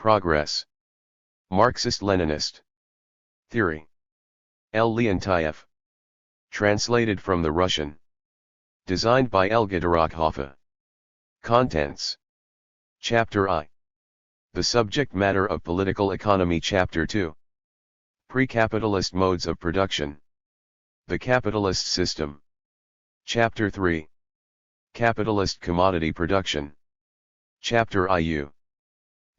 Progress. Marxist-Leninist theory. L Leontyev. Translated from the Russian. Designed by L Leontyev. Contents. Chapter I. The subject matter of political economy. Chapter 2. Pre-capitalist modes of production. The capitalist system. Chapter 3. Capitalist commodity production. Chapter IU.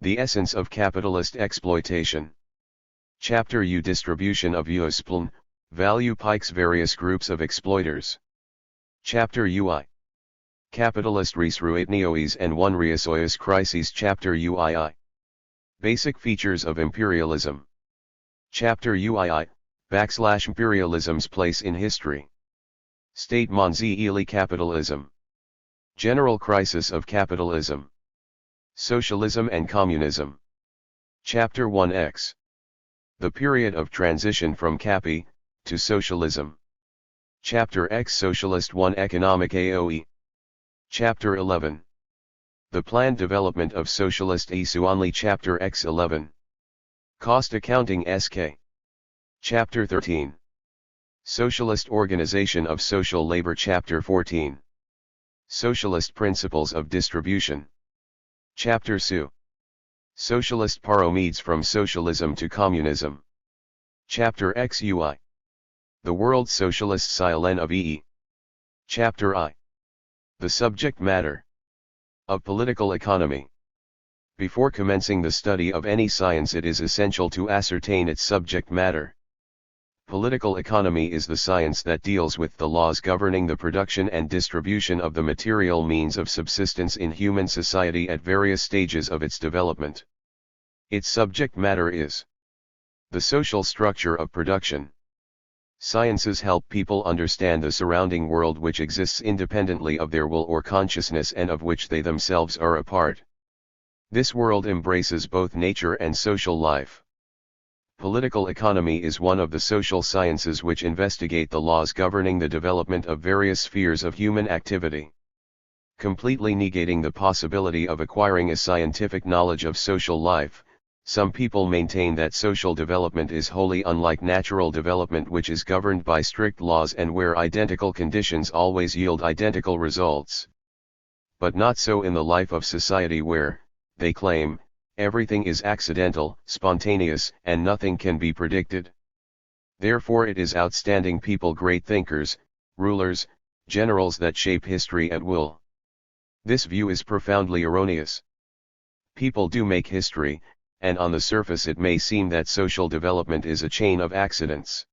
The essence of capitalist exploitation. Chapter U. Distribution of USPLN, value pikes. Various groups of exploiters. Chapter UI. Capitalist restruatnioes and one reasoyas crises. Chapter UII. Basic features of imperialism. Chapter UII, \imperialism's place in history. State Monzi capitalism. General crisis of capitalism. Socialism and communism. Chapter 1x. The period of transition from capi to socialism. Chapter X. Socialist 1 Economic AOE. Chapter 11. The planned development of socialist Isuanli. Chapter X11. Cost accounting SK. Chapter 13. Socialist organization of social labor. Chapter 14. Socialist principles of distribution. Chapter 2. Socialist pyramids from socialism to communism. Chapter XUI. The World Socialist Silene of EE. Chapter I. The subject matter of political economy. Before commencing the study of any science, it is essential to ascertain its subject matter. Political economy is the science that deals with the laws governing the production and distribution of the material means of subsistence in human society at various stages of its development. Its subject matter is the social structure of production. Sciences help people understand the surrounding world, which exists independently of their will or consciousness and of which they themselves are a part. This world embraces both nature and social life. Political economy is one of the social sciences which investigate the laws governing the development of various spheres of human activity. Completely negating the possibility of acquiring a scientific knowledge of social life, some people maintain that social development is wholly unlike natural development, which is governed by strict laws and where identical conditions always yield identical results. But not so in the life of society, where, they claim, everything is accidental, spontaneous, and nothing can be predicted. Therefore it is outstanding people, great thinkers, rulers, generals that shape history at will. This view is profoundly erroneous. People do make history, and on the surface it may seem that social development is a chain of accidents.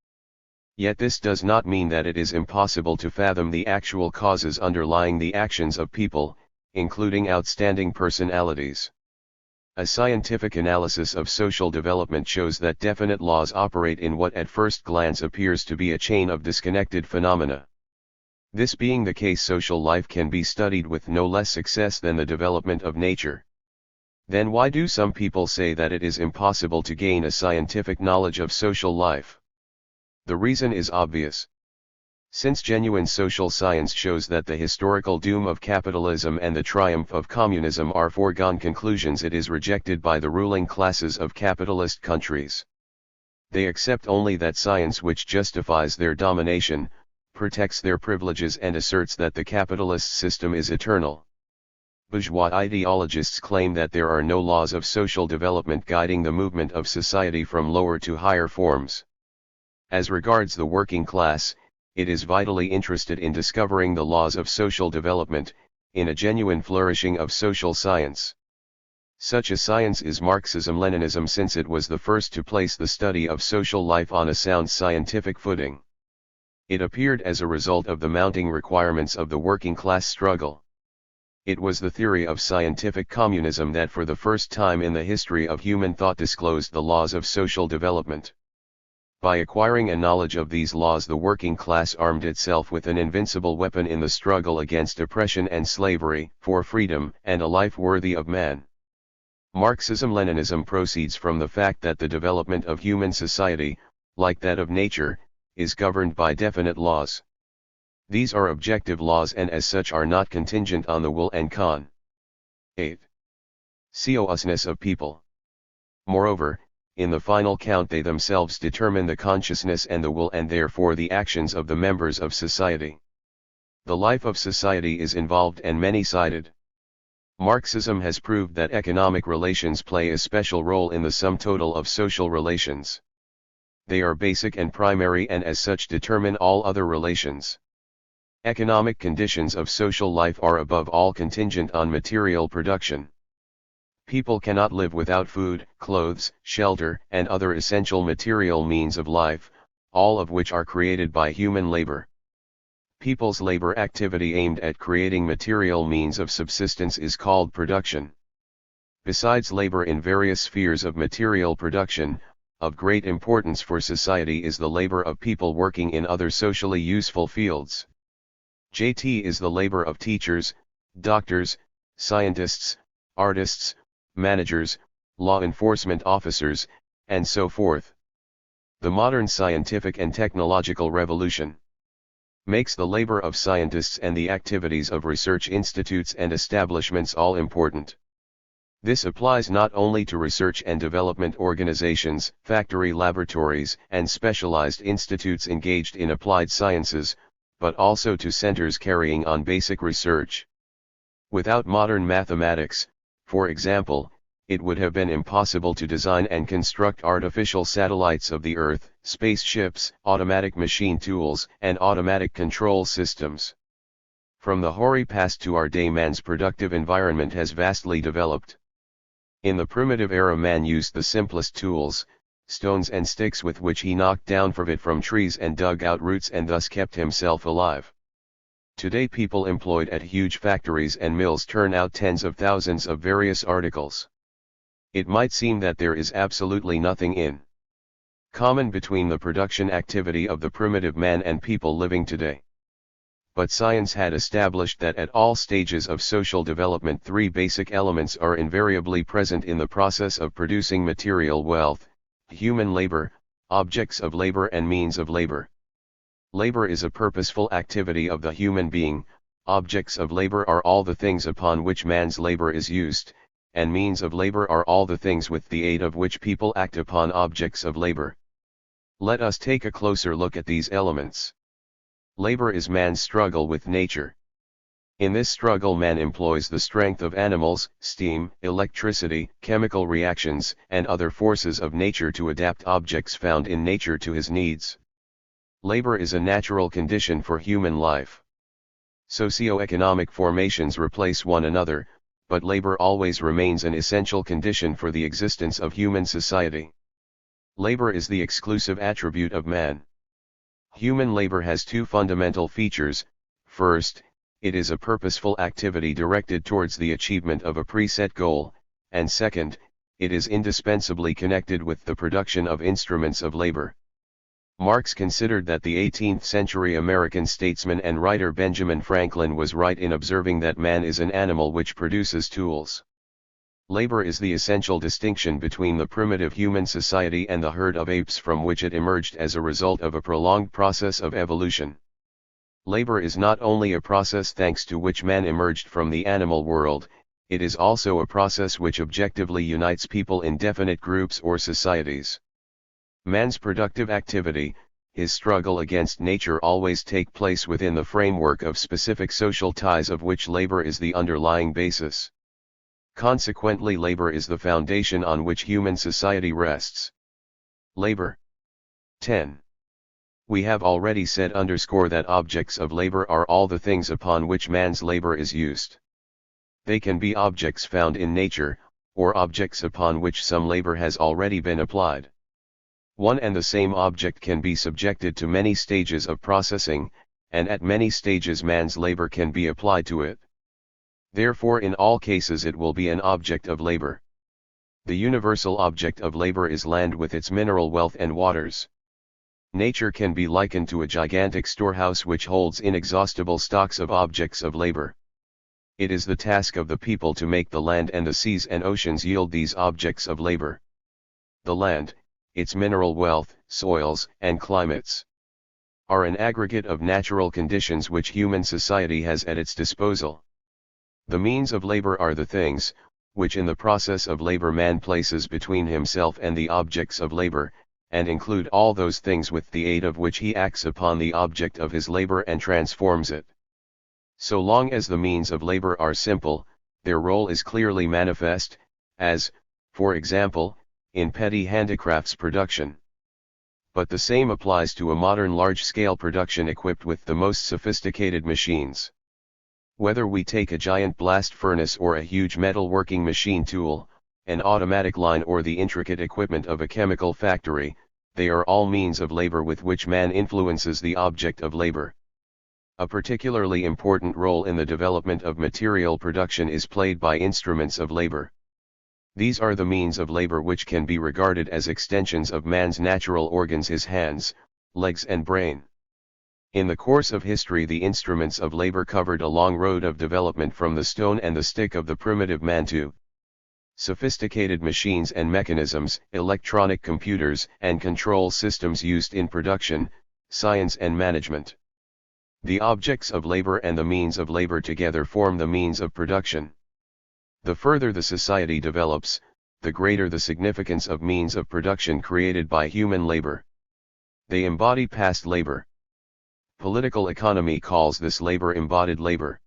Yet this does not mean that it is impossible to fathom the actual causes underlying the actions of people, including outstanding personalities. A scientific analysis of social development shows that definite laws operate in what at first glance appears to be a chain of disconnected phenomena. This being the case, social life can be studied with no less success than the development of nature. Then why do some people say that it is impossible to gain a scientific knowledge of social life? The reason is obvious. Since genuine social science shows that the historical doom of capitalism and the triumph of communism are foregone conclusions, it is rejected by the ruling classes of capitalist countries. They accept only that science which justifies their domination, protects their privileges, and asserts that the capitalist system is eternal. Bourgeois ideologists claim that there are no laws of social development guiding the movement of society from lower to higher forms. As regards the working class, it is vitally interested in discovering the laws of social development, in a genuine flourishing of social science. Such a science is Marxism-Leninism, since it was the first to place the study of social life on a sound scientific footing. It appeared as a result of the mounting requirements of the working class struggle. It was the theory of scientific communism that for the first time in the history of human thought disclosed the laws of social development. By acquiring a knowledge of these laws, the working class armed itself with an invincible weapon in the struggle against oppression and slavery, for freedom and a life worthy of man. Marxism-Leninism proceeds from the fact that the development of human society, like that of nature, is governed by definite laws. These are objective laws and as such are not contingent on the will and con. 8. Consciousness of people. Moreover, in the final count they themselves determine the consciousness and the will and therefore the actions of the members of society. The life of society is involved and many-sided. Marxism has proved that economic relations play a special role in the sum total of social relations. They are basic and primary and as such determine all other relations. Economic conditions of social life are above all contingent on material production. People cannot live without food, clothes, shelter, and other essential material means of life, all of which are created by human labor. People's labor activity aimed at creating material means of subsistence is called production. Besides labor in various spheres of material production, of great importance for society is the labor of people working in other socially useful fields. JT is the labor of teachers, doctors, scientists, artists, managers, law enforcement officers, and so forth. The modern scientific and technological revolution makes the labor of scientists and the activities of research institutes and establishments all important. This applies not only to research and development organizations, factory laboratories, and specialized institutes engaged in applied sciences, but also to centers carrying on basic research. Without modern mathematics, for example, it would have been impossible to design and construct artificial satellites of the Earth, spaceships, automatic machine tools, and automatic control systems. From the hoary past to our day, man's productive environment has vastly developed. In the primitive era, man used the simplest tools, stones and sticks with which he knocked down privet from trees and dug out roots and thus kept himself alive. Today people employed at huge factories and mills turn out tens of thousands of various articles. It might seem that there is absolutely nothing in common between the production activity of the primitive man and people living today. But science had established that at all stages of social development three basic elements are invariably present in the process of producing material wealth: human labor, objects of labor and means of labor. Labor is a purposeful activity of the human being, objects of labor are all the things upon which man's labor is used, and means of labor are all the things with the aid of which people act upon objects of labor. Let us take a closer look at these elements. Labor is man's struggle with nature. In this struggle man employs the strength of animals, steam, electricity, chemical reactions, and other forces of nature to adapt objects found in nature to his needs. Labor is a natural condition for human life. Socio-economic formations replace one another, but labor always remains an essential condition for the existence of human society. Labor is the exclusive attribute of man. Human labor has two fundamental features. First, it is a purposeful activity directed towards the achievement of a preset goal, and second, it is indispensably connected with the production of instruments of labor. Marx considered that the 18th-century American statesman and writer Benjamin Franklin was right in observing that man is an animal which produces tools. Labor is the essential distinction between the primitive human society and the herd of apes from which it emerged as a result of a prolonged process of evolution. Labor is not only a process thanks to which man emerged from the animal world, it is also a process which objectively unites people in definite groups or societies. Man's productive activity, his struggle against nature always take place within the framework of specific social ties of which labor is the underlying basis. Consequently, labor is the foundation on which human society rests. Labor. 10. We have already said that objects of labor are all the things upon which man's labor is used. They can be objects found in nature, or objects upon which some labor has already been applied. One and the same object can be subjected to many stages of processing, and at many stages man's labor can be applied to it. Therefore, in all cases it will be an object of labor. The universal object of labor is land with its mineral wealth and waters. Nature can be likened to a gigantic storehouse which holds inexhaustible stocks of objects of labor. It is the task of the people to make the land and the seas and oceans yield these objects of labor. The land, its mineral wealth, soils, and climates, are an aggregate of natural conditions which human society has at its disposal. The means of labor are the things, which in the process of labor man places between himself and the objects of labor, and include all those things with the aid of which he acts upon the object of his labor and transforms it. So long as the means of labor are simple, their role is clearly manifest, as, for example, in petty handicrafts production. But the same applies to a modern large-scale production equipped with the most sophisticated machines. Whether we take a giant blast furnace or a huge metal-working machine tool, an automatic line or the intricate equipment of a chemical factory, they are all means of labor with which man influences the object of labor. A particularly important role in the development of material production is played by instruments of labor. These are the means of labor which can be regarded as extensions of man's natural organs, his hands, legs and brain. In the course of history, the instruments of labor covered a long road of development from the stone and the stick of the primitive man to sophisticated machines and mechanisms, electronic computers and control systems used in production, science and management. The objects of labor and the means of labor together form the means of production. The further the society develops, the greater the significance of means of production created by human labor. They embody past labor. Political economy calls this labor embodied labor.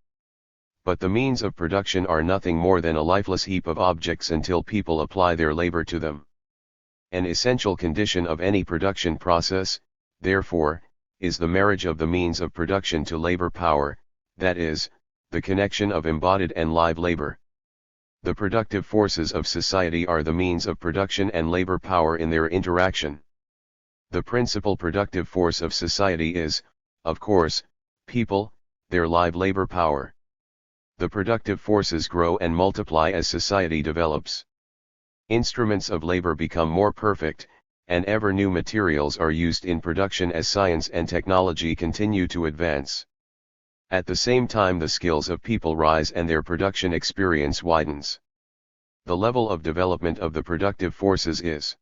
But the means of production are nothing more than a lifeless heap of objects until people apply their labor to them. An essential condition of any production process, therefore, is the marriage of the means of production to labor power, that is, the connection of embodied and live labor. The productive forces of society are the means of production and labor power in their interaction. The principal productive force of society is, of course, people, their live labor power. The productive forces grow and multiply as society develops. Instruments of labor become more perfect, and ever new materials are used in production as science and technology continue to advance. At the same time, the skills of people rise and their production experience widens. The level of development of the productive forces is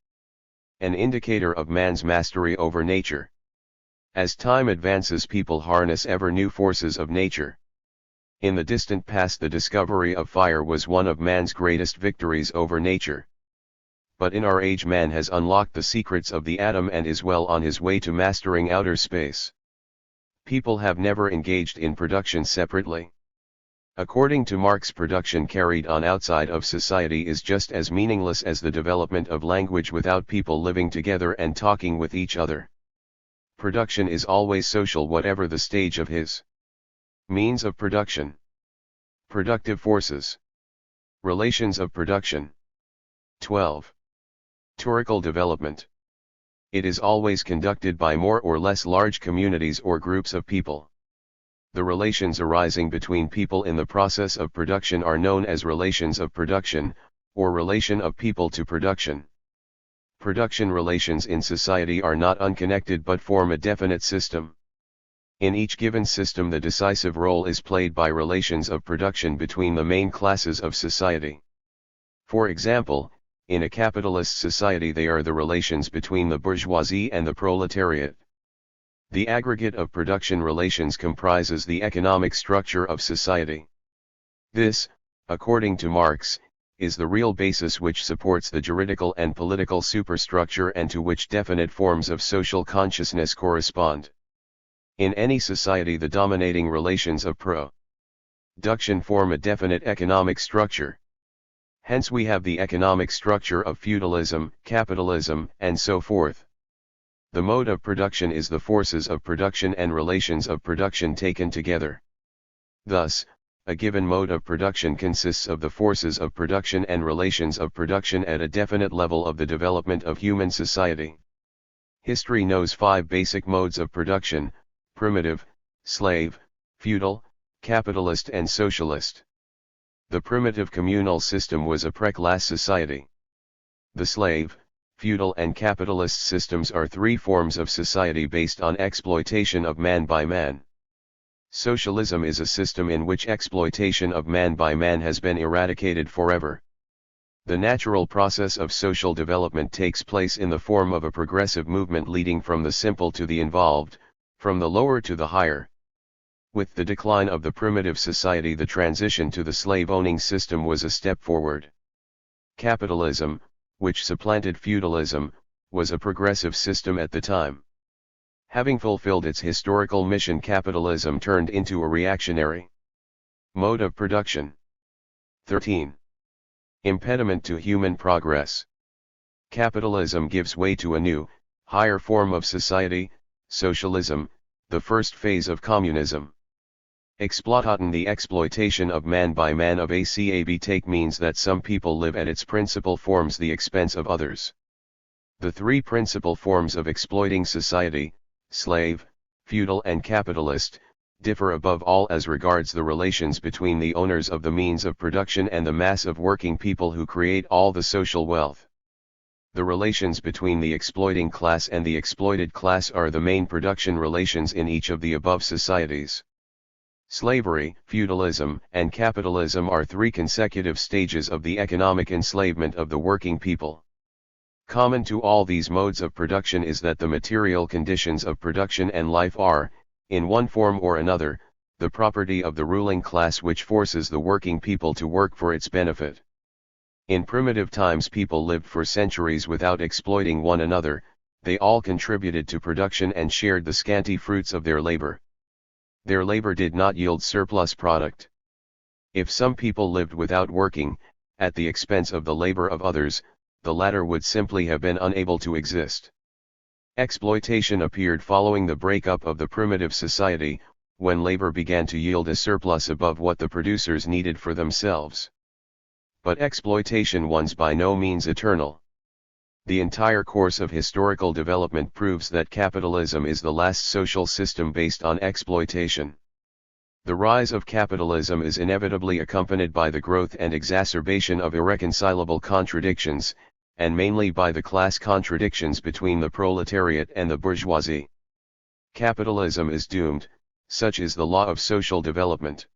an indicator of man's mastery over nature. As time advances, people harness ever new forces of nature. In the distant past, the discovery of fire was one of man's greatest victories over nature. But in our age, man has unlocked the secrets of the atom and is well on his way to mastering outer space. People have never engaged in production separately. According to Marx, production carried on outside of society is just as meaningless as the development of language without people living together and talking with each other. Production is always social, whatever the stage of his means of production. Productive forces. Relations of production. 12. Theorical development. It is always conducted by more or less large communities or groups of people. The relations arising between people in the process of production are known as relations of production, or relation of people to production. Production relations in society are not unconnected but form a definite system. In each given system, the decisive role is played by relations of production between the main classes of society. For example, in a capitalist society, they are the relations between the bourgeoisie and the proletariat. The aggregate of production relations comprises the economic structure of society. This, according to Marx, is the real basis which supports the juridical and political superstructure and to which definite forms of social consciousness correspond. In any society, the dominating relations of production form a definite economic structure. Hence we have the economic structure of feudalism, capitalism, and so forth. The mode of production is the forces of production and relations of production taken together. Thus, a given mode of production consists of the forces of production and relations of production at a definite level of the development of human society. History knows 5 basic modes of production: primitive, slave, feudal, capitalist and socialist. The primitive communal system was a pre-class society. The slave, feudal and capitalist systems are 3 forms of society based on exploitation of man by man. Socialism is a system in which exploitation of man by man has been eradicated forever. The natural process of social development takes place in the form of a progressive movement leading from the simple to the involved, from the lower to the higher. With the decline of the primitive society, the transition to the slave-owning system was a step forward. Capitalism, which supplanted feudalism, was a progressive system at the time. Having fulfilled its historical mission, capitalism turned into a reactionary mode of production. 13. Impediment to human progress. Capitalism gives way to a new, higher form of society, socialism, the first phase of communism. Exploitaten, the exploitation of man by man of a take, means that some people live at its principal forms the expense of others. The three principal forms of exploiting society, slave, feudal and capitalist, differ above all as regards the relations between the owners of the means of production and the mass of working people who create all the social wealth. The relations between the exploiting class and the exploited class are the main production relations in each of the above societies. Slavery, feudalism, and capitalism are three consecutive stages of the economic enslavement of the working people. Common to all these modes of production is that the material conditions of production and life are, in one form or another, the property of the ruling class, which forces the working people to work for its benefit. In primitive times, people lived for centuries without exploiting one another. They all contributed to production and shared the scanty fruits of their labor. Their labor did not yield surplus product. If some people lived without working, at the expense of the labor of others, the latter would simply have been unable to exist. Exploitation appeared following the breakup of the primitive society, when labor began to yield a surplus above what the producers needed for themselves. But exploitation was by no means eternal. The entire course of historical development proves that capitalism is the last social system based on exploitation. The rise of capitalism is inevitably accompanied by the growth and exacerbation of irreconcilable contradictions, and mainly by the class contradictions between the proletariat and the bourgeoisie. Capitalism is doomed, such is the law of social development.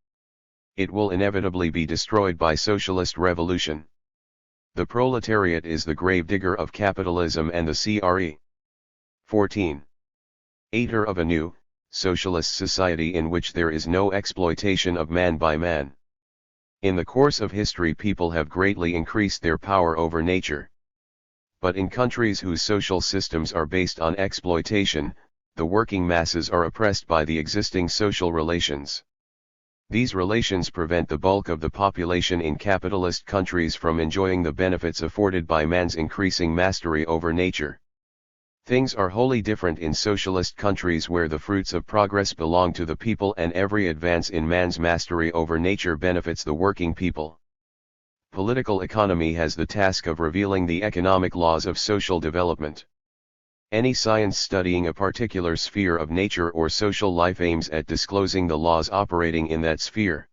It will inevitably be destroyed by socialist revolution. The proletariat is the gravedigger of capitalism and the CRE. 14. Aider of a new, socialist society in which there is no exploitation of man by man. In the course of history, people have greatly increased their power over nature. But in countries whose social systems are based on exploitation, the working masses are oppressed by the existing social relations. These relations prevent the bulk of the population in capitalist countries from enjoying the benefits afforded by man's increasing mastery over nature. Things are wholly different in socialist countries, where the fruits of progress belong to the people and every advance in man's mastery over nature benefits the working people. Political economy has the task of revealing the economic laws of social development. Any science studying a particular sphere of nature or social life aims at disclosing the laws operating in that sphere.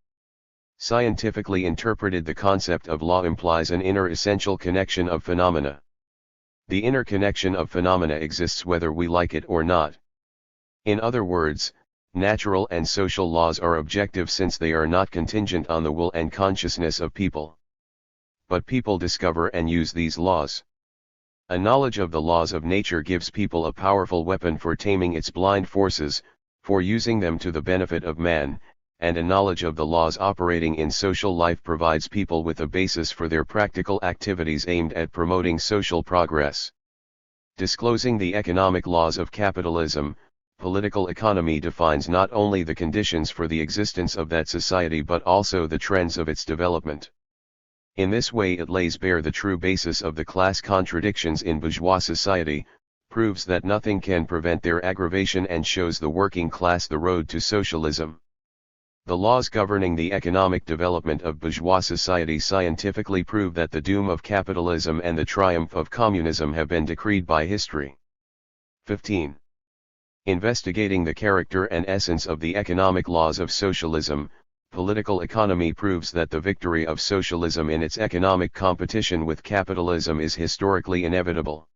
Scientifically interpreted, the concept of law implies an inner essential connection of phenomena. The inner connection of phenomena exists whether we like it or not. In other words, natural and social laws are objective, since they are not contingent on the will and consciousness of people. But people discover and use these laws. A knowledge of the laws of nature gives people a powerful weapon for taming its blind forces, for using them to the benefit of man, and a knowledge of the laws operating in social life provides people with a basis for their practical activities aimed at promoting social progress. Disclosing the economic laws of capitalism, political economy defines not only the conditions for the existence of that society but also the trends of its development. In this way it lays bare the true basis of the class contradictions in bourgeois society, proves that nothing can prevent their aggravation, and shows the working class the road to socialism. The laws governing the economic development of bourgeois society scientifically prove that the doom of capitalism and the triumph of communism have been decreed by history. 15. Investigating the character and essence of the economic laws of socialism, political economy proves that the victory of socialism in its economic competition with capitalism is historically inevitable.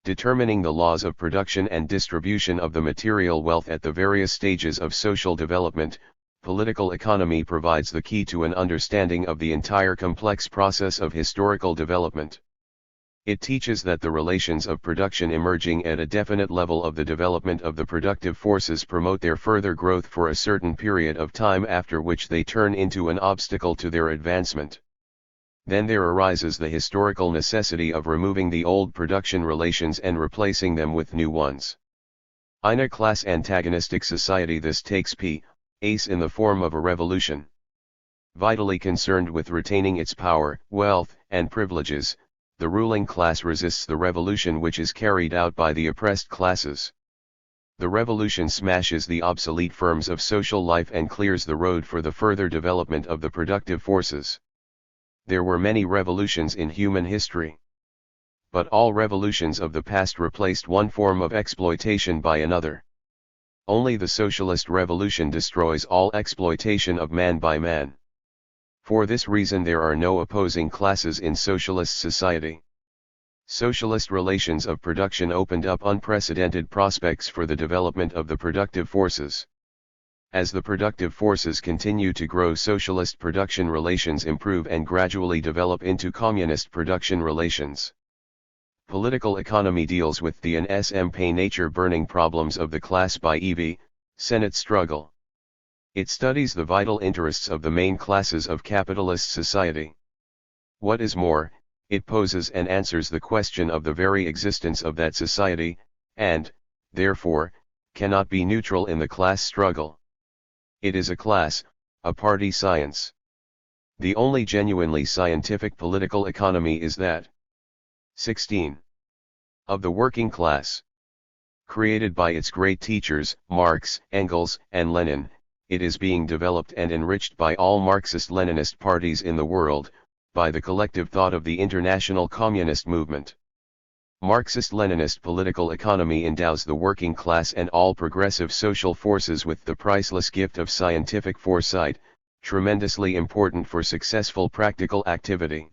Determining the laws of production and distribution of the material wealth at the various stages of social development, political economy provides the key to an understanding of the entire complex process of historical development. It teaches that the relations of production emerging at a definite level of the development of the productive forces promote their further growth for a certain period of time, after which they turn into an obstacle to their advancement. Then there arises the historical necessity of removing the old production relations and replacing them with new ones. In a class antagonistic society, this takes place in the form of a revolution. Vitally concerned with retaining its power, wealth, and privileges, the ruling class resists the revolution which is carried out by the oppressed classes. The revolution smashes the obsolete forms of social life and clears the road for the further development of the productive forces. There were many revolutions in human history. But all revolutions of the past replaced one form of exploitation by another. Only the socialist revolution destroys all exploitation of man by man. For this reason there are no opposing classes in socialist society. Socialist relations of production opened up unprecedented prospects for the development of the productive forces. As the productive forces continue to grow, socialist production relations improve and gradually develop into communist production relations. Political economy deals with the nature-burning problems of the class by Senate struggle. It studies the vital interests of the main classes of capitalist society. What is more, it poses and answers the question of the very existence of that society, and, therefore, cannot be neutral in the class struggle. It is a party science. The only genuinely scientific political economy is that 16. Of the working class. Created by its great teachers, Marx, Engels, and Lenin, it is being developed and enriched by all Marxist-Leninist parties in the world, by the collective thought of the international communist movement. Marxist-Leninist political economy endows the working class and all progressive social forces with the priceless gift of scientific foresight, tremendously important for successful practical activity.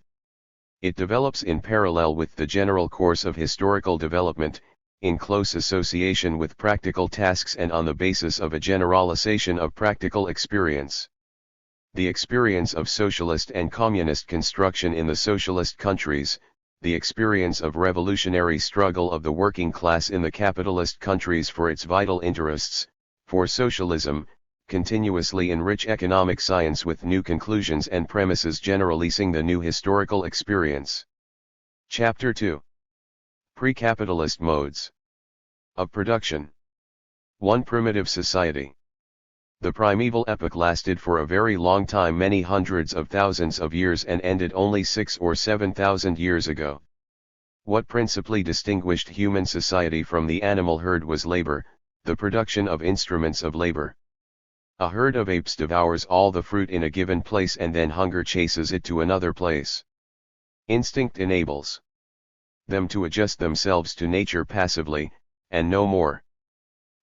It develops in parallel with the general course of historical development, in close association with practical tasks and on the basis of a generalization of practical experience. The experience of socialist and communist construction in the socialist countries, the experience of revolutionary struggle of the working class in the capitalist countries for its vital interests, for socialism, continuously enrich economic science with new conclusions and premises generalizing the new historical experience. Chapter 2. Pre-capitalist modes of production. 1. Primitive society. The primeval epoch lasted for a very long time, many hundreds of thousands of years, and ended only 6,000 or 7,000 years ago. What principally distinguished human society from the animal herd was labor, the production of instruments of labor. A herd of apes devours all the fruit in a given place and then hunger chases it to another place. Instinct enables them to adjust themselves to nature passively, and no more.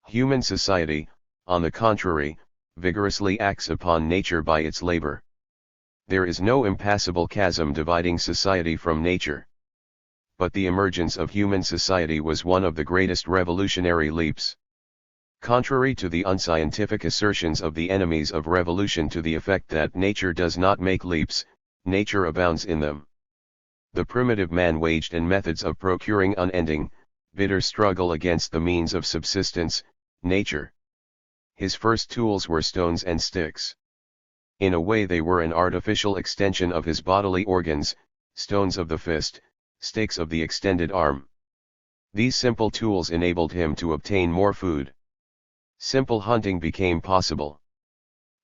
Human society, on the contrary, vigorously acts upon nature by its labor. There is no impassable chasm dividing society from nature. But the emergence of human society was one of the greatest revolutionary leaps. Contrary to the unscientific assertions of the enemies of revolution to the effect that nature does not make leaps, nature abounds in them. The primitive man waged in methods of procuring unending, bitter struggle against the means of subsistence, nature. His first tools were stones and sticks. In a way they were an artificial extension of his bodily organs, stones of the fist, sticks of the extended arm. These simple tools enabled him to obtain more food. Simple hunting became possible.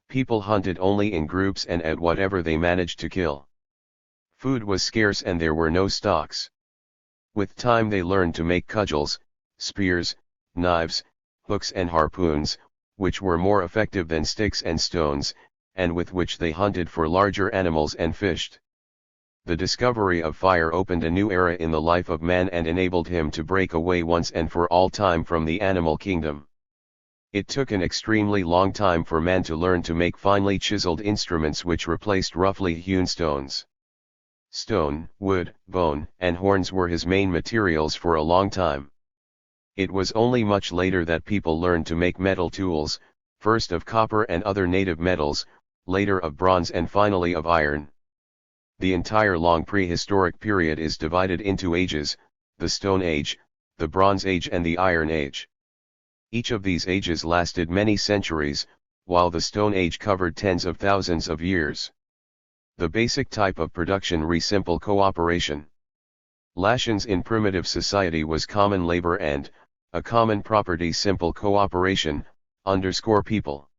People hunted only in groups and at whatever they managed to kill. Food was scarce and there were no stocks. With time they learned to make cudgels, spears, knives, hooks and harpoons, which were more effective than sticks and stones, and with which they hunted for larger animals and fished. The discovery of fire opened a new era in the life of man and enabled him to break away once and for all time from the animal kingdom. It took an extremely long time for man to learn to make finely chiseled instruments which replaced roughly hewn stones. Stone, wood, bone, and horns were his main materials for a long time. It was only much later that people learned to make metal tools, first of copper and other native metals, later of bronze and finally of iron. The entire long prehistoric period is divided into ages: the Stone Age, the Bronze Age and the Iron Age. Each of these ages lasted many centuries, while the Stone Age covered tens of thousands of years. The basic type of production simple cooperation. Lations in primitive society was common labor and, a common property simple cooperation, people.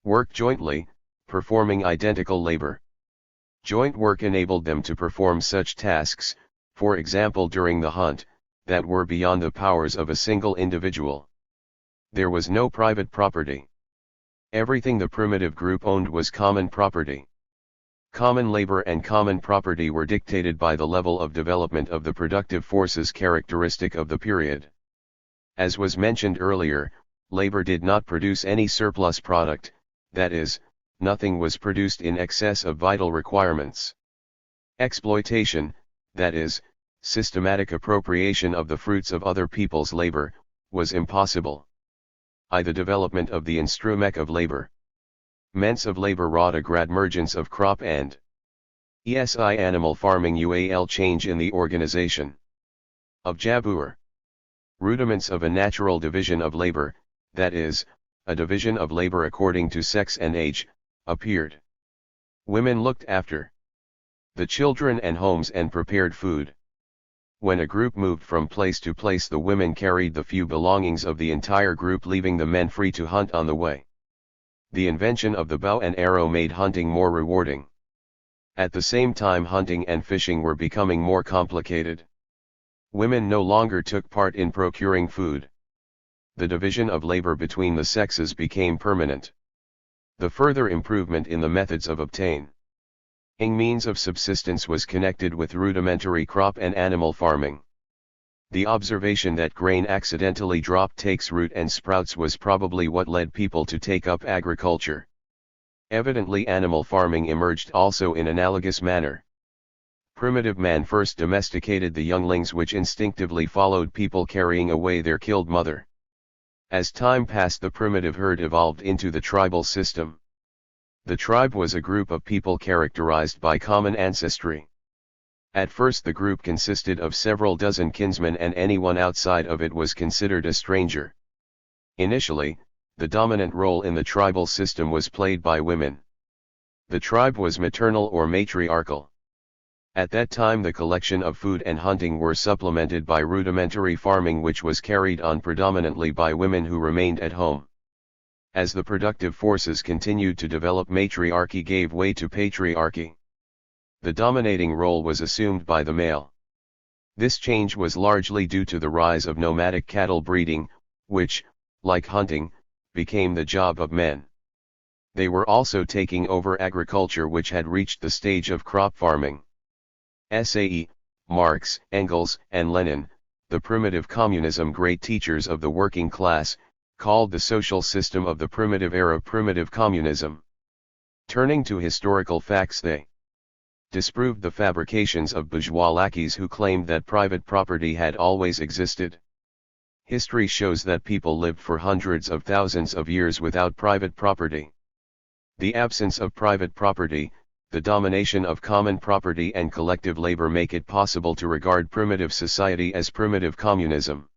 Work jointly, performing identical labor. Joint work enabled them to perform such tasks, for example during the hunt, that were beyond the powers of a single individual. There was no private property. Everything the primitive group owned was common property. Common labor and common property were dictated by the level of development of the productive forces characteristic of the period. As was mentioned earlier, labor did not produce any surplus product, that is, nothing was produced in excess of vital requirements. Exploitation, that is, systematic appropriation of the fruits of other people's labor, was impossible. The development of the instrument of labor. Ments of labor wrought a gradmergence of crop and ESI animal farming UAL change in the organization of Jabur. Rudiments of a natural division of labor, that is, a division of labor according to sex and age, appeared. Women looked after the children and homes and prepared food. When a group moved from place to place, the women carried the few belongings of the entire group, leaving the men free to hunt on the way. The invention of the bow and arrow made hunting more rewarding. At the same time, hunting and fishing were becoming more complicated. Women no longer took part in procuring food. The division of labor between the sexes became permanent. The further improvement in the methods of obtaining means of subsistence was connected with rudimentary crop and animal farming. The observation that grain accidentally dropped takes root and sprouts was probably what led people to take up agriculture. Evidently, animal farming emerged also in analogous manner. Primitive man first domesticated the younglings which instinctively followed people carrying away their killed mother. As time passed, the primitive herd evolved into the tribal system. The tribe was a group of people characterized by common ancestry. At first the group consisted of several dozen kinsmen, and anyone outside of it was considered a stranger. Initially, the dominant role in the tribal system was played by women. The tribe was maternal or matriarchal. At that time the collection of food and hunting were supplemented by rudimentary farming, which was carried on predominantly by women who remained at home. As the productive forces continued to develop, matriarchy gave way to patriarchy. The dominating role was assumed by the male. This change was largely due to the rise of nomadic cattle breeding, which, like hunting, became the job of men. They were also taking over agriculture, which had reached the stage of crop farming. SAE, Marx, Engels, and Lenin, the primitive communism great teachers of the working class, called the social system of the primitive era primitive communism. Turning to historical facts, they disproved the fabrications of bourgeois lackeys who claimed that private property had always existed. History shows that people lived for hundreds of thousands of years without private property. The absence of private property, the domination of common property and collective labor make it possible to regard primitive society as primitive communism.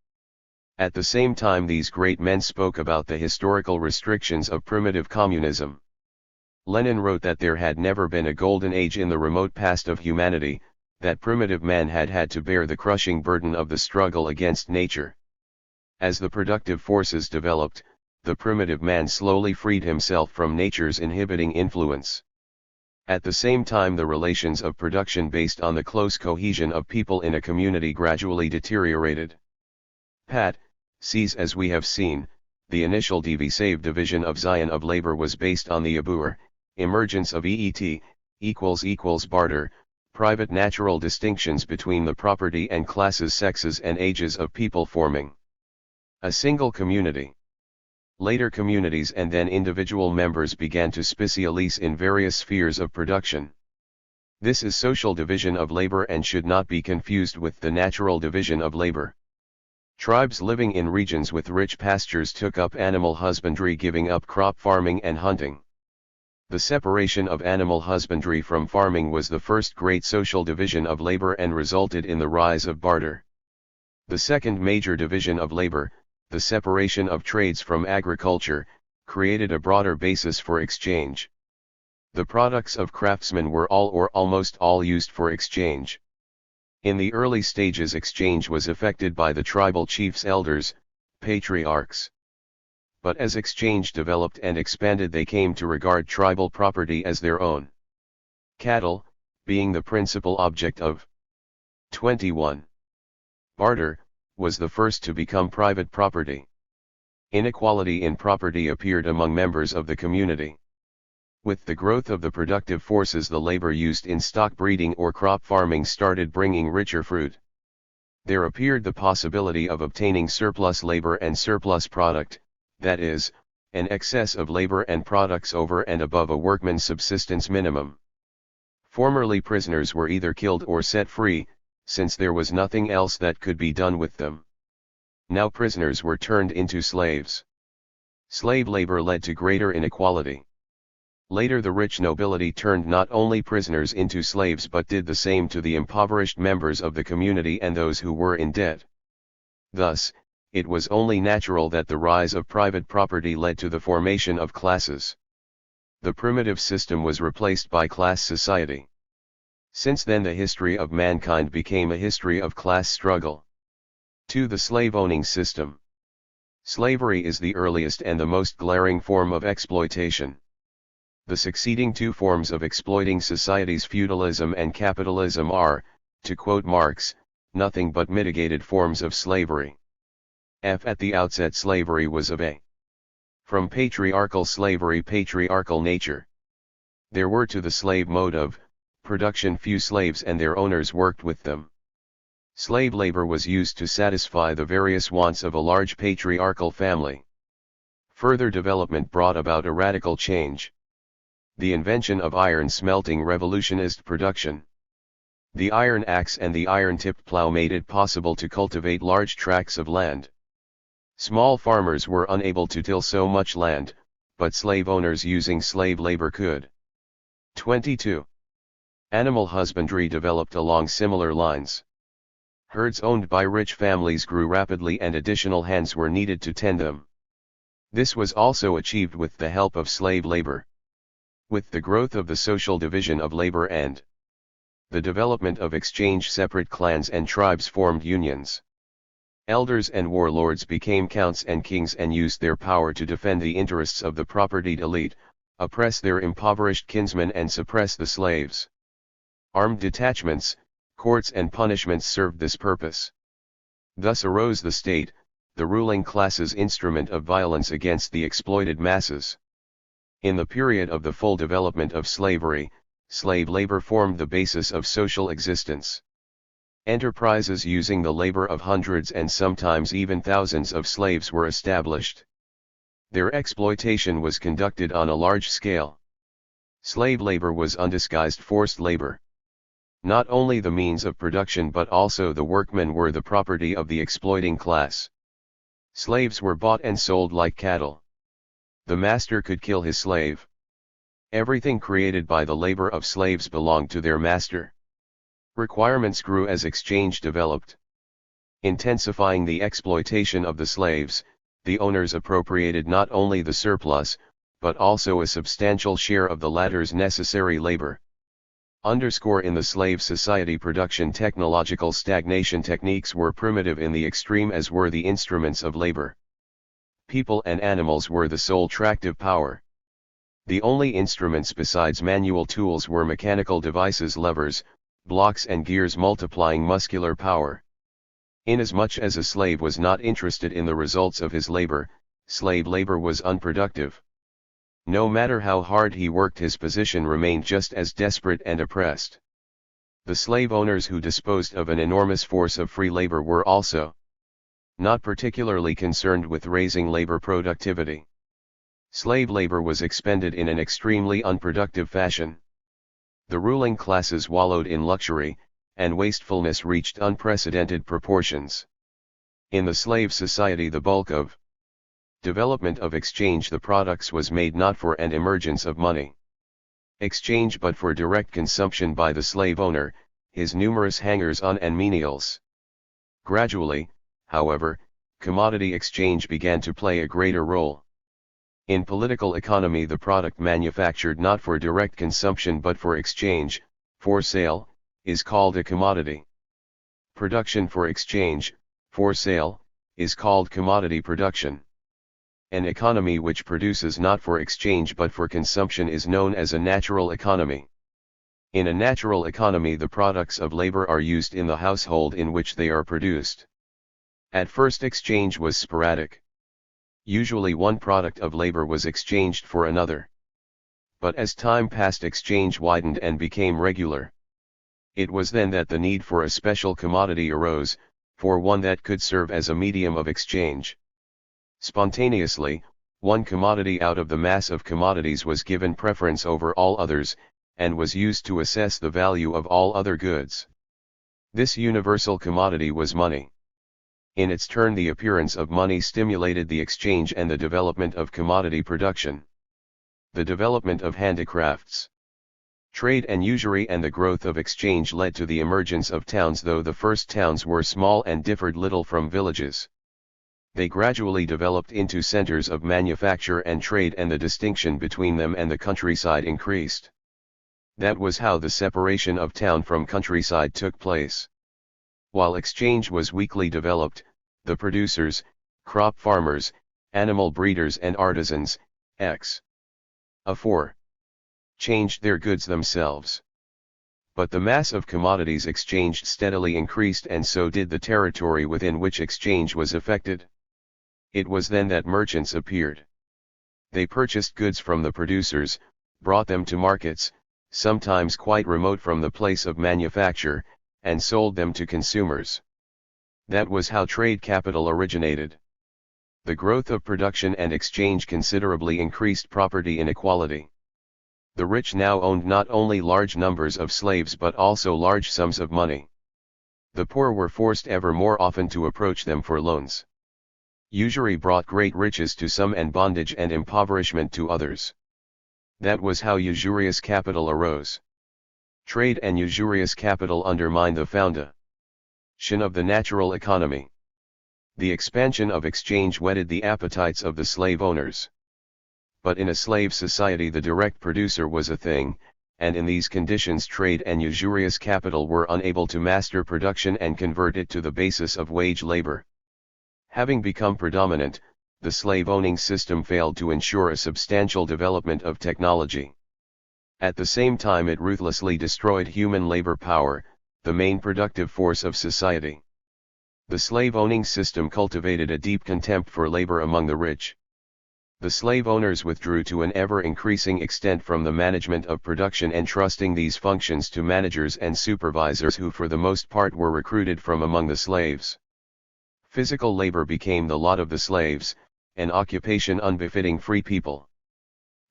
At the same time, these great men spoke about the historical restrictions of primitive communism. Lenin wrote that there had never been a golden age in the remote past of humanity, that primitive man had had to bear the crushing burden of the struggle against nature. As the productive forces developed, the primitive man slowly freed himself from nature's inhibiting influence. At the same time, the relations of production based on the close cohesion of people in a community gradually deteriorated. Pat. Sees, as we have seen, the initial division of Zion of labor was based on the Abur, emergence of EET, barter, private natural distinctions between the property and classes, sexes and ages of people forming a single community. Later communities and then individual members began to specialize in various spheres of production. This is social division of labor and should not be confused with the natural division of labor. Tribes living in regions with rich pastures took up animal husbandry, giving up crop farming and hunting. The separation of animal husbandry from farming was the first great social division of labor and resulted in the rise of barter. The second major division of labor, the separation of trades from agriculture, created a broader basis for exchange. The products of craftsmen were all or almost all used for exchange. In the early stages, exchange was effected by the tribal chiefs, elders, patriarchs. But as exchange developed and expanded, they came to regard tribal property as their own. Cattle, being the principal object of 21. Barter, was the first to become private property. Inequality in property appeared among members of the community. With the growth of the productive forces, the labor used in stock breeding or crop farming started bringing richer fruit. There appeared the possibility of obtaining surplus labor and surplus product, that is, an excess of labor and products over and above a workman's subsistence minimum. Formerly prisoners were either killed or set free, since there was nothing else that could be done with them. Now prisoners were turned into slaves. Slave labor led to greater inequality. Later the rich nobility turned not only prisoners into slaves but did the same to the impoverished members of the community and those who were in debt. Thus, it was only natural that the rise of private property led to the formation of classes. The primitive system was replaced by class society. Since then the history of mankind became a history of class struggle. 2. The slave-owning system. Slavery is the earliest and the most glaring form of exploitation. The succeeding two forms of exploiting societies, feudalism and capitalism, are, to quote Marx, nothing but mitigated forms of slavery. At the outset, slavery was of a from patriarchal slavery patriarchal nature. There were to the slave mode of production few slaves and their owners worked with them. Slave labor was used to satisfy the various wants of a large patriarchal family. Further development brought about a radical change. The invention of iron smelting revolutionized production. The iron axe and the iron-tipped plow made it possible to cultivate large tracts of land. Small farmers were unable to till so much land, but slave owners using slave labor could. 22. Animal husbandry developed along similar lines. Herds owned by rich families grew rapidly and additional hands were needed to tend them. This was also achieved with the help of slave labor. With the growth of the social division of labor and the development of exchange, separate clans and tribes formed unions. Elders and warlords became counts and kings and used their power to defend the interests of the propertied elite, oppress their impoverished kinsmen and suppress the slaves. Armed detachments, courts and punishments served this purpose. Thus arose the state, the ruling class's instrument of violence against the exploited masses. In the period of the full development of slavery, slave labor formed the basis of social existence. Enterprises using the labor of hundreds and sometimes even thousands of slaves were established. Their exploitation was conducted on a large scale. Slave labor was undisguised forced labor. Not only the means of production but also the workmen were the property of the exploiting class. Slaves were bought and sold like cattle. The master could kill his slave. Everything created by the labor of slaves belonged to their master. Requirements grew as exchange developed. Intensifying the exploitation of the slaves, the owners appropriated not only the surplus, but also a substantial share of the latter's necessary labor. Underscore in the slave society production technological stagnation techniques were primitive in the extreme as were the instruments of labor. People and animals were the sole tractive power. The only instruments besides manual tools were mechanical devices, levers, blocks and gears multiplying muscular power. Inasmuch as a slave was not interested in the results of his labor, slave labor was unproductive. No matter how hard he worked, his position remained just as desperate and oppressed. The slave owners who disposed of an enormous force of free labor were also not particularly concerned with raising labor productivity. Slave labor was expended in an extremely unproductive fashion. The ruling classes wallowed in luxury, and wastefulness reached unprecedented proportions. In the slave society, the bulk of development of exchange the products was made not for an emergence of money, Exchange but for direct consumption by the slave owner, his numerous hangers-on and menials. Gradually, however, commodity exchange began to play a greater role. In political economy, the product manufactured not for direct consumption but for exchange, for sale, is called a commodity. Production for exchange, for sale, is called commodity production. An economy which produces not for exchange but for consumption is known as a natural economy. In a natural economy, the products of labor are used in the household in which they are produced. At first, exchange was sporadic. Usually one product of labor was exchanged for another. But as time passed, exchange widened and became regular. It was then that the need for a special commodity arose, for one that could serve as a medium of exchange. Spontaneously, one commodity out of the mass of commodities was given preference over all others, and was used to assess the value of all other goods. This universal commodity was money. In its turn, the appearance of money stimulated the exchange and the development of commodity production. The development of handicrafts, trade and usury and the growth of exchange led to the emergence of towns, though the first towns were small and differed little from villages. They gradually developed into centers of manufacture and trade, and the distinction between them and the countryside increased. That was how the separation of town from countryside took place. While exchange was weakly developed, the producers, crop farmers, animal breeders and artisans, e.g. changed their goods themselves. But the mass of commodities exchanged steadily increased, and so did the territory within which exchange was effected. It was then that merchants appeared. They purchased goods from the producers, brought them to markets, sometimes quite remote from the place of manufacture, and sold them to consumers. That was how trade capital originated. The growth of production and exchange considerably increased property inequality. The rich now owned not only large numbers of slaves but also large sums of money. The poor were forced ever more often to approach them for loans. Usury brought great riches to some and bondage and impoverishment to others. That was how usurious capital arose. Trade and usurious capital undermine the foundation of the natural economy. The expansion of exchange whetted the appetites of the slave owners. But in a slave society the direct producer was a thing, and in these conditions trade and usurious capital were unable to master production and convert it to the basis of wage labor. Having become predominant, the slave-owning system failed to ensure a substantial development of technology. At the same time, it ruthlessly destroyed human labor power, the main productive force of society. The slave-owning system cultivated a deep contempt for labor among the rich. The slave owners withdrew to an ever-increasing extent from the management of production, entrusting these functions to managers and supervisors who for the most part were recruited from among the slaves. Physical labor became the lot of the slaves, an occupation unbefitting free people.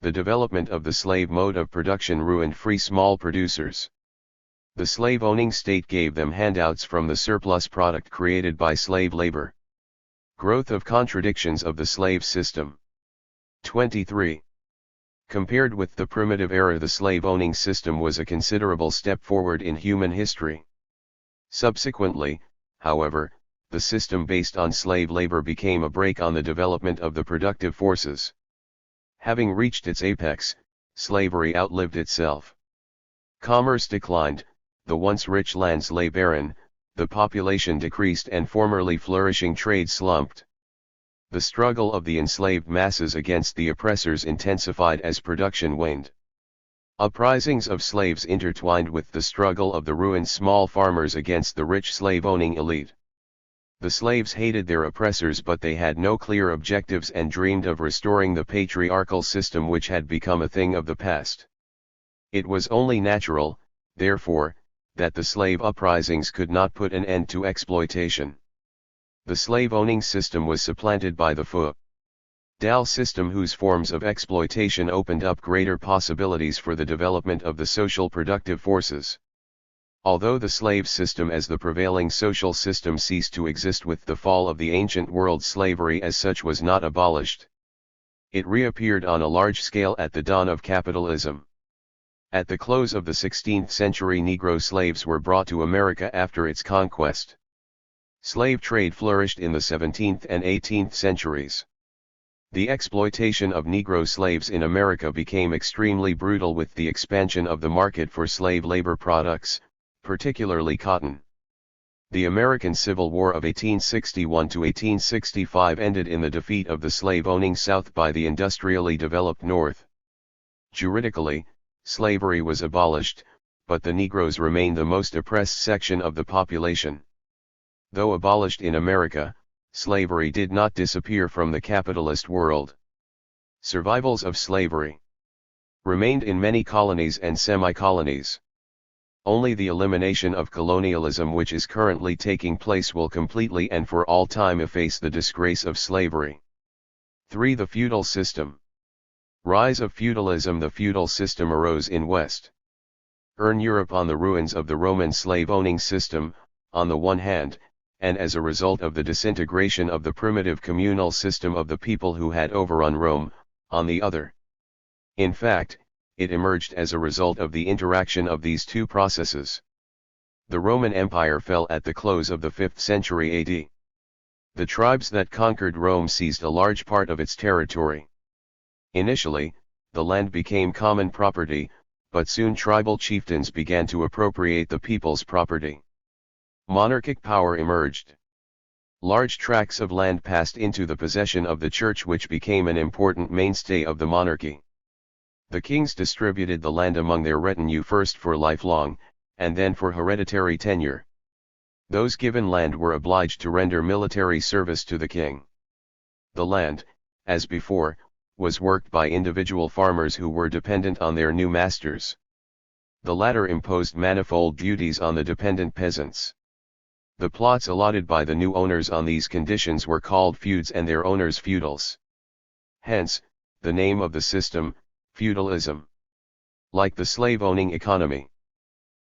The development of the slave mode of production ruined free small producers. The slave-owning state gave them handouts from the surplus product created by slave labor. Growth of contradictions of the slave system. 23. Compared with the primitive era, the slave-owning system was a considerable step forward in human history. Subsequently, however, the system based on slave labor became a brake on the development of the productive forces. Having reached its apex, slavery outlived itself. Commerce declined, the once rich lands lay barren, the population decreased, and formerly flourishing trade slumped. The struggle of the enslaved masses against the oppressors intensified as production waned. Uprisings of slaves intertwined with the struggle of the ruined small farmers against the rich slave-owning elite. The slaves hated their oppressors, but they had no clear objectives and dreamed of restoring the patriarchal system which had become a thing of the past. It was only natural, therefore, that the slave uprisings could not put an end to exploitation. The slave-owning system was supplanted by the feudal system, whose forms of exploitation opened up greater possibilities for the development of the social productive forces. Although the slave system as the prevailing social system ceased to exist with the fall of the ancient world, slavery as such was not abolished. It reappeared on a large scale at the dawn of capitalism. At the close of the 16th century, Negro slaves were brought to America after its conquest. Slave trade flourished in the 17th and 18th centuries. The exploitation of Negro slaves in America became extremely brutal with the expansion of the market for slave labor products, particularly cotton. The American Civil War of 1861 to 1865 ended in the defeat of the slave-owning South by the industrially developed North. Juridically, slavery was abolished, but the Negroes remained the most oppressed section of the population. Though abolished in America, slavery did not disappear from the capitalist world. Survivals of slavery remained in many colonies and semi-colonies. Only the elimination of colonialism, which is currently taking place, will completely and for all time efface the disgrace of slavery. 3. The feudal system. Rise of feudalism. The feudal system arose in Western Europe on the ruins of the Roman slave-owning system, on the one hand, and as a result of the disintegration of the primitive communal system of the people who had overrun Rome, on the other. In fact, it emerged as a result of the interaction of these two processes. The Roman Empire fell at the close of the 5th century AD. The tribes that conquered Rome seized a large part of its territory. Initially, the land became common property, but soon tribal chieftains began to appropriate the people's property. Monarchic power emerged. Large tracts of land passed into the possession of the church, which became an important mainstay of the monarchy. The kings distributed the land among their retinue, first for lifelong, and then for hereditary tenure. Those given land were obliged to render military service to the king. The land, as before, was worked by individual farmers who were dependent on their new masters. The latter imposed manifold duties on the dependent peasants. The plots allotted by the new owners on these conditions were called feuds and their owners feudals. Hence, the name of the system, feudalism. Like the slave-owning economy.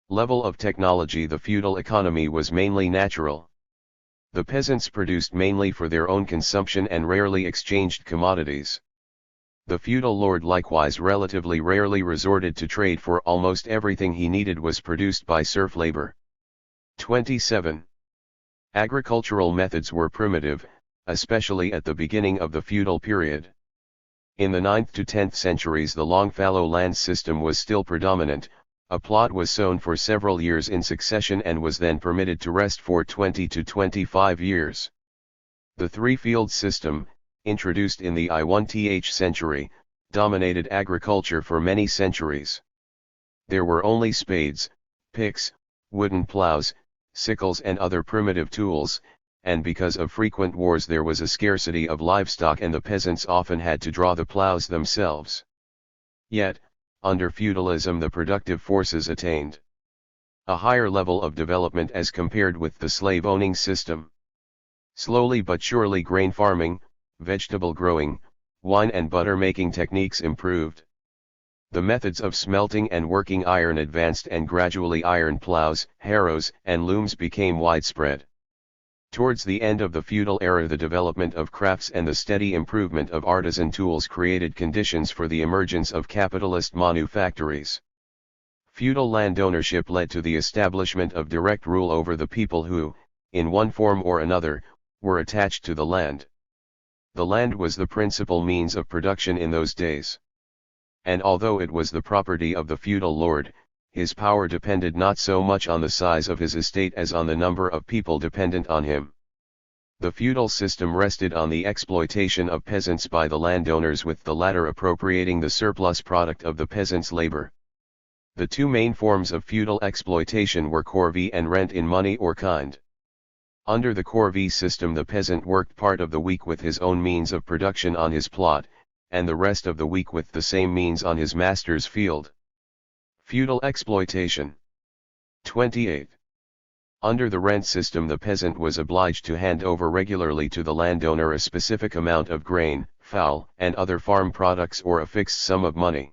Level of technology. The feudal economy was mainly natural. The peasants produced mainly for their own consumption and rarely exchanged commodities. The feudal lord likewise relatively rarely resorted to trade, for almost everything he needed was produced by serf labor. 27. Agricultural methods were primitive, especially at the beginning of the feudal period. In the 9th to 10th centuries the long fallow land system was still predominant. A plot was sown for several years in succession and was then permitted to rest for 20 to 25 years. The three-field system, introduced in the I-1th century, dominated agriculture for many centuries. There were only spades, picks, wooden plows, sickles and other primitive tools, and because of frequent wars there was a scarcity of livestock and the peasants often had to draw the plows themselves. Yet, under feudalism the productive forces attained a higher level of development as compared with the slave-owning system. Slowly but surely grain farming, vegetable growing, wine and butter making techniques improved. The methods of smelting and working iron advanced and gradually iron plows, harrows and looms became widespread. Towards the end of the feudal era the development of crafts and the steady improvement of artisan tools created conditions for the emergence of capitalist manufactories. Feudal land ownership led to the establishment of direct rule over the people who, in one form or another, were attached to the land. The land was the principal means of production in those days. And although it was the property of the feudal lord, his power depended not so much on the size of his estate as on the number of people dependent on him. The feudal system rested on the exploitation of peasants by the landowners, with the latter appropriating the surplus product of the peasants' labor. The two main forms of feudal exploitation were corvée and rent in money or kind. Under the corvée system the peasant worked part of the week with his own means of production on his plot, and the rest of the week with the same means on his master's field. Feudal exploitation. 28. Under the rent system the peasant was obliged to hand over regularly to the landowner a specific amount of grain, fowl and other farm products or a fixed sum of money.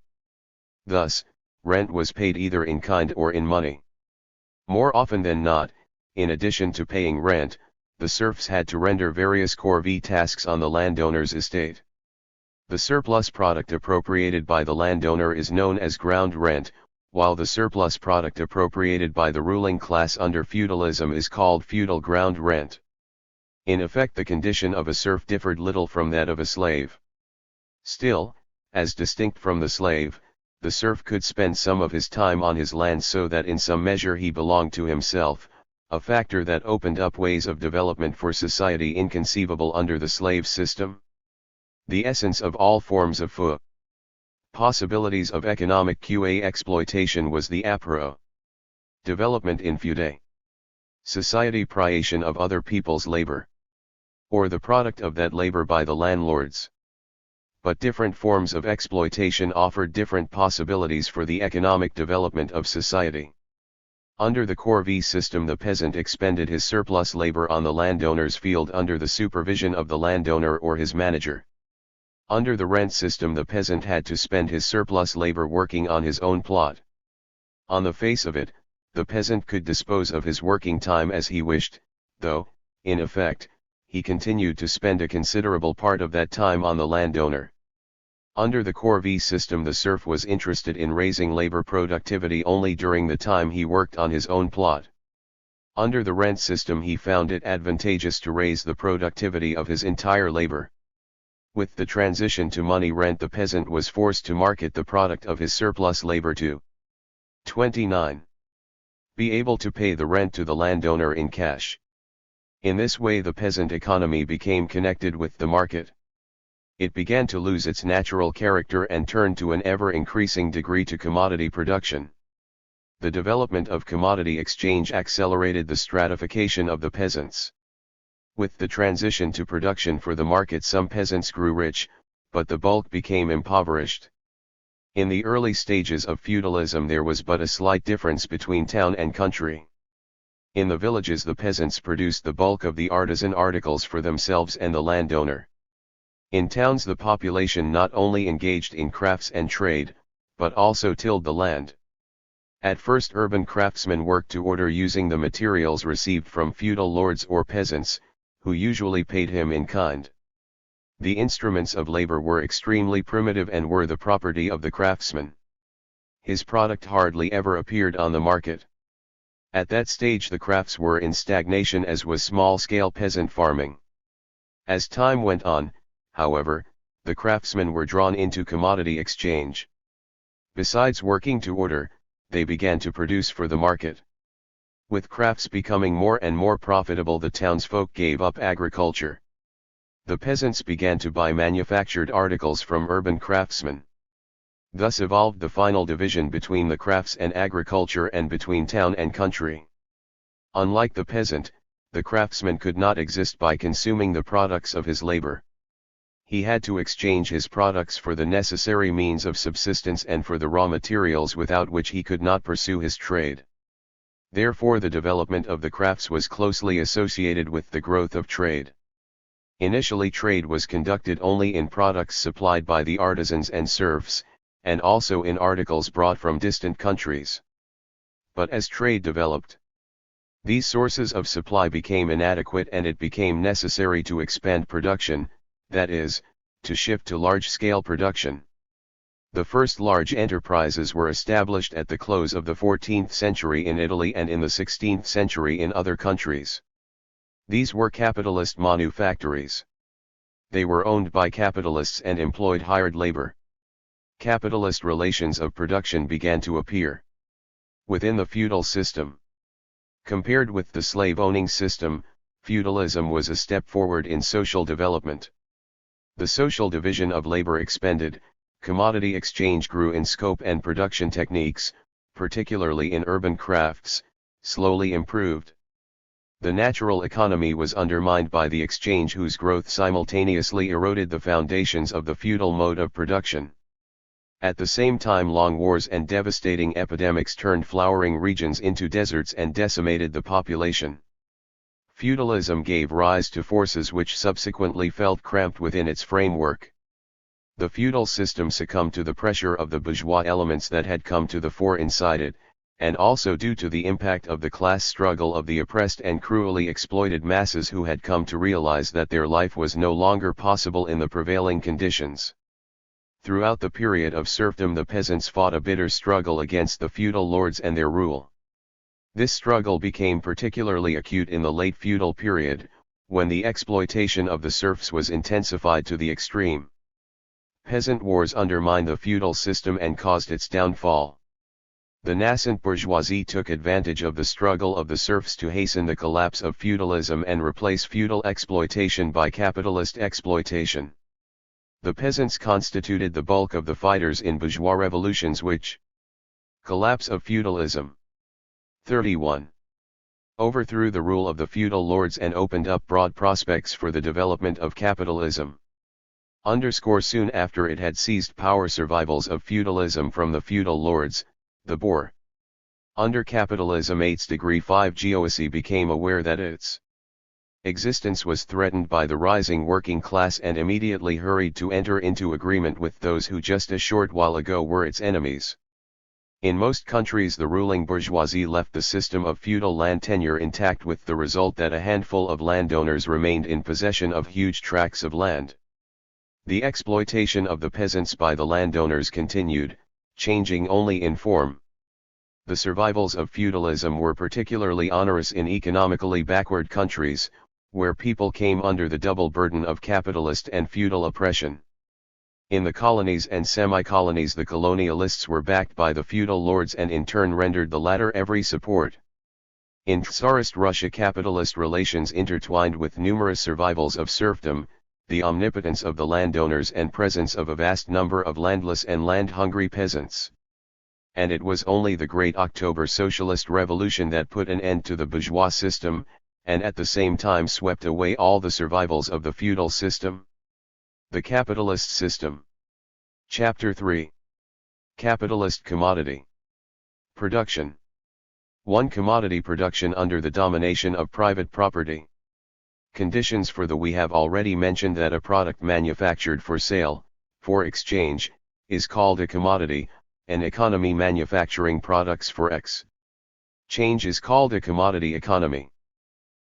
Thus, rent was paid either in kind or in money. More often than not, in addition to paying rent, the serfs had to render various corvée tasks on the landowner's estate. The surplus product appropriated by the landowner is known as ground rent, while the surplus product appropriated by the ruling class under feudalism is called feudal ground rent. In effect, the condition of a serf differed little from that of a slave. Still, as distinct from the slave, the serf could spend some of his time on his land so that in some measure he belonged to himself, a factor that opened up ways of development for society inconceivable under the slave system. The essence of all forms of possibilities of economic exploitation was the apro development in feude society, creation of other people's labor, or the product of that labor by the landlords. But different forms of exploitation offered different possibilities for the economic development of society. Under the corvée system, the peasant expended his surplus labor on the landowner's field under the supervision of the landowner or his manager. Under the rent system, the peasant had to spend his surplus labor working on his own plot. On the face of it, the peasant could dispose of his working time as he wished, though, in effect, he continued to spend a considerable part of that time on the landowner. Under the corvée system, the serf was interested in raising labor productivity only during the time he worked on his own plot. Under the rent system, he found it advantageous to raise the productivity of his entire labor. With the transition to money rent, the peasant was forced to market the product of his surplus labor to 29. Be able to pay the rent to the landowner in cash. In this way, the peasant economy became connected with the market. It began to lose its natural character and turned to an ever-increasing degree to commodity production. The development of commodity exchange accelerated the stratification of the peasants. With the transition to production for the market, some peasants grew rich, but the bulk became impoverished. In the early stages of feudalism, there was but a slight difference between town and country. In the villages, the peasants produced the bulk of the artisan articles for themselves and the landowner. In towns, the population not only engaged in crafts and trade, but also tilled the land. At first, urban craftsmen worked to order using the materials received from feudal lords or peasants, who usually paid him in kind. The instruments of labor were extremely primitive and were the property of the craftsman. His product hardly ever appeared on the market. At that stage, the crafts were in stagnation, as was small-scale peasant farming. As time went on, however, the craftsmen were drawn into commodity exchange. Besides working to order, they began to produce for the market. With crafts becoming more and more profitable, the townsfolk gave up agriculture. The peasants began to buy manufactured articles from urban craftsmen. Thus evolved the final division between the crafts and agriculture and between town and country. Unlike the peasant, the craftsman could not exist by consuming the products of his labor. He had to exchange his products for the necessary means of subsistence and for the raw materials without which he could not pursue his trade. Therefore, the development of the crafts was closely associated with the growth of trade. Initially, trade was conducted only in products supplied by the artisans and serfs, and also in articles brought from distant countries. But as trade developed, these sources of supply became inadequate and it became necessary to expand production, that is, to shift to large-scale production. The first large enterprises were established at the close of the 14th century in Italy and in the 16th century in other countries. These were capitalist manufactories. They were owned by capitalists and employed hired labor. Capitalist relations of production began to appear within the feudal system. Compared with the slave-owning system, feudalism was a step forward in social development. The social division of labor expended, commodity exchange grew in scope, and production techniques, particularly in urban crafts, slowly improved. The natural economy was undermined by the exchange, whose growth simultaneously eroded the foundations of the feudal mode of production. At the same time, long wars and devastating epidemics turned flowering regions into deserts and decimated the population. Feudalism gave rise to forces which subsequently felt cramped within its framework. The feudal system succumbed to the pressure of the bourgeois elements that had come to the fore inside it, and also due to the impact of the class struggle of the oppressed and cruelly exploited masses who had come to realize that their life was no longer possible in the prevailing conditions. Throughout the period of serfdom, the peasants fought a bitter struggle against the feudal lords and their rule. This struggle became particularly acute in the late feudal period, when the exploitation of the serfs was intensified to the extreme. Peasant wars undermined the feudal system and caused its downfall. The nascent bourgeoisie took advantage of the struggle of the serfs to hasten the collapse of feudalism and replace feudal exploitation by capitalist exploitation. The peasants constituted the bulk of the fighters in bourgeois revolutions which collapse of feudalism. 31. Overthrew the rule of the feudal lords and opened up broad prospects for the development of capitalism. Soon after it had seized power, survivals of feudalism from the feudal lords, the bourgeoisie. Under capitalism 8°5 bourgeoisie became aware that its existence was threatened by the rising working class and immediately hurried to enter into agreement with those who just a short while ago were its enemies. In most countries the ruling bourgeoisie left the system of feudal land tenure intact, with the result that a handful of landowners remained in possession of huge tracts of land. The exploitation of the peasants by the landowners continued, changing only in form. The survivals of feudalism were particularly onerous in economically backward countries, where people came under the double burden of capitalist and feudal oppression. In the colonies and semi-colonies the colonialists were backed by the feudal lords and in turn rendered the latter every support. In Tsarist Russia capitalist relations intertwined with numerous survivals of serfdom, the omnipotence of the landowners and presence of a vast number of landless and land-hungry peasants. And it was only the Great October Socialist Revolution that put an end to the bourgeois system, and at the same time swept away all the survivals of the feudal system. The Capitalist System. Chapter 3. Capitalist Commodity Production. 1. Commodity production under the domination of private property. Conditions for the we have already mentioned that a product manufactured for sale, for exchange, is called a commodity. An economy manufacturing products for exchange is called a commodity economy.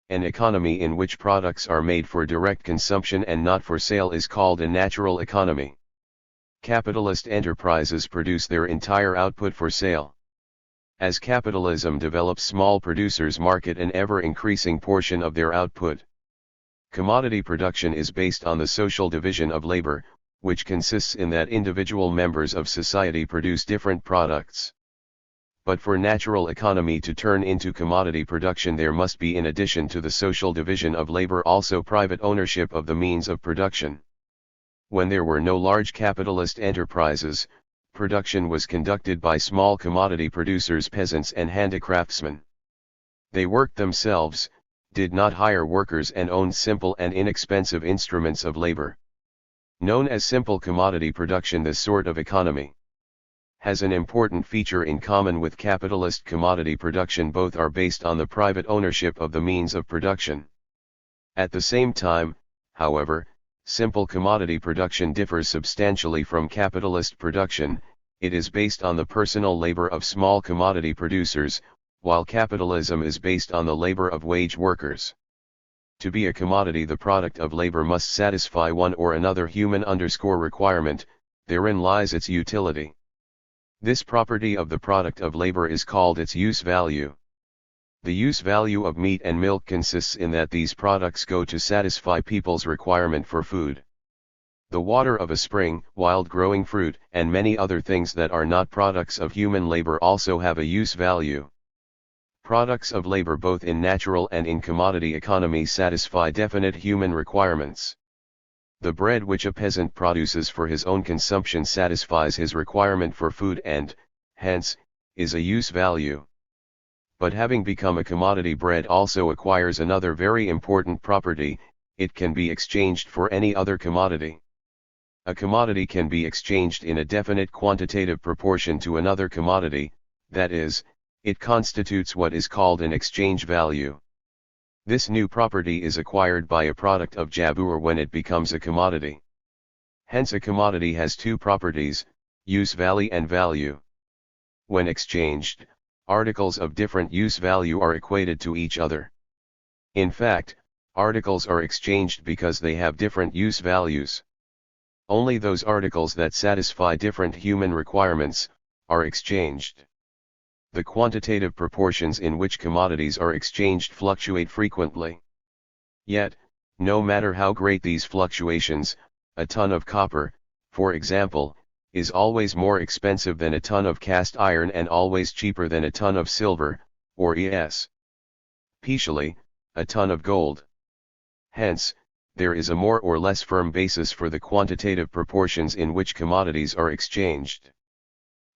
An economy in which products are made for direct consumption and not for sale is called a natural economy. Capitalist enterprises produce their entire output for sale. As capitalism develops, small producers market an ever-increasing portion of their output. Commodity production is based on the social division of labor, which consists in that individual members of society produce different products. But for natural economy to turn into commodity production, there must be, in addition to the social division of labor, also private ownership of the means of production. When there were no large capitalist enterprises, production was conducted by small commodity producers, peasants and handicraftsmen. They worked themselves, did not hire workers, and owned simple and inexpensive instruments of labor. Known as simple commodity production, this sort of economy has an important feature in common with capitalist commodity production. Both are based on the private ownership of the means of production. At the same time, however, simple commodity production differs substantially from capitalist production. It is based on the personal labor of small commodity producers, while capitalism is based on the labor of wage workers. To be a commodity, the product of labor must satisfy one or another human_requirement, therein lies its utility. This property of the product of labor is called its use value. The use value of meat and milk consists in that these products go to satisfy people's requirement for food. The water of a spring, wild growing fruit, and many other things that are not products of human labor also have a use value. Products of labor both in natural and in commodity economy satisfy definite human requirements. The bread which a peasant produces for his own consumption satisfies his requirement for food and, hence, is a use value. But having become a commodity, bread also acquires another very important property: it can be exchanged for any other commodity. A commodity can be exchanged in a definite quantitative proportion to another commodity, that is, it constitutes what is called an exchange value. This new property is acquired by a product of jabur when it becomes a commodity. Hence a commodity has two properties, use value and value. When exchanged, articles of different use value are equated to each other. In fact, articles are exchanged because they have different use values. Only those articles that satisfy different human requirements are exchanged. The quantitative proportions in which commodities are exchanged fluctuate frequently. Yet, no matter how great these fluctuations, a ton of copper, for example, is always more expensive than a ton of cast iron and always cheaper than a ton of silver, or especially, a ton of gold. Hence, there is a more or less firm basis for the quantitative proportions in which commodities are exchanged.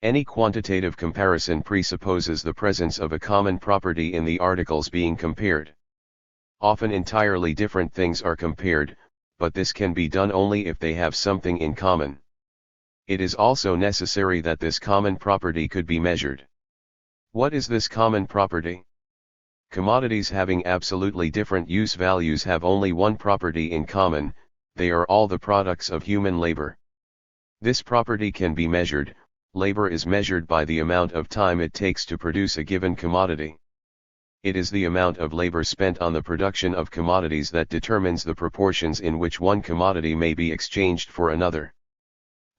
Any quantitative comparison presupposes the presence of a common property in the articles being compared. Often entirely different things are compared, but this can be done only if they have something in common. It is also necessary that this common property could be measured. What is this common property? Commodities having absolutely different use values have only one property in common: they are all the products of human labor. This property can be measured. Labor is measured by the amount of time it takes to produce a given commodity. It is the amount of labor spent on the production of commodities that determines the proportions in which one commodity may be exchanged for another.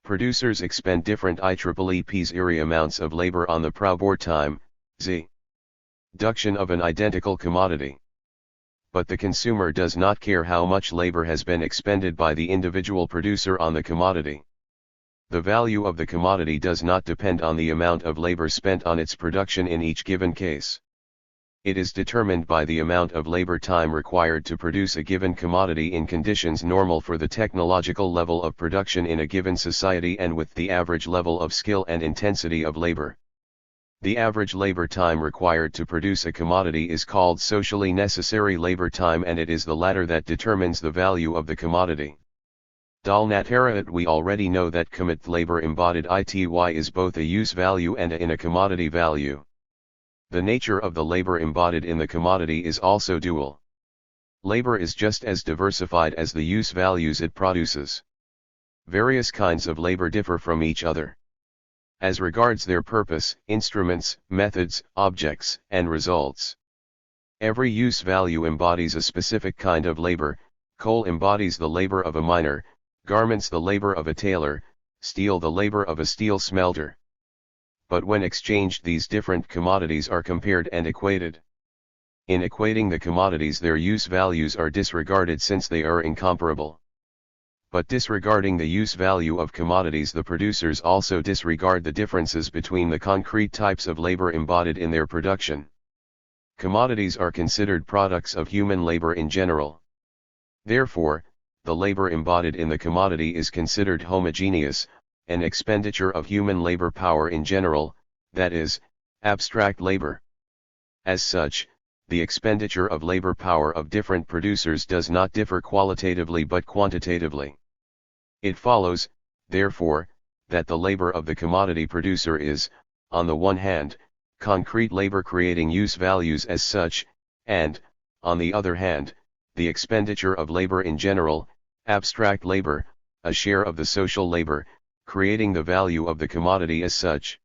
Producers expend different IEEE amounts of labor on the production time, production of an identical commodity. But the consumer does not care how much labor has been expended by the individual producer on the commodity. The value of the commodity does not depend on the amount of labor spent on its production in each given case. It is determined by the amount of labor time required to produce a given commodity in conditions normal for the technological level of production in a given society and with the average level of skill and intensity of labor. The average labor time required to produce a commodity is called socially necessary labor time, and it is the latter that determines the value of the commodity. Dalnatara, we already know that commodity labor embodied ity is both a use value and a commodity value. The nature of the labor embodied in the commodity is also dual. Labor is just as diversified as the use values it produces. Various kinds of labor differ from each other as regards their purpose, instruments, methods, objects, and results. Every use value embodies a specific kind of labor. Coal embodies the labor of a miner, garments the labor of a tailor, steel the labor of a steel smelter. But when exchanged, these different commodities are compared and equated. In equating the commodities, their use values are disregarded since they are incomparable. But disregarding the use value of commodities, the producers also disregard the differences between the concrete types of labor embodied in their production. Commodities are considered products of human labor in general. Therefore, the labor embodied in the commodity is considered homogeneous, an expenditure of human labor power in general, that is, abstract labor. As such, the expenditure of labor power of different producers does not differ qualitatively but quantitatively. It follows, therefore, that the labor of the commodity producer is, on the one hand, concrete labor creating use values as such, and, on the other hand, the expenditure of labor in general, abstract labor, a share of the social labor, creating the value of the commodity as such.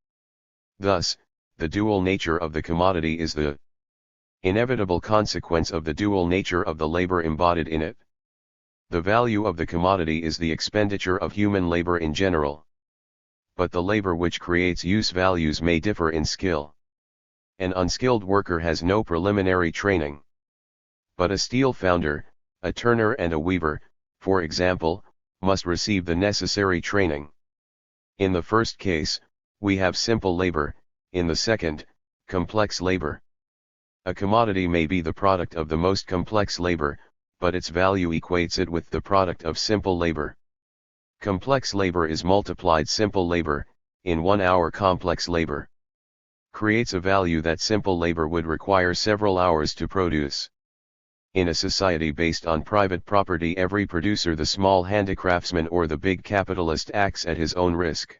Thus, the dual nature of the commodity is the inevitable consequence of the dual nature of the labor embodied in it. The value of the commodity is the expenditure of human labor in general. But the labor which creates use values may differ in skill. An unskilled worker has no preliminary training. But a steel founder, a turner and a weaver, for example, must receive the necessary training. In the first case, we have simple labor; in the second, complex labor. A commodity may be the product of the most complex labor, but its value equates it with the product of simple labor. Complex labor is multiplied simple labor, in 1 hour complex labor creates a value that simple labor would require several hours to produce. In a society based on private property, every producer, the small handicraftsman or the big capitalist, acts at his own risk.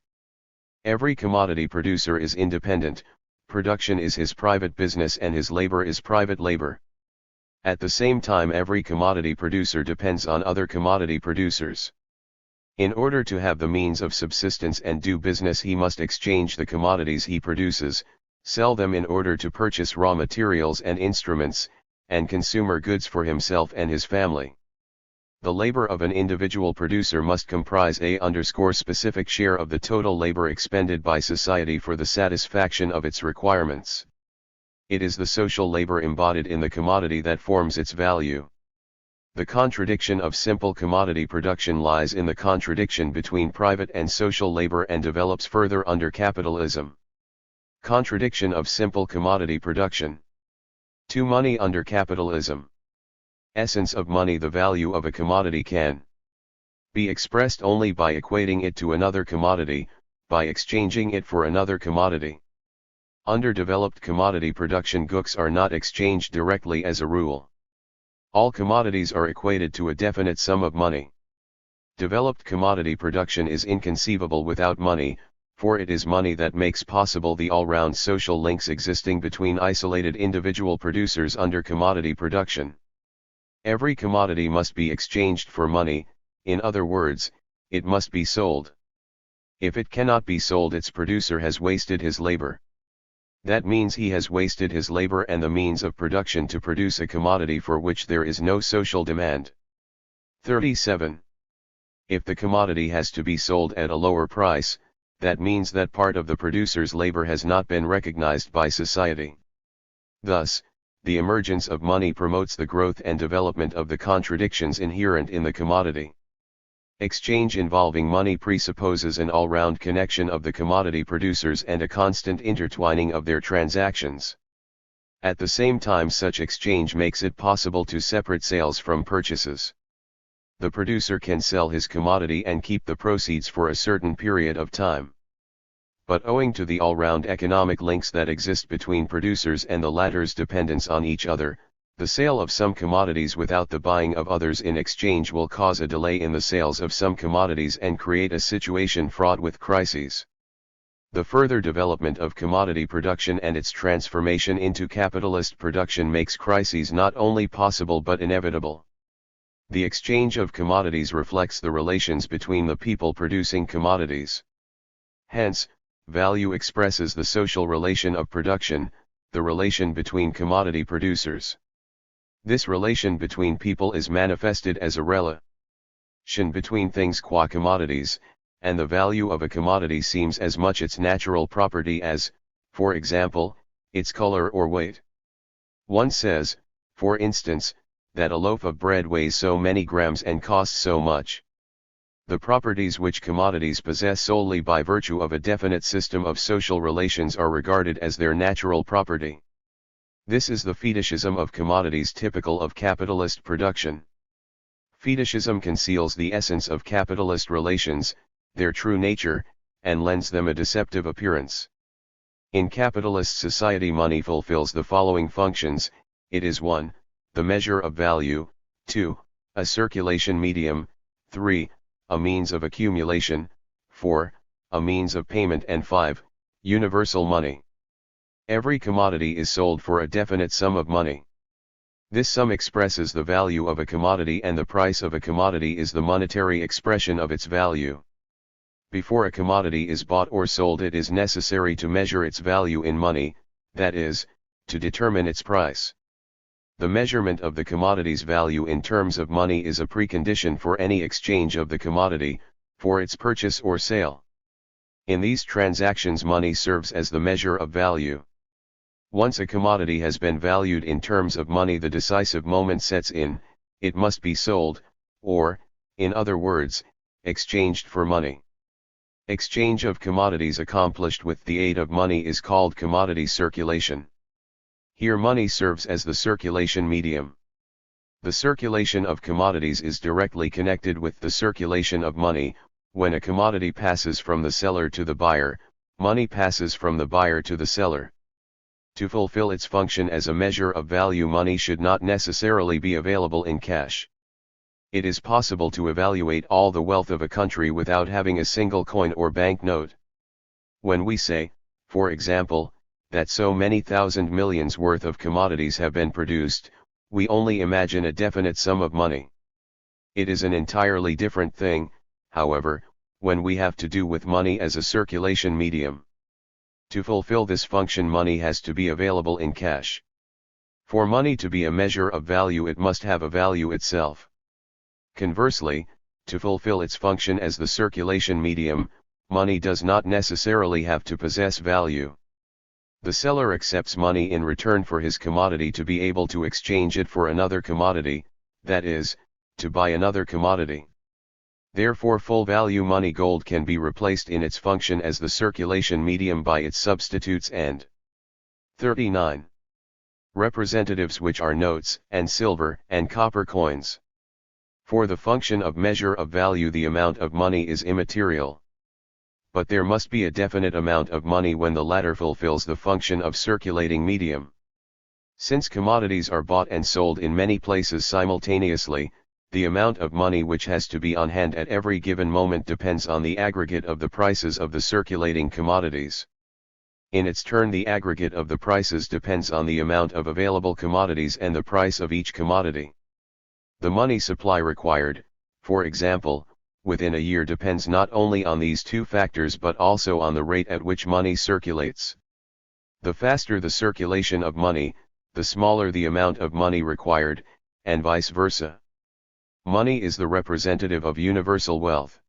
Every commodity producer is independent, production is his private business and his labor is private labor. At the same time, every commodity producer depends on other commodity producers. In order to have the means of subsistence and do business, he must exchange the commodities he produces, sell them in order to purchase raw materials and instruments, and consumer goods for himself and his family. The labor of an individual producer must comprise a specific share of the total labor expended by society for the satisfaction of its requirements. It is the social labor embodied in the commodity that forms its value. The contradiction of simple commodity production lies in the contradiction between private and social labor and develops further under capitalism. Contradiction of simple commodity production. 2. Money under capitalism. Essence of money. The value of a commodity can be expressed only by equating it to another commodity, by exchanging it for another commodity. Under developed commodity production, goods are not exchanged directly as a rule. All commodities are equated to a definite sum of money. Developed commodity production is inconceivable without money, for it is money that makes possible the all-round social links existing between isolated individual producers under commodity production. Every commodity must be exchanged for money, in other words, it must be sold. If it cannot be sold, its producer has wasted his labor. That means he has wasted his labor and the means of production to produce a commodity for which there is no social demand. 37. If the commodity has to be sold at a lower price, that means that part of the producer's labor has not been recognized by society. Thus, the emergence of money promotes the growth and development of the contradictions inherent in the commodity. Exchange involving money presupposes an all-round connection of the commodity producers and a constant intertwining of their transactions. At the same time, such exchange makes it possible to separate sales from purchases. The producer can sell his commodity and keep the proceeds for a certain period of time. But owing to the all-round economic links that exist between producers and the latter's dependence on each other, the sale of some commodities without the buying of others in exchange will cause a delay in the sales of some commodities and create a situation fraught with crises. The further development of commodity production and its transformation into capitalist production makes crises not only possible but inevitable. The exchange of commodities reflects the relations between the people producing commodities. Hence, value expresses the social relation of production, the relation between commodity producers. This relation between people is manifested as a relation between things qua commodities, and the value of a commodity seems as much its natural property as, for example, its color or weight. One says, for instance, that a loaf of bread weighs so many grams and costs so much. The properties which commodities possess solely by virtue of a definite system of social relations are regarded as their natural property. This is the fetishism of commodities typical of capitalist production. Fetishism conceals the essence of capitalist relations, their true nature, and lends them a deceptive appearance. In capitalist society, money fulfills the following functions: it is 1. The measure of value, 2. A circulation medium, 3. A means of accumulation, 4. A means of payment, and 5. Universal money. Every commodity is sold for a definite sum of money. This sum expresses the value of a commodity, and the price of a commodity is the monetary expression of its value. Before a commodity is bought or sold, it is necessary to measure its value in money, that is, to determine its price. The measurement of the commodity's value in terms of money is a precondition for any exchange of the commodity, for its purchase or sale. In these transactions, money serves as the measure of value. Once a commodity has been valued in terms of money, the decisive moment sets in: it must be sold, or, in other words, exchanged for money. Exchange of commodities accomplished with the aid of money is called commodity circulation. Here money serves as the circulation medium. The circulation of commodities is directly connected with the circulation of money. When a commodity passes from the seller to the buyer, money passes from the buyer to the seller. To fulfill its function as a measure of value, money should not necessarily be available in cash. It is possible to evaluate all the wealth of a country without having a single coin or banknote. When we say, for example, that so many thousand millions worth of commodities have been produced, we only imagine a definite sum of money. It is an entirely different thing, however, when we have to do with money as a circulation medium. To fulfill this function, money has to be available in cash. For money to be a measure of value, it must have a value itself. Conversely, to fulfill its function as the circulation medium, money does not necessarily have to possess value. The seller accepts money in return for his commodity to be able to exchange it for another commodity, that is, to buy another commodity. Therefore, full-value money gold can be replaced in its function as the circulation medium by its substitutes and 39. Representatives, which are notes, and silver, and copper coins. For the function of measure of value, the amount of money is immaterial. But there must be a definite amount of money when the latter fulfills the function of circulating medium. Since commodities are bought and sold in many places simultaneously, the amount of money which has to be on hand at every given moment depends on the aggregate of the prices of the circulating commodities. In its turn, the aggregate of the prices depends on the amount of available commodities and the price of each commodity. The money supply required, for example, within a year depends not only on these two factors but also on the rate at which money circulates. The faster the circulation of money, the smaller the amount of money required, and vice versa. Money is the representative of universal wealth.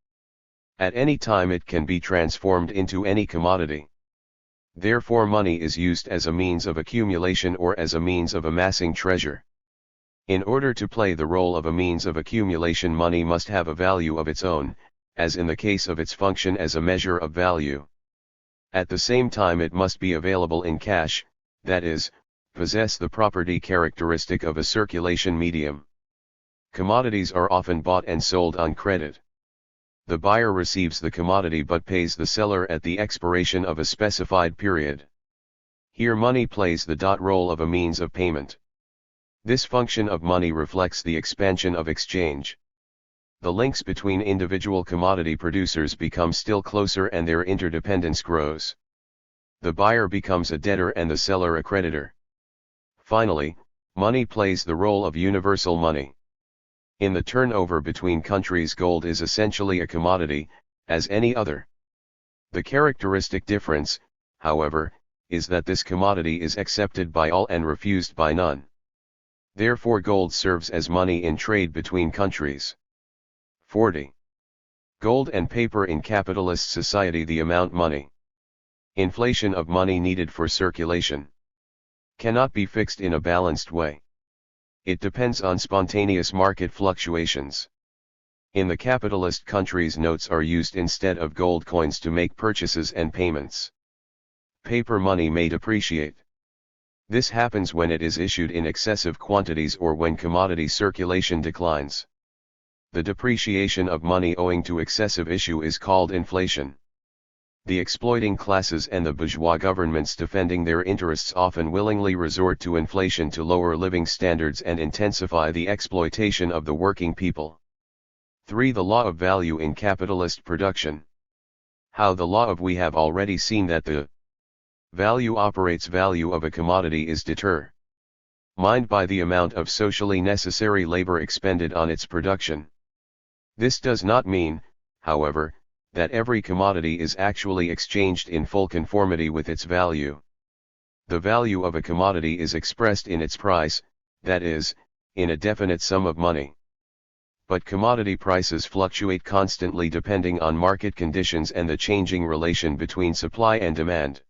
At any time it can be transformed into any commodity. Therefore, money is used as a means of accumulation or as a means of amassing treasure. In order to play the role of a means of accumulation, money must have a value of its own, as in the case of its function as a measure of value. At the same time, it must be available in cash, that is, possess the property characteristic of a circulation medium. Commodities are often bought and sold on credit. The buyer receives the commodity but pays the seller at the expiration of a specified period. Here money plays the role of a means of payment. This function of money reflects the expansion of exchange. The links between individual commodity producers become still closer and their interdependence grows. The buyer becomes a debtor and the seller a creditor. Finally, money plays the role of universal money. In the turnover between countries, gold is essentially a commodity, as any other. The characteristic difference, however, is that this commodity is accepted by all and refused by none. Therefore, gold serves as money in trade between countries. 40. Gold and paper in capitalist society. The amount money. Inflation of money needed for circulation cannot be fixed in a balanced way. It depends on spontaneous market fluctuations. In the capitalist countries, notes are used instead of gold coins to make purchases and payments. Paper money may depreciate. This happens when it is issued in excessive quantities or when commodity circulation declines. The depreciation of money owing to excessive issue is called inflation. The exploiting classes and the bourgeois governments defending their interests often willingly resort to inflation to lower living standards and intensify the exploitation of the working people. 3. The law of value in capitalist production. How the law of we have already seen that the value operates. Value of a commodity is determined by the amount of socially necessary labor expended on its production. This does not mean, however, that every commodity is actually exchanged in full conformity with its value. The value of a commodity is expressed in its price, that is, in a definite sum of money. But commodity prices fluctuate constantly depending on market conditions and the changing relation between supply and demand.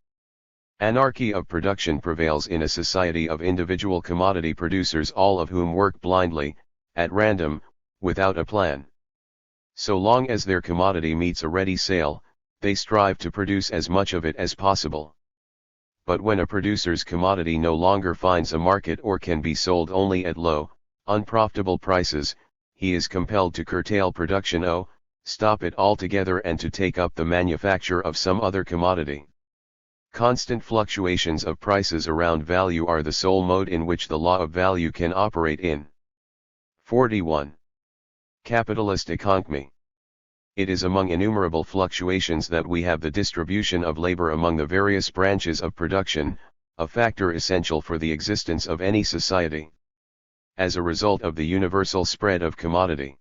Anarchy of production prevails in a society of individual commodity producers, all of whom work blindly, at random, without a plan. So long as their commodity meets a ready sale, they strive to produce as much of it as possible. But when a producer's commodity no longer finds a market or can be sold only at low, unprofitable prices, he is compelled to curtail production, stop it altogether, and to take up the manufacture of some other commodity. Constant fluctuations of prices around value are the sole mode in which the law of value can operate in. 41. Capitalist economy. It is among innumerable fluctuations that we have the distribution of labor among the various branches of production, a factor essential for the existence of any society. As a result of the universal spread of commodity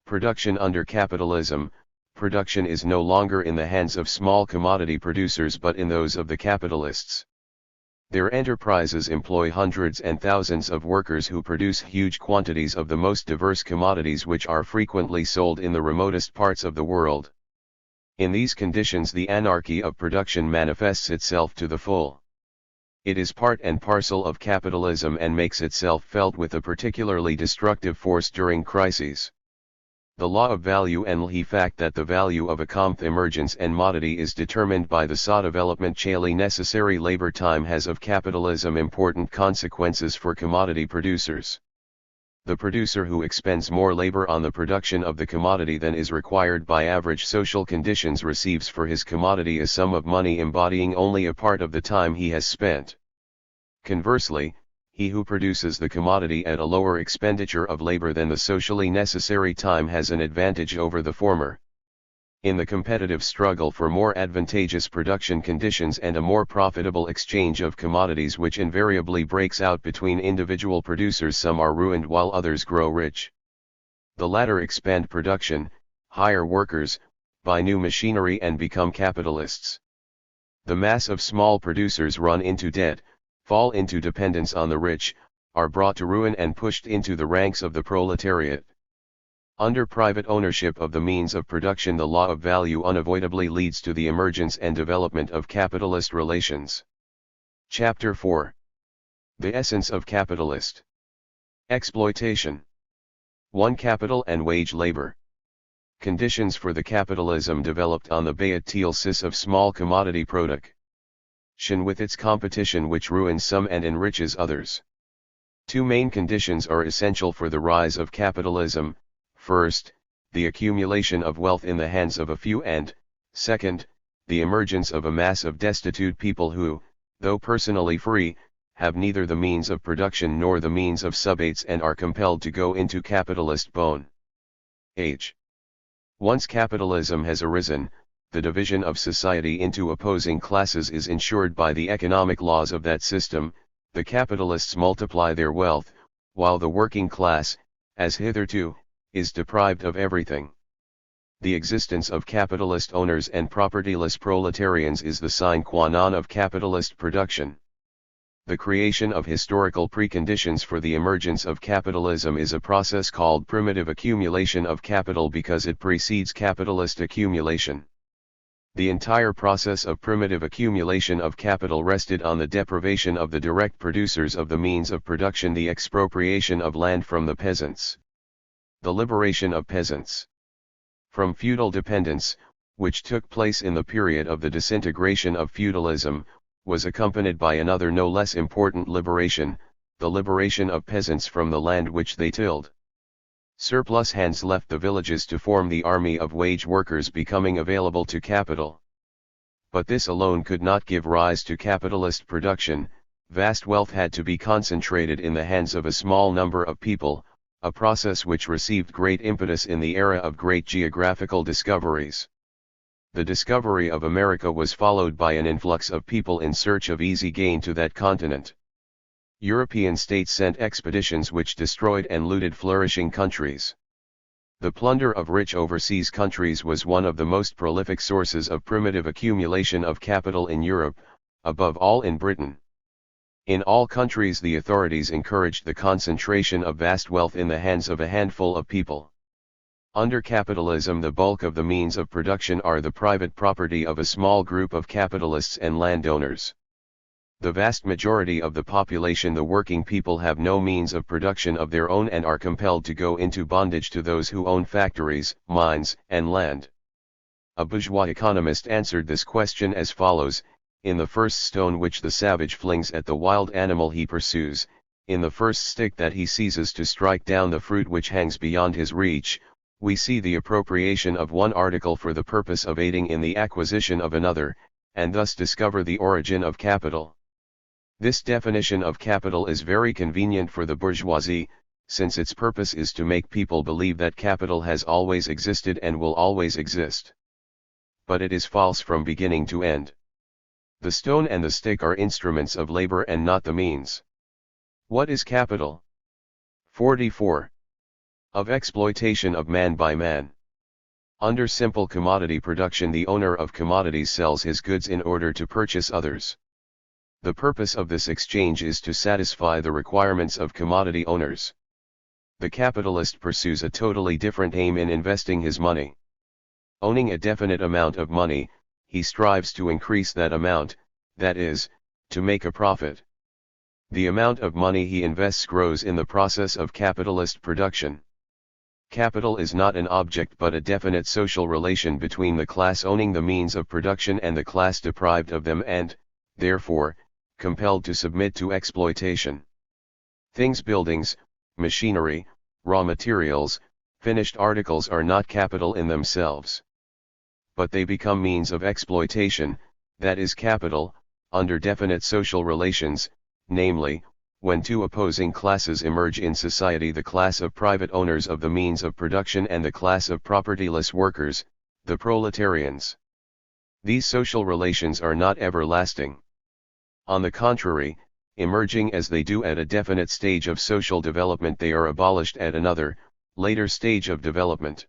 production under capitalism, production is no longer in the hands of small commodity producers but in those of the capitalists. Their enterprises employ hundreds and thousands of workers who produce huge quantities of the most diverse commodities which are frequently sold in the remotest parts of the world. In these conditions the anarchy of production manifests itself to the full. It is part and parcel of capitalism and makes itself felt with a particularly destructive force during crises. The law of value and the fact that the value of a emergence and commodity is determined by the development chally necessary labor time has of capitalism important consequences for commodity producers. The producer who expends more labor on the production of the commodity than is required by average social conditions receives for his commodity a sum of money embodying only a part of the time he has spent. Conversely, he who produces the commodity at a lower expenditure of labor than the socially necessary time has an advantage over the former. In the competitive struggle for more advantageous production conditions and a more profitable exchange of commodities which invariably breaks out between individual producers, some are ruined while others grow rich. The latter expand production, hire workers, buy new machinery and become capitalists. The mass of small producers run into debt, fall into dependence on the rich, are brought to ruin and pushed into the ranks of the proletariat. Under private ownership of the means of production, the law of value unavoidably leads to the emergence and development of capitalist relations. Chapter 4. The essence of capitalist exploitation. 1. Capital and wage labor. Conditions for the capitalism developed on the basis of small commodity production with its competition which ruins some and enriches others. 2 main conditions are essential for the rise of capitalism. First, the accumulation of wealth in the hands of a few and, second, the emergence of a mass of destitute people who, though personally free, have neither the means of production nor the means of subsistence and are compelled to go into capitalist bone. Once capitalism has arisen, the division of society into opposing classes is ensured by the economic laws of that system. The capitalists multiply their wealth, while the working class, as hitherto, is deprived of everything. The existence of capitalist owners and propertyless proletarians is the sine qua non of capitalist production. The creation of historical preconditions for the emergence of capitalism is a process called primitive accumulation of capital because it precedes capitalist accumulation. The entire process of primitive accumulation of capital rested on the deprivation of the direct producers of the means of production, the expropriation of land from the peasants. The liberation of peasants from feudal dependence, which took place in the period of the disintegration of feudalism, was accompanied by another no less important liberation, the liberation of peasants from the land which they tilled. Surplus hands left the villages to form the army of wage workers becoming available to capital. But this alone could not give rise to capitalist production. Vast wealth had to be concentrated in the hands of a small number of people, a process which received great impetus in the era of great geographical discoveries. The discovery of America was followed by an influx of people in search of easy gain to that continent. European states sent expeditions which destroyed and looted flourishing countries. The plunder of rich overseas countries was one of the most prolific sources of primitive accumulation of capital in Europe, above all in Britain. In all countries the authorities encouraged the concentration of vast wealth in the hands of a handful of people. Under capitalism the bulk of the means of production are the private property of a small group of capitalists and landowners. The vast majority of the population, the working people, have no means of production of their own and are compelled to go into bondage to those who own factories, mines, and land. A bourgeois economist answered this question as follows: in the first stone which the savage flings at the wild animal he pursues, in the first stick that he seizes to strike down the fruit which hangs beyond his reach, we see the appropriation of one article for the purpose of aiding in the acquisition of another, and thus discover the origin of capital. This definition of capital is very convenient for the bourgeoisie, since its purpose is to make people believe that capital has always existed and will always exist. But it is false from beginning to end. The stone and the stick are instruments of labor and not the means. What is capital? 44. Of exploitation of man by man. Under simple commodity production, the owner of commodities sells his goods in order to purchase others. The purpose of this exchange is to satisfy the requirements of commodity owners. The capitalist pursues a totally different aim in investing his money. Owning a definite amount of money, he strives to increase that amount, that is, to make a profit. The amount of money he invests grows in the process of capitalist production. Capital is not an object but a definite social relation between the class owning the means of production and the class deprived of them and, therefore, compelled to submit to exploitation. Things, buildings, machinery, raw materials, finished articles are not capital in themselves. But they become means of exploitation, that is capital, under definite social relations, namely, when two opposing classes emerge in society: the class of private owners of the means of production and the class of propertyless workers, the proletarians. These social relations are not everlasting. On the contrary, emerging as they do at a definite stage of social development, they are abolished at another, later stage of development.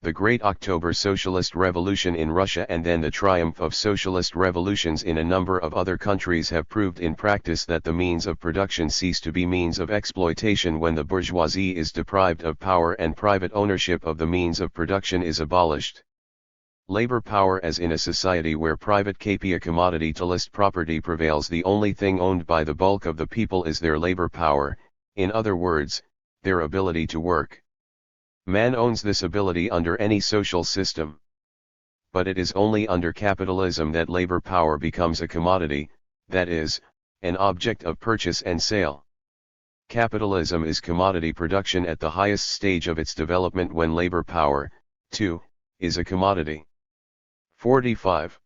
The Great October Socialist Revolution in Russia and then the triumph of socialist revolutions in a number of other countries have proved in practice that the means of production cease to be means of exploitation when the bourgeoisie is deprived of power and private ownership of the means of production is abolished. Labor power: as in a society where private commoditalist property prevails, the only thing owned by the bulk of the people is their labor power, in other words, their ability to work. Man owns this ability under any social system. But it is only under capitalism that labor power becomes a commodity, that is, an object of purchase and sale. Capitalism is commodity production at the highest stage of its development, when labor power, too, is a commodity. 45.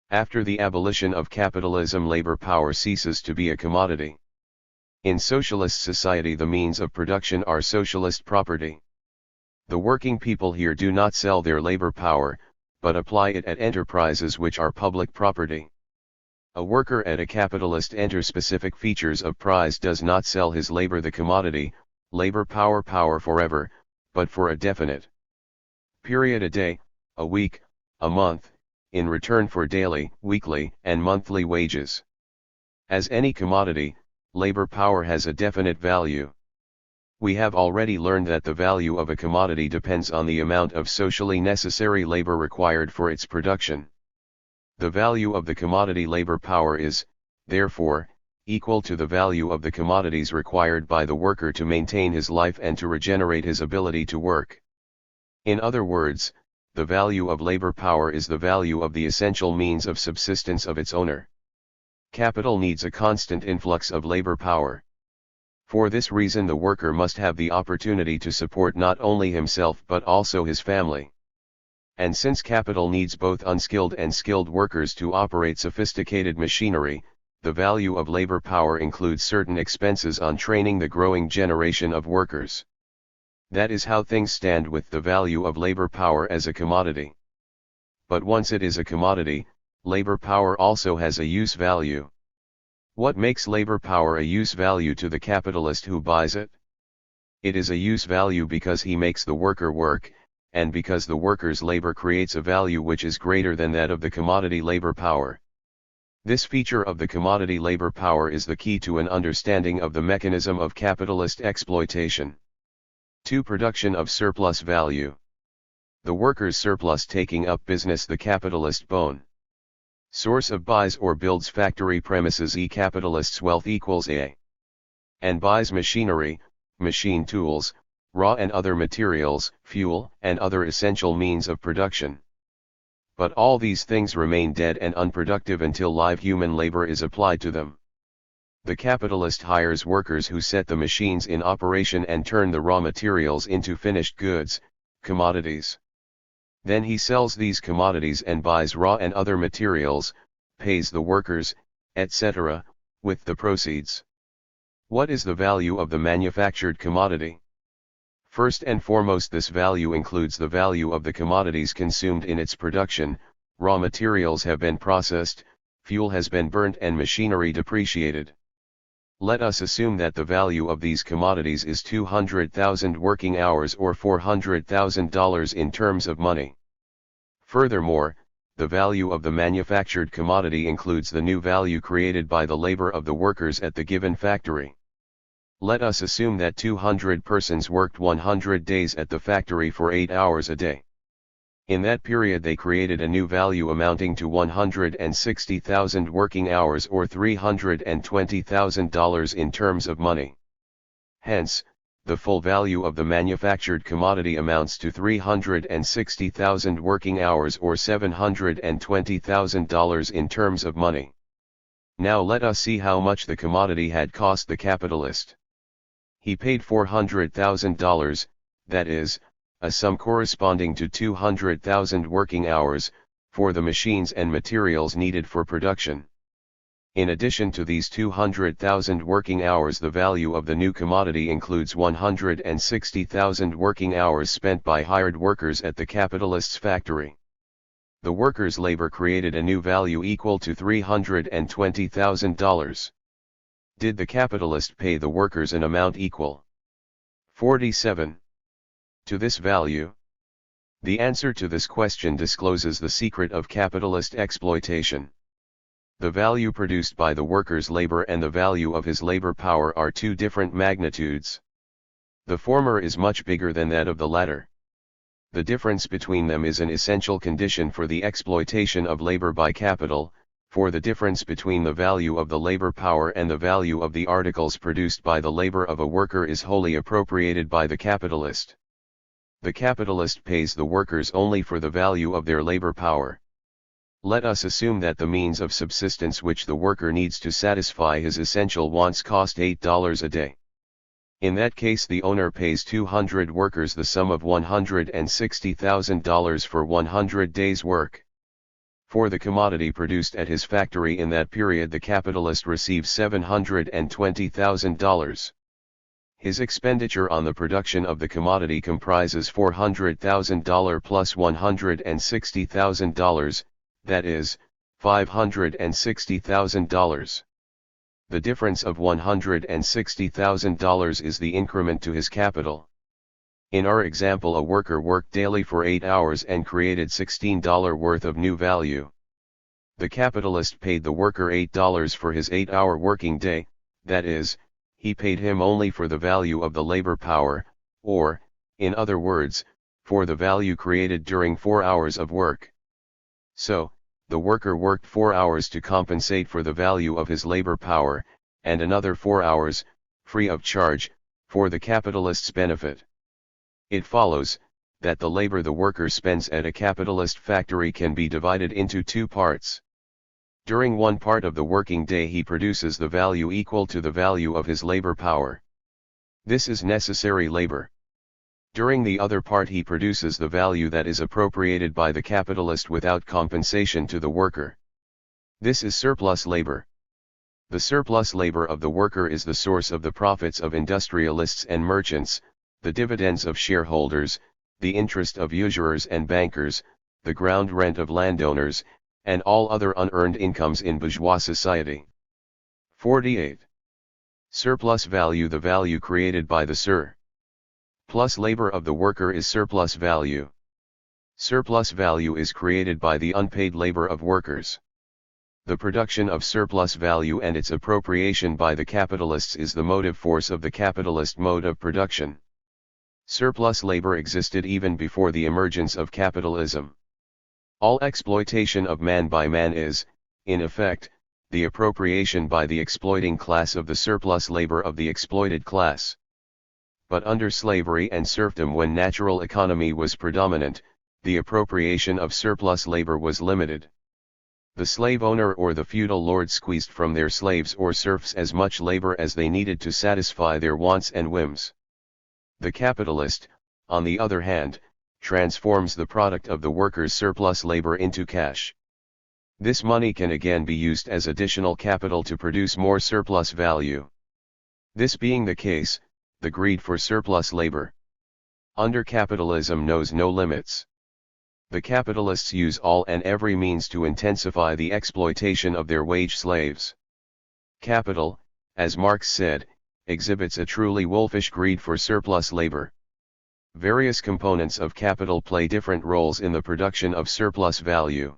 After the abolition of capitalism, labor power ceases to be a commodity. In socialist society, the means of production are socialist property. The working people here do not sell their labor power, but apply it at enterprises which are public property. A worker at a capitalist specific features of price does not sell his labor, the commodity, labor power forever, but for a definite period: a day, a week, a month, in return for daily, weekly, and monthly wages. As any commodity, labor power has a definite value. We have already learned that the value of a commodity depends on the amount of socially necessary labor required for its production. The value of the commodity labor power is, therefore, equal to the value of the commodities required by the worker to maintain his life and to regenerate his ability to work. In other words, the value of labor power is the value of the essential means of subsistence of its owner. Capital needs a constant influx of labor power. For this reason, the worker must have the opportunity to support not only himself but also his family. And since capital needs both unskilled and skilled workers to operate sophisticated machinery, the value of labor power includes certain expenses on training the growing generation of workers. That is how things stand with the value of labor power as a commodity. But once it is a commodity, labor power also has a use value. What makes labor power a use value to the capitalist who buys it? It is a use value because he makes the worker work, and because the worker's labor creates a value which is greater than that of the commodity labor power. This feature of the commodity labor power is the key to an understanding of the mechanism of capitalist exploitation. 2. Production of surplus value. The worker's surplus taking up business, the capitalist bone. Source of buys or builds factory premises. Capitalist's wealth equals A. And buys machinery, machine tools, raw and other materials, fuel, and other essential means of production. But all these things remain dead and unproductive until live human labor is applied to them. The capitalist hires workers who set the machines in operation and turn the raw materials into finished goods, commodities. Then he sells these commodities and buys raw and other materials, pays the workers, etc., with the proceeds. What is the value of the manufactured commodity? First and foremost, this value includes the value of the commodities consumed in its production. Raw materials have been processed, fuel has been burnt, and machinery depreciated. Let us assume that the value of these commodities is 200,000 working hours or $400,000 in terms of money. Furthermore, the value of the manufactured commodity includes the new value created by the labor of the workers at the given factory. Let us assume that 200 persons worked 100 days at the factory for 8 hours a day. In that period they created a new value amounting to 160,000 working hours or $320,000 in terms of money. Hence, the full value of the manufactured commodity amounts to 360,000 working hours or $720,000 in terms of money. Now let us see how much the commodity had cost the capitalist. He paid $400,000, that is, a sum corresponding to 200,000 working hours, for the machines and materials needed for production. In addition to these 200,000 working hours, the value of the new commodity includes 160,000 working hours spent by hired workers at the capitalist's factory. The workers' labor created a new value equal to $320,000. Did the capitalist pay the workers an amount equal 47 to this value? The answer to this question discloses the secret of capitalist exploitation. The value produced by the worker's labor and the value of his labor power are two different magnitudes. The former is much bigger than that of the latter. The difference between them is an essential condition for the exploitation of labor by capital, for the difference between the value of the labor power and the value of the articles produced by the labor of a worker is wholly appropriated by the capitalist. The capitalist pays the workers only for the value of their labor power. Let us assume that the means of subsistence which the worker needs to satisfy his essential wants cost $8 a day. In that case the owner pays 200 workers the sum of $160,000 for 100 days' work. For the commodity produced at his factory in that period the capitalist receives $720,000. His expenditure on the production of the commodity comprises $400,000 plus $160,000, that is, $560,000. The difference of $160,000 is the increment to his capital. In our example, a worker worked daily for 8 hours and created $16 worth of new value. The capitalist paid the worker $8 for his 8-hour working day, that is, he paid him only for the value of the labor power, or, in other words, for the value created during 4 hours of work. So, the worker worked 4 hours to compensate for the value of his labor power, and another 4 hours, free of charge, for the capitalist's benefit. It follows, that the labor the worker spends at a capitalist factory can be divided into two parts. During one part of the working day he produces the value equal to the value of his labor power. This is necessary labor. During the other part he produces the value that is appropriated by the capitalist without compensation to the worker. This is surplus labor. The surplus labor of the worker is the source of the profits of industrialists and merchants, the dividends of shareholders, the interest of usurers and bankers, the ground rent of landowners, and all other unearned incomes in bourgeois society. 48. Surplus value. The value created by the surplus labor of the worker is surplus value. Surplus value is created by the unpaid labor of workers. The production of surplus value and its appropriation by the capitalists is the motive force of the capitalist mode of production. Surplus labor existed even before the emergence of capitalism. All exploitation of man by man is, in effect, the appropriation by the exploiting class of the surplus labor of the exploited class. But under slavery and serfdom, when natural economy was predominant, the appropriation of surplus labor was limited. The slave owner or the feudal lord squeezed from their slaves or serfs as much labor as they needed to satisfy their wants and whims. The capitalist, on the other hand, transforms the product of the workers' surplus labor into cash. This money can again be used as additional capital to produce more surplus value. This being the case, the greed for surplus labor under capitalism knows no limits. The capitalists use all and every means to intensify the exploitation of their wage slaves. Capital, as Marx said, exhibits a truly wolfish greed for surplus labor. Various components of capital play different roles in the production of surplus value.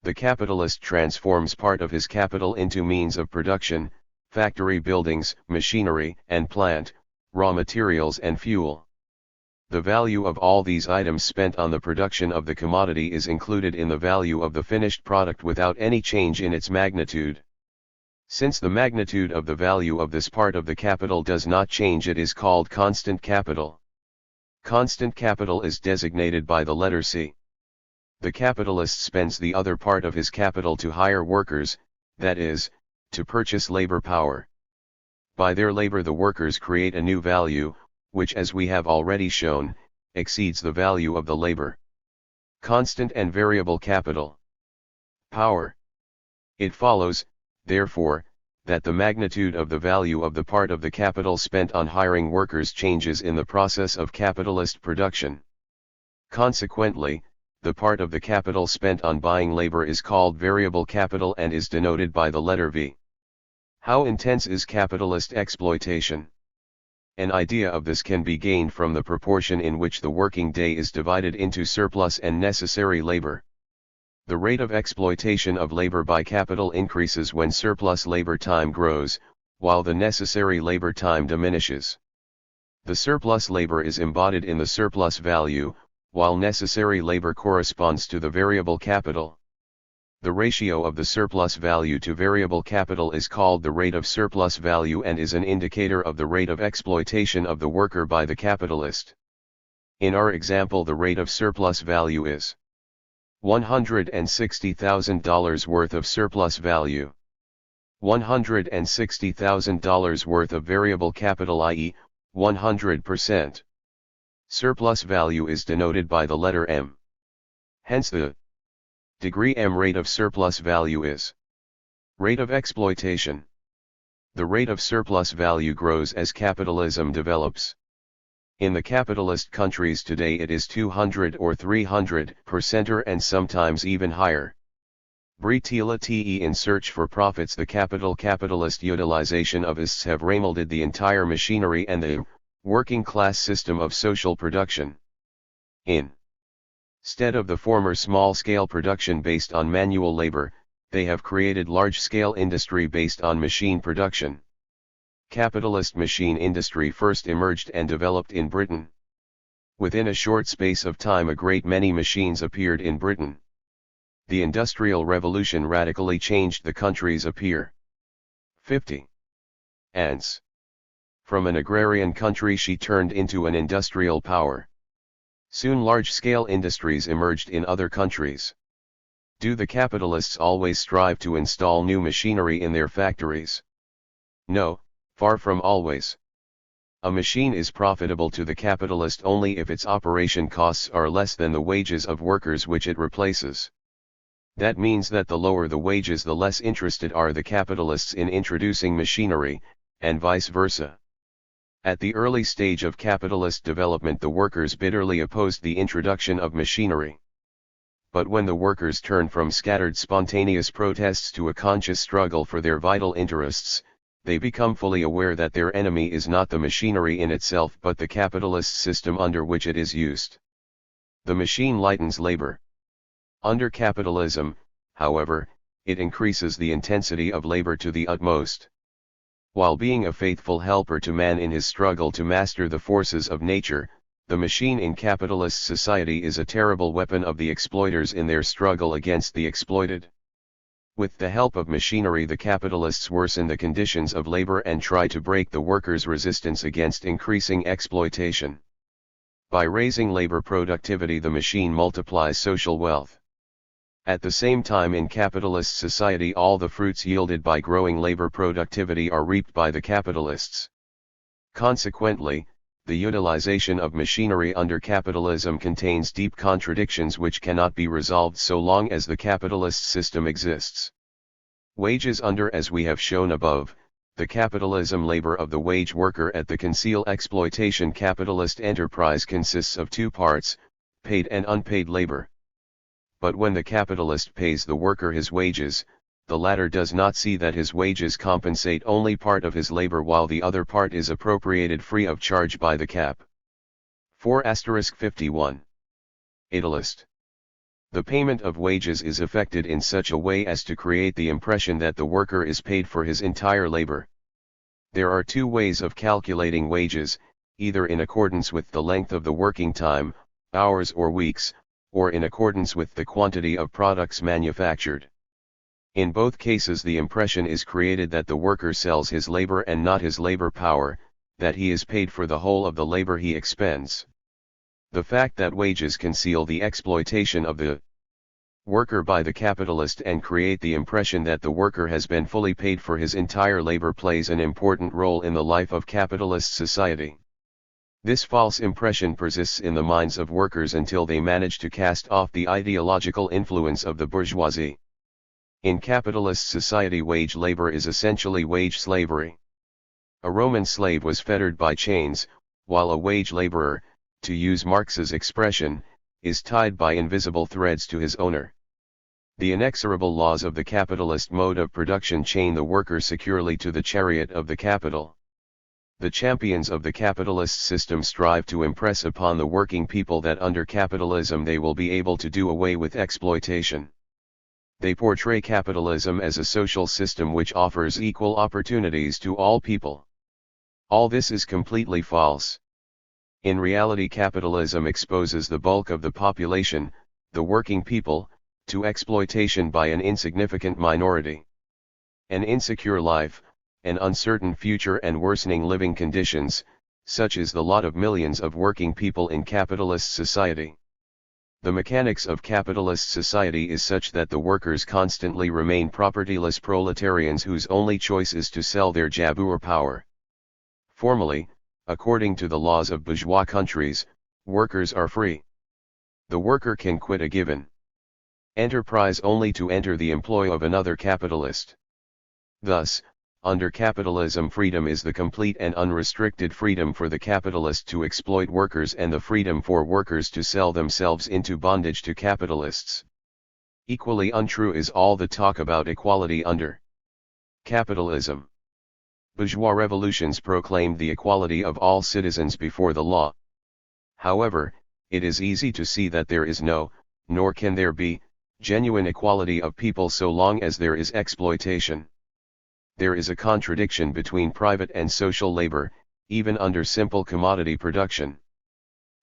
The capitalist transforms part of his capital into means of production, factory buildings, machinery and plant, raw materials and fuel. The value of all these items spent on the production of the commodity is included in the value of the finished product without any change in its magnitude. Since the magnitude of the value of this part of the capital does not change, it is called constant capital. Constant capital is designated by the letter C. The capitalist spends the other part of his capital to hire workers, that is, to purchase labor power. By their labor the workers create a new value, which, as we have already shown, exceeds the value of the labor. Constant and variable capital. Power. It follows, therefore, that the magnitude of the value of the part of the capital spent on hiring workers changes in the process of capitalist production. Consequently, the part of the capital spent on buying labor is called variable capital and is denoted by the letter V. How intense is capitalist exploitation? An idea of this can be gained from the proportion in which the working day is divided into surplus and necessary labor. The rate of exploitation of labor by capital increases when surplus labor time grows, while the necessary labor time diminishes. The surplus labor is embodied in the surplus value, while necessary labor corresponds to the variable capital. The ratio of the surplus value to variable capital is called the rate of surplus value and is an indicator of the rate of exploitation of the worker by the capitalist. In our example, the rate of surplus value is $160,000 worth of surplus value. $160,000 worth of variable capital, i.e., 100%. Surplus value is denoted by the letter M. Hence the degree M rate of surplus value is rate of exploitation. The rate of surplus value grows as capitalism develops. In the capitalist countries today it is 200 or 300% and sometimes even higher. Brutally in search for profits, the capitalist utilization of ists have remolded the entire machinery and the working class system of social production. Instead of the former small-scale production based on manual labor, they have created large-scale industry based on machine production. Capitalist machine industry first emerged and developed in Britain. Within a short space of time a great many machines appeared in Britain. The Industrial Revolution radically changed the country's appear. 50. Ants. From an agrarian country she turned into an industrial power. Soon large-scale industries emerged in other countries. Do the capitalists always strive to install new machinery in their factories? No, far from always. A machine is profitable to the capitalist only if its operation costs are less than the wages of workers which it replaces. That means that the lower the wages the less interested are the capitalists in introducing machinery, and vice versa. At the early stage of capitalist development the workers bitterly opposed the introduction of machinery. But when the workers turn from scattered spontaneous protests to a conscious struggle for their vital interests, they become fully aware that their enemy is not the machinery in itself but the capitalist system under which it is used. The machine lightens labor. Under capitalism, however, it increases the intensity of labor to the utmost. While being a faithful helper to man in his struggle to master the forces of nature, the machine in capitalist society is a terrible weapon of the exploiters in their struggle against the exploited. With the help of machinery the capitalists worsen the conditions of labor and try to break the workers' resistance against increasing exploitation. By raising labor productivity the machine multiplies social wealth. At the same time in capitalist society all the fruits yielded by growing labor productivity are reaped by the capitalists. Consequently, the utilization of machinery under capitalism contains deep contradictions which cannot be resolved so long as the capitalist system exists. Wages under, as we have shown above, the capitalism labor of the wage worker at the conceal exploitation capitalist enterprise consists of two parts, paid and unpaid labor. But when the capitalist pays the worker his wages, the latter does not see that his wages compensate only part of his labor while the other part is appropriated free of charge by the cap. 4*51. Italist. The payment of wages is effected in such a way as to create the impression that the worker is paid for his entire labor. There are two ways of calculating wages, either in accordance with the length of the working time, hours or weeks, or in accordance with the quantity of products manufactured. In both cases the impression is created that the worker sells his labor and not his labor power, that he is paid for the whole of the labor he expends. The fact that wages conceal the exploitation of the worker by the capitalist and create the impression that the worker has been fully paid for his entire labor plays an important role in the life of capitalist society. This false impression persists in the minds of workers until they manage to cast off the ideological influence of the bourgeoisie. In capitalist society, wage labor is essentially wage slavery. A Roman slave was fettered by chains, while a wage laborer, to use Marx's expression, is tied by invisible threads to his owner. The inexorable laws of the capitalist mode of production chain the worker securely to the chariot of the capital. The champions of the capitalist system strive to impress upon the working people that under capitalism they will be able to do away with exploitation. They portray capitalism as a social system which offers equal opportunities to all people. All this is completely false. In reality, capitalism exposes the bulk of the population, the working people, to exploitation by an insignificant minority. An insecure life, an uncertain future and worsening living conditions, such is the lot of millions of working people in capitalist society. The mechanics of capitalist society is such that the workers constantly remain propertyless proletarians whose only choice is to sell their job or power. Formally, according to the laws of bourgeois countries, workers are free. The worker can quit a given enterprise only to enter the employ of another capitalist. Thus, under capitalism, freedom is the complete and unrestricted freedom for the capitalist to exploit workers and the freedom for workers to sell themselves into bondage to capitalists. Equally untrue is all the talk about equality under capitalism. Bourgeois revolutions proclaimed the equality of all citizens before the law. However, it is easy to see that there is no, nor can there be, genuine equality of people so long as there is exploitation. There is a contradiction between private and social labor, even under simple commodity production.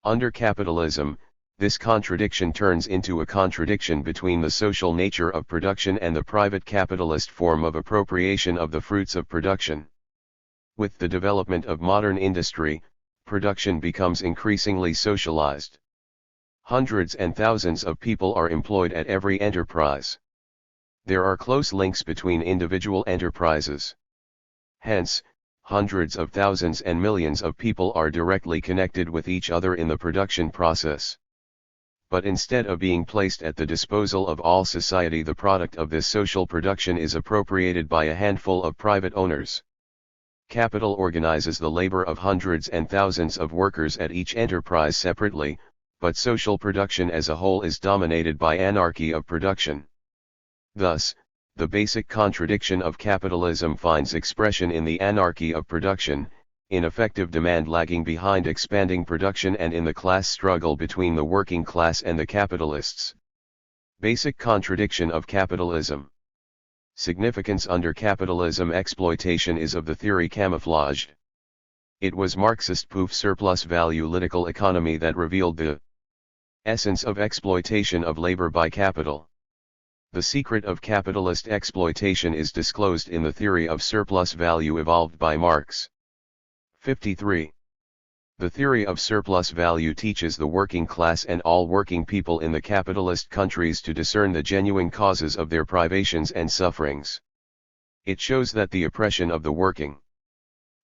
Under capitalism, this contradiction turns into a contradiction between the social nature of production and the private capitalist form of appropriation of the fruits of production. With the development of modern industry, production becomes increasingly socialized. Hundreds and thousands of people are employed at every enterprise. There are close links between individual enterprises. Hence, hundreds of thousands and millions of people are directly connected with each other in the production process. But instead of being placed at the disposal of all society, the product of this social production is appropriated by a handful of private owners. Capital organizes the labor of hundreds and thousands of workers at each enterprise separately, but social production as a whole is dominated by anarchy of production. Thus, the basic contradiction of capitalism finds expression in the anarchy of production, in effective demand lagging behind expanding production, and in the class struggle between the working class and the capitalists. Basic contradiction of capitalism. Significance under capitalism. Exploitation is of the theory camouflaged. It was Marxist proof surplus value political economy that revealed the essence of exploitation of labor by capital. The secret of capitalist exploitation is disclosed in the theory of surplus value evolved by Marx. 53. The theory of surplus value teaches the working class and all working people in the capitalist countries to discern the genuine causes of their privations and sufferings. It shows that the oppression of the working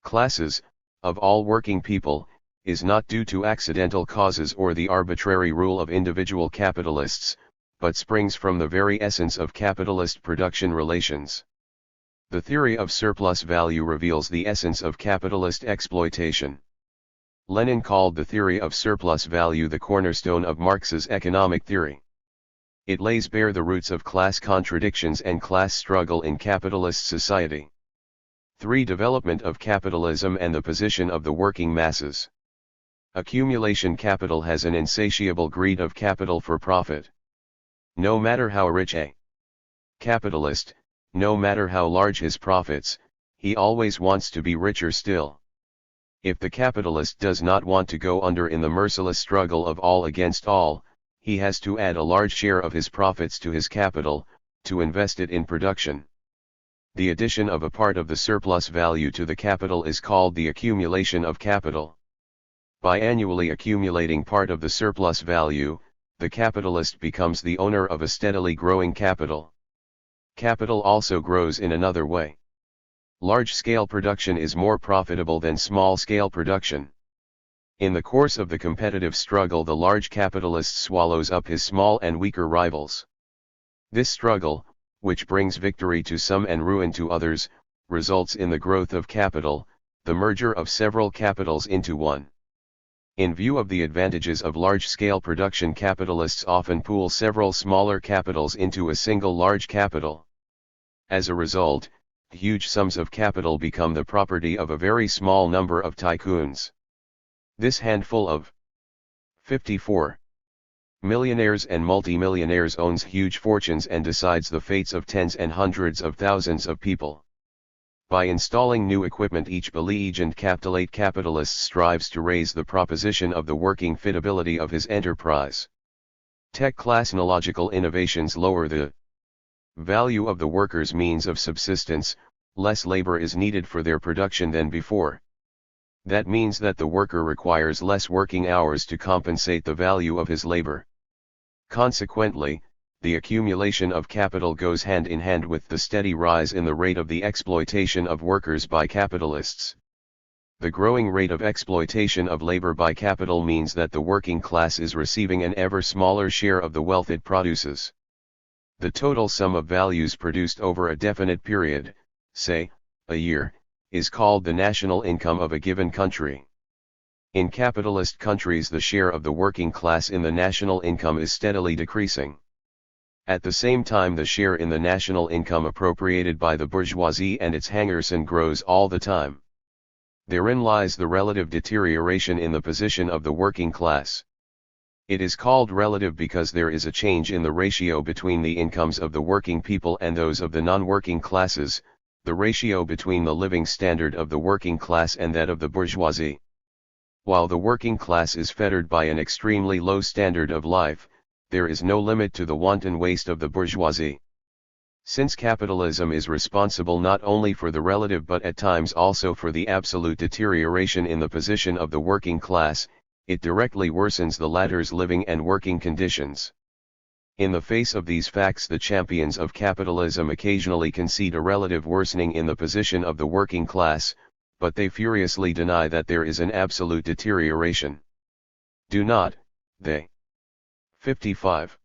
classes, of all working people, is not due to accidental causes or the arbitrary rule of individual capitalists, but springs from the very essence of capitalist production relations. The theory of surplus value reveals the essence of capitalist exploitation. Lenin called the theory of surplus value the cornerstone of Marx's economic theory. It lays bare the roots of class contradictions and class struggle in capitalist society. 3. Development of capitalism and the position of the working masses. Accumulation capital has an insatiable greed of capital for profit. No matter how rich a capitalist, no matter how large his profits, he always wants to be richer still. If the capitalist does not want to go under in the merciless struggle of all against all, he has to add a large share of his profits to his capital, to invest it in production. The addition of a part of the surplus value to the capital is called the accumulation of capital. By annually accumulating part of the surplus value, the capitalist becomes the owner of a steadily growing capital. Capital also grows in another way. Large-scale production is more profitable than small-scale production. In the course of the competitive struggle, the large capitalist swallows up his small and weaker rivals. This struggle, which brings victory to some and ruin to others, results in the growth of capital, the merger of several capitals into one. In view of the advantages of large-scale production, capitalists often pool several smaller capitals into a single large capital. As a result, huge sums of capital become the property of a very small number of tycoons. This handful of 54 millionaires and multimillionaires owns huge fortunes and decides the fates of tens and hundreds of thousands of people. By installing new equipment, each belligerent capitalist strives to raise the proposition of the working fitability of his enterprise. Technological innovations lower the value of the workers' means of subsistence. Less labor is needed for their production than before. That means that the worker requires less working hours to compensate the value of his labor. Consequently, the accumulation of capital goes hand in hand with the steady rise in the rate of the exploitation of workers by capitalists. The growing rate of exploitation of labor by capital means that the working class is receiving an ever smaller share of the wealth it produces. The total sum of values produced over a definite period, say, a year, is called the national income of a given country. In capitalist countries, the share of the working class in the national income is steadily decreasing. At the same time, the share in the national income appropriated by the bourgeoisie and its hangerson grows all the time. Therein lies the relative deterioration in the position of the working class. It is called relative because there is a change in the ratio between the incomes of the working people and those of the non-working classes, the ratio between the living standard of the working class and that of the bourgeoisie. While the working class is fettered by an extremely low standard of life, there is no limit to the wanton waste of the bourgeoisie. Since capitalism is responsible not only for the relative but at times also for the absolute deterioration in the position of the working class, it directly worsens the latter's living and working conditions. In the face of these facts, the champions of capitalism occasionally concede a relative worsening in the position of the working class, but they furiously deny that there is an absolute deterioration. Do not, they 55.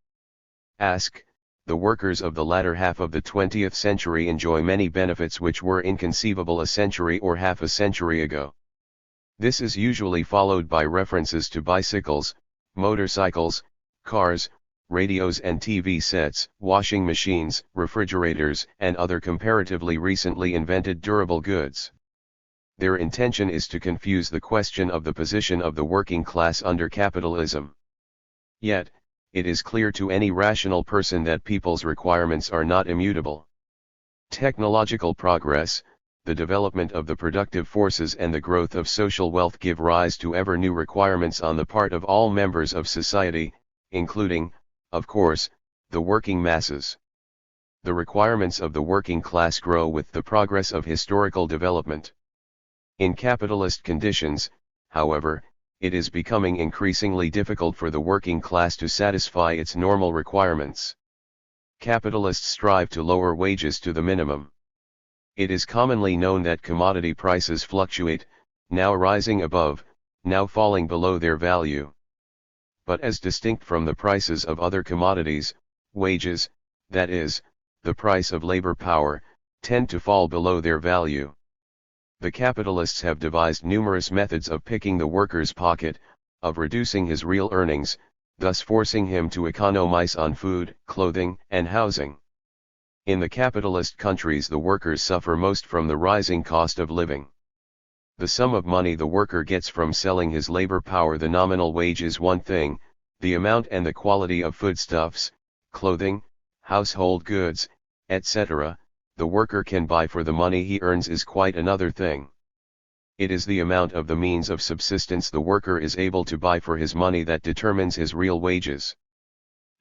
Ask, the workers of the latter half of the 20th century enjoy many benefits which were inconceivable a century or half a century ago. This is usually followed by references to bicycles, motorcycles, cars, radios and TV sets, washing machines, refrigerators, and other comparatively recently invented durable goods. Their intention is to confuse the question of the position of the working class under capitalism. Yet, it is clear to any rational person that people's requirements are not immutable. Technological progress, the development of the productive forces and the growth of social wealth give rise to ever new requirements on the part of all members of society, including, of course, the working masses. The requirements of the working class grow with the progress of historical development. In capitalist conditions, however, it is becoming increasingly difficult for the working class to satisfy its normal requirements. Capitalists strive to lower wages to the minimum. It is commonly known that commodity prices fluctuate, now rising above, now falling below their value. But as distinct from the prices of other commodities, wages, that is, the price of labor power, tend to fall below their value. The capitalists have devised numerous methods of picking the worker's pocket, of reducing his real earnings, thus forcing him to economize on food, clothing, and housing. In the capitalist countries, the workers suffer most from the rising cost of living. The sum of money the worker gets from selling his labor power, the nominal wage, is one thing, the amount and the quality of foodstuffs, clothing, household goods, etc., the worker can buy for the money he earns is quite another thing. It is the amount of the means of subsistence the worker is able to buy for his money that determines his real wages.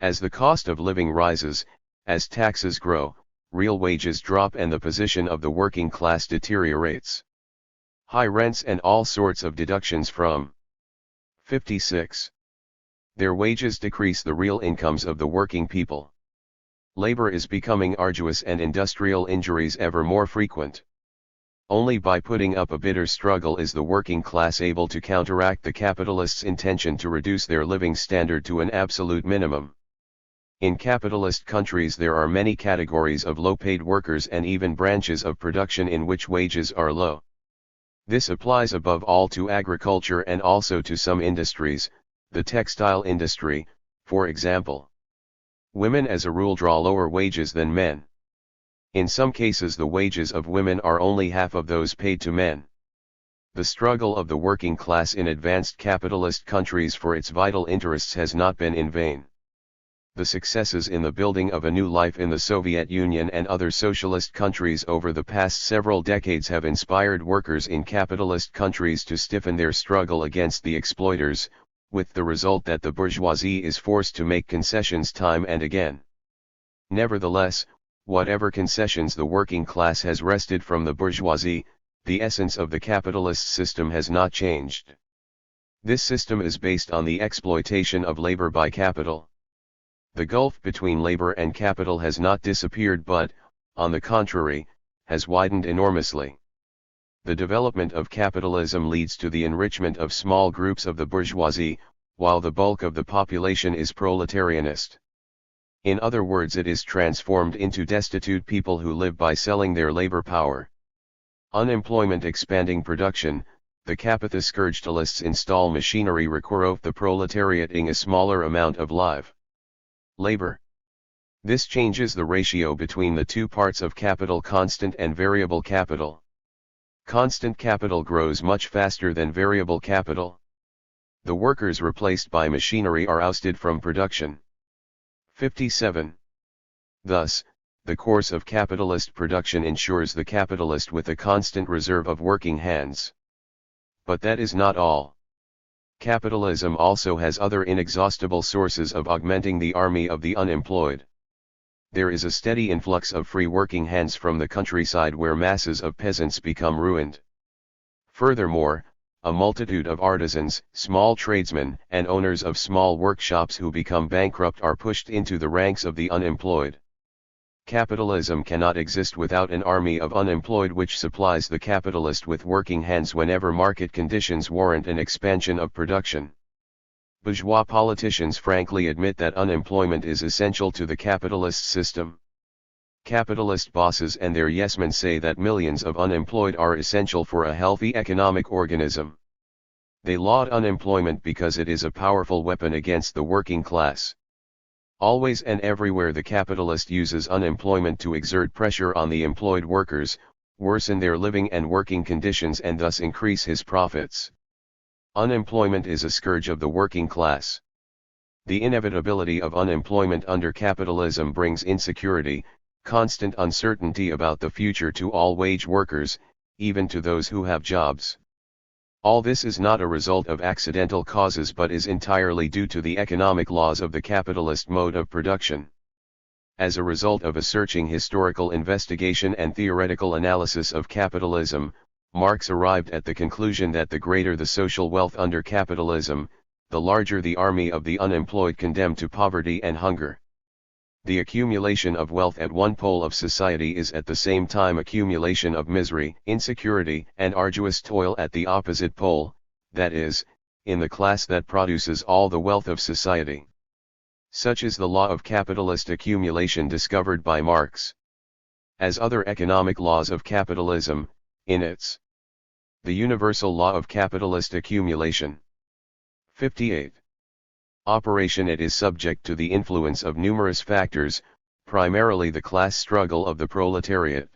As the cost of living rises, as taxes grow, real wages drop and the position of the working class deteriorates. High rents and all sorts of deductions from 56. Their wages decrease the real incomes of the working people. Labor is becoming arduous and industrial injuries ever more frequent. Only by putting up a bitter struggle is the working class able to counteract the capitalists' intention to reduce their living standard to an absolute minimum. In capitalist countries there are many categories of low-paid workers and even branches of production in which wages are low. This applies above all to agriculture and also to some industries, the textile industry, for example. Women as a rule draw lower wages than men. In some cases the wages of women are only half of those paid to men. The struggle of the working class in advanced capitalist countries for its vital interests has not been in vain. The successes in the building of a new life in the Soviet Union and other socialist countries over the past several decades have inspired workers in capitalist countries to stiffen their struggle against the exploiters, with the result that the bourgeoisie is forced to make concessions time and again. Nevertheless, whatever concessions the working class has wrested from the bourgeoisie, the essence of the capitalist system has not changed. This system is based on the exploitation of labor by capital. The gulf between labor and capital has not disappeared but, on the contrary, has widened enormously. The development of capitalism leads to the enrichment of small groups of the bourgeoisie, while the bulk of the population is proletarianist. In other words, it is transformed into destitute people who live by selling their labor power. Unemployment expanding production, the capitalistscourgedalists install machinery requirov the proletariating a smaller amount of live labor. This changes the ratio between the two parts of capital, constant and variable capital. Constant capital grows much faster than variable capital. The workers replaced by machinery are ousted from production. 57. Thus, the course of capitalist production ensures the capitalist with a constant reserve of working hands. But that is not all. Capitalism also has other inexhaustible sources of augmenting the army of the unemployed. There is a steady influx of free working hands from the countryside where masses of peasants become ruined. Furthermore, a multitude of artisans, small tradesmen, and owners of small workshops who become bankrupt are pushed into the ranks of the unemployed. Capitalism cannot exist without an army of unemployed which supplies the capitalist with working hands whenever market conditions warrant an expansion of production. Bourgeois politicians frankly admit that unemployment is essential to the capitalist system. Capitalist bosses and their yes-men say that millions of unemployed are essential for a healthy economic organism. They laud unemployment because it is a powerful weapon against the working class. Always and everywhere the capitalist uses unemployment to exert pressure on the employed workers, worsen their living and working conditions and thus increase his profits. Unemployment is a scourge of the working class. The inevitability of unemployment under capitalism brings insecurity, constant uncertainty about the future to all wage workers, even to those who have jobs. All this is not a result of accidental causes but is entirely due to the economic laws of the capitalist mode of production. As a result of a searching historical investigation and theoretical analysis of capitalism, Marx arrived at the conclusion that the greater the social wealth under capitalism, the larger the army of the unemployed condemned to poverty and hunger. The accumulation of wealth at one pole of society is at the same time accumulation of misery, insecurity, and arduous toil at the opposite pole, that is, in the class that produces all the wealth of society. Such is the law of capitalist accumulation discovered by Marx. As other economic laws of capitalism, in its the universal law of capitalist accumulation. 58. Operation it is subject to the influence of numerous factors, primarily the class struggle of the proletariat.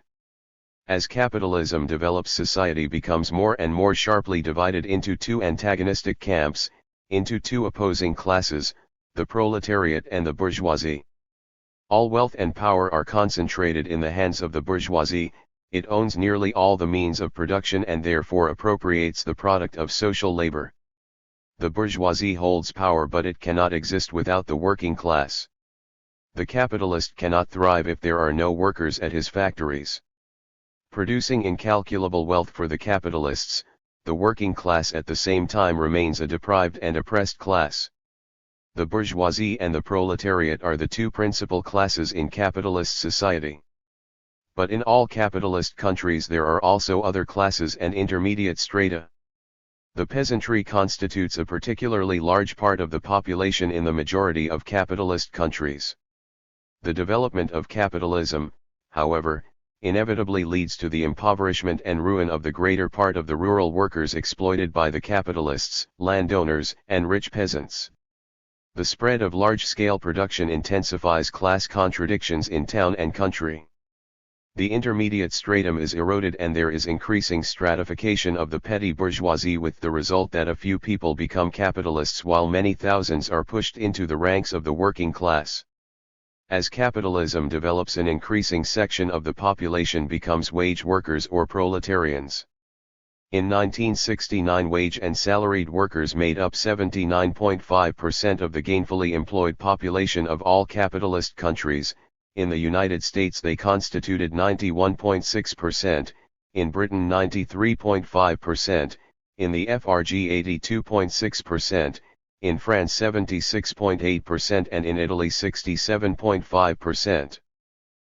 As capitalism develops, society becomes more and more sharply divided into two antagonistic camps, into two opposing classes, the proletariat and the bourgeoisie. All wealth and power are concentrated in the hands of the bourgeoisie. It owns nearly all the means of production and therefore appropriates the product of social labor. The bourgeoisie holds power, but it cannot exist without the working class. The capitalist cannot thrive if there are no workers at his factories. Producing incalculable wealth for the capitalists, the working class at the same time remains a deprived and oppressed class. The bourgeoisie and the proletariat are the two principal classes in capitalist society. But in all capitalist countries there are also other classes and intermediate strata. The peasantry constitutes a particularly large part of the population in the majority of capitalist countries. The development of capitalism, however, inevitably leads to the impoverishment and ruin of the greater part of the rural workers exploited by the capitalists, landowners, and rich peasants. The spread of large-scale production intensifies class contradictions in town and country. The intermediate stratum is eroded and there is increasing stratification of the petty bourgeoisie, with the result that a few people become capitalists while many thousands are pushed into the ranks of the working class. As capitalism develops, an increasing section of the population becomes wage workers or proletarians. In 1969, wage and salaried workers made up 79.5% of the gainfully employed population of all capitalist countries. In the United States they constituted 91.6%, in Britain 93.5%, in the FRG 82.6%, in France 76.8% and in Italy 67.5%.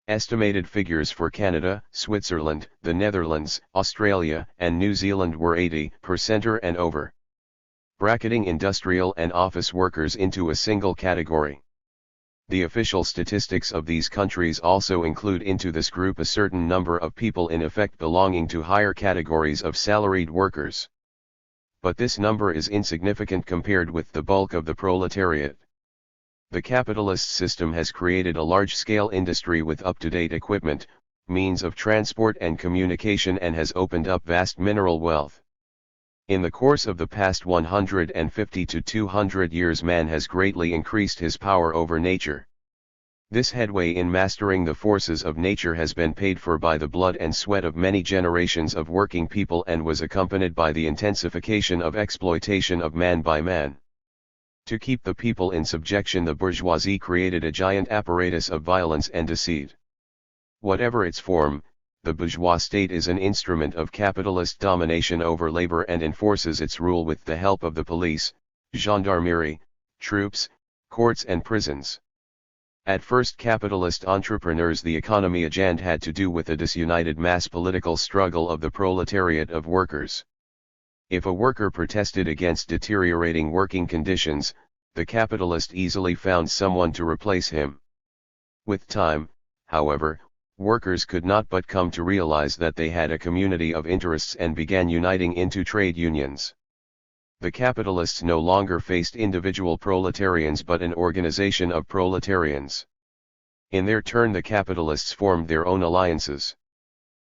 Estimated figures for Canada, Switzerland, the Netherlands, Australia, and New Zealand were 80% or and over. Bracketing industrial and office workers into a single category. The official statistics of these countries also include into this group a certain number of people in effect belonging to higher categories of salaried workers. But this number is insignificant compared with the bulk of the proletariat. The capitalist system has created a large-scale industry with up-to-date equipment, means of transport and communication, and has opened up vast mineral wealth. In the course of the past 150 to 200 years, man has greatly increased his power over nature. This headway in mastering the forces of nature has been paid for by the blood and sweat of many generations of working people and was accompanied by the intensification of exploitation of man by man. To keep the people in subjection, the bourgeoisie created a giant apparatus of violence and deceit. Whatever its form, the bourgeois state is an instrument of capitalist domination over labor and enforces its rule with the help of the police, gendarmerie, troops, courts and prisons. At first, capitalist entrepreneurs, the economy agenda had to do with a disunited mass political struggle of the proletariat of workers. If a worker protested against deteriorating working conditions, the capitalist easily found someone to replace him. With time, however, workers could not but come to realize that they had a community of interests and began uniting into trade unions. The capitalists no longer faced individual proletarians but an organization of proletarians. In their turn, the capitalists formed their own alliances.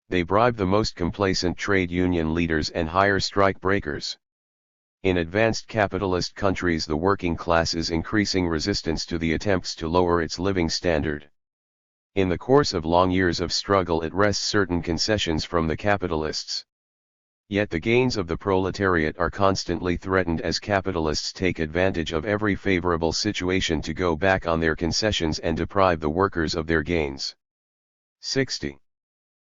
They bribed the most complacent trade union leaders and hire strike breakers. In advanced capitalist countries, the working class is increasing resistance to the attempts to lower its living standard. In the course of long years of struggle, it wrests certain concessions from the capitalists. Yet the gains of the proletariat are constantly threatened as capitalists take advantage of every favorable situation to go back on their concessions and deprive the workers of their gains. 60.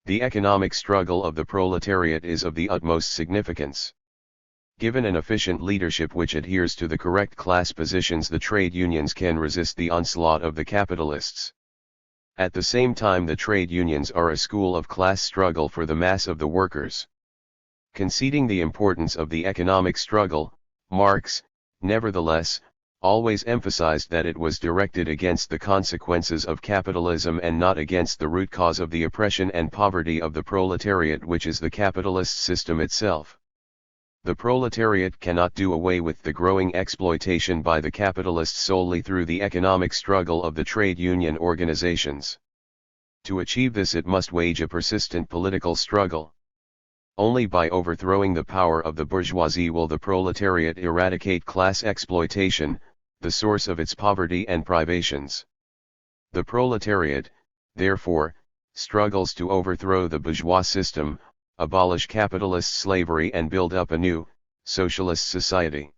The economic struggle of the proletariat is of the utmost significance. Given an efficient leadership which adheres to the correct class positions, the trade unions can resist the onslaught of the capitalists. At the same time, the trade unions are a school of class struggle for the mass of the workers. Conceding the importance of the economic struggle, Marx, nevertheless, always emphasized that it was directed against the consequences of capitalism and not against the root cause of the oppression and poverty of the proletariat, which is the capitalist system itself. The proletariat cannot do away with the growing exploitation by the capitalists solely through the economic struggle of the trade union organizations. To achieve this, it must wage a persistent political struggle. Only by overthrowing the power of the bourgeoisie will the proletariat eradicate class exploitation, the source of its poverty and privations. The proletariat, therefore, struggles to overthrow the bourgeois system, abolish capitalist slavery and build up a new, socialist society.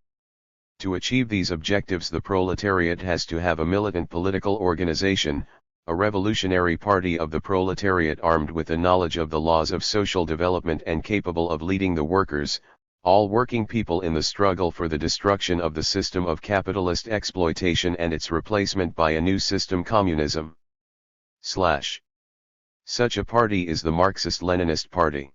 To achieve these objectives, the proletariat has to have a militant political organization, a revolutionary party of the proletariat armed with a knowledge of the laws of social development and capable of leading the workers, all working people in the struggle for the destruction of the system of capitalist exploitation and its replacement by a new system, communism. Such a party is the Marxist-Leninist Party.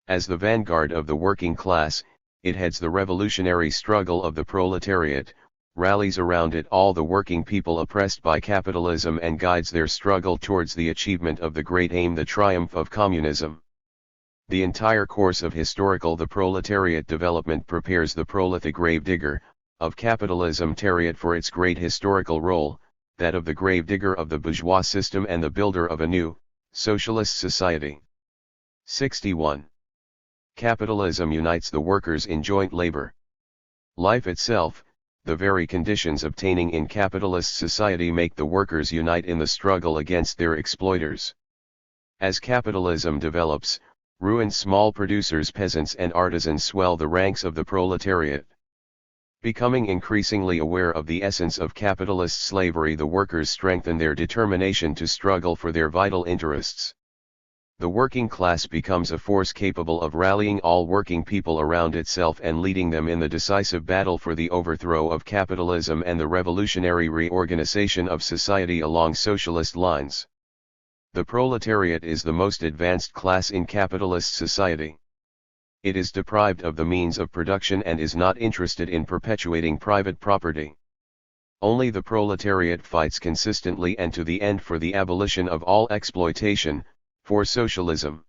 As the vanguard of the working class, it heads the revolutionary struggle of the proletariat, rallies around it all the working people oppressed by capitalism and guides their struggle towards the achievement of the great aim, the triumph of communism. The entire course of the proletariat development prepares the prolet, the gravedigger, of capitalism for its great historical role, that of the gravedigger of the bourgeois system and the builder of a new, socialist society. 61. Capitalism unites the workers in joint labor. Life itself, the very conditions obtaining in capitalist society make the workers unite in the struggle against their exploiters. As capitalism develops, ruined small producers, peasants and artisans swell the ranks of the proletariat. Becoming increasingly aware of the essence of capitalist slavery, the workers strengthen their determination to struggle for their vital interests. The working class becomes a force capable of rallying all working people around itself and leading them in the decisive battle for the overthrow of capitalism and the revolutionary reorganization of society along socialist lines. The proletariat is the most advanced class in capitalist society. It is deprived of the means of production and is not interested in perpetuating private property. Only the proletariat fights consistently and to the end for the abolition of all exploitation, for socialism.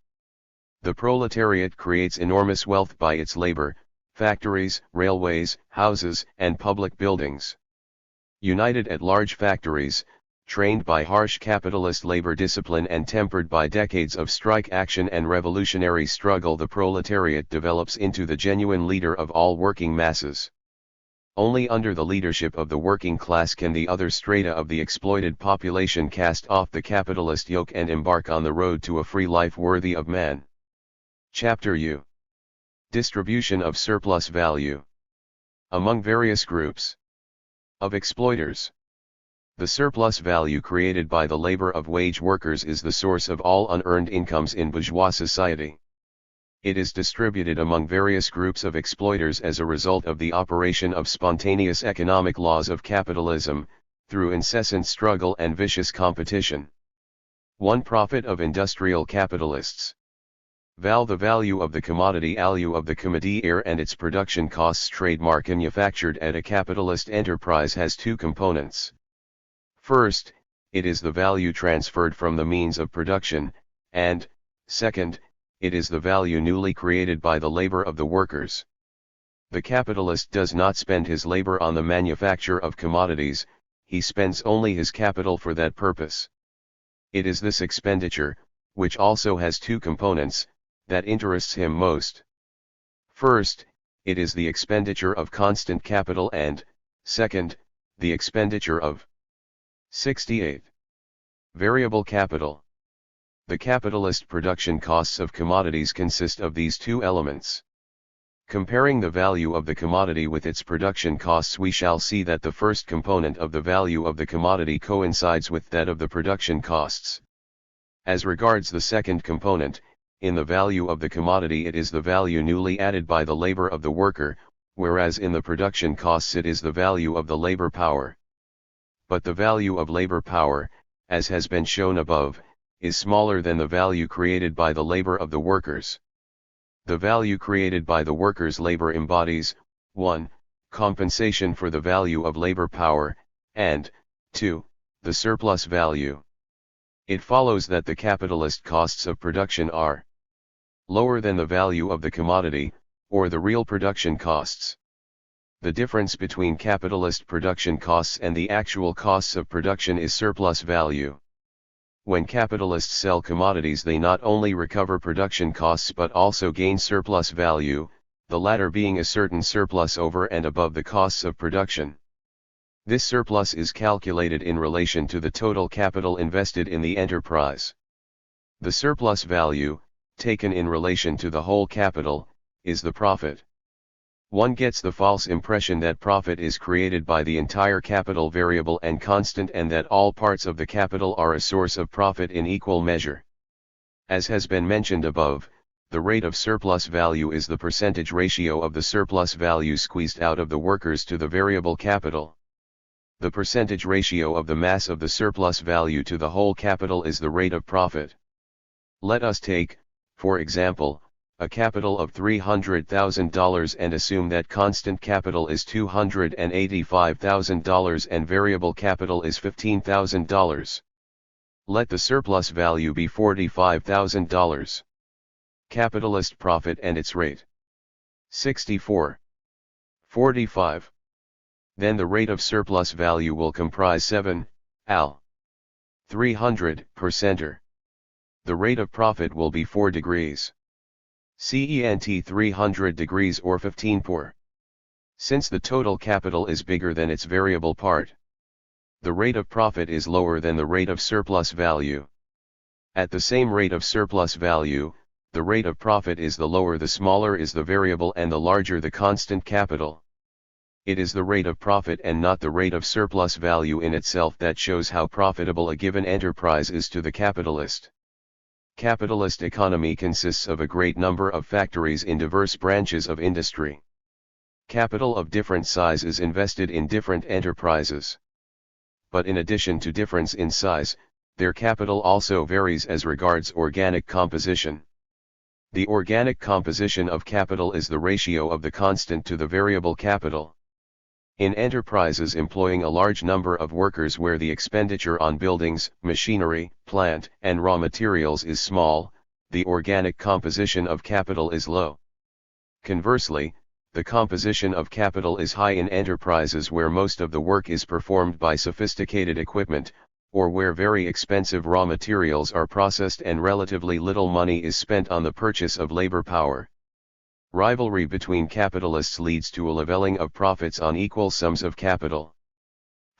The proletariat creates enormous wealth by its labor, factories, railways, houses, and public buildings. United at large factories, trained by harsh capitalist labor discipline and tempered by decades of strike action and revolutionary struggle, the proletariat develops into the genuine leader of all working masses. Only under the leadership of the working class can the other strata of the exploited population cast off the capitalist yoke and embark on the road to a free life worthy of man. Chapter U. Distribution of surplus value. Among various groups of exploiters, the surplus value created by the labor of wage workers is the source of all unearned incomes in bourgeois society. It is distributed among various groups of exploiters as a result of the operation of spontaneous economic laws of capitalism, through incessant struggle and vicious competition. 1. Profit of industrial capitalists. The value of the commodity, value of the commodity and its production costs. Trademark manufactured at a capitalist enterprise has two components. First, it is the value transferred from the means of production, and, second, it is the value newly created by the labor of the workers. The capitalist does not spend his labor on the manufacture of commodities, he spends only his capital for that purpose. It is this expenditure, which also has two components, that interests him most. First, it is the expenditure of constant capital and, second, the expenditure of 68. Variable capital. The capitalist production costs of commodities consist of these two elements. Comparing the value of the commodity with its production costs, we shall see that the first component of the value of the commodity coincides with that of the production costs. As regards the second component, in the value of the commodity it is the value newly added by the labor of the worker, whereas in the production costs it is the value of the labor power. But the value of labor power, as has been shown above, is smaller than the value created by the labor of the workers. The value created by the workers' labor embodies, 1. Compensation for the value of labor power, and, 2. The surplus value. It follows that the capitalist costs of production are lower than the value of the commodity, or the real production costs. The difference between capitalist production costs and the actual costs of production is surplus value. When capitalists sell commodities, they not only recover production costs but also gain surplus value, the latter being a certain surplus over and above the costs of production. This surplus is calculated in relation to the total capital invested in the enterprise. The surplus value, taken in relation to the whole capital, is the profit. One gets the false impression that profit is created by the entire capital variable and constant, and that all parts of the capital are a source of profit in equal measure. As has been mentioned above, the rate of surplus value is the percentage ratio of the surplus value squeezed out of the workers to the variable capital. The percentage ratio of the mass of the surplus value to the whole capital is the rate of profit. Let us take, for example, a capital of $300,000 and assume that constant capital is $285,000 and variable capital is $15,000. Let the surplus value be $45,000. Capitalist profit and its rate. 64. 45. Then the rate of surplus value will comprise 7, L. 300%. The rate of profit will be 4 degrees. CENT 300 degrees or 15 por. Since the total capital is bigger than its variable part, the rate of profit is lower than the rate of surplus value. At the same rate of surplus value, the rate of profit is the lower the smaller is the variable and the larger the constant capital. It is the rate of profit and not the rate of surplus value in itself that shows how profitable a given enterprise is to the capitalist. Capitalist economy consists of a great number of factories in diverse branches of industry. Capital of different size is invested in different enterprises. But in addition to difference in size, their capital also varies as regards organic composition. The organic composition of capital is the ratio of the constant to the variable capital. In enterprises employing a large number of workers where the expenditure on buildings, machinery, plant, and raw materials is small, the organic composition of capital is low. Conversely, the composition of capital is high in enterprises where most of the work is performed by sophisticated equipment, or where very expensive raw materials are processed and relatively little money is spent on the purchase of labor power. Rivalry between capitalists leads to a leveling of profits on equal sums of capital.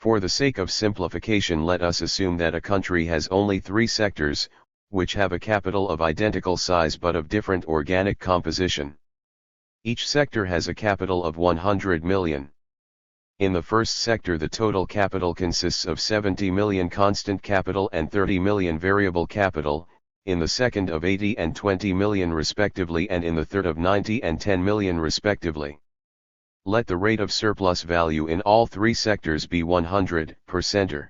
For the sake of simplification, let us assume that a country has only 3 sectors, which have a capital of identical size but of different organic composition. Each sector has a capital of 100 million. In the first sector the total capital consists of 70 million constant capital and 30 million variable capital, in the second of 80 and 20 million respectively, and in the third of 90 and 10 million respectively. Let the rate of surplus value in all 3 sectors be 100%.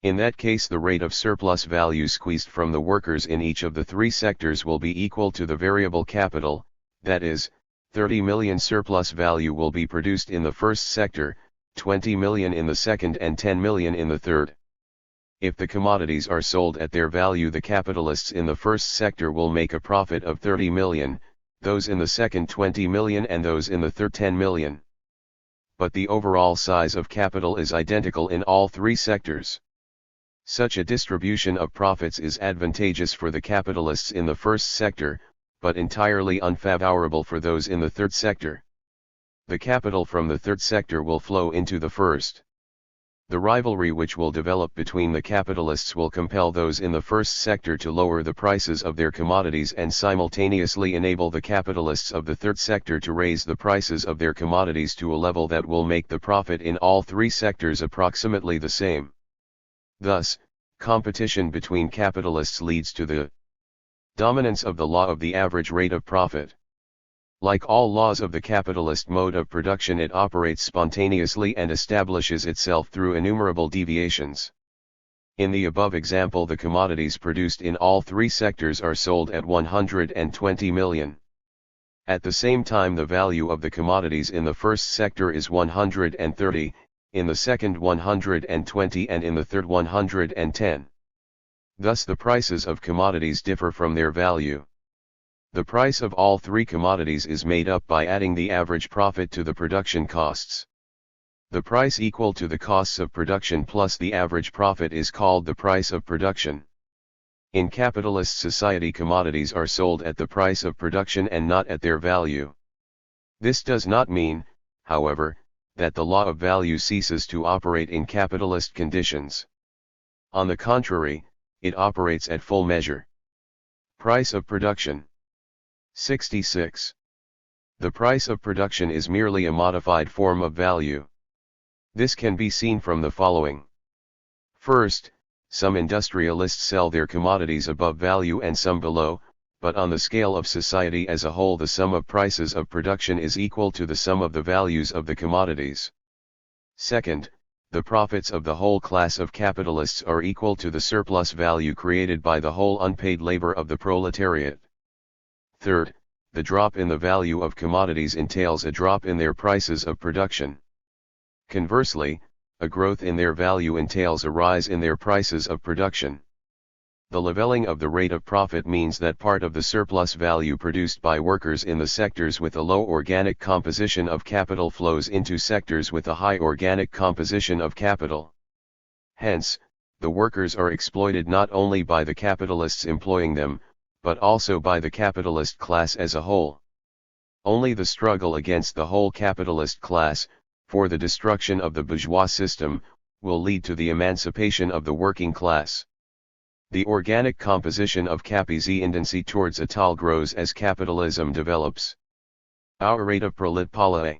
In that case the rate of surplus value squeezed from the workers in each of the 3 sectors will be equal to the variable capital, that is, 30 million surplus value will be produced in the first sector, 20 million in the second and 10 million in the third. If the commodities are sold at their value, the capitalists in the first sector will make a profit of 30 million, those in the second 20 million and those in the third 10 million. But the overall size of capital is identical in all 3 sectors. Such a distribution of profits is advantageous for the capitalists in the first sector, but entirely unfavorable for those in the third sector. The capital from the third sector will flow into the first. The rivalry which will develop between the capitalists will compel those in the first sector to lower the prices of their commodities and simultaneously enable the capitalists of the third sector to raise the prices of their commodities to a level that will make the profit in all 3 sectors approximately the same. Thus, competition between capitalists leads to the dominance of the law of the average rate of profit. Like all laws of the capitalist mode of production, it operates spontaneously and establishes itself through innumerable deviations. In the above example, the commodities produced in all 3 sectors are sold at 120 million. At the same time, the value of the commodities in the first sector is 130, in the second 120 and in the third 110. Thus the prices of commodities differ from their value. The price of all 3 commodities is made up by adding the average profit to the production costs. The price equal to the costs of production plus the average profit is called the price of production. In capitalist society, commodities are sold at the price of production and not at their value. This does not mean, however, that the law of value ceases to operate in capitalist conditions. On the contrary, it operates at full measure. Price of production. 66. The price of production is merely a modified form of value. This can be seen from the following. First, some industrialists sell their commodities above value and some below, but on the scale of society as a whole the sum of prices of production is equal to the sum of the values of the commodities. Second, the profits of the whole class of capitalists are equal to the surplus value created by the whole unpaid labor of the proletariat. Third, the drop in the value of commodities entails a drop in their prices of production. Conversely, a growth in their value entails a rise in their prices of production. The leveling of the rate of profit means that part of the surplus value produced by workers in the sectors with a low organic composition of capital flows into sectors with a high organic composition of capital. Hence, the workers are exploited not only by the capitalists employing them, but also by the capitalist class as a whole. Only the struggle against the whole capitalist class, for the destruction of the bourgeois system, will lead to the emancipation of the working class. The organic composition of capitalist towards étal grows as capitalism develops. Our rate of proletariat.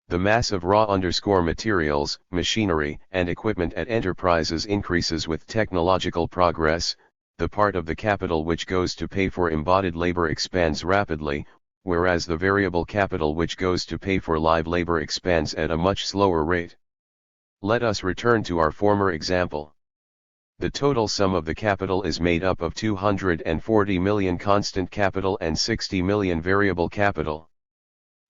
The mass of raw_materials, machinery, and equipment at enterprises increases with technological progress. The part of the capital which goes to pay for embodied labor expands rapidly, whereas the variable capital which goes to pay for live labor expands at a much slower rate. Let us return to our former example. The total sum of the capital is made up of 240 million constant capital and 60 million variable capital.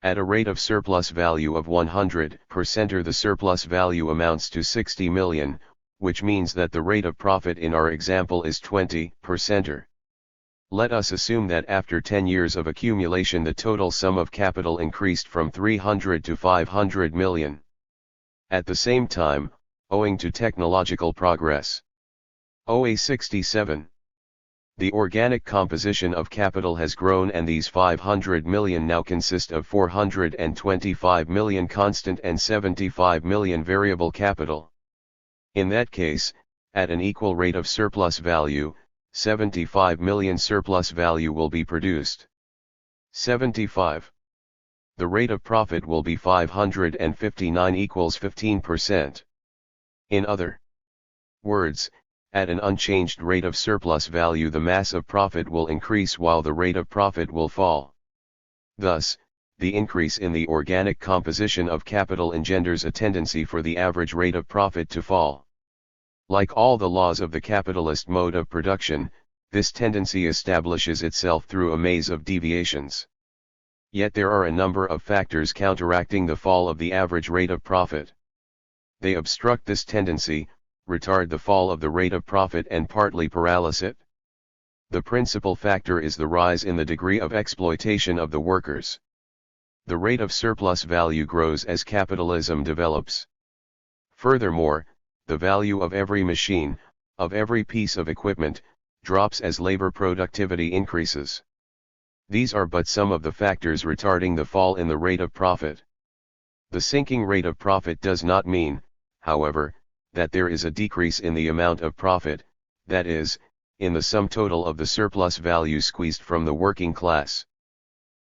At a rate of surplus value of 100%, the surplus value amounts to 60 million, which means that the rate of profit in our example is 20%. Let us assume that after 10 years of accumulation the total sum of capital increased from 300 to 500 million. At the same time, owing to technological progress. OA 67. The organic composition of capital has grown and these 500 million now consist of 425 million constant and 75 million variable capital. In that case, at an equal rate of surplus value, 75 million surplus value will be produced. 75. The rate of profit will be 559 equals 15%. In other words, at an unchanged rate of surplus value the mass of profit will increase while the rate of profit will fall. Thus, the increase in the organic composition of capital engenders a tendency for the average rate of profit to fall. Like all the laws of the capitalist mode of production, this tendency establishes itself through a maze of deviations. Yet there are a number of factors counteracting the fall of the average rate of profit. They obstruct this tendency, retard the fall of the rate of profit and partly paralyze it. The principal factor is the rise in the degree of exploitation of the workers. The rate of surplus value grows as capitalism develops. Furthermore, the value of every machine, of every piece of equipment, drops as labor productivity increases. These are but some of the factors retarding the fall in the rate of profit. The sinking rate of profit does not mean, however, that there is a decrease in the amount of profit, that is, in the sum total of the surplus value squeezed from the working class.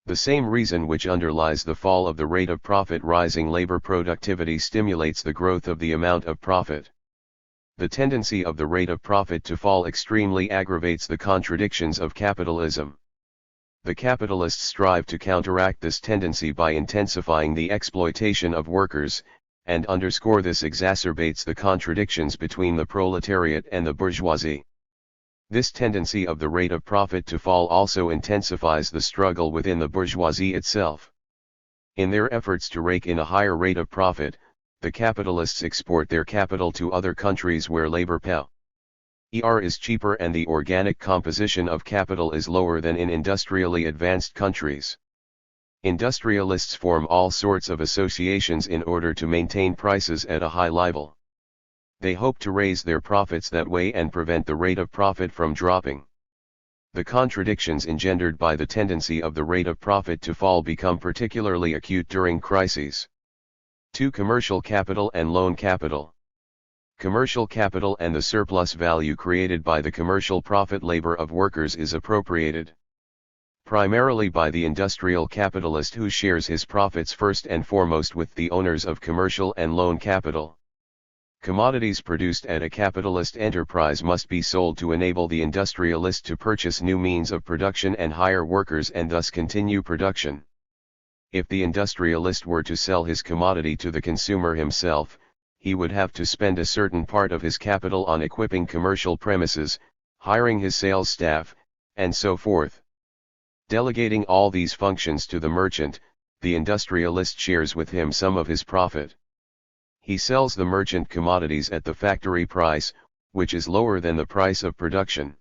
The same reason which underlies the fall of the rate of profit, rising labor productivity, stimulates the growth of the amount of profit. The tendency of the rate of profit to fall extremely aggravates the contradictions of capitalism. The capitalists strive to counteract this tendency by intensifying the exploitation of workers, and underscore this exacerbates the contradictions between the proletariat and the bourgeoisie. This tendency of the rate of profit to fall also intensifies the struggle within the bourgeoisie itself. In their efforts to rake in a higher rate of profit, the capitalists export their capital to other countries where labor per is cheaper and the organic composition of capital is lower than in industrially advanced countries. Industrialists form all sorts of associations in order to maintain prices at a high level. They hope to raise their profits that way and prevent the rate of profit from dropping. The contradictions engendered by the tendency of the rate of profit to fall become particularly acute during crises. 2. Commercial capital and loan capital. Commercial capital and the surplus value created by the commercial profit labor of workers is appropriated primarily by the industrial capitalist, who shares his profits first and foremost with the owners of commercial and loan capital. Commodities produced at a capitalist enterprise must be sold to enable the industrialist to purchase new means of production and hire workers and thus continue production. If the industrialist were to sell his commodity to the consumer himself, he would have to spend a certain part of his capital on equipping commercial premises, hiring his sales staff, and so forth. Delegating all these functions to the merchant, the industrialist shares with him some of his profit. He sells the merchant commodities at the factory price, which is lower than the price of production.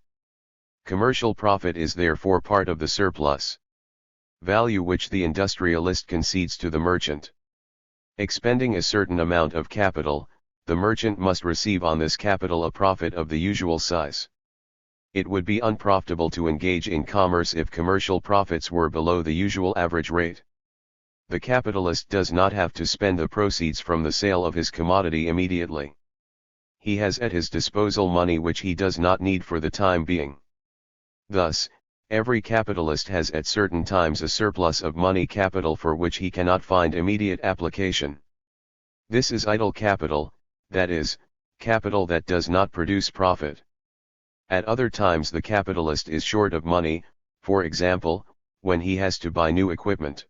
Commercial profit is therefore part of the surplus value which the industrialist concedes to the merchant. Expending a certain amount of capital, the merchant must receive on this capital a profit of the usual size. It would be unprofitable to engage in commerce if commercial profits were below the usual average rate. The capitalist does not have to spend the proceeds from the sale of his commodity immediately. He has at his disposal money which he does not need for the time being. Thus, every capitalist has at certain times a surplus of money capital for which he cannot find immediate application. This is idle capital, that is, capital that does not produce profit. At other times the capitalist is short of money, for example, when he has to buy new equipment.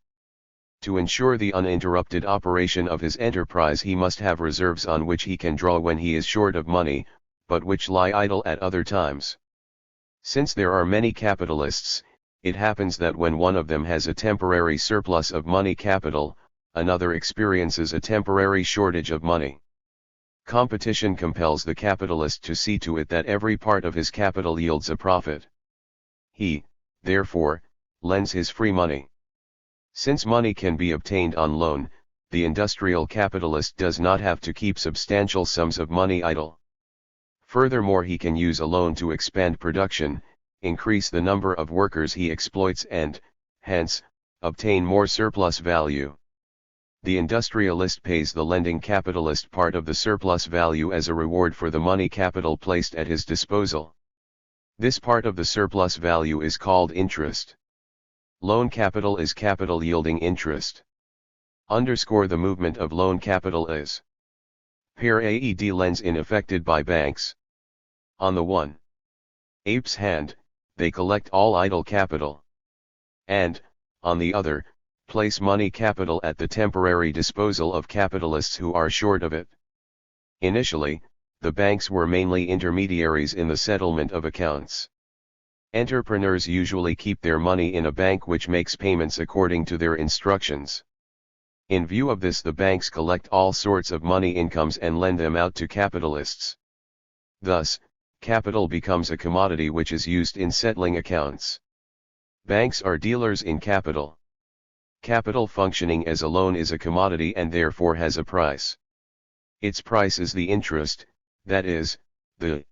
To ensure the uninterrupted operation of his enterprise, he must have reserves on which he can draw when he is short of money, but which lie idle at other times. Since there are many capitalists, it happens that when one of them has a temporary surplus of money capital, another experiences a temporary shortage of money. Competition compels the capitalist to see to it that every part of his capital yields a profit. He, therefore, lends his free money. Since money can be obtained on loan, the industrial capitalist does not have to keep substantial sums of money idle. Furthermore, he can use a loan to expand production, increase the number of workers he exploits and, hence, obtain more surplus value. The industrialist pays the lending capitalist part of the surplus value as a reward for the money capital placed at his disposal. This part of the surplus value is called interest. Loan capital is capital yielding interest. Underscore the movement of loan capital is. Pair AED lends in affected by banks. On the one ape's hand, they collect all idle capital. And, on the other, place money capital at the temporary disposal of capitalists who are short of it. Initially, the banks were mainly intermediaries in the settlement of accounts. Entrepreneurs usually keep their money in a bank which makes payments according to their instructions. In view of this, the banks collect all sorts of money incomes and lend them out to capitalists. Thus, capital becomes a commodity which is used in settling accounts. Banks are dealers in capital. Capital functioning as a loan is a commodity and therefore has a price. Its price is the interest, that is, the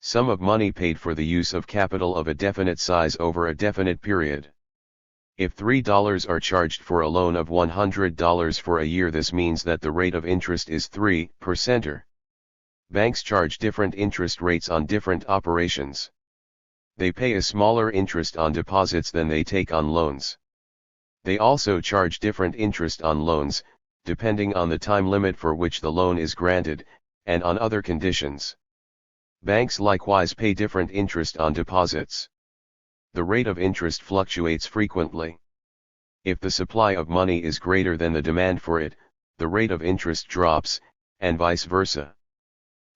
sum of money paid for the use of capital of a definite size over a definite period. If $3 are charged for a loan of $100 for a year, this means that the rate of interest is 3%. Banks charge different interest rates on different operations. They pay a smaller interest on deposits than they take on loans. They also charge different interest on loans, depending on the time limit for which the loan is granted, and on other conditions. Banks likewise pay different interest on deposits. The rate of interest fluctuates frequently. If the supply of money is greater than the demand for it, the rate of interest drops, and vice versa.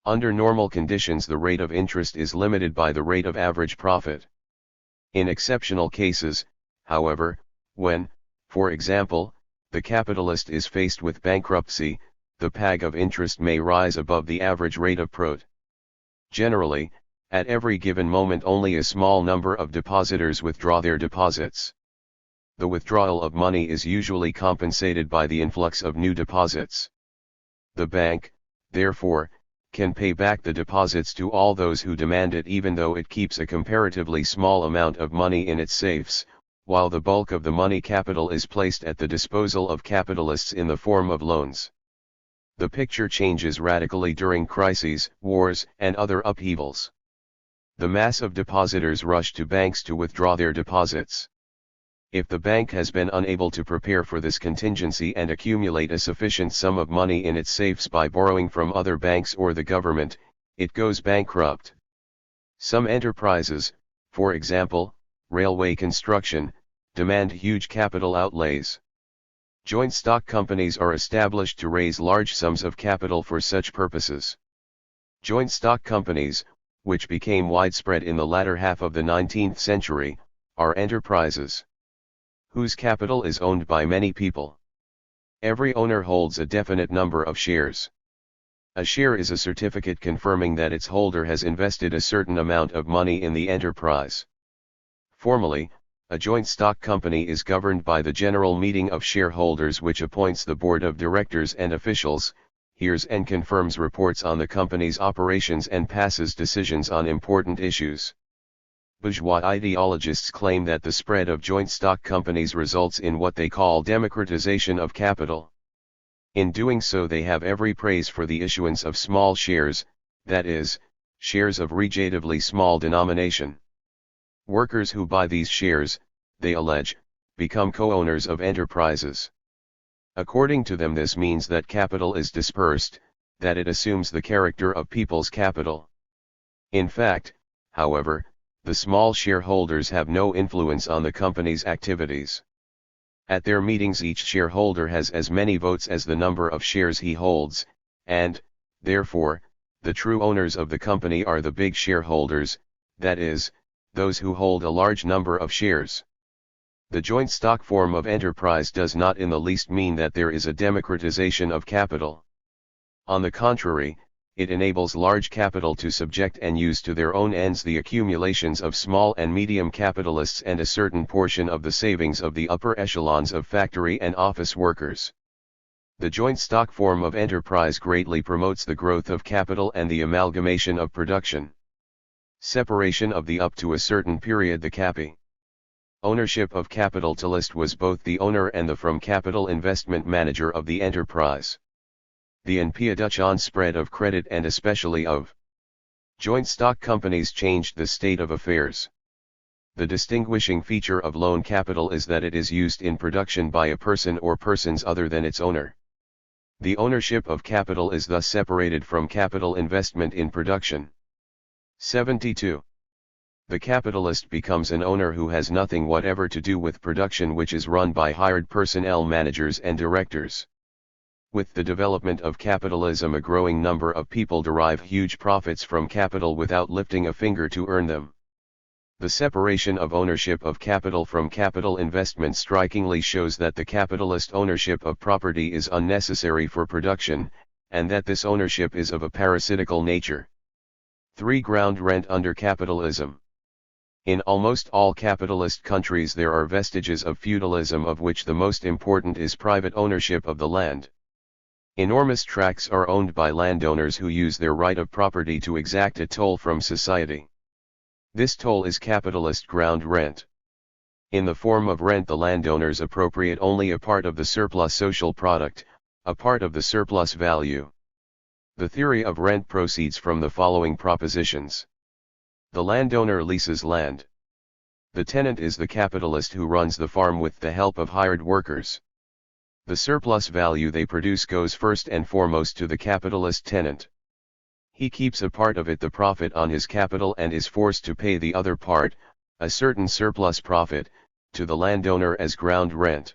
Under normal conditions, the rate of interest is limited by the rate of average profit. In exceptional cases, however, when, for example, the capitalist is faced with bankruptcy, the peg of interest may rise above the average rate of profit. Generally, at every given moment only a small number of depositors withdraw their deposits. The withdrawal of money is usually compensated by the influx of new deposits. The bank, therefore, can pay back the deposits to all those who demand it, even though it keeps a comparatively small amount of money in its safes, while the bulk of the money capital is placed at the disposal of capitalists in the form of loans. The picture changes radically during crises, wars, and other upheavals. The mass of depositors rush to banks to withdraw their deposits. If the bank has been unable to prepare for this contingency and accumulate a sufficient sum of money in its safes by borrowing from other banks or the government, it goes bankrupt. Some enterprises, for example, railway construction, demand huge capital outlays. Joint stock companies are established to raise large sums of capital for such purposes. Joint stock companies, which became widespread in the latter half of the 19th century, are enterprises whose capital is owned by many people. Every owner holds a definite number of shares. A share is a certificate confirming that its holder has invested a certain amount of money in the enterprise. Formally, a joint stock company is governed by the general meeting of shareholders, which appoints the board of directors and officials, hears and confirms reports on the company's operations and passes decisions on important issues. Bourgeois ideologists claim that the spread of joint stock companies results in what they call democratization of capital. In doing so, they have every praise for the issuance of small shares, that is, shares of relatively small denomination. Workers who buy these shares, they allege, become co-owners of enterprises. According to them, this means that capital is dispersed, that it assumes the character of people's capital. In fact, however, the small shareholders have no influence on the company's activities. At their meetings, each shareholder has as many votes as the number of shares he holds, and, therefore, the true owners of the company are the big shareholders, that is, those who hold a large number of shares. The joint stock form of enterprise does not in the least mean that there is a democratization of capital. On the contrary, it enables large capital to subject and use to their own ends the accumulations of small and medium capitalists and a certain portion of the savings of the upper echelons of factory and office workers. The joint stock form of enterprise greatly promotes the growth of capital and the amalgamation of production. Separation of the up to a certain period the capi. Ownership of capitalist was both the owner and the from capital investment manager of the enterprise. The NPA spread of credit and especially of joint stock companies changed the state of affairs. The distinguishing feature of loan capital is that it is used in production by a person or persons other than its owner. The ownership of capital is thus separated from capital investment in production. 72. The capitalist becomes an owner who has nothing whatever to do with production, which is run by hired personnel, managers and directors. With the development of capitalism, a growing number of people derive huge profits from capital without lifting a finger to earn them. The separation of ownership of capital from capital investment strikingly shows that the capitalist ownership of property is unnecessary for production, and that this ownership is of a parasitical nature. 3. Ground rent under capitalism. In almost all capitalist countries there are vestiges of feudalism, of which the most important is private ownership of the land. Enormous tracts are owned by landowners who use their right of property to exact a toll from society. This toll is capitalist ground rent. In the form of rent, the landowners appropriate only a part of the surplus social product, a part of the surplus value. The theory of rent proceeds from the following propositions. The landowner leases land. The tenant is the capitalist who runs the farm with the help of hired workers. The surplus value they produce goes first and foremost to the capitalist tenant. He keeps a part of it, the profit, on his capital and is forced to pay the other part, a certain surplus profit, to the landowner as ground rent.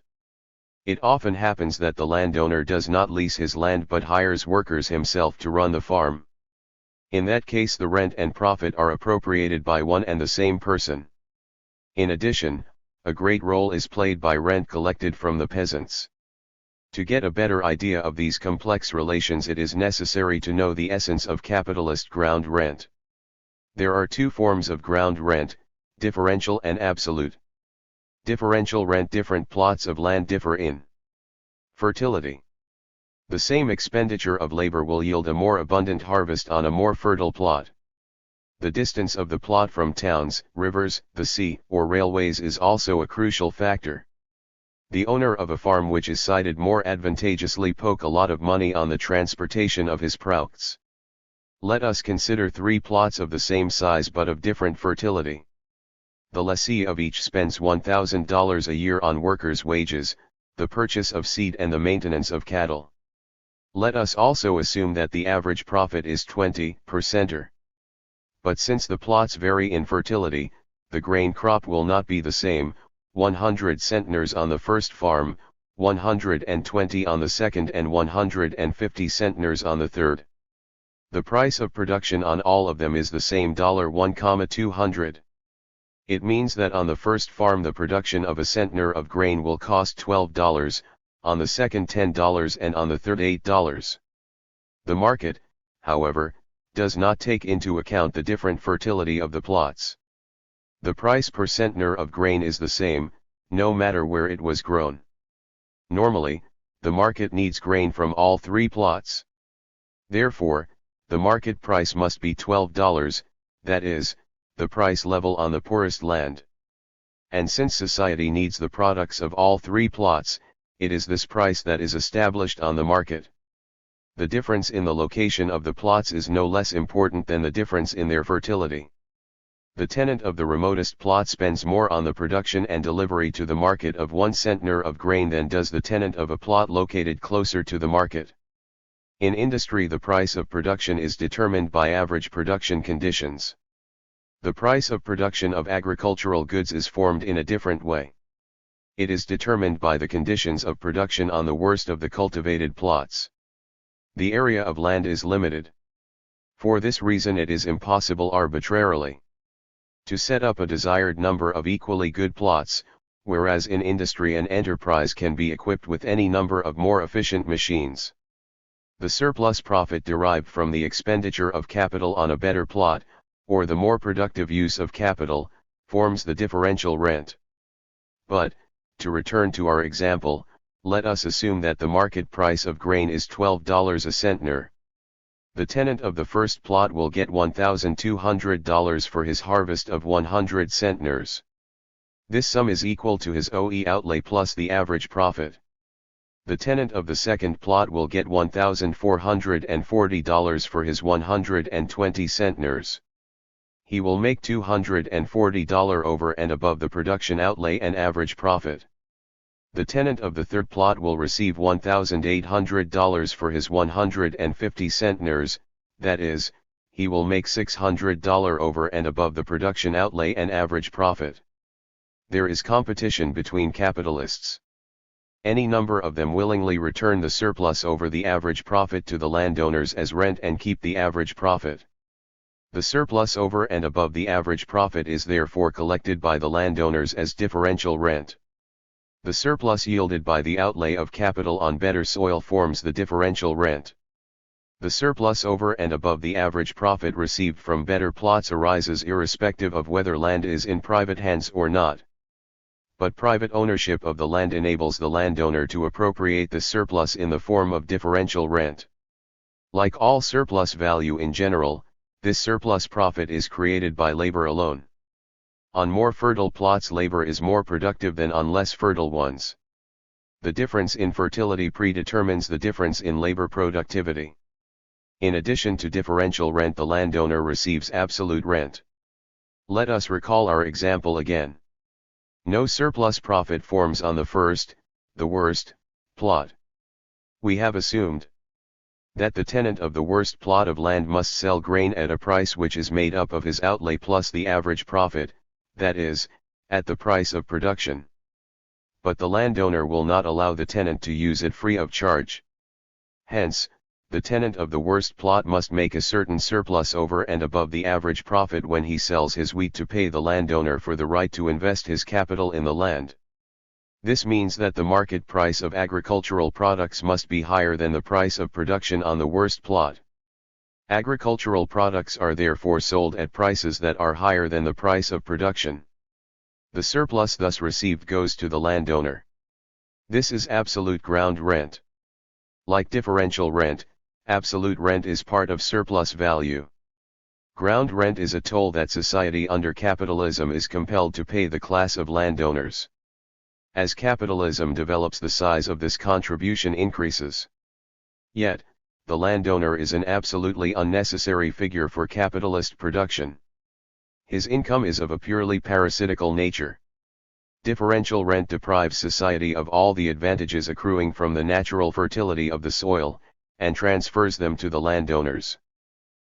It often happens that the landowner does not lease his land but hires workers himself to run the farm. In that case, the rent and profit are appropriated by one and the same person. In addition, a great role is played by rent collected from the peasants. To get a better idea of these complex relations, it is necessary to know the essence of capitalist ground rent. There are two forms of ground rent, differential and absolute. Differential rent: different plots of land differ in fertility. The same expenditure of labor will yield a more abundant harvest on a more fertile plot. The distance of the plot from towns, rivers, the sea, or railways is also a crucial factor. The owner of a farm which is sited more advantageously poke a lot of money on the transportation of his products. Let us consider 3 plots of the same size but of different fertility. The lessee of each spends $1,000 a year on workers' wages, the purchase of seed and the maintenance of cattle. Let us also assume that the average profit is 20 per center. But since the plots vary in fertility, the grain crop will not be the same, 100 centners on the first farm, 120 on the second and 150 centners on the third. The price of production on all of them is the same $1,200. It means that on the first farm the production of a centner of grain will cost $12, on the second $10 and on the third $8. The market, however, does not take into account the different fertility of the plots. The price per centner of grain is the same, no matter where it was grown. Normally, the market needs grain from all 3 plots. Therefore, the market price must be $12, that is, the price level on the poorest land. And since society needs the products of all 3 plots, it is this price that is established on the market. The difference in the location of the plots is no less important than the difference in their fertility. The tenant of the remotest plot spends more on the production and delivery to the market of 1 centner of grain than does the tenant of a plot located closer to the market. In industry, the price of production is determined by average production conditions. The price of production of agricultural goods is formed in a different way. It is determined by the conditions of production on the worst of the cultivated plots. The area of land is limited. For this reason it is impossible arbitrarily to set up a desired number of equally good plots, whereas in industry an enterprise can be equipped with any number of more efficient machines. The surplus profit derived from the expenditure of capital on a better plot, or the more productive use of capital, forms the differential rent. But, to return to our example, let us assume that the market price of grain is $12 a centner. The tenant of the first plot will get $1,200 for his harvest of 100 centners. This sum is equal to his OE outlay plus the average profit. The tenant of the second plot will get $1,440 for his 120 centners. He will make $240 over and above the production outlay and average profit. The tenant of the third plot will receive $1,800 for his 150 centners, that is, he will make $600 over and above the production outlay and average profit. There is competition between capitalists. Any number of them willingly return the surplus over the average profit to the landowners as rent and keep the average profit. The surplus over and above the average profit is therefore collected by the landowners as differential rent. The surplus yielded by the outlay of capital on better soil forms the differential rent. The surplus over and above the average profit received from better plots arises irrespective of whether land is in private hands or not. But private ownership of the land enables the landowner to appropriate the surplus in the form of differential rent. Like all surplus value in general, this surplus profit is created by labor alone. On more fertile plots labor is more productive than on less fertile ones. The difference in fertility predetermines the difference in labor productivity. In addition to differential rent, the landowner receives absolute rent. Let us recall our example again. No surplus profit forms on the first, the worst, plot. We have assumed that the tenant of the worst plot of land must sell grain at a price which is made up of his outlay plus the average profit, that is, at the price of production. But the landowner will not allow the tenant to use it free of charge. Hence, the tenant of the worst plot must make a certain surplus over and above the average profit when he sells his wheat to pay the landowner for the right to invest his capital in the land. This means that the market price of agricultural products must be higher than the price of production on the worst plot. Agricultural products are therefore sold at prices that are higher than the price of production. The surplus thus received goes to the landowner. This is absolute ground rent. Like differential rent, absolute rent is part of surplus value. Ground rent is a toll that society under capitalism is compelled to pay the class of landowners. As capitalism develops, the size of this contribution increases. Yet, the landowner is an absolutely unnecessary figure for capitalist production. His income is of a purely parasitical nature. Differential rent deprives society of all the advantages accruing from the natural fertility of the soil, and transfers them to the landowners.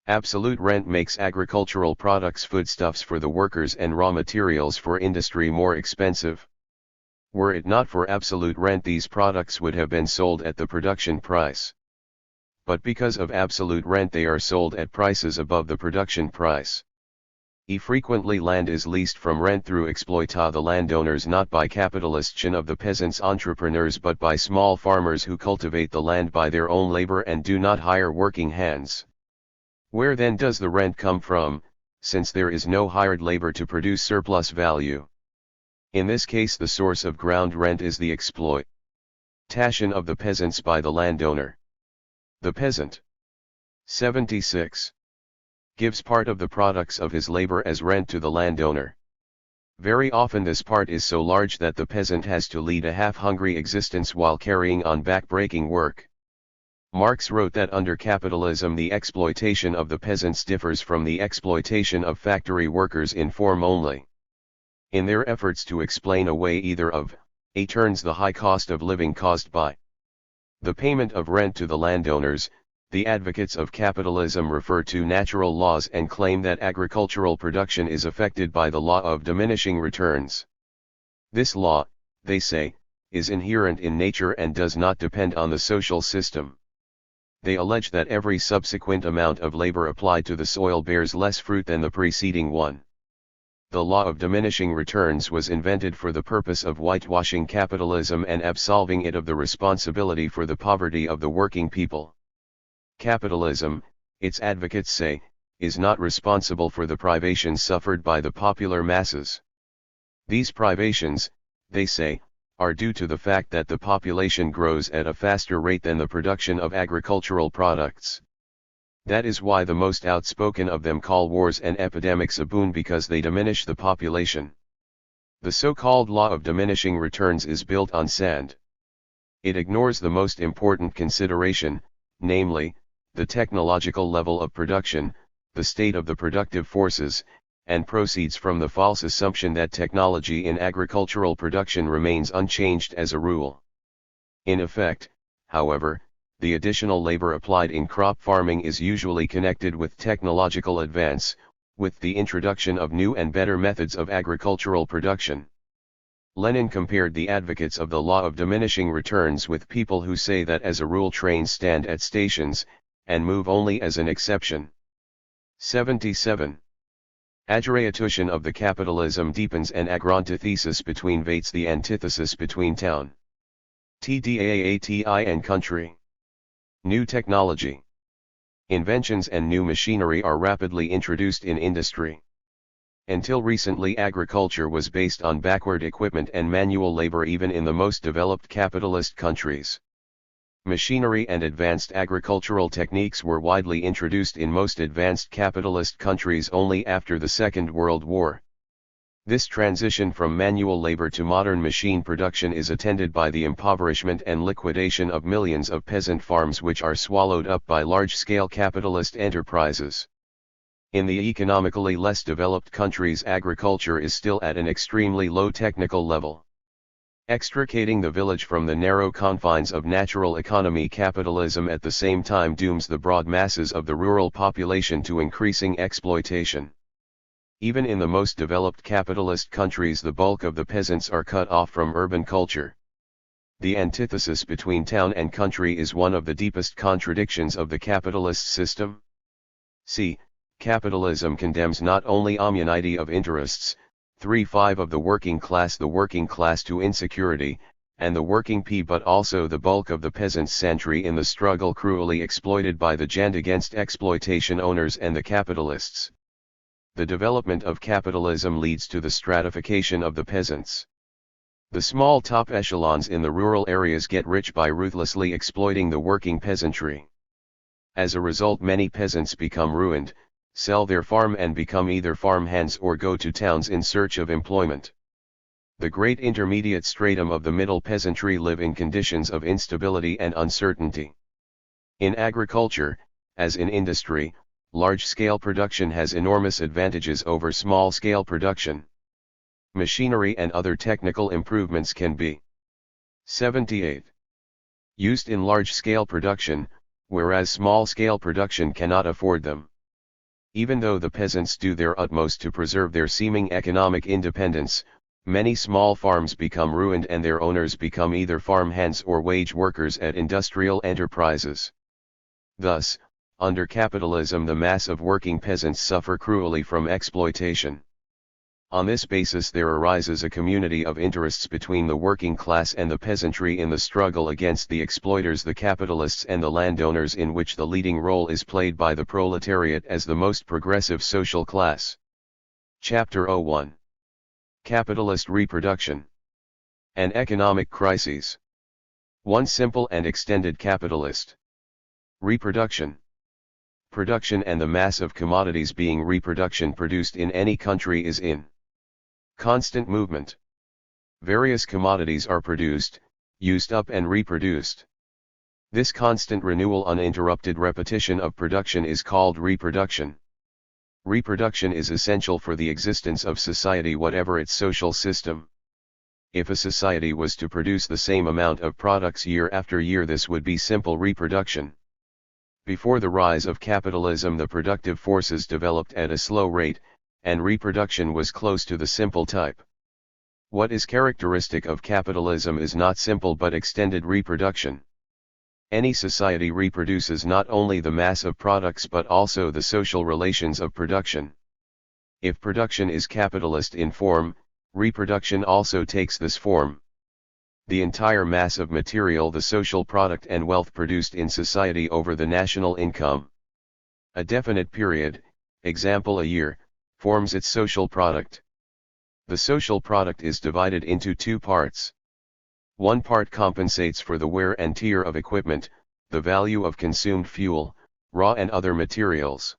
Absolute rent makes agricultural products, foodstuffs for the workers and raw materials for industry more expensive. Were it not for absolute rent, these products would have been sold at the production price. But because of absolute rent, they are sold at prices above the production price. Frequently land is leased from rent through exploita the landowners, not by capitalistion of the peasants entrepreneurs, but by small farmers who cultivate the land by their own labor and do not hire working hands. Where then does the rent come from, since there is no hired labor to produce surplus value? In this case, the source of ground rent is the exploitation of the peasants by the landowner. The peasant 76 gives part of the products of his labor as rent to the landowner. Very often this part is so large that the peasant has to lead a half-hungry existence while carrying on back-breaking work. Marx wrote that under capitalism the exploitation of the peasants differs from the exploitation of factory workers in form only. In their efforts to explain away either of a turns the high cost of living caused by the payment of rent to the landowners, the advocates of capitalism refer to natural laws and claim that agricultural production is affected by the law of diminishing returns. This law, they say, is inherent in nature and does not depend on the social system. They allege that every subsequent amount of labor applied to the soil bears less fruit than the preceding one. The law of diminishing returns was invented for the purpose of whitewashing capitalism and absolving it of the responsibility for the poverty of the working people. Capitalism, its advocates say, is not responsible for the privations suffered by the popular masses. These privations, they say, are due to the fact that the population grows at a faster rate than the production of agricultural products. That is why the most outspoken of them call wars and epidemics a boon, because they diminish the population. The so-called law of diminishing returns is built on sand. It ignores the most important consideration, namely, the technological level of production, the state of the productive forces, and proceeds from the false assumption that technology in agricultural production remains unchanged as a rule. In effect, however, the additional labor applied in crop farming is usually connected with technological advance, with the introduction of new and better methods of agricultural production. Lenin compared the advocates of the law of diminishing returns with people who say that as a rule trains stand at stations, and move only as an exception. 77. Agriatution of the capitalism deepens an agrontithesis between Vates, the antithesis between town, TDAATI and country. New technology. Inventions and new machinery are rapidly introduced in industry. Until recently, agriculture was based on backward equipment and manual labor even in the most developed capitalist countries. Machinery and advanced agricultural techniques were widely introduced in most advanced capitalist countries only after the Second World War. This transition from manual labor to modern machine production is attended by the impoverishment and liquidation of millions of peasant farms, which are swallowed up by large-scale capitalist enterprises. In the economically less developed countries, agriculture is still at an extremely low technical level. Extricating the village from the narrow confines of natural economy, capitalism at the same time dooms the broad masses of the rural population to increasing exploitation. Even in the most developed capitalist countries, the bulk of the peasants are cut off from urban culture. The antithesis between town and country is one of the deepest contradictions of the capitalist system. See, capitalism condemns not only homogeneity of interests, 3/5 of the working class to insecurity, and the working P, but also the bulk of the peasants' sentry in the struggle cruelly exploited by the Jand against exploitation owners and the capitalists. The development of capitalism leads to the stratification of the peasants. The small top echelons in the rural areas get rich by ruthlessly exploiting the working peasantry. As a result, many peasants become ruined, sell their farm and become either farmhands or go to towns in search of employment. The great intermediate stratum of the middle peasantry live in conditions of instability and uncertainty. In agriculture, as in industry, large-scale production has enormous advantages over small-scale production. Machinery and other technical improvements can be 78. Used in large-scale production, whereas small-scale production cannot afford them. Even though the peasants do their utmost to preserve their seeming economic independence, many small farms become ruined and their owners become either farmhands or wage workers at industrial enterprises. Thus, under capitalism the mass of working peasants suffer cruelly from exploitation. On this basis there arises a community of interests between the working class and the peasantry in the struggle against the exploiters, the capitalists and the landowners, in which the leading role is played by the proletariat as the most progressive social class. Chapter 01. Capitalist Reproduction. An Economic Crisis. One simple and extended capitalist. Reproduction. Production and the mass of commodities being reproduction produced in any country is in constant movement. Various commodities are produced, used up and reproduced. This constant renewal, uninterrupted repetition of production is called reproduction. Reproduction is essential for the existence of society, whatever its social system. If a society was to produce the same amount of products year after year, this would be simple reproduction. Before the rise of capitalism, the productive forces developed at a slow rate, and reproduction was close to the simple type. What is characteristic of capitalism is not simple but extended reproduction. Any society reproduces not only the mass of products but also the social relations of production. If production is capitalist in form, reproduction also takes this form. The entire mass of material, the social product and wealth produced in society over the national income. A definite period, example a year, forms its social product. The social product is divided into two parts. One part compensates for the wear and tear of equipment, the value of consumed fuel, raw and other materials.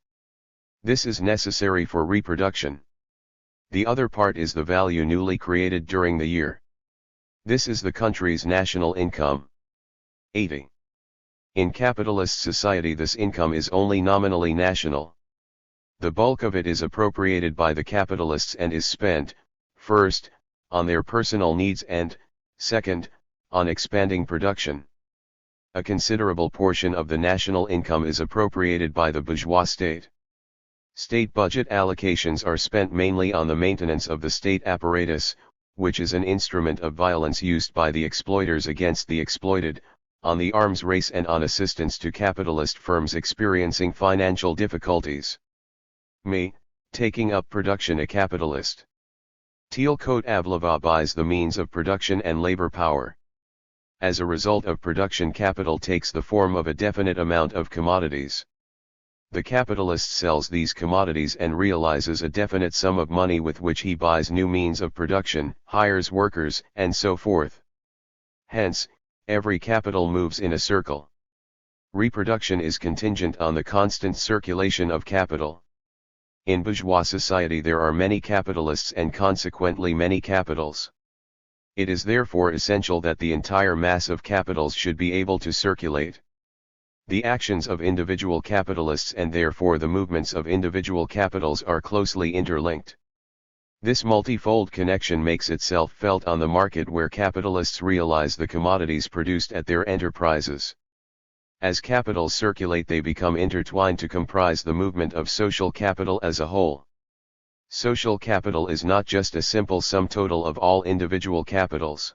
This is necessary for reproduction. The other part is the value newly created during the year. This is the country's national income. 80. In capitalist society this income is only nominally national. The bulk of it is appropriated by the capitalists and is spent, first, on their personal needs and, second, on expanding production. A considerable portion of the national income is appropriated by the bourgeois state. State budget allocations are spent mainly on the maintenance of the state apparatus, which is an instrument of violence used by the exploiters against the exploited, on the arms race and on assistance to capitalist firms experiencing financial difficulties. Taking up production. A capitalist Teal-Coat Avlava buys the means of production and labor power. As a result of production, capital takes the form of a definite amount of commodities. The capitalist sells these commodities and realizes a definite sum of money with which he buys new means of production, hires workers, and so forth. Hence, every capital moves in a circle. Reproduction is contingent on the constant circulation of capital. In bourgeois society there are many capitalists and consequently many capitals. It is therefore essential that the entire mass of capitals should be able to circulate. The actions of individual capitalists and therefore the movements of individual capitals are closely interlinked. This multifold connection makes itself felt on the market where capitalists realize the commodities produced at their enterprises. As capitals circulate they become intertwined to comprise the movement of social capital as a whole. Social capital is not just a simple sum total of all individual capitals.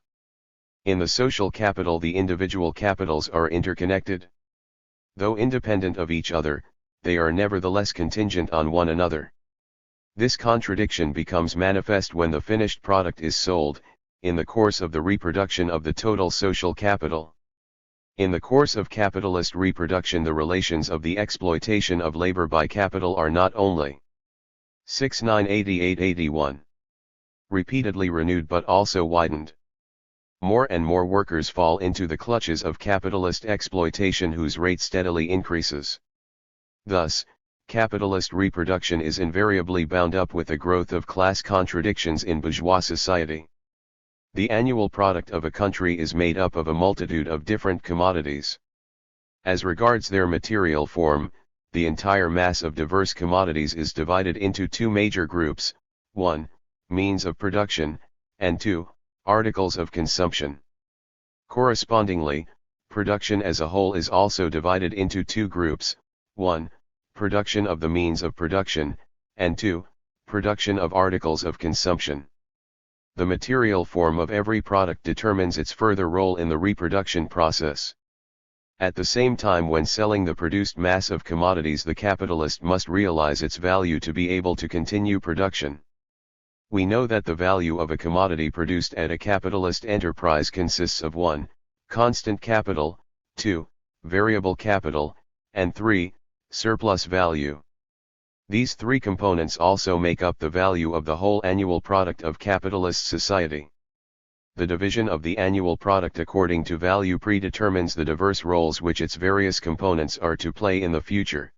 In the social capital the individual capitals are interconnected. Though independent of each other, they are nevertheless contingent on one another. This contradiction becomes manifest when the finished product is sold, in the course of the reproduction of the total social capital. In the course of capitalist reproduction the relations of the exploitation of labor by capital are not only 6988-81 repeatedly renewed but also widened. More and more workers fall into the clutches of capitalist exploitation whose rate steadily increases. Thus, capitalist reproduction is invariably bound up with the growth of class contradictions in bourgeois society. The annual product of a country is made up of a multitude of different commodities. As regards their material form, the entire mass of diverse commodities is divided into two major groups: 1. Means of production, and 2. Articles of consumption. Correspondingly, production as a whole is also divided into two groups: 1. Production of the means of production, and 2. Production of articles of consumption. The material form of every product determines its further role in the reproduction process. At the same time, when selling the produced mass of commodities, the capitalist must realize its value to be able to continue production. We know that the value of a commodity produced at a capitalist enterprise consists of 1. Constant capital, 2. Variable capital, and 3. Surplus value. These three components also make up the value of the whole annual product of capitalist society. The division of the annual product according to value predetermines the diverse roles which its various components are to play in the future.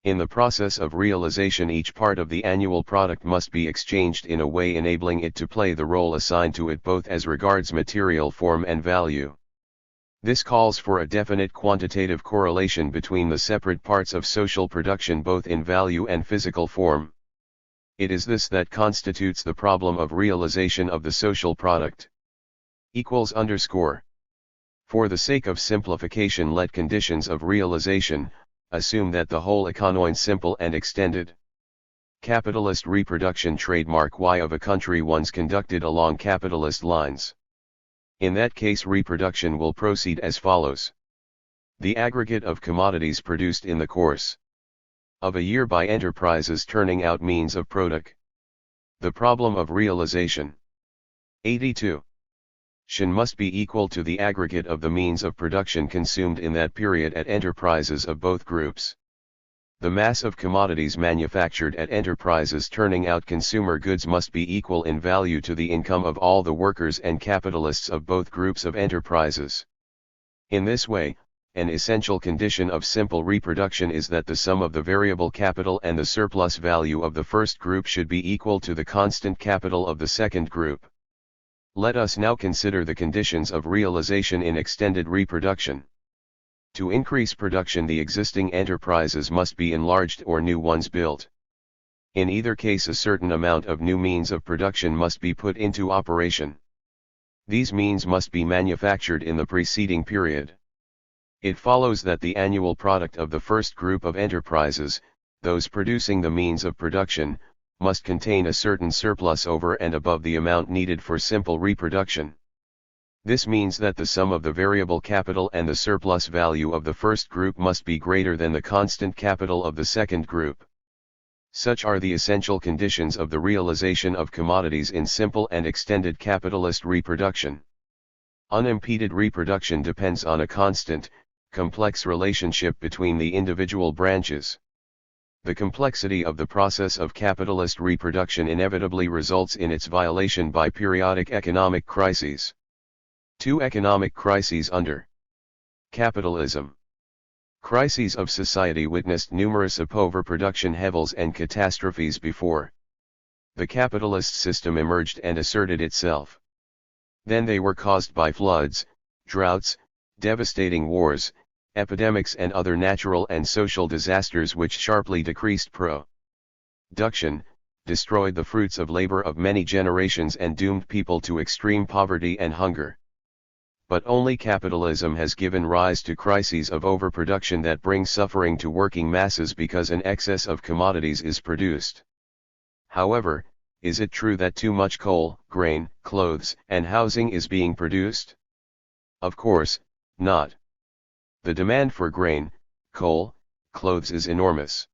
In the process of realization, each part of the annual product must be exchanged in a way enabling it to play the role assigned to it both as regards material form and value. This calls for a definite quantitative correlation between the separate parts of social production both in value and physical form. It is this that constitutes the problem of realization of the social product. For the sake of simplification, let conditions of realization assume that the whole economy simple and extended. Capitalist reproduction trademark Y of a country once conducted along capitalist lines. In that case, reproduction will proceed as follows. The aggregate of commodities produced in the course of a year by enterprises turning out means of product. The problem of realization. 82. Must be equal to the aggregate of the means of production consumed in that period at enterprises of both groups. The mass of commodities manufactured at enterprises turning out consumer goods must be equal in value to the income of all the workers and capitalists of both groups of enterprises. In this way, an essential condition of simple reproduction is that the sum of the variable capital and the surplus value of the first group should be equal to the constant capital of the second group. Let us now consider the conditions of realization in extended reproduction. To increase production, the existing enterprises must be enlarged or new ones built. In either case, a certain amount of new means of production must be put into operation. These means must be manufactured in the preceding period. It follows that the annual product of the first group of enterprises, those producing the means of production, must contain a certain surplus over and above the amount needed for simple reproduction. This means that the sum of the variable capital and the surplus value of the first group must be greater than the constant capital of the second group. Such are the essential conditions of the realization of commodities in simple and extended capitalist reproduction. Unimpeded reproduction depends on a constant, complex relationship between the individual branches. The complexity of the process of capitalist reproduction inevitably results in its violation by periodic economic crises. 2 Economic crises under capitalism. Crises of society witnessed numerous overproduction levels and catastrophes before the capitalist system emerged and asserted itself. Then they were caused by floods, droughts, devastating wars, epidemics and other natural and social disasters which sharply decreased production, destroyed the fruits of labor of many generations and doomed people to extreme poverty and hunger. But only capitalism has given rise to crises of overproduction that bring suffering to working masses because an excess of commodities is produced. However, is it true that too much coal, grain, clothes, and housing is being produced? Of course, not. The demand for grain, coal, clothes is enormous.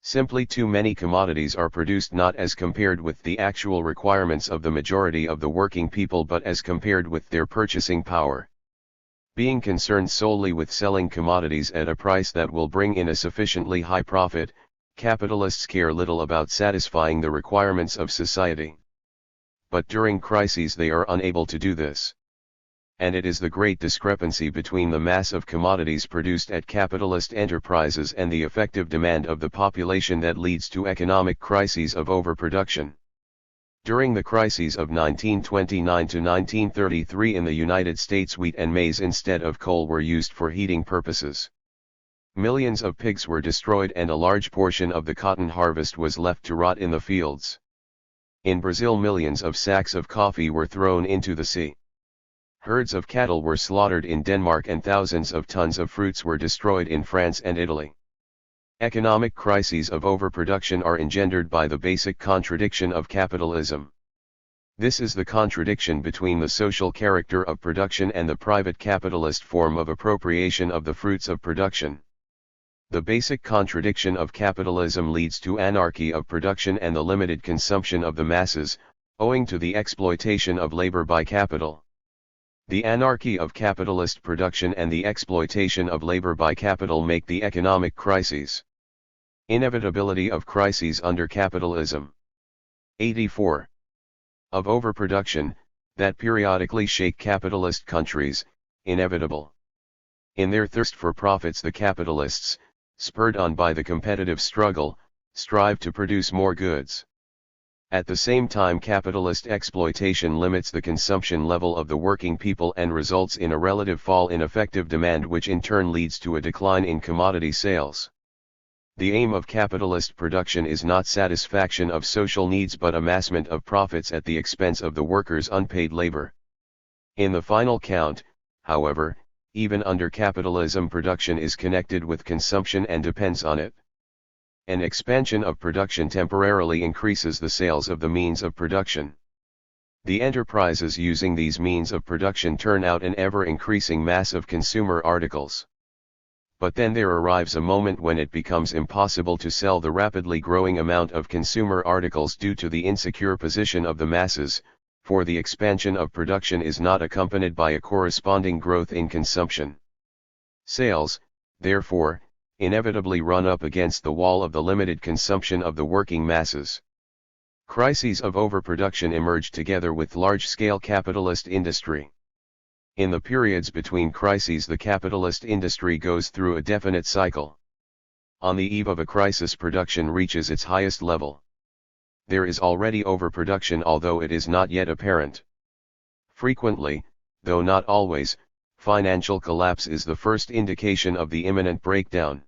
Simply too many commodities are produced not as compared with the actual requirements of the majority of the working people but as compared with their purchasing power. Being concerned solely with selling commodities at a price that will bring in a sufficiently high profit, capitalists care little about satisfying the requirements of society. But during crises they are unable to do this. and it is the great discrepancy between the mass of commodities produced at capitalist enterprises and the effective demand of the population that leads to economic crises of overproduction. During the crises of 1929 to 1933 in the United States, wheat and maize instead of coal were used for heating purposes. Millions of pigs were destroyed and a large portion of the cotton harvest was left to rot in the fields. In Brazil, millions of sacks of coffee were thrown into the sea. Herds of cattle were slaughtered in Denmark and thousands of tons of fruits were destroyed in France and Italy. Economic crises of overproduction are engendered by the basic contradiction of capitalism. This is the contradiction between the social character of production and the private capitalist form of appropriation of the fruits of production. The basic contradiction of capitalism leads to anarchy of production and the limited consumption of the masses, owing to the exploitation of labor by capital. The anarchy of capitalist production and the exploitation of labor by capital make the economic crises. Inevitability of crises under capitalism. 84. Of overproduction, that periodically shake capitalist countries, inevitable. In their thirst for profits, the capitalists, spurred on by the competitive struggle, strive to produce more goods. At the same time, capitalist exploitation limits the consumption level of the working people and results in a relative fall in effective demand, which in turn leads to a decline in commodity sales. The aim of capitalist production is not satisfaction of social needs but amassment of profits at the expense of the workers' unpaid labor. In the final count, however, even under capitalism, production is connected with consumption and depends on it. An expansion of production temporarily increases the sales of the means of production. The enterprises using these means of production turn out an ever-increasing mass of consumer articles. But then there arrives a moment when it becomes impossible to sell the rapidly growing amount of consumer articles due to the insecure position of the masses, for the expansion of production is not accompanied by a corresponding growth in consumption. Sales, therefore, inevitably run up against the wall of the limited consumption of the working masses. Crises of overproduction emerge together with large-scale capitalist industry. In the periods between crises, the capitalist industry goes through a definite cycle. On the eve of a crisis, production reaches its highest level. There is already overproduction, although it is not yet apparent. Frequently, though not always, financial collapse is the first indication of the imminent breakdown.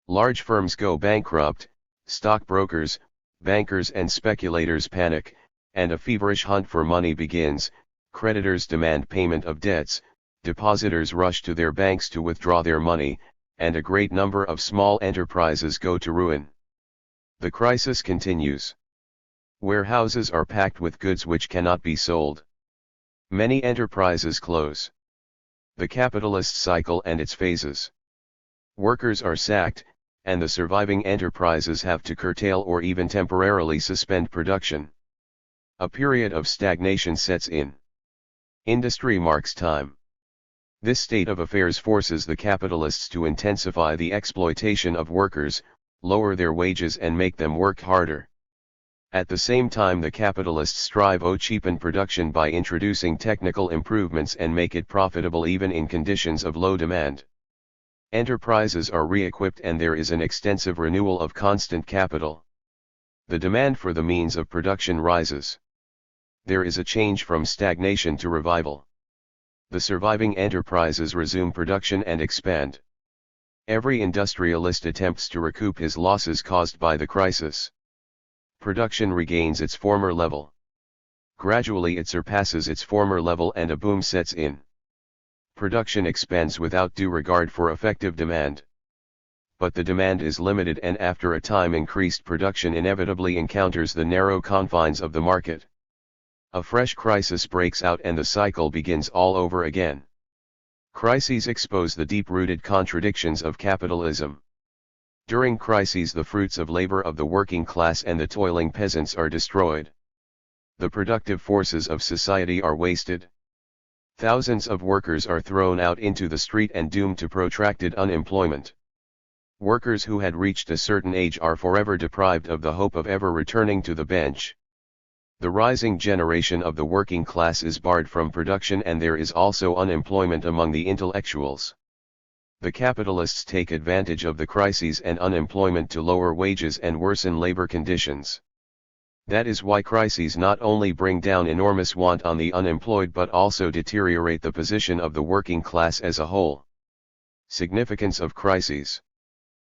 Large firms go bankrupt, stockbrokers, bankers and speculators panic, and a feverish hunt for money begins. Creditors demand payment of debts, depositors rush to their banks to withdraw their money, and a great number of small enterprises go to ruin. The crisis continues. Warehouses are packed with goods which cannot be sold. Many enterprises close. The capitalist cycle and its phases. Workers are sacked, and the surviving enterprises have to curtail or even temporarily suspend production. A period of stagnation sets in. Industry marks time. This state of affairs forces the capitalists to intensify the exploitation of workers, lower their wages and make them work harder. At the same time, the capitalists strive to cheapen production by introducing technical improvements and make it profitable even in conditions of low demand. Enterprises are re-equipped and there is an extensive renewal of constant capital. The demand for the means of production rises. There is a change from stagnation to revival. The surviving enterprises resume production and expand. Every industrialist attempts to recoup his losses caused by the crisis. Production regains its former level. Gradually it surpasses its former level and a boom sets in. Production expands without due regard for effective demand. But the demand is limited and after a time increased production inevitably encounters the narrow confines of the market. A fresh crisis breaks out and the cycle begins all over again. Crises expose the deep-rooted contradictions of capitalism. During crises, the fruits of labor of the working class and the toiling peasants are destroyed. The productive forces of society are wasted. Thousands of workers are thrown out into the street and doomed to protracted unemployment. Workers who had reached a certain age are forever deprived of the hope of ever returning to the bench. The rising generation of the working class is barred from production, and there is also unemployment among the intellectuals. The capitalists take advantage of the crises and unemployment to lower wages and worsen labor conditions. That is why crises not only bring down enormous want on the unemployed but also deteriorate the position of the working class as a whole. Significance of crises.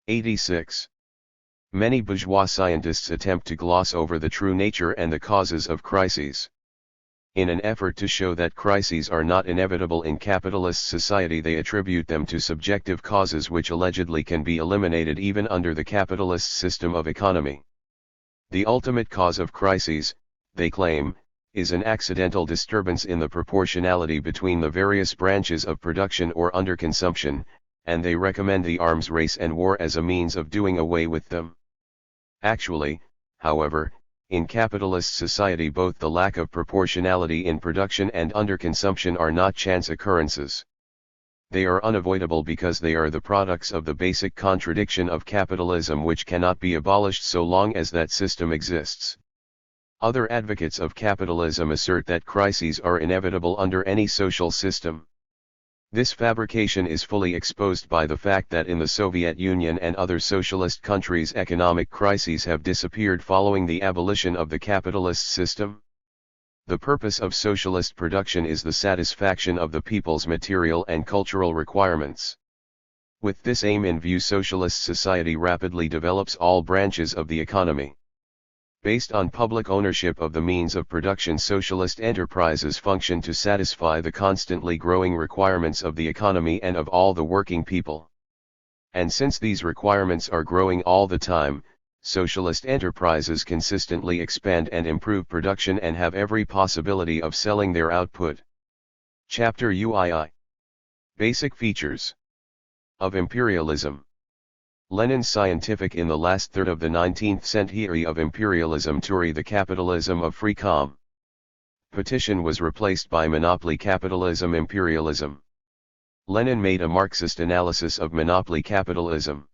86. Many bourgeois scientists attempt to gloss over the true nature and the causes of crises. In an effort to show that crises are not inevitable in capitalist society, they attribute them to subjective causes which allegedly can be eliminated even under the capitalist system of economy. The ultimate cause of crises, they claim, is an accidental disturbance in the proportionality between the various branches of production or underconsumption, and they recommend the arms race and war as a means of doing away with them. Actually, however, in capitalist society both the lack of proportionality in production and underconsumption are not chance occurrences. They are unavoidable because they are the products of the basic contradiction of capitalism, which cannot be abolished so long as that system exists. Other advocates of capitalism assert that crises are inevitable under any social system. This fabrication is fully exposed by the fact that in the Soviet Union and other socialist countries economic crises have disappeared following the abolition of the capitalist system. The purpose of socialist production is the satisfaction of the people's material and cultural requirements. With this aim in view, socialist society rapidly develops all branches of the economy. Based on public ownership of the means of production, socialist enterprises function to satisfy the constantly growing requirements of the economy and of all the working people. And since these requirements are growing all the time, socialist enterprises consistently expand and improve production and have every possibility of selling their output. Chapter UII. Basic features of imperialism. Lenin's scientific in the last third of the 19th century of imperialism theory, the capitalism of free competition was replaced by monopoly capitalism imperialism. Lenin made a Marxist analysis of monopoly capitalism.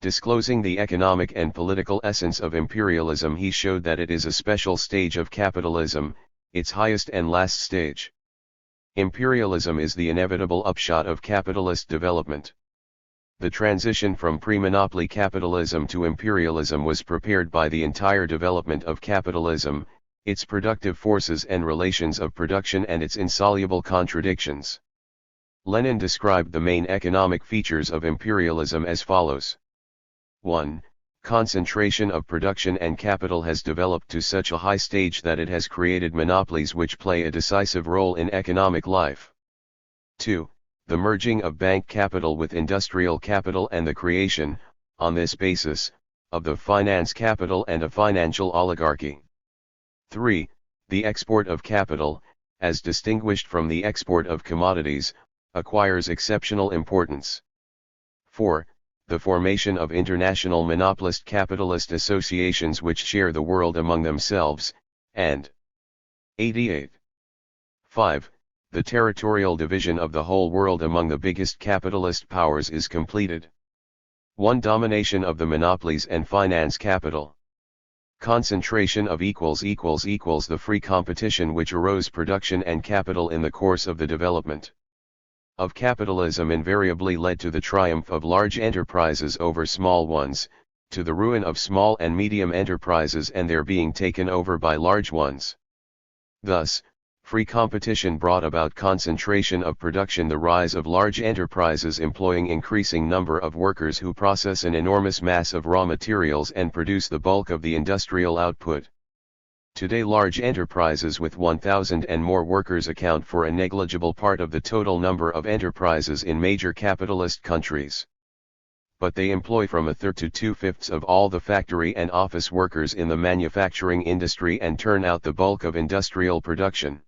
Disclosing the economic and political essence of imperialism, he showed that it is a special stage of capitalism, its highest and last stage. Imperialism is the inevitable upshot of capitalist development. The transition from pre-monopoly capitalism to imperialism was prepared by the entire development of capitalism, its productive forces and relations of production and its insoluble contradictions. Lenin described the main economic features of imperialism as follows. 1. Concentration of production and capital has developed to such a high stage that it has created monopolies which play a decisive role in economic life. 2. The merging of bank capital with industrial capital and the creation, on this basis, of the finance capital and a financial oligarchy. 3. The export of capital, as distinguished from the export of commodities, acquires exceptional importance. 4. The formation of international monopolist capitalist associations which share the world among themselves, and 88. 5. The territorial division of the whole world among the biggest capitalist powers is completed. 1. Domination of the monopolies and finance capital. Concentration of equals the free competition which arose production and capital in the course of the development of capitalism invariably led to the triumph of large enterprises over small ones, to the ruin of small and medium enterprises and their being taken over by large ones. Thus, free competition brought about concentration of production, the rise of large enterprises employing increasing number of workers who process an enormous mass of raw materials and produce the bulk of the industrial output. Today large enterprises with 1,000 and more workers account for a negligible part of the total number of enterprises in major capitalist countries. But they employ from a third to two-fifths of all the factory and office workers in the manufacturing industry and turn out the bulk of industrial production.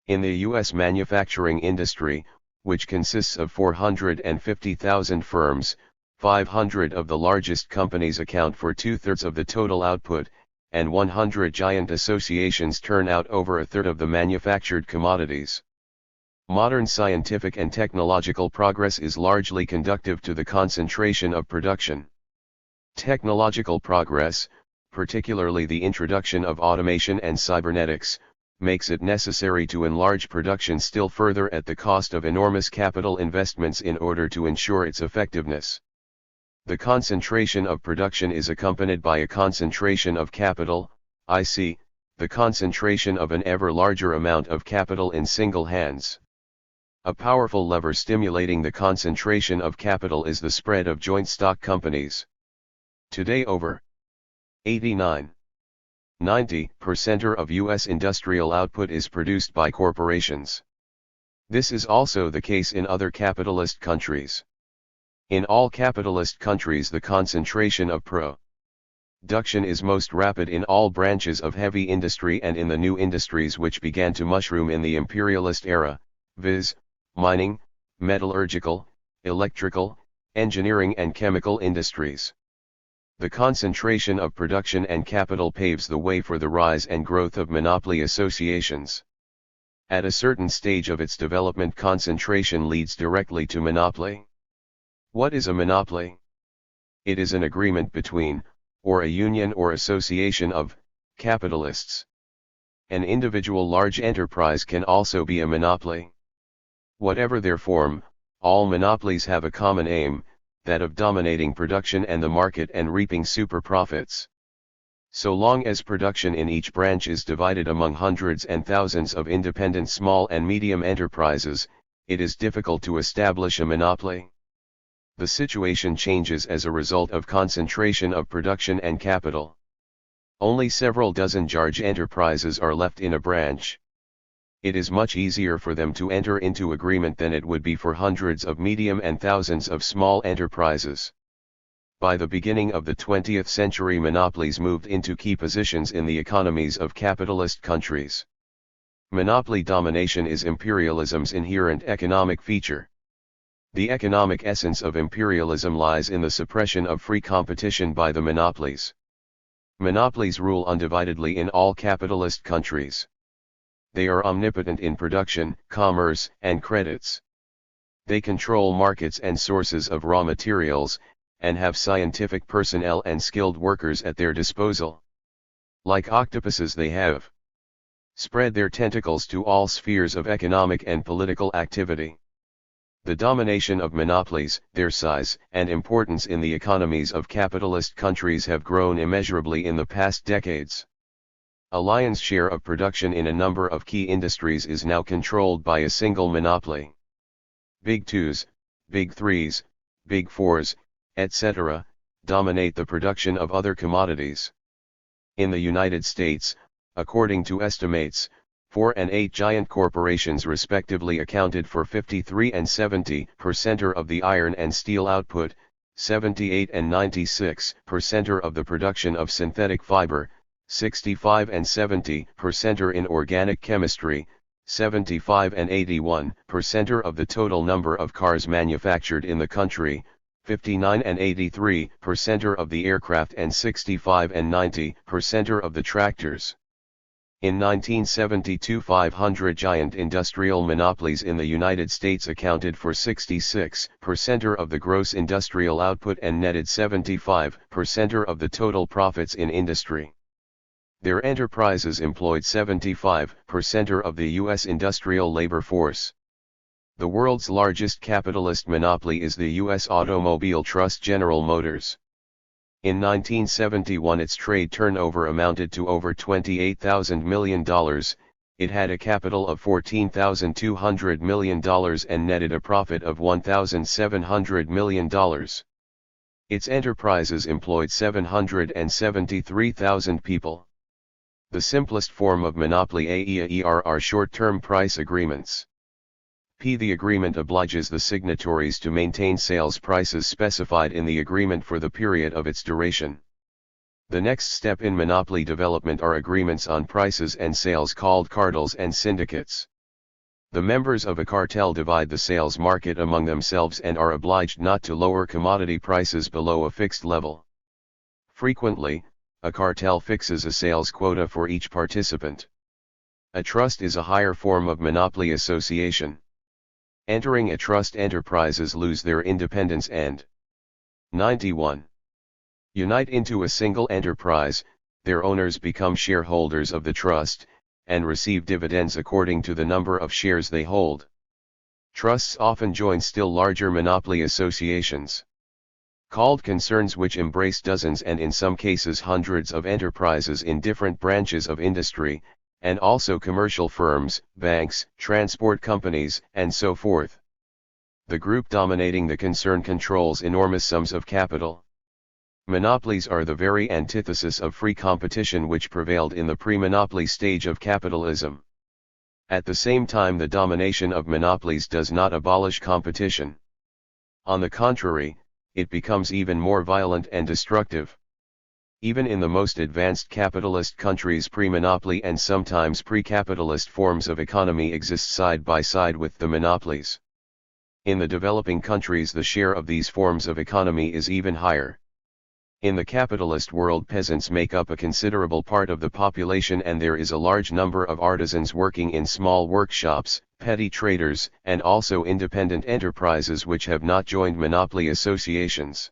In the U.S. manufacturing industry, which consists of 450,000 firms, 500 of the largest companies account for two-thirds of the total output, and 100 giant associations turn out over a third of the manufactured commodities. Modern scientific and technological progress is largely conducive to the concentration of production. Technological progress, particularly the introduction of automation and cybernetics, makes it necessary to enlarge production still further at the cost of enormous capital investments in order to ensure its effectiveness. The concentration of production is accompanied by a concentration of capital, i.e., the concentration of an ever larger amount of capital in single hands. A powerful lever stimulating the concentration of capital is the spread of joint stock companies. Today over 89–90% of U.S. industrial output is produced by corporations. This is also the case in other capitalist countries. In all capitalist countries the concentration of production is most rapid in all branches of heavy industry and in the new industries which began to mushroom in the imperialist era, viz., mining, metallurgical, electrical, engineering and chemical industries. The concentration of production and capital paves the way for the rise and growth of monopoly associations. At a certain stage of its development, concentration leads directly to monopoly. What is a monopoly? It is an agreement between, or a union or association of, capitalists. An individual large enterprise can also be a monopoly. Whatever their form, all monopolies have a common aim, that of dominating production and the market and reaping super profits. So long as production in each branch is divided among hundreds and thousands of independent small and medium enterprises, it is difficult to establish a monopoly. The situation changes as a result of concentration of production and capital. Only several dozen large enterprises are left in a branch. It is much easier for them to enter into agreement than it would be for hundreds of medium and thousands of small enterprises. By the beginning of the 20th century, monopolies moved into key positions in the economies of capitalist countries. Monopoly domination is imperialism's inherent economic feature. The economic essence of imperialism lies in the suppression of free competition by the monopolies. Monopolies rule undividedly in all capitalist countries. They are omnipotent in production, commerce, and credits. They control markets and sources of raw materials, and have scientific personnel and skilled workers at their disposal. Like octopuses, they have spread their tentacles to all spheres of economic and political activity. The domination of monopolies, their size and importance in the economies of capitalist countries have grown immeasurably in the past decades. A lion's share of production in a number of key industries is now controlled by a single monopoly. Big Twos, Big Threes, Big Fours, etc., dominate the production of other commodities. In the United States, according to estimates, 4 and 8 giant corporations respectively accounted for 53% and 70% of the iron and steel output, 78% and 96% of the production of synthetic fiber, 65% and 70% in organic chemistry, 75% and 81% of the total number of cars manufactured in the country, 59% and 83% of the aircraft, and 65% and 90% of the tractors. In 1972, 500 giant industrial monopolies in the United States accounted for 66% of the gross industrial output and netted 75% of the total profits in industry. Their enterprises employed 75% of the U.S. industrial labor force. The world's largest capitalist monopoly is the U.S. Automobile Trust General Motors. In 1971 its trade turnover amounted to over $28,000 million, it had a capital of $14,200 million and netted a profit of $1,700 million. Its enterprises employed 773,000 people. The simplest form of monopoly AEAR are short-term price agreements. The agreement obliges the signatories to maintain sales prices specified in the agreement for the period of its duration. The next step in monopoly development are agreements on prices and sales called cartels and syndicates. The members of a cartel divide the sales market among themselves and are obliged not to lower commodity prices below a fixed level. Frequently, a cartel fixes a sales quota for each participant. A trust is a higher form of monopoly association. Entering a trust, enterprises lose their independence and 91. Unite into a single enterprise, their owners become shareholders of the trust, and receive dividends according to the number of shares they hold. Trusts often join still larger monopoly associations, called concerns, which embrace dozens and in some cases hundreds of enterprises in different branches of industry, and also commercial firms, banks, transport companies, and so forth. The group dominating the concern controls enormous sums of capital. Monopolies are the very antithesis of free competition which prevailed in the pre-monopoly stage of capitalism. At the same time, the domination of monopolies does not abolish competition. On the contrary, it becomes even more violent and destructive. Even in the most advanced capitalist countries, pre-monopoly and sometimes pre-capitalist forms of economy exist side by side with the monopolies. In the developing countries, the share of these forms of economy is even higher. In the capitalist world, peasants make up a considerable part of the population, and there is a large number of artisans working in small workshops, petty traders, and also independent enterprises which have not joined monopoly associations.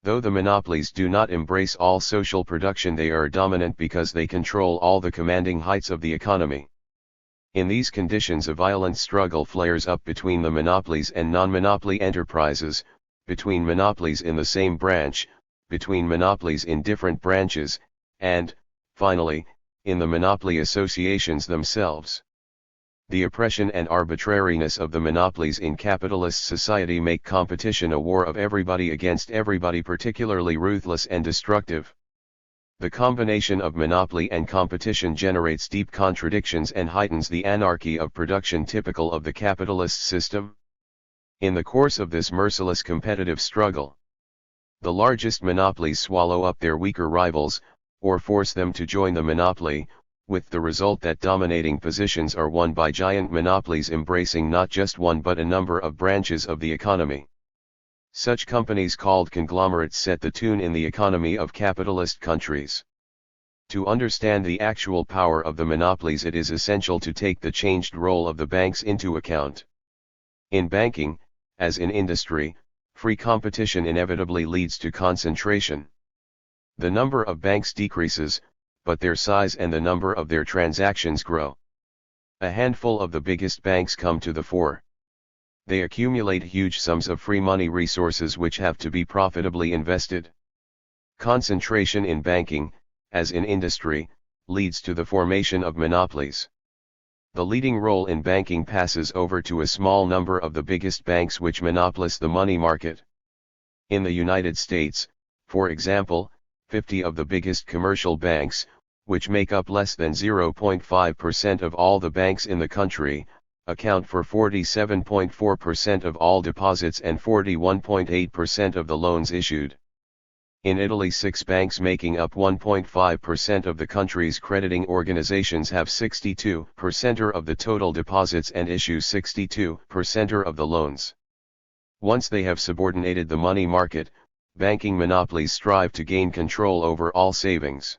Though the monopolies do not embrace all social production, they are dominant because they control all the commanding heights of the economy. In these conditions, a violent struggle flares up between the monopolies and non-monopoly enterprises, between monopolies in the same branch, between monopolies in different branches, and, finally, in the monopoly associations themselves. The oppression and arbitrariness of the monopolies in capitalist society make competition a war of everybody against everybody, particularly ruthless and destructive. The combination of monopoly and competition generates deep contradictions and heightens the anarchy of production typical of the capitalist system. In the course of this merciless competitive struggle, the largest monopolies swallow up their weaker rivals, or force them to join the monopoly, with the result that dominating positions are won by giant monopolies embracing not just one but a number of branches of the economy. Such companies, called conglomerates, set the tune in the economy of capitalist countries. To understand the actual power of the monopolies, it is essential to take the changed role of the banks into account. In banking, as in industry, free competition inevitably leads to concentration. The number of banks decreases, but their size and the number of their transactions grow. A handful of the biggest banks come to the fore. They accumulate huge sums of free money, resources which have to be profitably invested. Concentration in banking, as in industry, leads to the formation of monopolies. The leading role in banking passes over to a small number of the biggest banks which monopolize the money market. In the United States, for example, 50 of the biggest commercial banks, which make up less than 0.5% of all the banks in the country, account for 47.4% of all deposits and 41.8% of the loans issued. In Italy, 6 banks making up 1.5% of the country's crediting organizations have 62% of the total deposits and issue 62% of the loans. Once they have subordinated the money market, banking monopolies strive to gain control over all savings.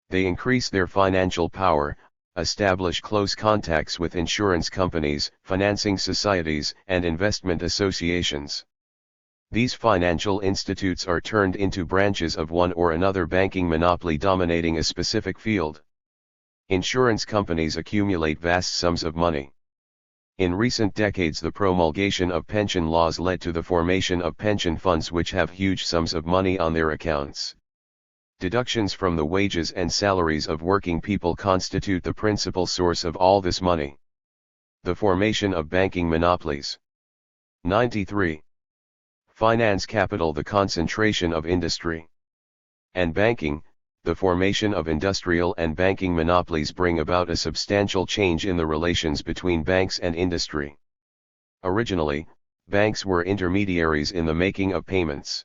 They increase their financial power, establish close contacts with insurance companies, financing societies, and investment associations. These financial institutes are turned into branches of one or another banking monopoly dominating a specific field. Insurance companies accumulate vast sums of money. In recent decades, the promulgation of pension laws led to the formation of pension funds which have huge sums of money on their accounts. Deductions from the wages and salaries of working people constitute the principal source of all this money. The formation of banking monopolies. 93. Finance capital. The concentration of industry and banking, the formation of industrial and banking monopolies bring about a substantial change in the relations between banks and industry. Originally, banks were intermediaries in the making of payments.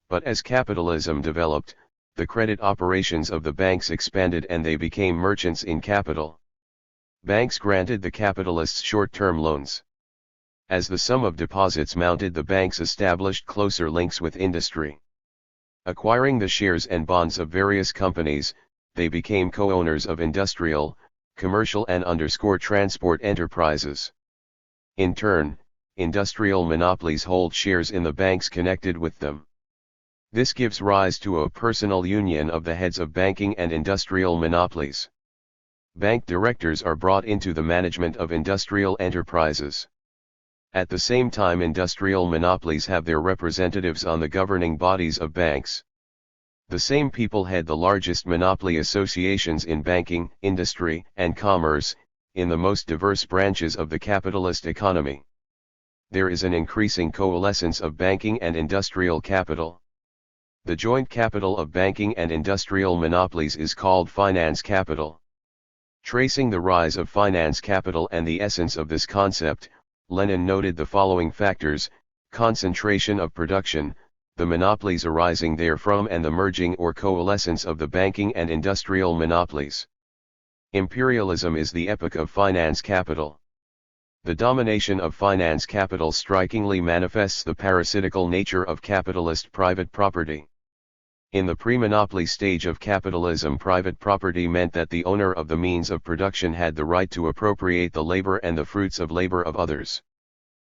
But as capitalism developed, the credit operations of the banks expanded and they became merchants in capital. Banks granted the capitalists short-term loans. As the sum of deposits mounted, the banks established closer links with industry. Acquiring the shares and bonds of various companies, they became co-owners of industrial, commercial and transport enterprises. In turn, industrial monopolies hold shares in the banks connected with them. This gives rise to a personal union of the heads of banking and industrial monopolies. Bank directors are brought into the management of industrial enterprises. At the same time, industrial monopolies have their representatives on the governing bodies of banks. The same people head the largest monopoly associations in banking, industry, and commerce, in the most diverse branches of the capitalist economy. There is an increasing coalescence of banking and industrial capital. The joint capital of banking and industrial monopolies is called finance capital. Tracing the rise of finance capital and the essence of this concept, Lenin noted the following factors: concentration of production, the monopolies arising therefrom, and the merging or coalescence of the banking and industrial monopolies. Imperialism is the epoch of finance capital. The domination of finance capital strikingly manifests the parasitical nature of capitalist private property. In the pre-monopoly stage of capitalism, private property meant that the owner of the means of production had the right to appropriate the labor and the fruits of labor of others.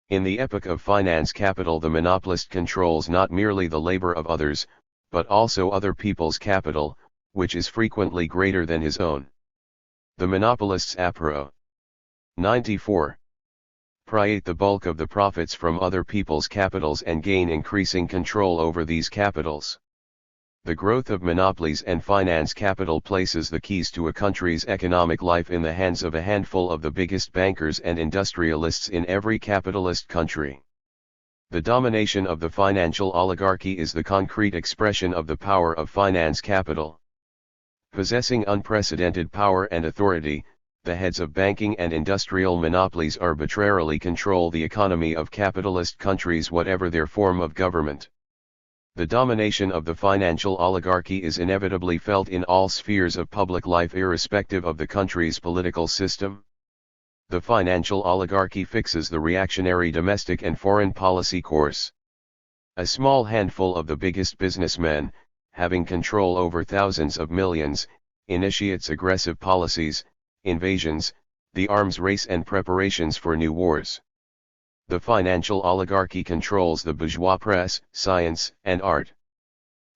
In the epoch of finance capital, the monopolist controls not merely the labor of others, but also other people's capital, which is frequently greater than his own. The monopolists appropriate the bulk of the profits from other people's capitals and gain increasing control over these capitals. The growth of monopolies and finance capital places the keys to a country's economic life in the hands of a handful of the biggest bankers and industrialists in every capitalist country. The domination of the financial oligarchy is the concrete expression of the power of finance capital. Possessing unprecedented power and authority, the heads of banking and industrial monopolies arbitrarily control the economy of capitalist countries, whatever their form of government. The domination of the financial oligarchy is inevitably felt in all spheres of public life, irrespective of the country's political system. The financial oligarchy fixes the reactionary domestic and foreign policy course. A small handful of the biggest businessmen, having control over thousands of millions, initiates aggressive policies, invasions, the arms race, and preparations for new wars. The financial oligarchy controls the bourgeois press, science, and art.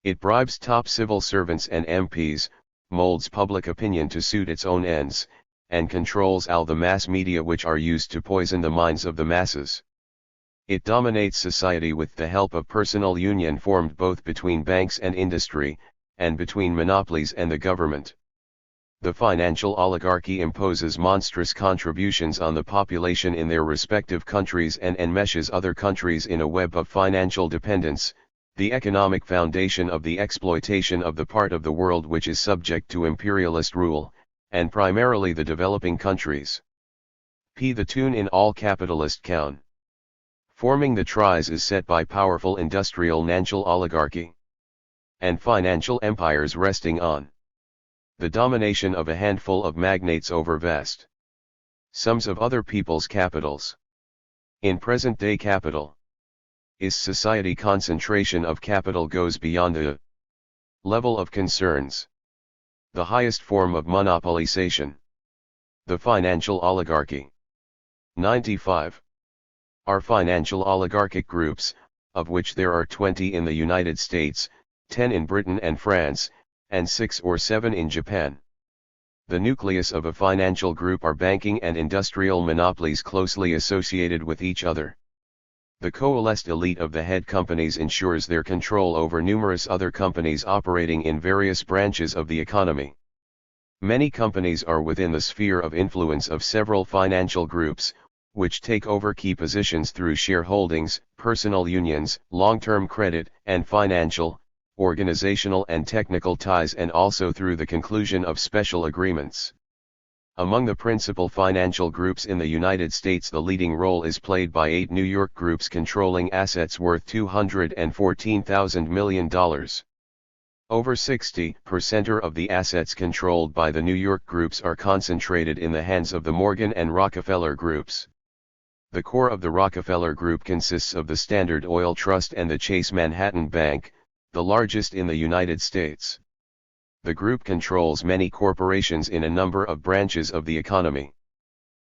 It bribes top civil servants and MPs, molds public opinion to suit its own ends, and controls all the mass media, which are used to poison the minds of the masses. It dominates society with the help of personal union formed both between banks and industry, and between monopolies and the government. The financial oligarchy imposes monstrous contributions on the population in their respective countries and enmeshes other countries in a web of financial dependence, the economic foundation of the exploitation of the part of the world which is subject to imperialist rule, and primarily the developing countries. The tune in all capitalist count. Forming the tries is set by powerful industrial national oligarchy and financial empires resting on the domination of a handful of magnates over vast sums of other people's capitals. In present-day capital is society, concentration of capital goes beyond the level of concerns. The highest form of monopolization. The financial oligarchy. 95. Are financial oligarchic groups, of which there are 20 in the United States, 10 in Britain and France, and 6 or 7 in Japan. The nucleus of a financial group are banking and industrial monopolies closely associated with each other. The coalesced elite of the head companies ensures their control over numerous other companies operating in various branches of the economy. Many companies are within the sphere of influence of several financial groups, which take over key positions through shareholdings, personal unions, long-term credit, and financial, organizational and technical ties, and also through the conclusion of special agreements. Among the principal financial groups in the United States, the leading role is played by 8 New York groups controlling assets worth $214,000 million. Over 60% of the assets controlled by the New York groups are concentrated in the hands of the Morgan and Rockefeller groups. The core of the Rockefeller Group consists of the Standard Oil Trust and the Chase Manhattan Bank, the largest in the United States. The group controls many corporations in a number of branches of the economy.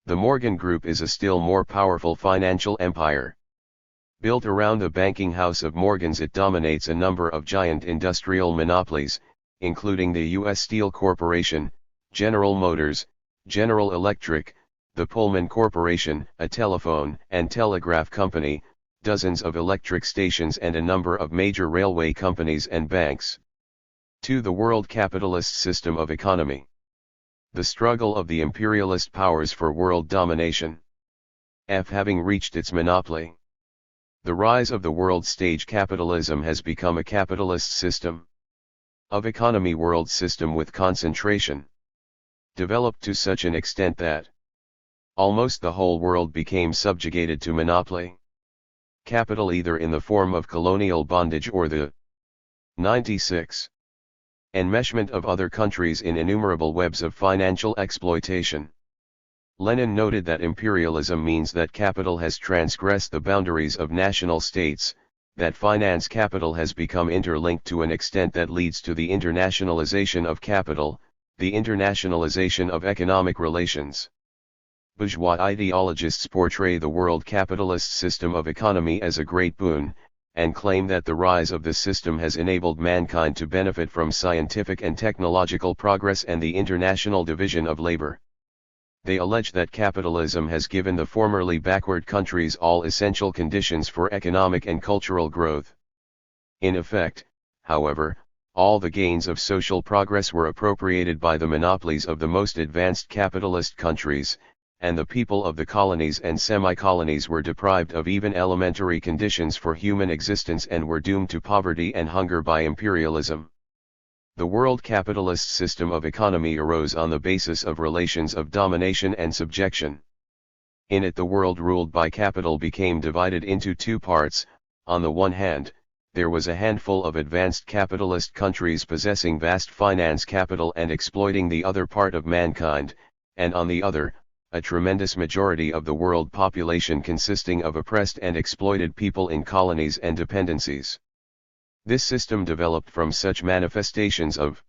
The Morgan Group is a still more powerful financial empire. Built around the banking house of Morgans, it dominates a number of giant industrial monopolies, including the U.S. Steel Corporation, General Motors, General Electric, the Pullman Corporation, a telephone and telegraph company, dozens of electric stations, and a number of major railway companies and banks. 2. The world capitalist system of economy. The struggle of the imperialist powers for world domination. Having reached its monopoly. The rise of the world stage capitalism has become a capitalist system of economy, world system with concentration, developed to such an extent that almost the whole world became subjugated to monopoly capital, either in the form of colonial bondage or the 96 enmeshment of other countries in innumerable webs of financial exploitation. Lenin noted that imperialism means that capital has transgressed the boundaries of national states, that finance capital has become interlinked to an extent that leads to the internationalization of capital, the internationalization of economic relations. Bourgeois ideologists portray the world capitalist system of economy as a great boon, and claim that the rise of this system has enabled mankind to benefit from scientific and technological progress and the international division of labor. They allege that capitalism has given the formerly backward countries all essential conditions for economic and cultural growth. In effect, however, all the gains of social progress were appropriated by the monopolies of the most advanced capitalist countries, and the people of the colonies and semi-colonies were deprived of even elementary conditions for human existence and were doomed to poverty and hunger by imperialism. The world capitalist system of economy arose on the basis of relations of domination and subjection. In it, the world ruled by capital became divided into two parts. On the one hand, there was a handful of advanced capitalist countries possessing vast finance capital and exploiting the other part of mankind, and on the other, a tremendous majority of the world population consisting of oppressed and exploited people in colonies and dependencies. This system developed from such manifestations of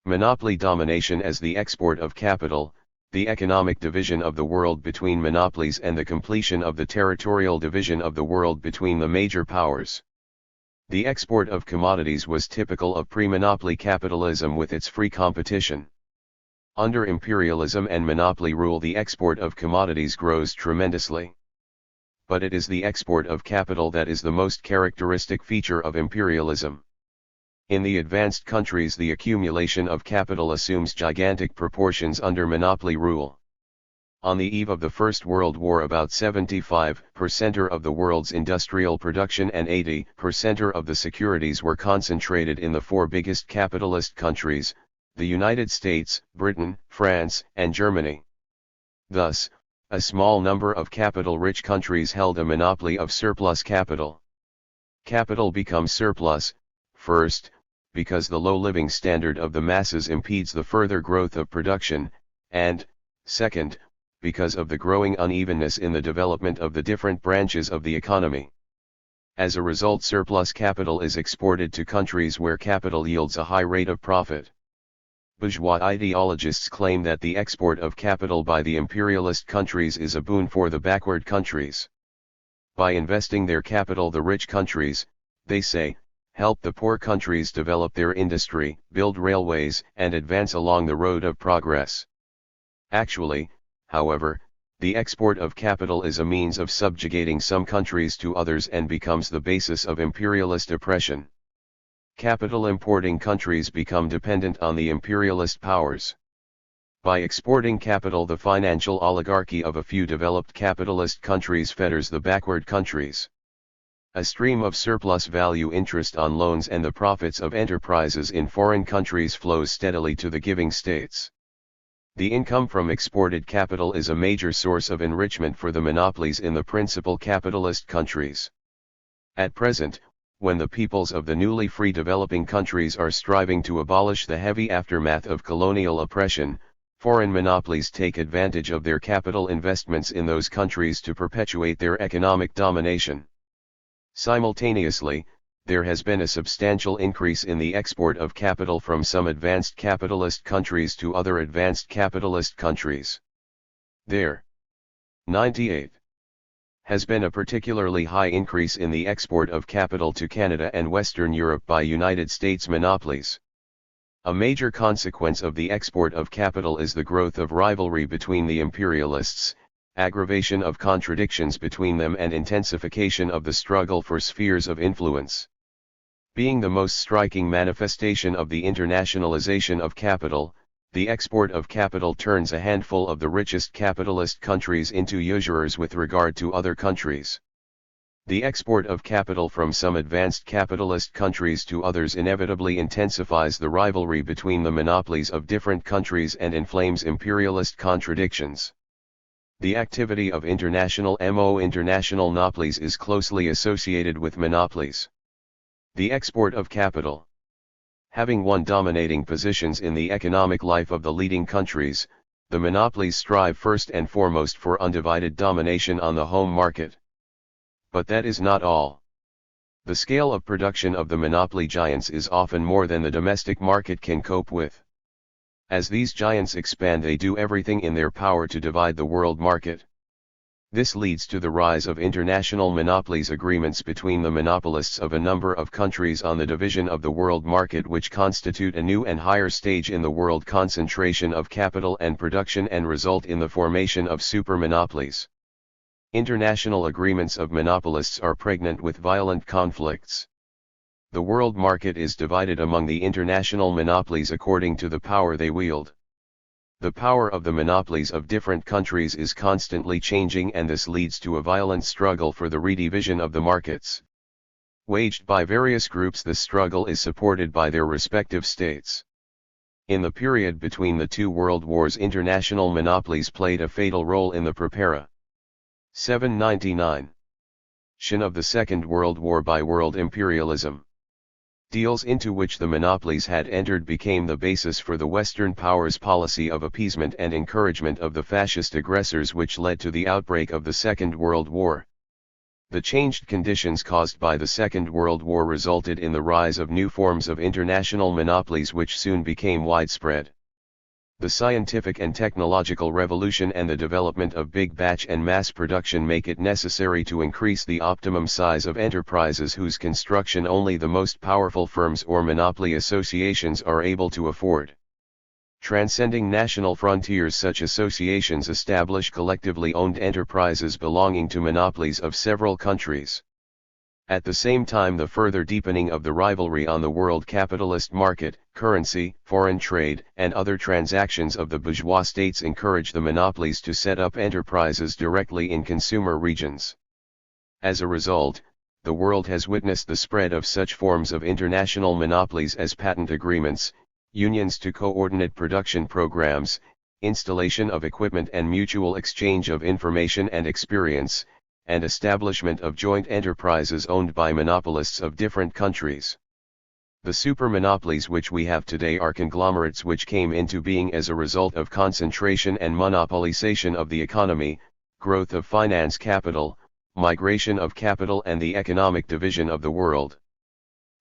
monopoly domination as the export of capital, the economic division of the world between monopolies, and the completion of the territorial division of the world between the major powers. The export of commodities was typical of pre-monopoly capitalism with its free competition. Under imperialism and monopoly rule, the export of commodities grows tremendously. But it is the export of capital that is the most characteristic feature of imperialism. In the advanced countries, the accumulation of capital assumes gigantic proportions under monopoly rule. On the eve of the First World War, about 75% of the world's industrial production and 80% of the securities were concentrated in the four biggest capitalist countries: the United States, Britain, France, and Germany. Thus, a small number of capital-rich countries held a monopoly of surplus capital. Capital becomes surplus, first, because the low living standard of the masses impedes the further growth of production, and, second, because of the growing unevenness in the development of the different branches of the economy. As a result, surplus capital is exported to countries where capital yields a high rate of profit. Bourgeois ideologists claim that the export of capital by the imperialist countries is a boon for the backward countries. By investing their capital, the rich countries, they say, help the poor countries develop their industry, build railways, and advance along the road of progress. Actually, however, the export of capital is a means of subjugating some countries to others and becomes the basis of imperialist oppression. Capital importing countries become dependent on the imperialist powers. By exporting capital, the financial oligarchy of a few developed capitalist countries fetters the backward countries. A stream of surplus value interest on loans and the profits of enterprises in foreign countries flows steadily to the giving states. The income from exported capital is a major source of enrichment for the monopolies in the principal capitalist countries. At present, when the peoples of the newly free developing countries are striving to abolish the heavy aftermath of colonial oppression, foreign monopolies take advantage of their capital investments in those countries to perpetuate their economic domination. Simultaneously, there has been a substantial increase in the export of capital from some advanced capitalist countries to other advanced capitalist countries. There. 98. has been a particularly high increase in the export of capital to Canada and Western Europe by United States monopolies. A major consequence of the export of capital is the growth of rivalry between the imperialists, aggravation of contradictions between them and intensification of the struggle for spheres of influence. Being the most striking manifestation of the internationalization of capital, the export of capital turns a handful of the richest capitalist countries into usurers with regard to other countries. The export of capital from some advanced capitalist countries to others inevitably intensifies the rivalry between the monopolies of different countries and inflames imperialist contradictions. The activity of international monopolies is closely associated with monopolies. The export of capital. Having won dominating positions in the economic life of the leading countries, the monopolies strive first and foremost for undivided domination on the home market. But that is not all. The scale of production of the monopoly giants is often more than the domestic market can cope with. As these giants expand, they do everything in their power to divide the world market. This leads to the rise of international monopolies agreements between the monopolists of a number of countries on the division of the world market, which constitute a new and higher stage in the world concentration of capital and production and result in the formation of supermonopolies. International agreements of monopolists are pregnant with violent conflicts. The world market is divided among the international monopolies according to the power they wield. The power of the monopolies of different countries is constantly changing, and this leads to a violent struggle for the redivision of the markets. Waged by various groups, this struggle is supported by their respective states. In the period between the two world wars, international monopolies played a fatal role in the preparation. 799. Of the Second World War by world imperialism. Deals into which the monopolies had entered became the basis for the Western powers' policy of appeasement and encouragement of the fascist aggressors, which led to the outbreak of the Second World War. The changed conditions caused by the Second World War resulted in the rise of new forms of international monopolies which soon became widespread. The scientific and technological revolution and the development of big batch and mass production make it necessary to increase the optimum size of enterprises whose construction only the most powerful firms or monopoly associations are able to afford. Transcending national frontiers, such associations establish collectively owned enterprises belonging to monopolies of several countries. At the same time, the further deepening of the rivalry on the world capitalist market, currency, foreign trade, and other transactions of the bourgeois states encourage the monopolies to set up enterprises directly in consumer regions. As a result, the world has witnessed the spread of such forms of international monopolies as patent agreements, unions to coordinate production programs, installation of equipment and mutual exchange of information and experience, and establishment of joint enterprises owned by monopolists of different countries. The supermonopolies which we have today are conglomerates which came into being as a result of concentration and monopolization of the economy, growth of finance capital, migration of capital, and the economic division of the world.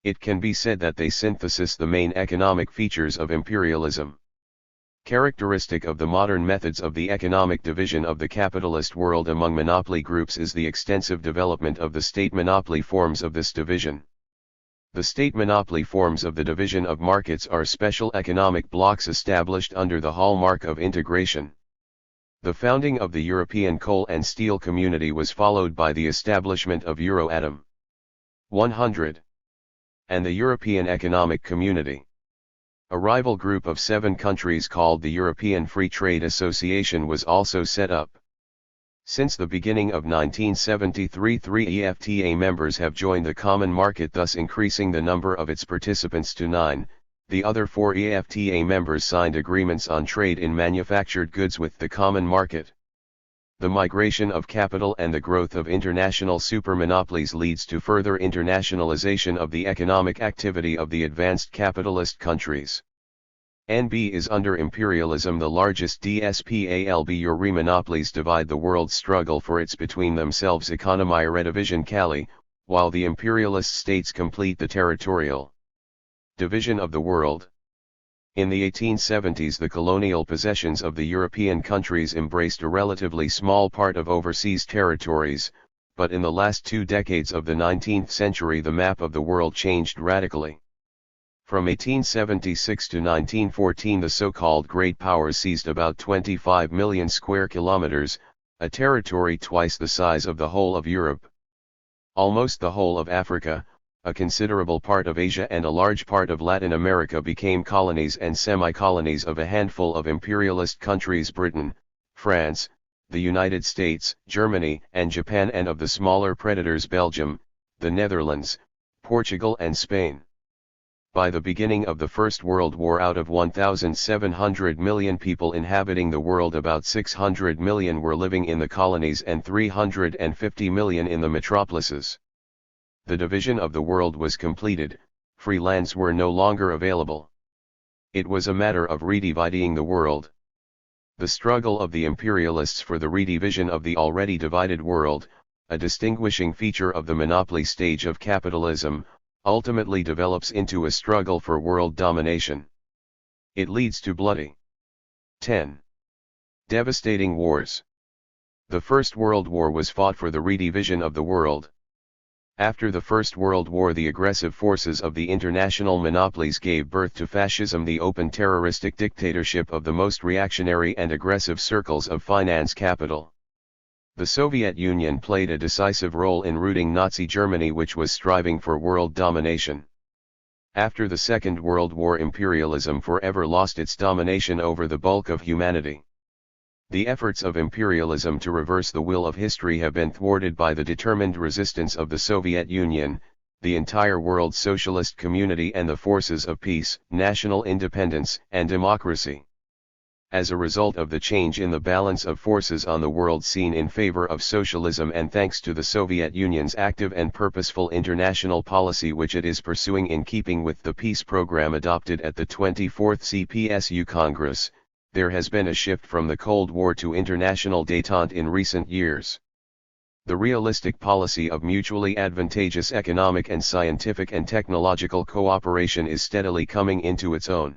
It can be said that they synthesize the main economic features of imperialism. Characteristic of the modern methods of the economic division of the capitalist world among monopoly groups is the extensive development of the state monopoly forms of this division. The state monopoly forms of the division of markets are special economic blocks established under the hallmark of integration. The founding of the European coal and steel community was followed by the establishment of Euratom 100 and the European Economic Community. A rival group of 7 countries called the European Free Trade Association was also set up. Since the beginning of 1973, 3 EFTA members have joined the common market, thus increasing the number of its participants to 9. The other 4 EFTA members signed agreements on trade in manufactured goods with the common market. The migration of capital and the growth of international supermonopolies leads to further internationalization of the economic activity of the advanced capitalist countries. NB is under imperialism the largest DSPALB. Your monopolies divide the world's struggle for its between themselves economy redivision Cali, while the imperialist states complete the territorial division of the world. In the 1870s, the colonial possessions of the European countries embraced a relatively small part of overseas territories, but in the last 2 decades of the 19th century the map of the world changed radically. From 1876 to 1914 the so-called Great Powers seized about 25 million square kilometers, a territory twice the size of the whole of Europe. Almost the whole of Africa, a considerable part of Asia and a large part of Latin America became colonies and semi-colonies of a handful of imperialist countries: Britain, France, the United States, Germany, and Japan, and of the smaller predators Belgium, the Netherlands, Portugal and Spain. By the beginning of the First World War, out of 1,700 million people inhabiting the world, about 600 million were living in the colonies and 350 million in the metropolises. The division of the world was completed, free lands were no longer available. It was a matter of redividing the world. The struggle of the imperialists for the redivision of the already divided world, a distinguishing feature of the monopoly stage of capitalism, ultimately develops into a struggle for world domination. It leads to bloody 10. Devastating wars. The First World War was fought for the redivision of the world. After the First World War, the aggressive forces of the international monopolies gave birth to fascism, the open terroristic dictatorship of the most reactionary and aggressive circles of finance capital. The Soviet Union played a decisive role in rooting Nazi Germany, which was striving for world domination. After the Second World War, imperialism forever lost its domination over the bulk of humanity. The efforts of imperialism to reverse the will of history have been thwarted by the determined resistance of the Soviet Union, the entire world socialist community, and the forces of peace, national independence, and democracy. As a result of the change in the balance of forces on the world scene in favor of socialism, and thanks to the Soviet Union's active and purposeful international policy which it is pursuing in keeping with the peace program adopted at the 24th CPSU Congress, there has been a shift from the Cold War to international détente in recent years. The realistic policy of mutually advantageous economic and scientific and technological cooperation is steadily coming into its own.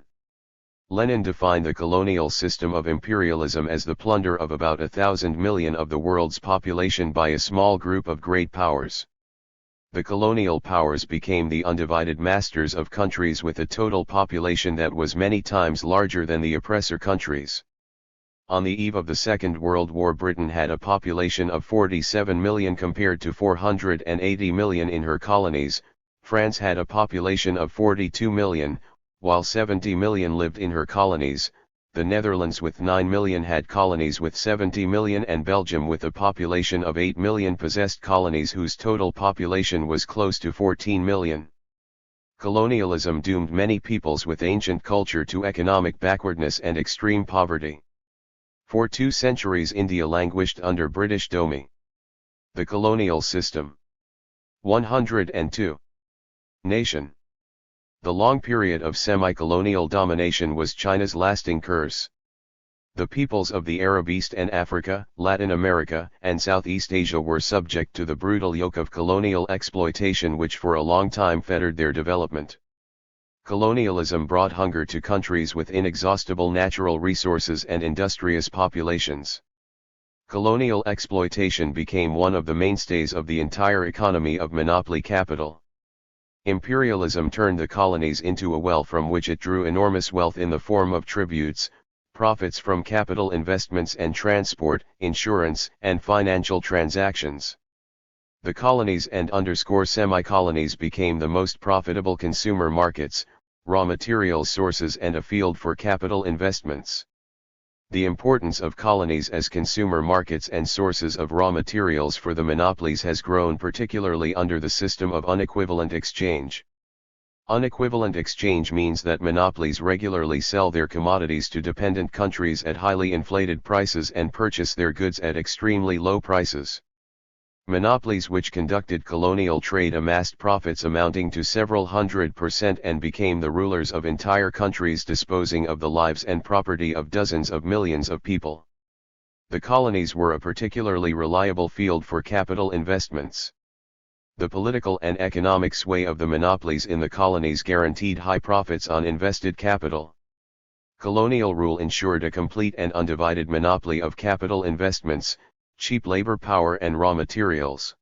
Lenin defined the colonial system of imperialism as the plunder of about 1,000 million of the world's population by a small group of great powers. The colonial powers became the undivided masters of countries with a total population that was many times larger than the oppressor countries. On the eve of the Second World War, Britain had a population of 47 million compared to 480 million in her colonies. France had a population of 42 million, while 70 million lived in her colonies. The Netherlands with 9 million had colonies with 70 million, and Belgium with a population of 8 million possessed colonies whose total population was close to 14 million. Colonialism doomed many peoples with ancient culture to economic backwardness and extreme poverty. For 2 centuries India languished under British domination. The colonial system. 102. Nation. The long period of semi-colonial domination was China's lasting curse. The peoples of the Arab East and Africa, Latin America, and Southeast Asia were subject to the brutal yoke of colonial exploitation which for a long time fettered their development. Colonialism brought hunger to countries with inexhaustible natural resources and industrious populations. Colonial exploitation became one of the mainstays of the entire economy of monopoly capital. Imperialism turned the colonies into a well from which it drew enormous wealth in the form of tributes, profits from capital investments and transport, insurance, and financial transactions. The colonies and semi-colonies became the most profitable consumer markets, raw materials sources, and a field for capital investments. The importance of colonies as consumer markets and sources of raw materials for the monopolies has grown particularly under the system of unequivalent exchange. Unequivalent exchange means that monopolies regularly sell their commodities to dependent countries at highly inflated prices and purchase their goods at extremely low prices. Monopolies which conducted colonial trade amassed profits amounting to several 100% and became the rulers of entire countries, disposing of the lives and property of dozens of millions of people. The colonies were a particularly reliable field for capital investments. The political and economic sway of the monopolies in the colonies guaranteed high profits on invested capital. Colonial rule ensured a complete and undivided monopoly of capital investments, cheap labor power and raw materials.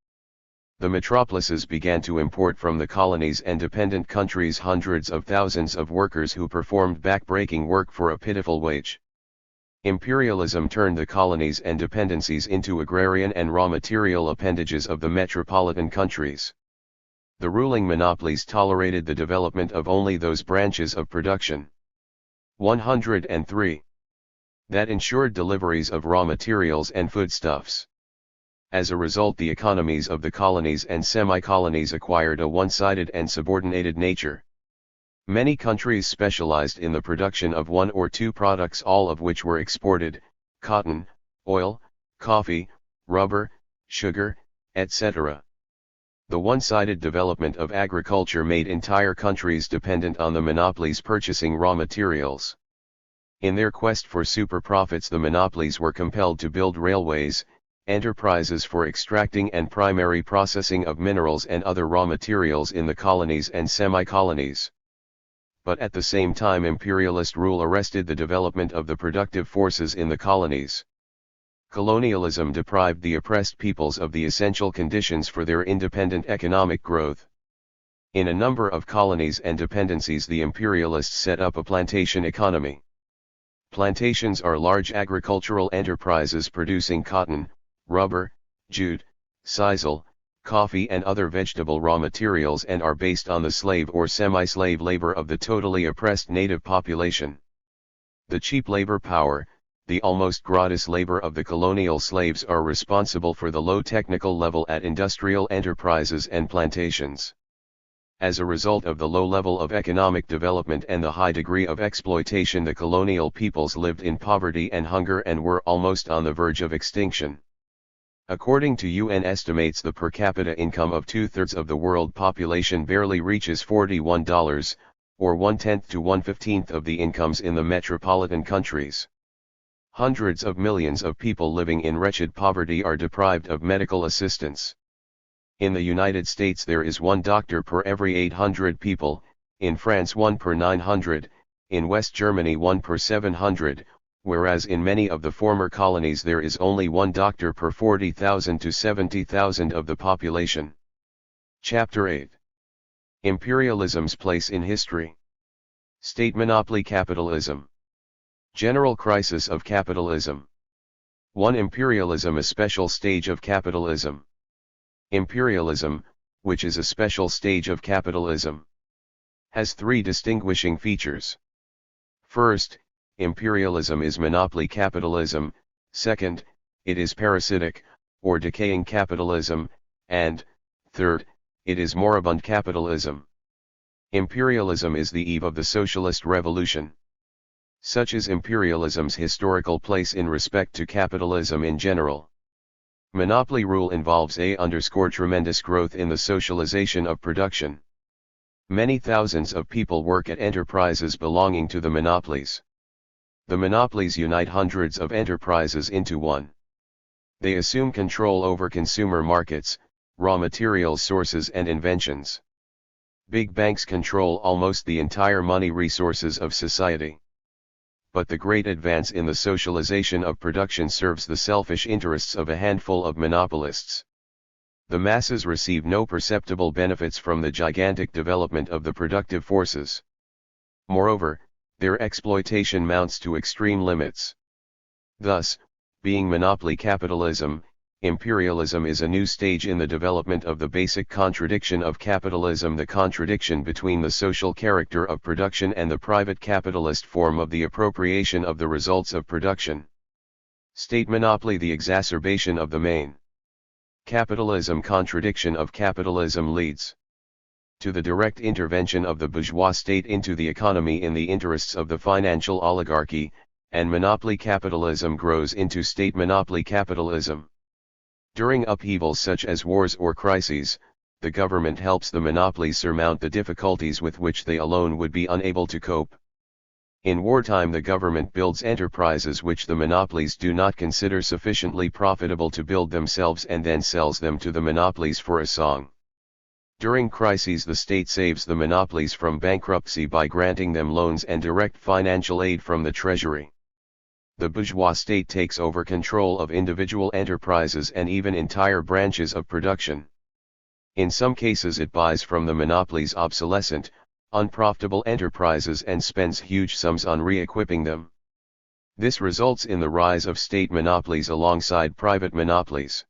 The metropolises began to import from the colonies and dependent countries hundreds of thousands of workers who performed back-breaking work for a pitiful wage. Imperialism turned the colonies and dependencies into agrarian and raw material appendages of the metropolitan countries. The ruling monopolies tolerated the development of only those branches of production. 103. That ensured deliveries of raw materials and foodstuffs. As a result, the economies of the colonies and semi-colonies acquired a one-sided and subordinated nature. Many countries specialized in the production of one or two products, all of which were exported: cotton, oil, coffee, rubber, sugar, etc. The one-sided development of agriculture made entire countries dependent on the monopolies purchasing raw materials. In their quest for super profits, the monopolies were compelled to build railways, enterprises for extracting and primary processing of minerals and other raw materials in the colonies and semi-colonies. But at the same time, imperialist rule arrested the development of the productive forces in the colonies. Colonialism deprived the oppressed peoples of the essential conditions for their independent economic growth. In a number of colonies and dependencies, the imperialists set up a plantation economy. Plantations are large agricultural enterprises producing cotton, rubber, jute, sisal, coffee and other vegetable raw materials, and are based on the slave or semi-slave labor of the totally oppressed native population. The cheap labor power, the almost gratis labor of the colonial slaves, are responsible for the low technical level at industrial enterprises and plantations. As a result of the low level of economic development and the high degree of exploitation, the colonial peoples lived in poverty and hunger and were almost on the verge of extinction. According to UN estimates, the per capita income of two-thirds of the world population barely reaches $41, or 1/10 to 1/15 of the incomes in the metropolitan countries. Hundreds of millions of people living in wretched poverty are deprived of medical assistance. In the United States there is one doctor per every 800 people, in France 1 per 900, in West Germany 1 per 700, whereas in many of the former colonies there is only one doctor per 40,000 to 70,000 of the population. Chapter 8. Imperialism's place in history. State monopoly capitalism. General crisis of capitalism. 1. Imperialism, a special stage of capitalism. Imperialism, which is a special stage of capitalism, has three distinguishing features. First, imperialism is monopoly capitalism. Second, it is parasitic, or decaying capitalism, and, third, it is moribund capitalism. Imperialism is the eve of the socialist revolution. Such is imperialism's historical place in respect to capitalism in general. Monopoly rule involves tremendous growth in the socialization of production. Many thousands of people work at enterprises belonging to the monopolies. The monopolies unite hundreds of enterprises into one. They assume control over consumer markets, raw material sources and inventions. Big banks control almost the entire money resources of society. But the great advance in the socialization of production serves the selfish interests of a handful of monopolists. The masses receive no perceptible benefits from the gigantic development of the productive forces. Moreover, their exploitation mounts to extreme limits. Thus, being monopoly capitalism, imperialism is a new stage in the development of the basic contradiction of capitalism, the contradiction between the social character of production and the private capitalist form of the appropriation of the results of production. State monopoly, the exacerbation of the main capitalism contradiction of capitalism, leads to the direct intervention of the bourgeois state into the economy in the interests of the financial oligarchy, and monopoly capitalism grows into state monopoly capitalism. During upheavals such as wars or crises, the government helps the monopolies surmount the difficulties with which they alone would be unable to cope. In wartime, the government builds enterprises which the monopolies do not consider sufficiently profitable to build themselves and then sells them to the monopolies for a song. During crises, the state saves the monopolies from bankruptcy by granting them loans and direct financial aid from the treasury. The bourgeois state takes over control of individual enterprises and even entire branches of production. In some cases it buys from the monopolies obsolescent, unprofitable enterprises and spends huge sums on re-equipping them. This results in the rise of state monopolies alongside private monopolies.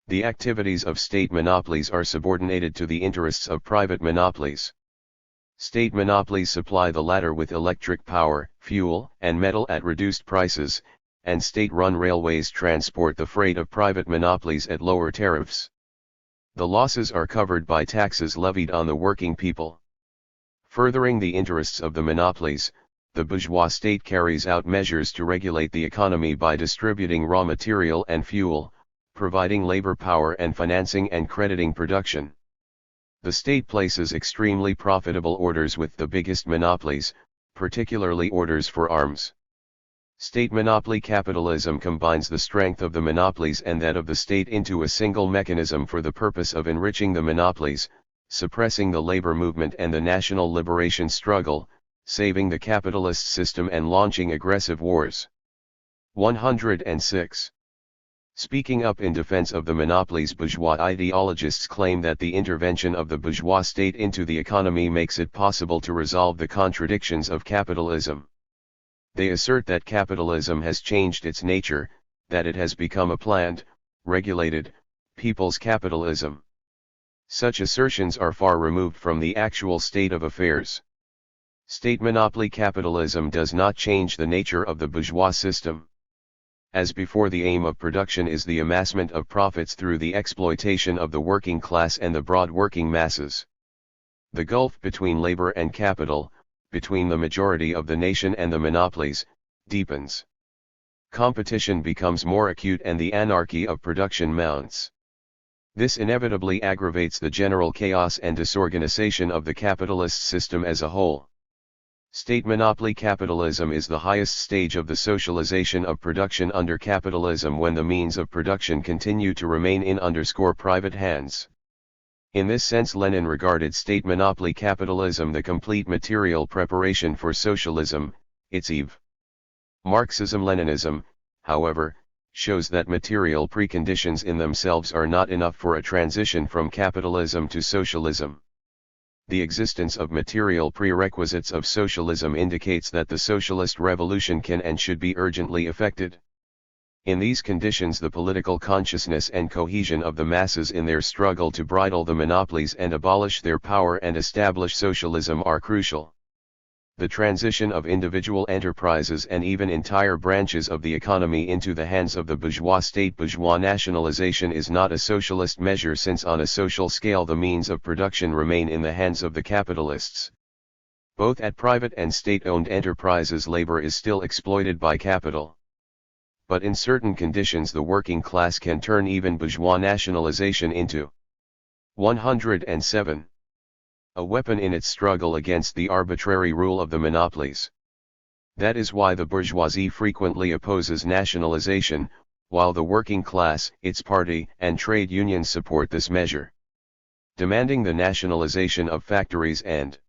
The activities of state monopolies are subordinated to the interests of private monopolies. State monopolies supply the latter with electric power, fuel, and metal at reduced prices, and state-run railways transport the freight of private monopolies at lower tariffs. The losses are covered by taxes levied on the working people. Furthering the interests of the monopolies, the bourgeois state carries out measures to regulate the economy by distributing raw material and fuel, providing labor power and financing and crediting production. The state places extremely profitable orders with the biggest monopolies, particularly orders for arms. State monopoly capitalism combines the strength of the monopolies and that of the state into a single mechanism for the purpose of enriching the monopolies, suppressing the labor movement and the national liberation struggle, saving the capitalist system and launching aggressive wars. 106. Speaking up in defense of the monopolies, bourgeois ideologists claim that the intervention of the bourgeois state into the economy makes it possible to resolve the contradictions of capitalism. They assert that capitalism has changed its nature, that it has become a planned, regulated, people's capitalism. Such assertions are far removed from the actual state of affairs. State monopoly capitalism does not change the nature of the bourgeois system. As before, the aim of production is the amassment of profits through the exploitation of the working class and the broad working masses. The gulf between labor and capital, between the majority of the nation and the monopolies, deepens. Competition becomes more acute and the anarchy of production mounts. This inevitably aggravates the general chaos and disorganization of the capitalist system as a whole. State monopoly capitalism is the highest stage of the socialization of production under capitalism, when the means of production continue to remain in private hands. In this sense, Lenin regarded state monopoly capitalism the complete material preparation for socialism, its eve. Marxism-Leninism, however, shows that material preconditions in themselves are not enough for a transition from capitalism to socialism. The existence of material prerequisites of socialism indicates that the socialist revolution can and should be urgently effected. In these conditions, the political consciousness and cohesion of the masses in their struggle to bridle the monopolies and abolish their power and establish socialism are crucial. The transition of individual enterprises and even entire branches of the economy into the hands of the bourgeois state, bourgeois nationalization, is not a socialist measure, since on a social scale the means of production remain in the hands of the capitalists. Both at private and state-owned enterprises, labor is still exploited by capital. But in certain conditions the working class can turn even bourgeois nationalization into 107. A weapon in its struggle against the arbitrary rule of the monopolies. That is why the bourgeoisie frequently opposes nationalization, while the working class, its party, and trade unions support this measure. Demanding the nationalization of factories and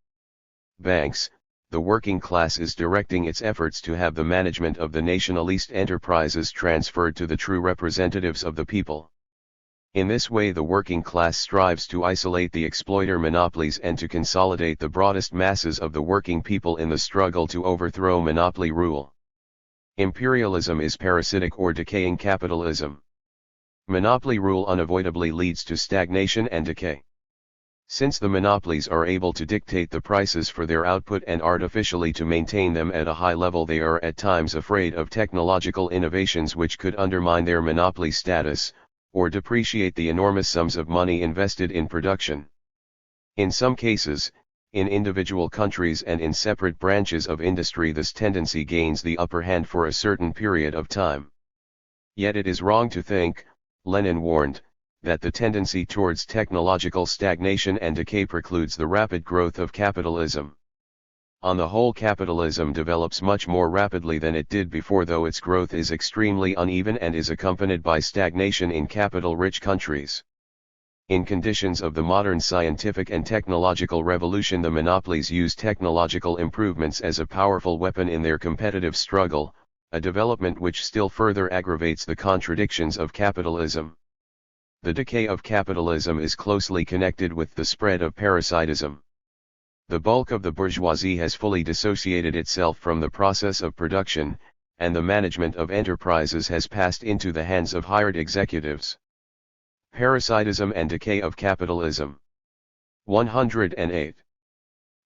banks, the working class is directing its efforts to have the management of the nationalist enterprises transferred to the true representatives of the people. In this way the working class strives to isolate the exploiter monopolies and to consolidate the broadest masses of the working people in the struggle to overthrow monopoly rule. Imperialism is parasitic or decaying capitalism. Monopoly rule unavoidably leads to stagnation and decay. Since the monopolies are able to dictate the prices for their output and artificially to maintain them at a high level, they are at times afraid of technological innovations which could undermine their monopoly status, or depreciate the enormous sums of money invested in production. In some cases, in individual countries and in separate branches of industry, this tendency gains the upper hand for a certain period of time. Yet it is wrong to think, Lenin warned, that the tendency towards technological stagnation and decay precludes the rapid growth of capitalism. On the whole, capitalism develops much more rapidly than it did before, though its growth is extremely uneven and is accompanied by stagnation in capital-rich countries. In conditions of the modern scientific and technological revolution, the monopolies use technological improvements as a powerful weapon in their competitive struggle, a development which still further aggravates the contradictions of capitalism. The decay of capitalism is closely connected with the spread of parasitism. The bulk of the bourgeoisie has fully dissociated itself from the process of production, and the management of enterprises has passed into the hands of hired executives. Parasitism and decay of capitalism. 108.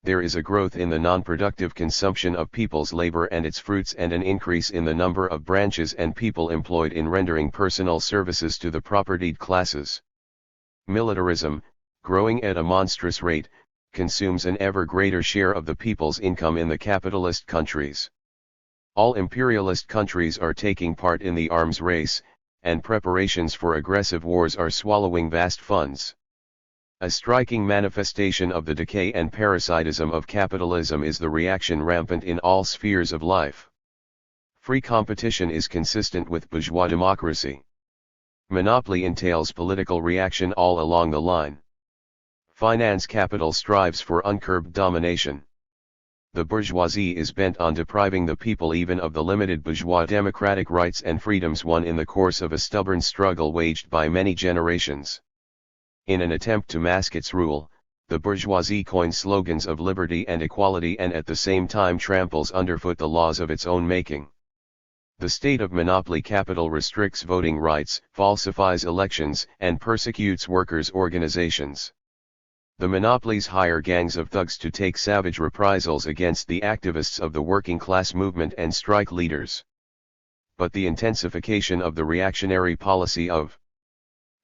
There is a growth in the non-productive consumption of people's labor and its fruits, and an increase in the number of branches and people employed in rendering personal services to the propertied classes. Militarism, growing at a monstrous rate, consumes an ever greater share of the people's income in the capitalist countries. All imperialist countries are taking part in the arms race, and preparations for aggressive wars are swallowing vast funds. A striking manifestation of the decay and parasitism of capitalism is the reaction rampant in all spheres of life. Free competition is consistent with bourgeois democracy. Monopoly entails political reaction all along the line. Finance capital strives for uncurbed domination. The bourgeoisie is bent on depriving the people even of the limited bourgeois democratic rights and freedoms won in the course of a stubborn struggle waged by many generations. In an attempt to mask its rule, the bourgeoisie coins slogans of liberty and equality and at the same time tramples underfoot the laws of its own making. The state of monopoly capital restricts voting rights, falsifies elections, and persecutes workers' organizations. The monopolies hire gangs of thugs to take savage reprisals against the activists of the working class movement and strike leaders. But the intensification of the reactionary policy of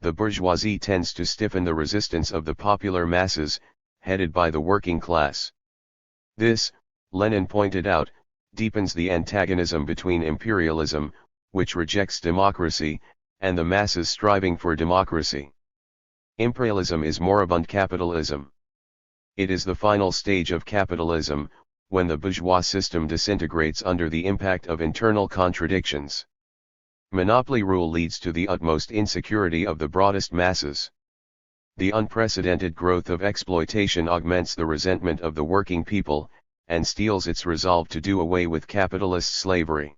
the bourgeoisie tends to stiffen the resistance of the popular masses, headed by the working class. This, Lenin pointed out, deepens the antagonism between imperialism, which rejects democracy, and the masses striving for democracy. Imperialism is moribund capitalism. It is the final stage of capitalism, when the bourgeois system disintegrates under the impact of internal contradictions. Monopoly rule leads to the utmost insecurity of the broadest masses. The unprecedented growth of exploitation augments the resentment of the working people, and steels its resolve to do away with capitalist slavery.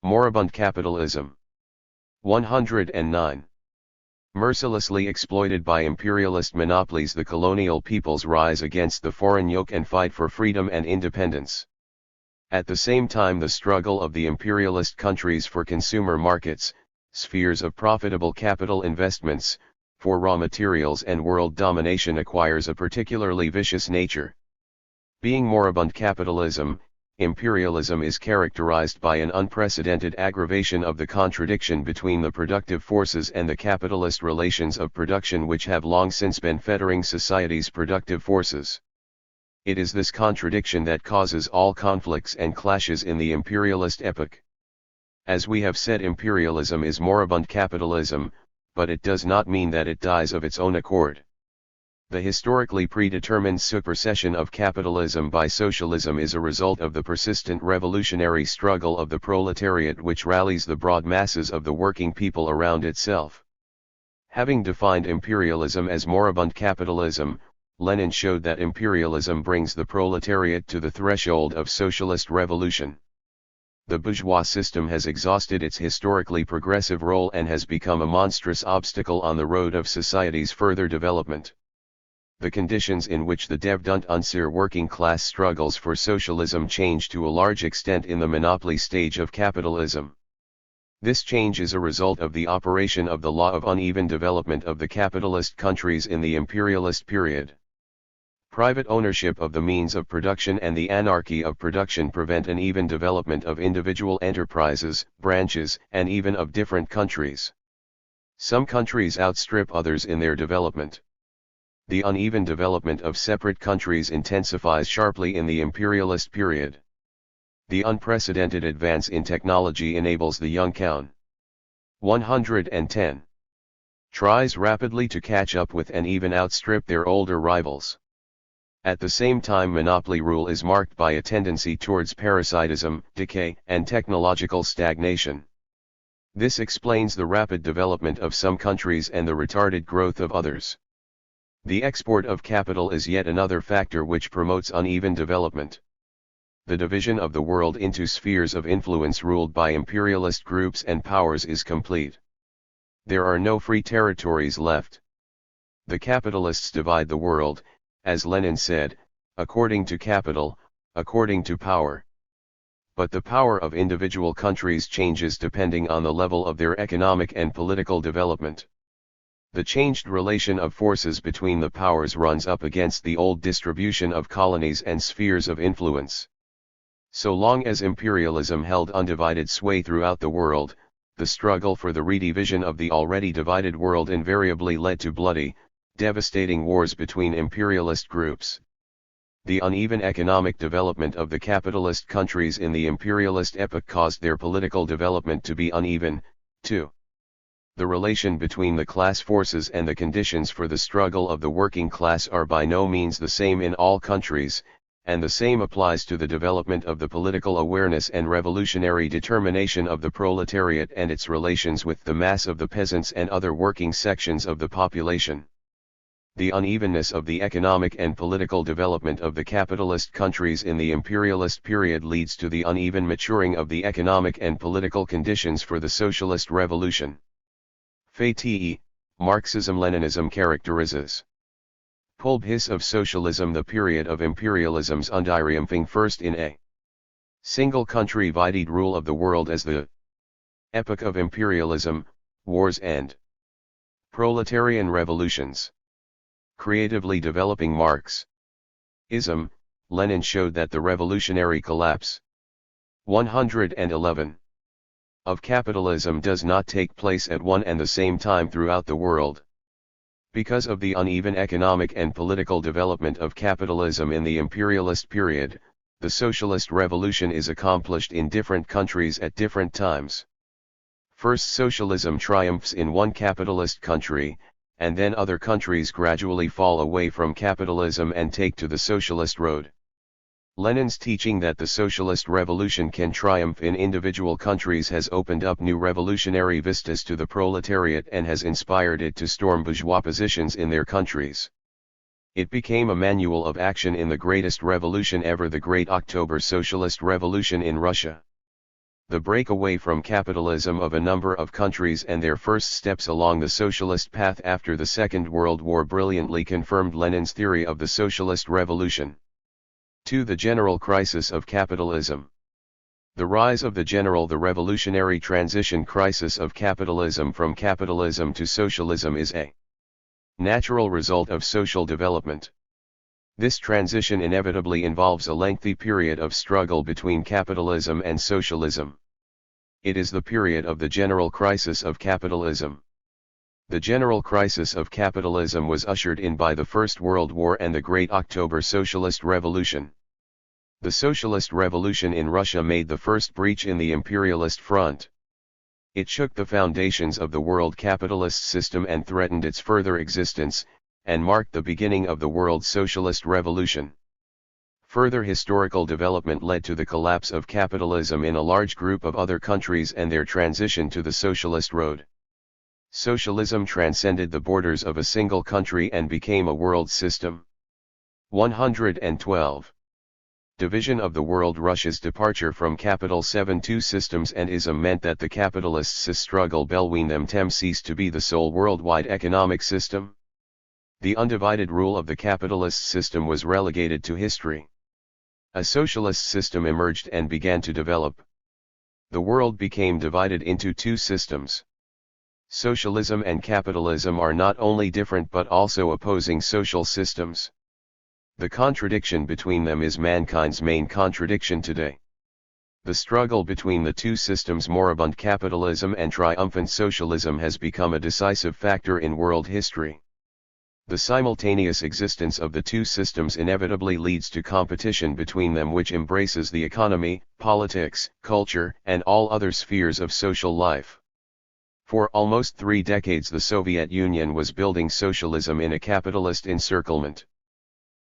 Moribund capitalism. 109. Mercilessly exploited by imperialist monopolies, the colonial peoples rise against the foreign yoke and fight for freedom and independence. At the same time, the struggle of the imperialist countries for consumer markets, spheres of profitable capital investments, for raw materials and world domination acquires a particularly vicious nature. Being moribund capitalism, imperialism is characterized by an unprecedented aggravation of the contradiction between the productive forces and the capitalist relations of production, which have long since been fettering society's productive forces. It is this contradiction that causes all conflicts and clashes in the imperialist epoch. As we have said, imperialism is moribund capitalism, but it does not mean that it dies of its own accord. The historically predetermined supersession of capitalism by socialism is a result of the persistent revolutionary struggle of the proletariat, which rallies the broad masses of the working people around itself. Having defined imperialism as moribund capitalism, Lenin showed that imperialism brings the proletariat to the threshold of socialist revolution. The bourgeois system has exhausted its historically progressive role and has become a monstrous obstacle on the road of society's further development. The conditions in which the débutant unser working class struggles for socialism change to a large extent in the monopoly stage of capitalism. This change is a result of the operation of the law of uneven development of the capitalist countries in the imperialist period. Private ownership of the means of production and the anarchy of production prevent an even development of individual enterprises, branches, and even of different countries. Some countries outstrip others in their development. The uneven development of separate countries intensifies sharply in the imperialist period. The unprecedented advance in technology enables the young Count 110 tries rapidly to catch up with and even outstrip their older rivals. At the same time, monopoly rule is marked by a tendency towards parasitism, decay, and technological stagnation. This explains the rapid development of some countries and the retarded growth of others. The export of capital is yet another factor which promotes uneven development. The division of the world into spheres of influence ruled by imperialist groups and powers is complete. there are no free territories left. The capitalists divide the world, as Lenin said, according to capital, according to power. But the power of individual countries changes depending on the level of their economic and political development. The changed relation of forces between the powers runs up against the old distribution of colonies and spheres of influence. So long as imperialism held undivided sway throughout the world, the struggle for the redivision of the already divided world invariably led to bloody, devastating wars between imperialist groups. The uneven economic development of the capitalist countries in the imperialist epoch caused their political development to be uneven, too. The relation between the class forces and the conditions for the struggle of the working class are by no means the same in all countries, and the same applies to the development of the political awareness and revolutionary determination of the proletariat and its relations with the mass of the peasants and other working sections of the population. The unevenness of the economic and political development of the capitalist countries in the imperialist period leads to the uneven maturing of the economic and political conditions for the socialist revolution. Fate, Marxism-Leninism characterizes Pulbhis of socialism the period of imperialism's untriumphing first in a single country divided rule of the world as the epoch of imperialism, wars and proletarian revolutions. Creatively developing Marxism, Lenin showed that the revolutionary collapse 111 of capitalism does not take place at one and the same time throughout the world. Because of the uneven economic and political development of capitalism in the imperialist period, the socialist revolution is accomplished in different countries at different times. First, socialism triumphs in one capitalist country, and then other countries gradually fall away from capitalism and take to the socialist road. Lenin's teaching that the socialist revolution can triumph in individual countries has opened up new revolutionary vistas to the proletariat and has inspired it to storm bourgeois positions in their countries. It became a manual of action in the greatest revolution ever, the Great October Socialist Revolution in Russia. The breakaway from capitalism of a number of countries and their first steps along the socialist path after the Second World War brilliantly confirmed Lenin's theory of the socialist revolution. 2. The general crisis of capitalism. The rise of the revolutionary transition crisis of capitalism from capitalism to socialism is a natural result of social development. This transition inevitably involves a lengthy period of struggle between capitalism and socialism. It is the period of the general crisis of capitalism. The general crisis of capitalism was ushered in by the First World War and the Great October Socialist Revolution. The Socialist Revolution in Russia made the first breach in the imperialist front. It shook the foundations of the world capitalist system and threatened its further existence, and marked the beginning of the world socialist revolution. Further historical development led to the collapse of capitalism in a large group of other countries and their transition to the socialist road. Socialism transcended the borders of a single country and became a world system. 112. Division of the world. Russia's departure from Capital 7-2 systems and ism meant that the capitalists' struggle between them ceased to be the sole worldwide economic system. The undivided rule of the capitalist system was relegated to history. A socialist system emerged and began to develop. The world became divided into two systems. Socialism and capitalism are not only different but also opposing social systems. The contradiction between them is mankind's main contradiction today. The struggle between the two systems, moribund capitalism and triumphant socialism, has become a decisive factor in world history. The simultaneous existence of the two systems inevitably leads to competition between them, which embraces the economy, politics, culture, and all other spheres of social life. For almost 3 decades the Soviet Union was building socialism in a capitalist encirclement.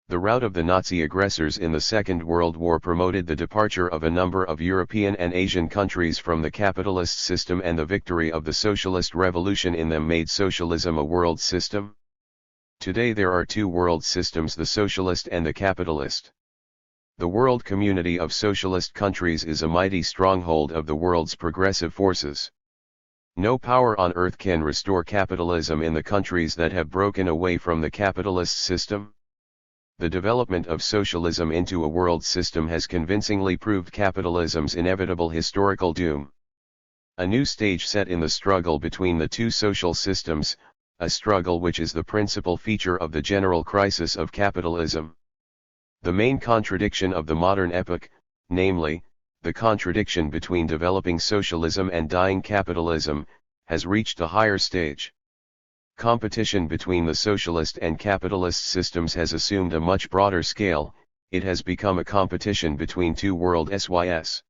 The rout of the Nazi aggressors in the Second World War promoted the departure of a number of European and Asian countries from the capitalist system, and the victory of the socialist revolution in them made socialism a world system. Today there are two world systems, the socialist and the capitalist. The world community of socialist countries is a mighty stronghold of the world's progressive forces. No power on earth can restore capitalism in the countries that have broken away from the capitalist system. The development of socialism into a world system has convincingly proved capitalism's inevitable historical doom. A new stage set in the struggle between the two social systems, a struggle which is the principal feature of the general crisis of capitalism. The main contradiction of the modern epoch, namely, the contradiction between developing socialism and dying capitalism, has reached a higher stage. Competition between the socialist and capitalist systems has assumed a much broader scale, it has become a competition between two world systems.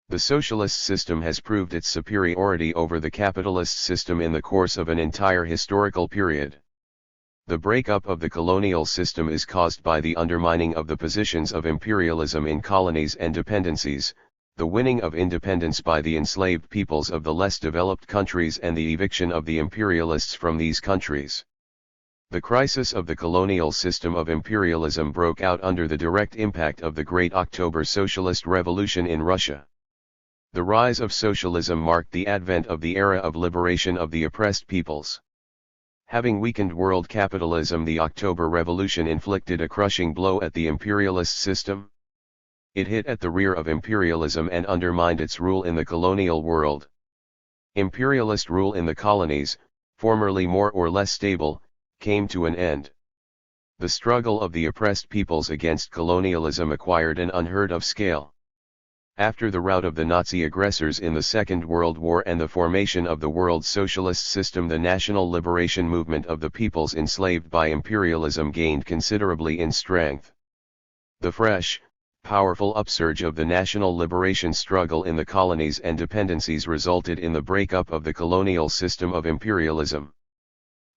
The socialist system has proved its superiority over the capitalist system in the course of an entire historical period. The breakup of the colonial system is caused by the undermining of the positions of imperialism in colonies and dependencies, the winning of independence by the enslaved peoples of the less developed countries and the eviction of the imperialists from these countries. The crisis of the colonial system of imperialism broke out under the direct impact of the Great October Socialist Revolution in Russia. The rise of socialism marked the advent of the era of liberation of the oppressed peoples. Having weakened world capitalism, the October Revolution inflicted a crushing blow at the imperialist system. It hit at the rear of imperialism and undermined its rule in the colonial world. Imperialist rule in the colonies, formerly more or less stable, came to an end. The struggle of the oppressed peoples against colonialism acquired an unheard-of scale. After the rout of the Nazi aggressors in the Second World War and the formation of the world socialist system, the national liberation movement of the peoples enslaved by imperialism gained considerably in strength. The fresh, powerful upsurge of the national liberation struggle in the colonies and dependencies resulted in the breakup of the colonial system of imperialism.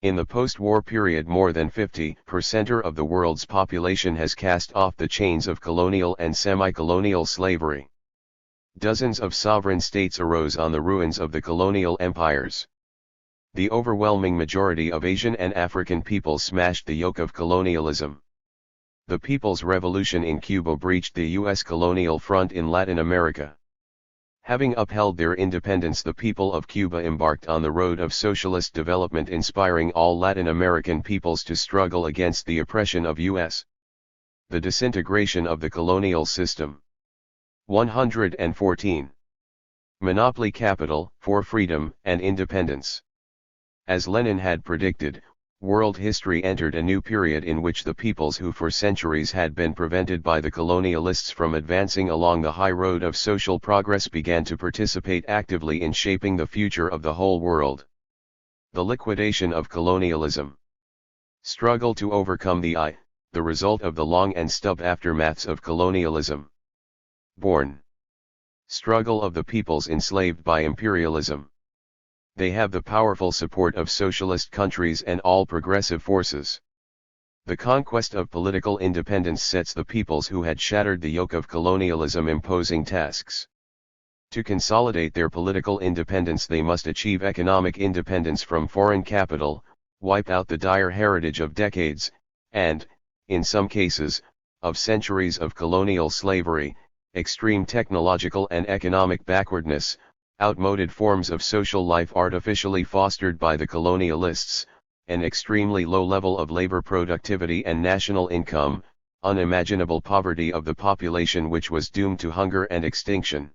In the post-war period, more than 50% of the world's population has cast off the chains of colonial and semi-colonial slavery. Dozens of sovereign states arose on the ruins of the colonial empires. The overwhelming majority of Asian and African peoples smashed the yoke of colonialism. The People's Revolution in Cuba breached the U.S. colonial front in Latin America. Having upheld their independence, the people of Cuba embarked on the road of socialist development, inspiring all Latin American peoples to struggle against the oppression of U.S. The disintegration of the colonial system. 114. Monopoly capital, for freedom and independence. As Lenin had predicted, world history entered a new period in which the peoples who for centuries had been prevented by the colonialists from advancing along the high road of social progress began to participate actively in shaping the future of the whole world. The liquidation of colonialism. Struggle to overcome the result of the long and stub aftermaths of colonialism. Born. Struggle of the peoples enslaved by imperialism. They have the powerful support of socialist countries and all progressive forces. The conquest of political independence sets the peoples who had shattered the yoke of colonialism imposing tasks. To consolidate their political independence, they must achieve economic independence from foreign capital, wipe out the dire heritage of decades, and, in some cases, of centuries of colonial slavery, extreme technological and economic backwardness, outmoded forms of social life artificially fostered by the colonialists, an extremely low level of labor productivity and national income, unimaginable poverty of the population which was doomed to hunger and extinction.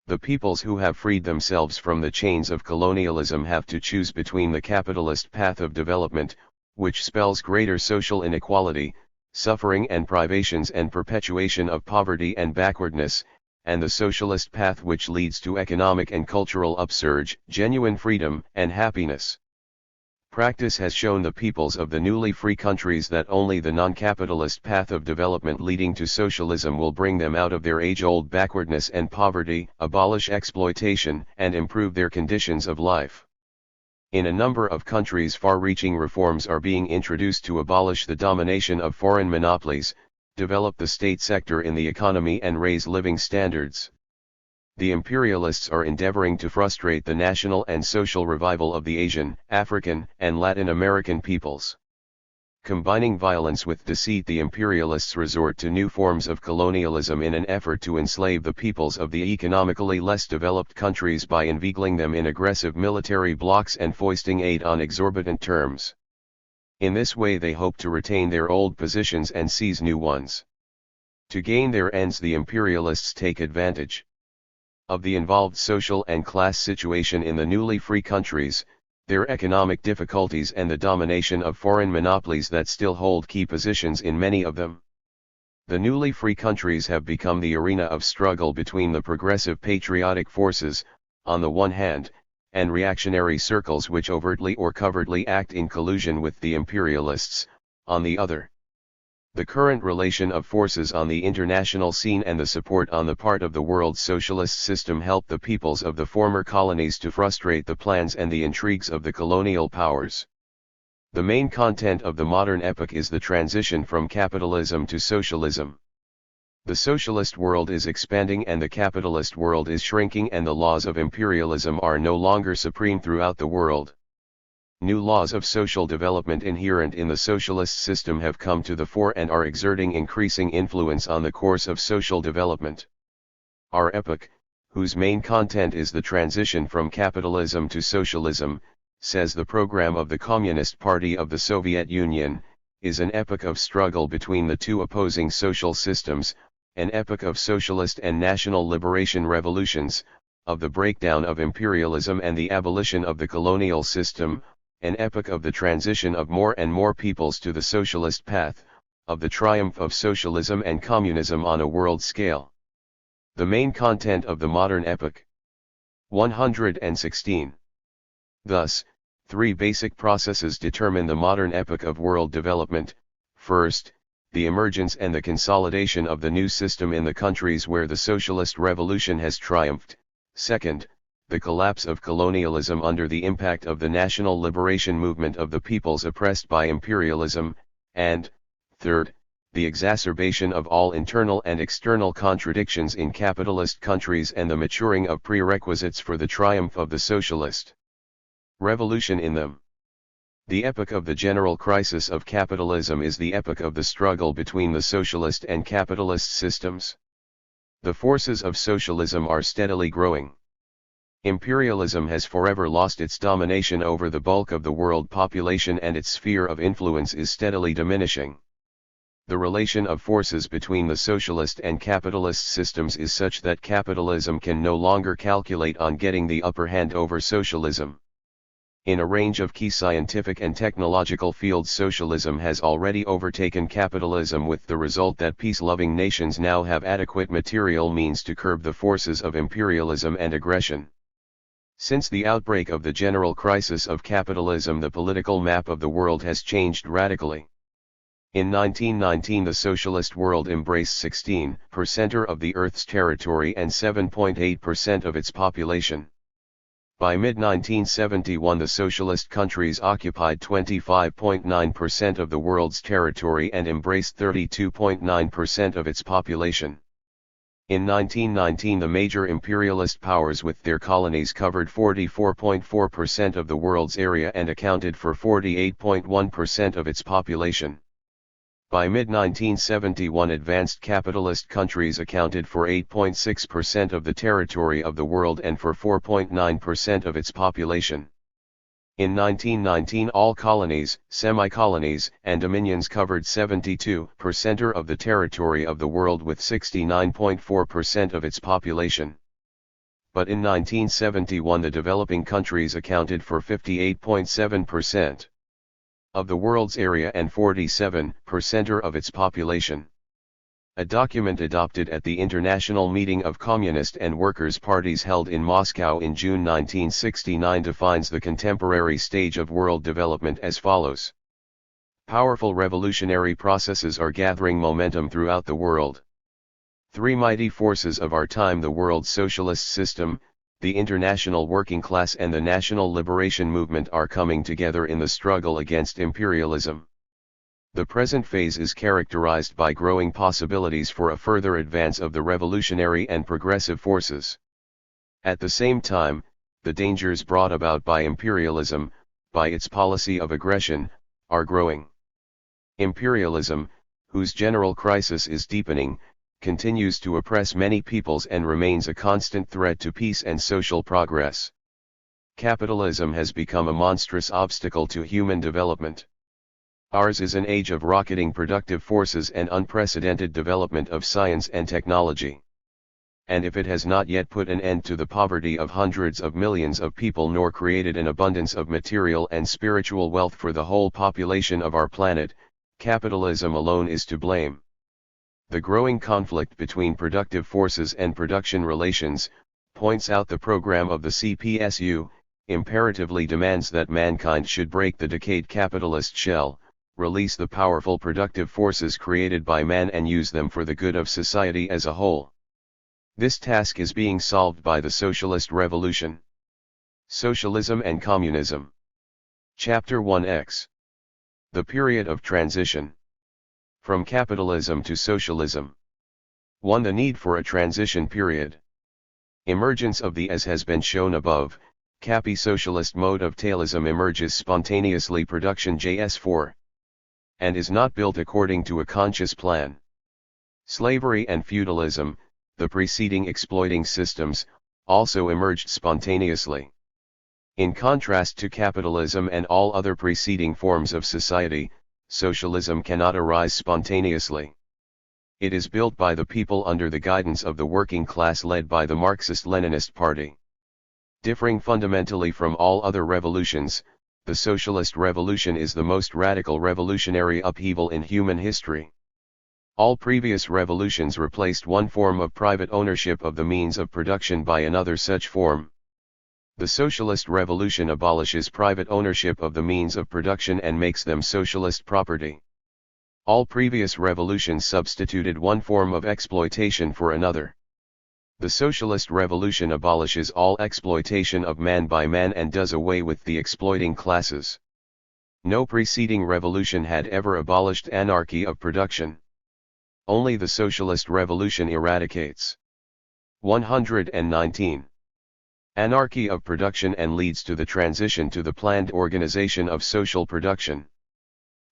The peoples who have freed themselves from the chains of colonialism have to choose between the capitalist path of development, which spells greater social inequality, suffering and privations and perpetuation of poverty and backwardness, and the socialist path which leads to economic and cultural upsurge, genuine freedom and happiness. Practice has shown the peoples of the newly free countries that only the non-capitalist path of development leading to socialism will bring them out of their age-old backwardness and poverty, abolish exploitation, and improve their conditions of life. In a number of countries, far-reaching reforms are being introduced to abolish the domination of foreign monopolies, develop the state sector in the economy and raise living standards. The imperialists are endeavoring to frustrate the national and social revival of the Asian, African, and Latin American peoples. Combining violence with deceit, the imperialists resort to new forms of colonialism in an effort to enslave the peoples of the economically less developed countries by inveigling them in aggressive military blocs and foisting aid on exorbitant terms. In this way they hope to retain their old positions and seize new ones. To gain their ends, the imperialists take advantage of the involved social and class situation in the newly free countries, their economic difficulties and the domination of foreign monopolies that still hold key positions in many of them. The newly free countries have become the arena of struggle between the progressive patriotic forces, on the one hand, and reactionary circles which overtly or covertly act in collusion with the imperialists, on the other. The current relation of forces on the international scene and the support on the part of the world socialist system help the peoples of the former colonies to frustrate the plans and the intrigues of the colonial powers. The main content of the modern epoch is the transition from capitalism to socialism. The socialist world is expanding and the capitalist world is shrinking, and the laws of imperialism are no longer supreme throughout the world. New laws of social development inherent in the socialist system have come to the fore and are exerting increasing influence on the course of social development. Our epoch, whose main content is the transition from capitalism to socialism, says the program of the Communist Party of the Soviet Union, is an epoch of struggle between the two opposing social systems, an epoch of socialist and national liberation revolutions, of the breakdown of imperialism and the abolition of the colonial system, an epoch of the transition of more and more peoples to the socialist path, of the triumph of socialism and communism on a world scale. The main content of the modern epoch. 116. Thus, three basic processes determine the modern epoch of world development. First, the emergence and the consolidation of the new system in the countries where the socialist revolution has triumphed. Second, the collapse of colonialism under the impact of the national liberation movement of the peoples oppressed by imperialism, and, third, the exacerbation of all internal and external contradictions in capitalist countries and the maturing of prerequisites for the triumph of the socialist revolution in them. The epoch of the general crisis of capitalism is the epoch of the struggle between the socialist and capitalist systems. The forces of socialism are steadily growing. Imperialism has forever lost its domination over the bulk of the world population and its sphere of influence is steadily diminishing. The relation of forces between the socialist and capitalist systems is such that capitalism can no longer calculate on getting the upper hand over socialism. In a range of key scientific and technological fields, socialism has already overtaken capitalism, with the result that peace-loving nations now have adequate material means to curb the forces of imperialism and aggression. Since the outbreak of the general crisis of capitalism, the political map of the world has changed radically. In 1919, the socialist world embraced 16% of the Earth's territory and 7.8% of its population. By mid-1971, the socialist countries occupied 25.9% of the world's territory and embraced 32.9% of its population. In 1919, the major imperialist powers with their colonies covered 44.4% of the world's area and accounted for 48.1% of its population. By mid-1971, advanced capitalist countries accounted for 8.6% of the territory of the world and for 4.9% of its population. In 1919, all colonies, semi-colonies, and dominions covered 72% of the territory of the world with 69.4% of its population. But in 1971, the developing countries accounted for 58.7% of the world's area and 47% of its population. A document adopted at the International Meeting of Communist and Workers' Parties held in Moscow in June 1969 defines the contemporary stage of world development as follows. Powerful revolutionary processes are gathering momentum throughout the world. Three mighty forces of our time: the world socialist system, the international working class, and the national liberation movement are coming together in the struggle against imperialism. The present phase is characterized by growing possibilities for a further advance of the revolutionary and progressive forces. At the same time, the dangers brought about by imperialism, by its policy of aggression, are growing. Imperialism, whose general crisis is deepening, continues to oppress many peoples and remains a constant threat to peace and social progress. Capitalism has become a monstrous obstacle to human development. Ours is an age of rocketing productive forces and unprecedented development of science and technology. And if it has not yet put an end to the poverty of hundreds of millions of people nor created an abundance of material and spiritual wealth for the whole population of our planet, capitalism alone is to blame. The growing conflict between productive forces and production relations, points out the program of the CPSU, imperatively demands that mankind should break the decayed capitalist shell, release the powerful productive forces created by man and use them for the good of society as a whole. This task is being solved by the Socialist Revolution. Socialism and Communism. Chapter 1x. The period of transition. From capitalism to socialism. 1. The need for a transition period. Emergence of the, as has been shown above, capi-socialist mode of tailism emerges spontaneously production JS4. And is not built according to a conscious plan. Slavery and feudalism, the preceding exploiting systems, also emerged spontaneously. In contrast to capitalism and all other preceding forms of society, socialism cannot arise spontaneously. It is built by the people under the guidance of the working class led by the Marxist-Leninist Party. Differing fundamentally from all other revolutions, the socialist revolution is the most radical revolutionary upheaval in human history. All previous revolutions replaced one form of private ownership of the means of production by another such form. The socialist revolution abolishes private ownership of the means of production and makes them socialist property. All previous revolutions substituted one form of exploitation for another. The socialist revolution abolishes all exploitation of man by man and does away with the exploiting classes. No preceding revolution had ever abolished anarchy of production. Only the socialist revolution eradicates. 119. Anarchy of production and leads to the transition to the planned organization of social production.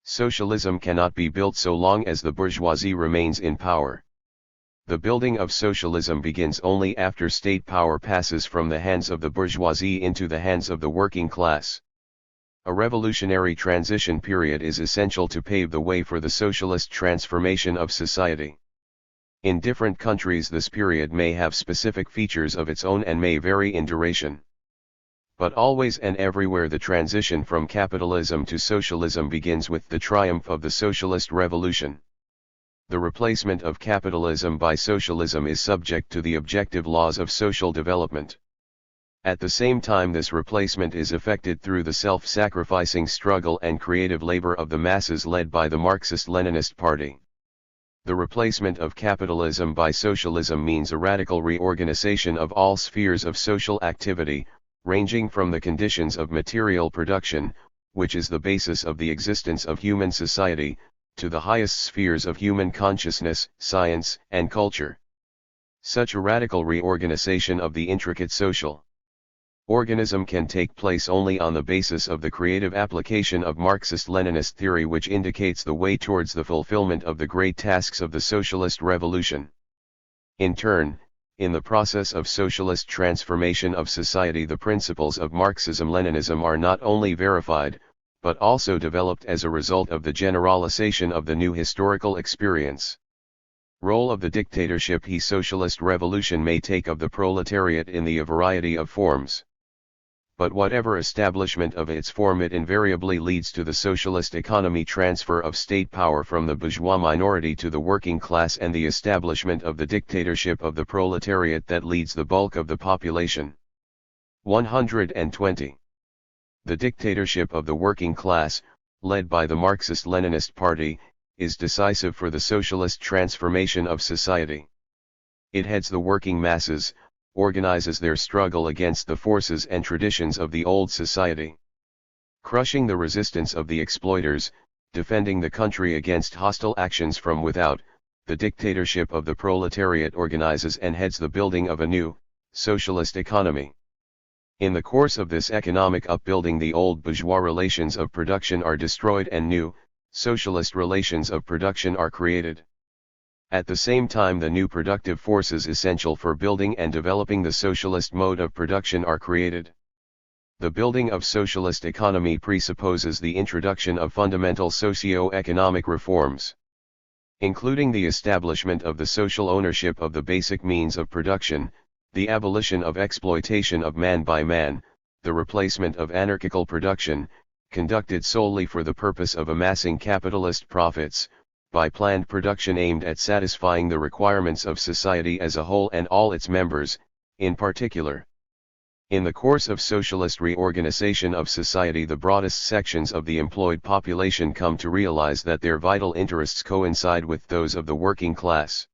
Socialism cannot be built so long as the bourgeoisie remains in power. The building of socialism begins only after state power passes from the hands of the bourgeoisie into the hands of the working class. A revolutionary transition period is essential to pave the way for the socialist transformation of society. In different countries this period may have specific features of its own and may vary in duration. But always and everywhere the transition from capitalism to socialism begins with the triumph of the socialist revolution. The replacement of capitalism by socialism is subject to the objective laws of social development. At the same time this replacement is effected through the self-sacrificing struggle and creative labor of the masses led by the Marxist-Leninist Party. The replacement of capitalism by socialism means a radical reorganization of all spheres of social activity, ranging from the conditions of material production, which is the basis of the existence of human society, to the highest spheres of human consciousness, science, and culture. Such a radical reorganization of the intricate social organism can take place only on the basis of the creative application of Marxist-Leninist theory, which indicates the way towards the fulfillment of the great tasks of the socialist revolution. In turn, in the process of socialist transformation of society, the principles of Marxism-Leninism are not only verified, but also developed as a result of the generalization of the new historical experience. Role of the dictatorship the socialist revolution may take of the proletariat in a variety of forms. But whatever establishment of its form, it invariably leads to the socialist economy, transfer of state power from the bourgeois minority to the working class, and the establishment of the dictatorship of the proletariat that leads the bulk of the population. 120. The dictatorship of the working class, led by the Marxist-Leninist Party, is decisive for the socialist transformation of society. It heads the working masses, organizes their struggle against the forces and traditions of the old society. Crushing the resistance of the exploiters, defending the country against hostile actions from without, the dictatorship of the proletariat organizes and heads the building of a new, socialist economy. In the course of this economic upbuilding, the old bourgeois relations of production are destroyed and new, socialist relations of production are created. At the same time, the new productive forces essential for building and developing the socialist mode of production are created. The building of socialist economy presupposes the introduction of fundamental socio-economic reforms, including the establishment of the social ownership of the basic means of production, the abolition of exploitation of man by man, the replacement of anarchical production, conducted solely for the purpose of amassing capitalist profits, by planned production aimed at satisfying the requirements of society as a whole and all its members, in particular. In the course of socialist reorganization of society, the broadest sections of the employed population come to realize that their vital interests coincide with those of the working class.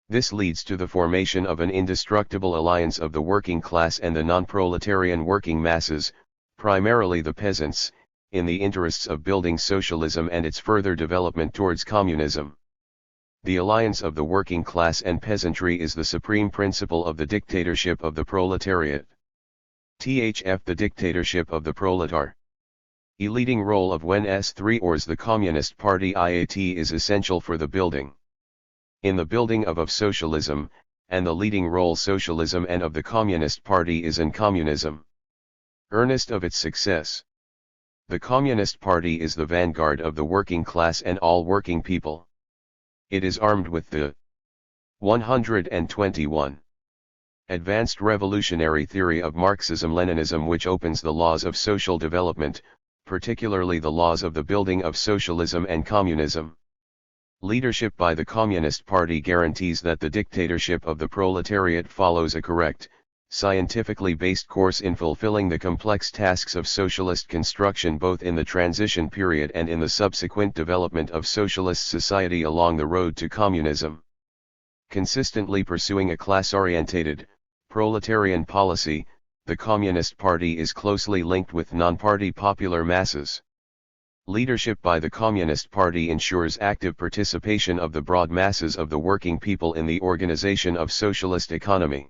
This leads to the formation of an indestructible alliance of the working class and the non-proletarian working masses, primarily the peasants, in the interests of building socialism and its further development towards communism. The alliance of the working class and peasantry is the supreme principle of the dictatorship of the proletariat. The dictatorship of the proletar. A leading role of when S3 the Communist Party IAT is essential for the building. In the building of socialism, and the leading role socialism and of the Communist Party is in communism. Earnest of its success. The Communist Party is the vanguard of the working class and all working people. It is armed with the 121. Advanced revolutionary theory of Marxism-Leninism, which opens the laws of social development, particularly the laws of the building of socialism and communism. Leadership by the Communist Party guarantees that the dictatorship of the proletariat follows a correct, scientifically based course in fulfilling the complex tasks of socialist construction both in the transition period and in the subsequent development of socialist society along the road to communism. Consistently pursuing a class-orientated, proletarian policy, the Communist Party is closely linked with non-party popular masses. Leadership by the Communist Party ensures active participation of the broad masses of the working people in the organization of socialist economy.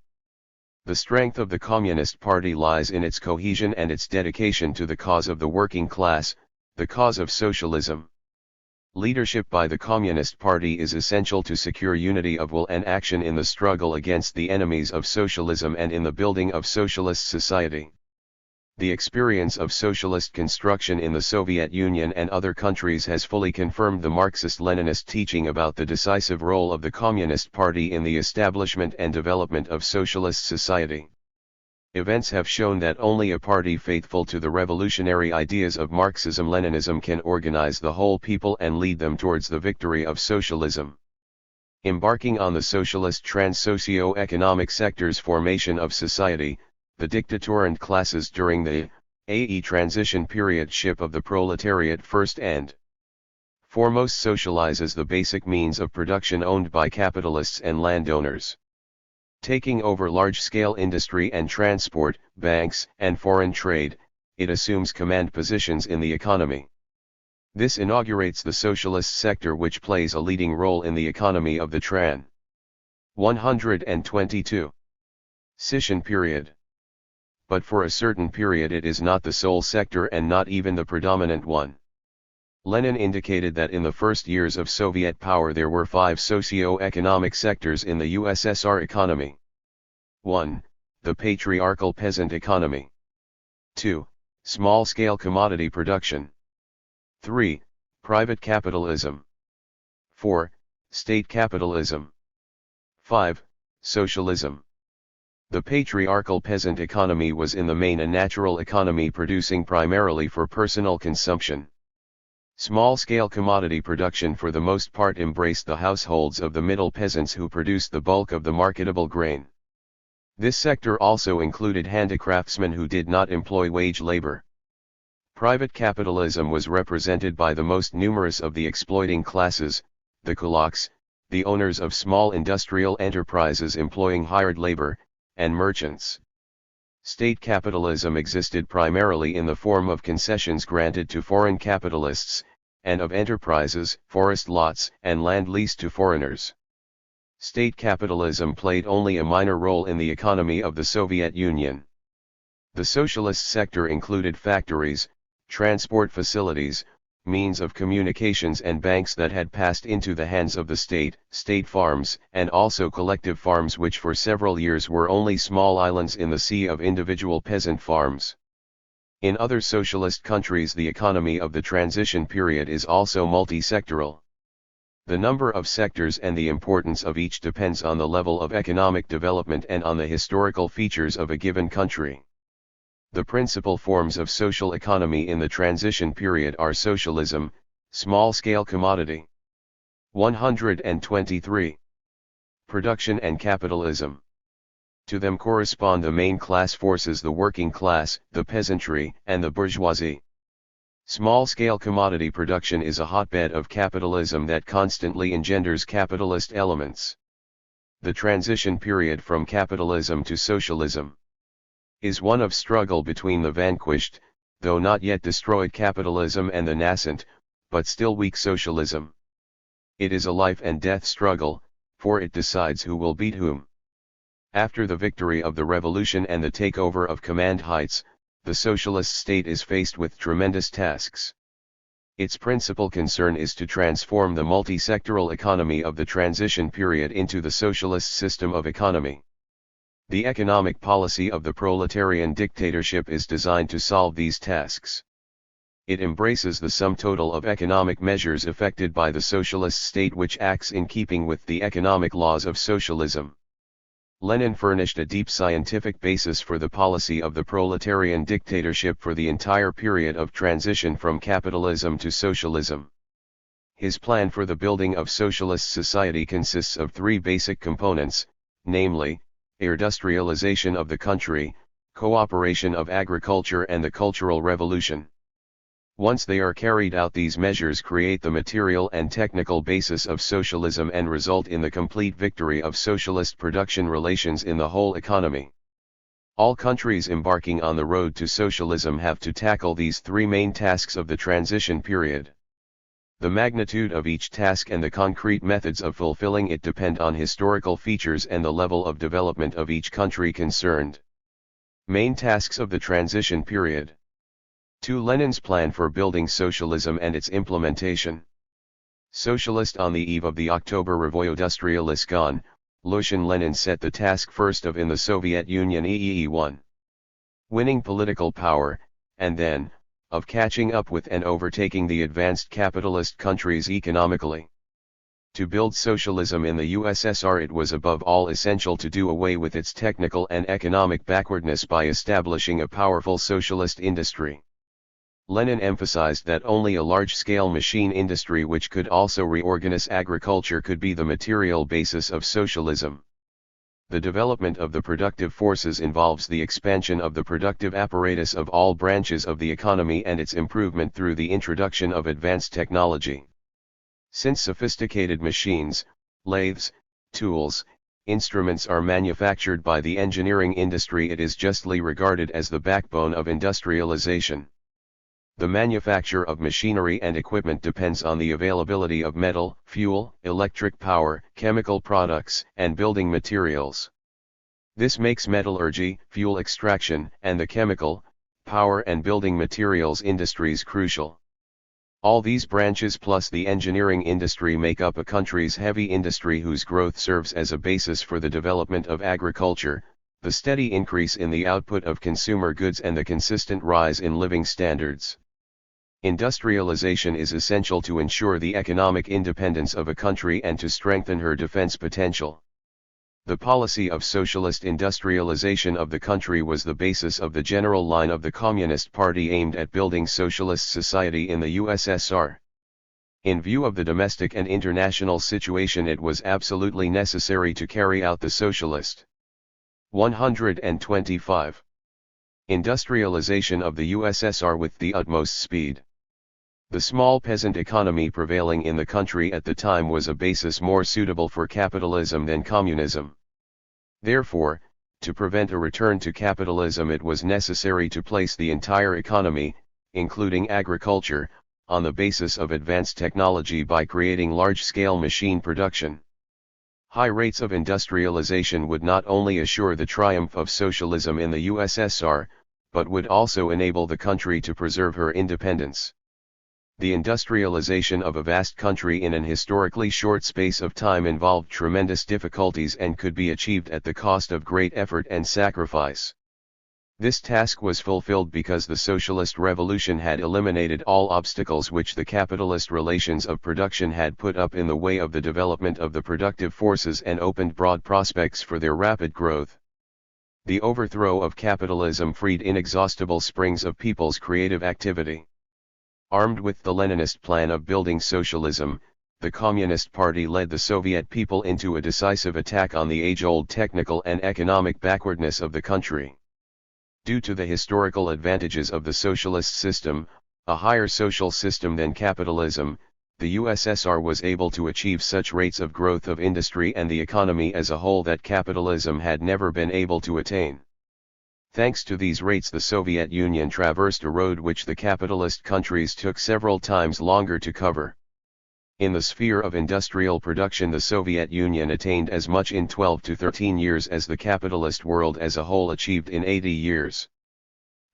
The strength of the Communist Party lies in its cohesion and its dedication to the cause of the working class, the cause of socialism. Leadership by the Communist Party is essential to secure unity of will and action in the struggle against the enemies of socialism and in the building of socialist society. The experience of socialist construction in the Soviet Union and other countries has fully confirmed the Marxist-Leninist teaching about the decisive role of the Communist Party in the establishment and development of socialist society. Events have shown that only a party faithful to the revolutionary ideas of Marxism-Leninism can organize the whole people and lead them towards the victory of socialism. Embarking on the socialist trans-socio-economic sector's formation of society, the dictatorant classes during the transition period of the proletariat first and foremost socializes the basic means of production owned by capitalists and landowners. Taking over large-scale industry and transport, banks, and foreign trade, it assumes command positions in the economy. This inaugurates the socialist sector, which plays a leading role in the economy of the Tran. 122. Scission period. But for a certain period it is not the sole sector and not even the predominant one. Lenin indicated that in the first years of Soviet power there were 5 socio-economic sectors in the USSR economy. 1. The patriarchal peasant economy. 2. Small-scale commodity production. 3. Private capitalism. 4. State capitalism. 5. Socialism. The patriarchal peasant economy was in the main a natural economy producing primarily for personal consumption. Small-scale commodity production for the most part embraced the households of the middle peasants who produced the bulk of the marketable grain. This sector also included handicraftsmen who did not employ wage labor. Private capitalism was represented by the most numerous of the exploiting classes, the kulaks, the owners of small industrial enterprises employing hired labor, and merchants. State capitalism existed primarily in the form of concessions granted to foreign capitalists, and of enterprises, forest lots, and land leased to foreigners. State capitalism played only a minor role in the economy of the Soviet Union. The socialist sector included factories, transport facilities, means of communications and banks that had passed into the hands of the state farms, and also collective farms which for several years were only small islands in the sea of individual peasant farms. In other socialist countries the economy of the transition period is also multi-sectoral. The number of sectors and the importance of each depends on the level of economic development and on the historical features of a given country. The principal forms of social economy in the transition period are socialism, small-scale commodity. 123. Production and capitalism. To them correspond the main class forces: the working class, the peasantry, and the bourgeoisie. Small-scale commodity production is a hotbed of capitalism that constantly engenders capitalist elements. The transition period from capitalism to socialism is one of struggle between the vanquished, though not yet destroyed capitalism and the nascent, but still weak socialism. It is a life and death struggle, for it decides who will beat whom. After the victory of the revolution and the takeover of command heights, the socialist state is faced with tremendous tasks. Its principal concern is to transform the multi-sectoral economy of the transition period into the socialist system of economy. The economic policy of the proletarian dictatorship is designed to solve these tasks. It embraces the sum total of economic measures effected by the socialist state which acts in keeping with the economic laws of socialism. Lenin furnished a deep scientific basis for the policy of the proletarian dictatorship for the entire period of transition from capitalism to socialism. His plan for the building of socialist society consists of three basic components, namely, industrialization of the country, cooperation of agriculture and the Cultural Revolution. Once they are carried out, these measures create the material and technical basis of socialism and result in the complete victory of socialist production relations in the whole economy. All countries embarking on the road to socialism have to tackle these three main tasks of the transition period. The magnitude of each task and the concrete methods of fulfilling it depend on historical features and the level of development of each country concerned. Main tasks of the transition period. 2. Lenin's plan for building socialism and its implementation. Socialist. On the eve of the October Revoiludstrialiskan, Lushin Lenin set the task first of in the Soviet Union 1. Winning political power, and then, of catching up with and overtaking the advanced capitalist countries economically. To build socialism in the USSR, it was above all essential to do away with its technical and economic backwardness by establishing a powerful socialist industry. Lenin emphasized that only a large-scale machine industry which could also reorganize agriculture could be the material basis of socialism. The development of the productive forces involves the expansion of the productive apparatus of all branches of the economy and its improvement through the introduction of advanced technology. Since sophisticated machines, lathes, tools, instruments are manufactured by the engineering industry, it is justly regarded as the backbone of industrialization. The manufacture of machinery and equipment depends on the availability of metal, fuel, electric power, chemical products, and building materials. This makes metallurgy, fuel extraction, and the chemical, power and building materials industries crucial. All these branches plus the engineering industry make up a country's heavy industry whose growth serves as a basis for the development of agriculture, the steady increase in the output of consumer goods and the consistent rise in living standards. Industrialization is essential to ensure the economic independence of a country and to strengthen her defense potential. The policy of socialist industrialization of the country was the basis of the general line of the Communist Party aimed at building socialist society in the USSR. In view of the domestic and international situation, it was absolutely necessary to carry out the socialist 125 industrialization of the USSR with the utmost speed. The small peasant economy prevailing in the country at the time was a basis more suitable for capitalism than communism. Therefore, to prevent a return to capitalism, it was necessary to place the entire economy, including agriculture, on the basis of advanced technology by creating large-scale machine production. High rates of industrialization would not only assure the triumph of socialism in the USSR, but would also enable the country to preserve her independence. The industrialization of a vast country in an historically short space of time involved tremendous difficulties and could be achieved at the cost of great effort and sacrifice. This task was fulfilled because the socialist revolution had eliminated all obstacles which the capitalist relations of production had put up in the way of the development of the productive forces and opened broad prospects for their rapid growth. The overthrow of capitalism freed inexhaustible springs of people's creative activity. Armed with the Leninist plan of building socialism, the Communist Party led the Soviet people into a decisive attack on the age-old technical and economic backwardness of the country. Due to the historical advantages of the socialist system, a higher social system than capitalism, the USSR was able to achieve such rates of growth of industry and the economy as a whole that capitalism had never been able to attain. Thanks to these rates, the Soviet Union traversed a road which the capitalist countries took several times longer to cover. In the sphere of industrial production, the Soviet Union attained as much in 12 to 13 years as the capitalist world as a whole achieved in 80 years.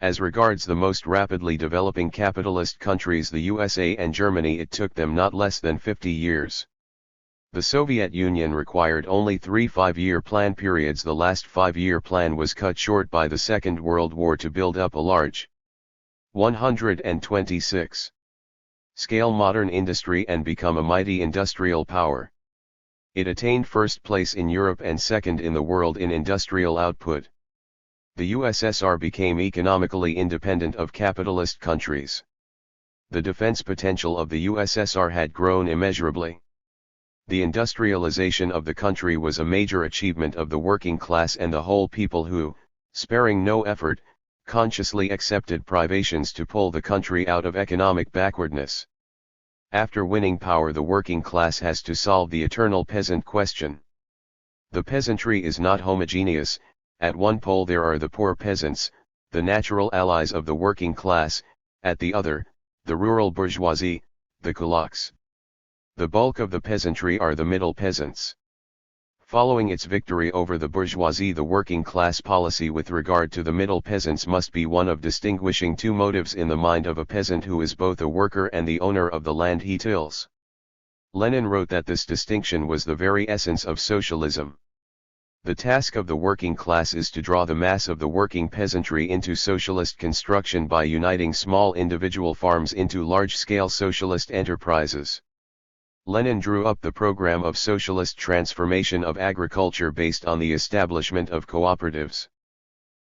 As regards the most rapidly developing capitalist countries, the USA and Germany, it took them not less than 50 years. The Soviet Union required only 3 5-year plan periods. The last 5-year plan was cut short by the Second World War to build up a large 126 scale modern industry and become a mighty industrial power. It attained first place in Europe and second in the world in industrial output. The USSR became economically independent of capitalist countries. The defense potential of the USSR had grown immeasurably. The industrialization of the country was a major achievement of the working class and the whole people who, sparing no effort, consciously accepted privations to pull the country out of economic backwardness. After winning power, the working class has to solve the eternal peasant question. The peasantry is not homogeneous. At one pole there are the poor peasants, the natural allies of the working class, at the other, the rural bourgeoisie, the kulaks. The bulk of the peasantry are the middle peasants. Following its victory over the bourgeoisie, the working class policy with regard to the middle peasants must be one of distinguishing two motives in the mind of a peasant who is both a worker and the owner of the land he tills. Lenin wrote that this distinction was the very essence of socialism. The task of the working class is to draw the mass of the working peasantry into socialist construction by uniting small individual farms into large-scale socialist enterprises. Lenin drew up the program of socialist transformation of agriculture based on the establishment of cooperatives.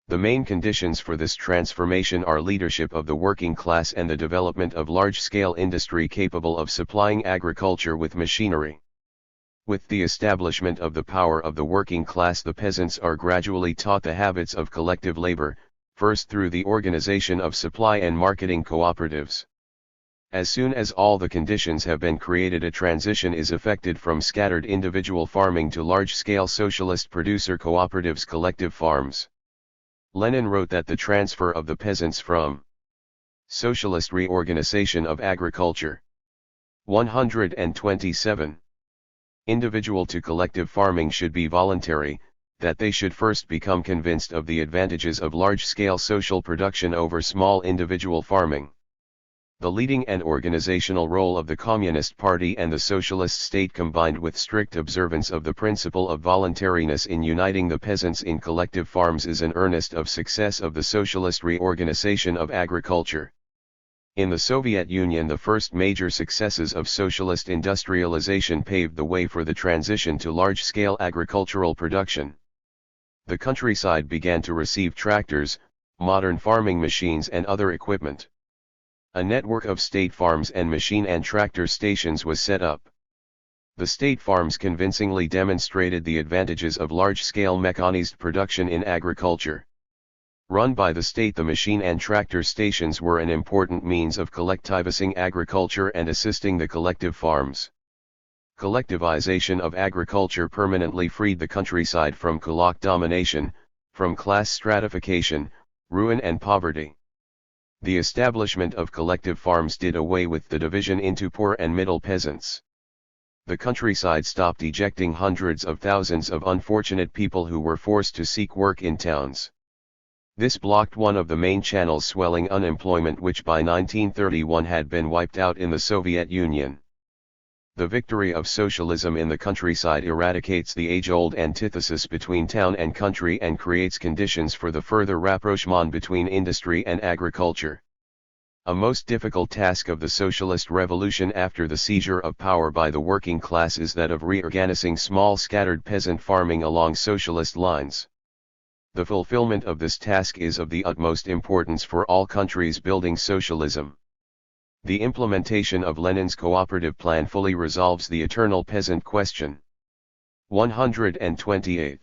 The main conditions for this transformation are leadership of the working class and the development of large-scale industry capable of supplying agriculture with machinery. With the establishment of the power of the working class, the peasants are gradually taught the habits of collective labor, first through the organization of supply and marketing cooperatives. As soon as all the conditions have been created, a transition is effected from scattered individual farming to large-scale socialist producer cooperatives, collective farms. Lenin wrote that the transfer of the peasants from socialist reorganization of agriculture 127 individual to collective farming should be voluntary, that they should first become convinced of the advantages of large-scale social production over small individual farming. The leading and organizational role of the Communist Party and the Socialist State, combined with strict observance of the principle of voluntariness in uniting the peasants in collective farms, is an earnest of success of the socialist reorganization of agriculture. In the Soviet Union, the first major successes of socialist industrialization paved the way for the transition to large-scale agricultural production. The countryside began to receive tractors, modern farming machines and other equipment. A network of state farms and machine and tractor stations was set up. The state farms convincingly demonstrated the advantages of large-scale mechanized production in agriculture. Run by the state, the machine and tractor stations were an important means of collectivizing agriculture and assisting the collective farms. Collectivization of agriculture permanently freed the countryside from kulak domination, from class stratification, ruin and poverty. The establishment of collective farms did away with the division into poor and middle peasants. The countryside stopped ejecting hundreds of thousands of unfortunate people who were forced to seek work in towns. This blocked one of the main channels swelling unemployment, which by 1931 had been wiped out in the Soviet Union. The victory of socialism in the countryside eradicates the age-old antithesis between town and country and creates conditions for the further rapprochement between industry and agriculture. A most difficult task of the socialist revolution after the seizure of power by the working class is that of reorganizing small scattered peasant farming along socialist lines. The fulfillment of this task is of the utmost importance for all countries building socialism. The implementation of Lenin's cooperative plan fully resolves the eternal peasant question. 128.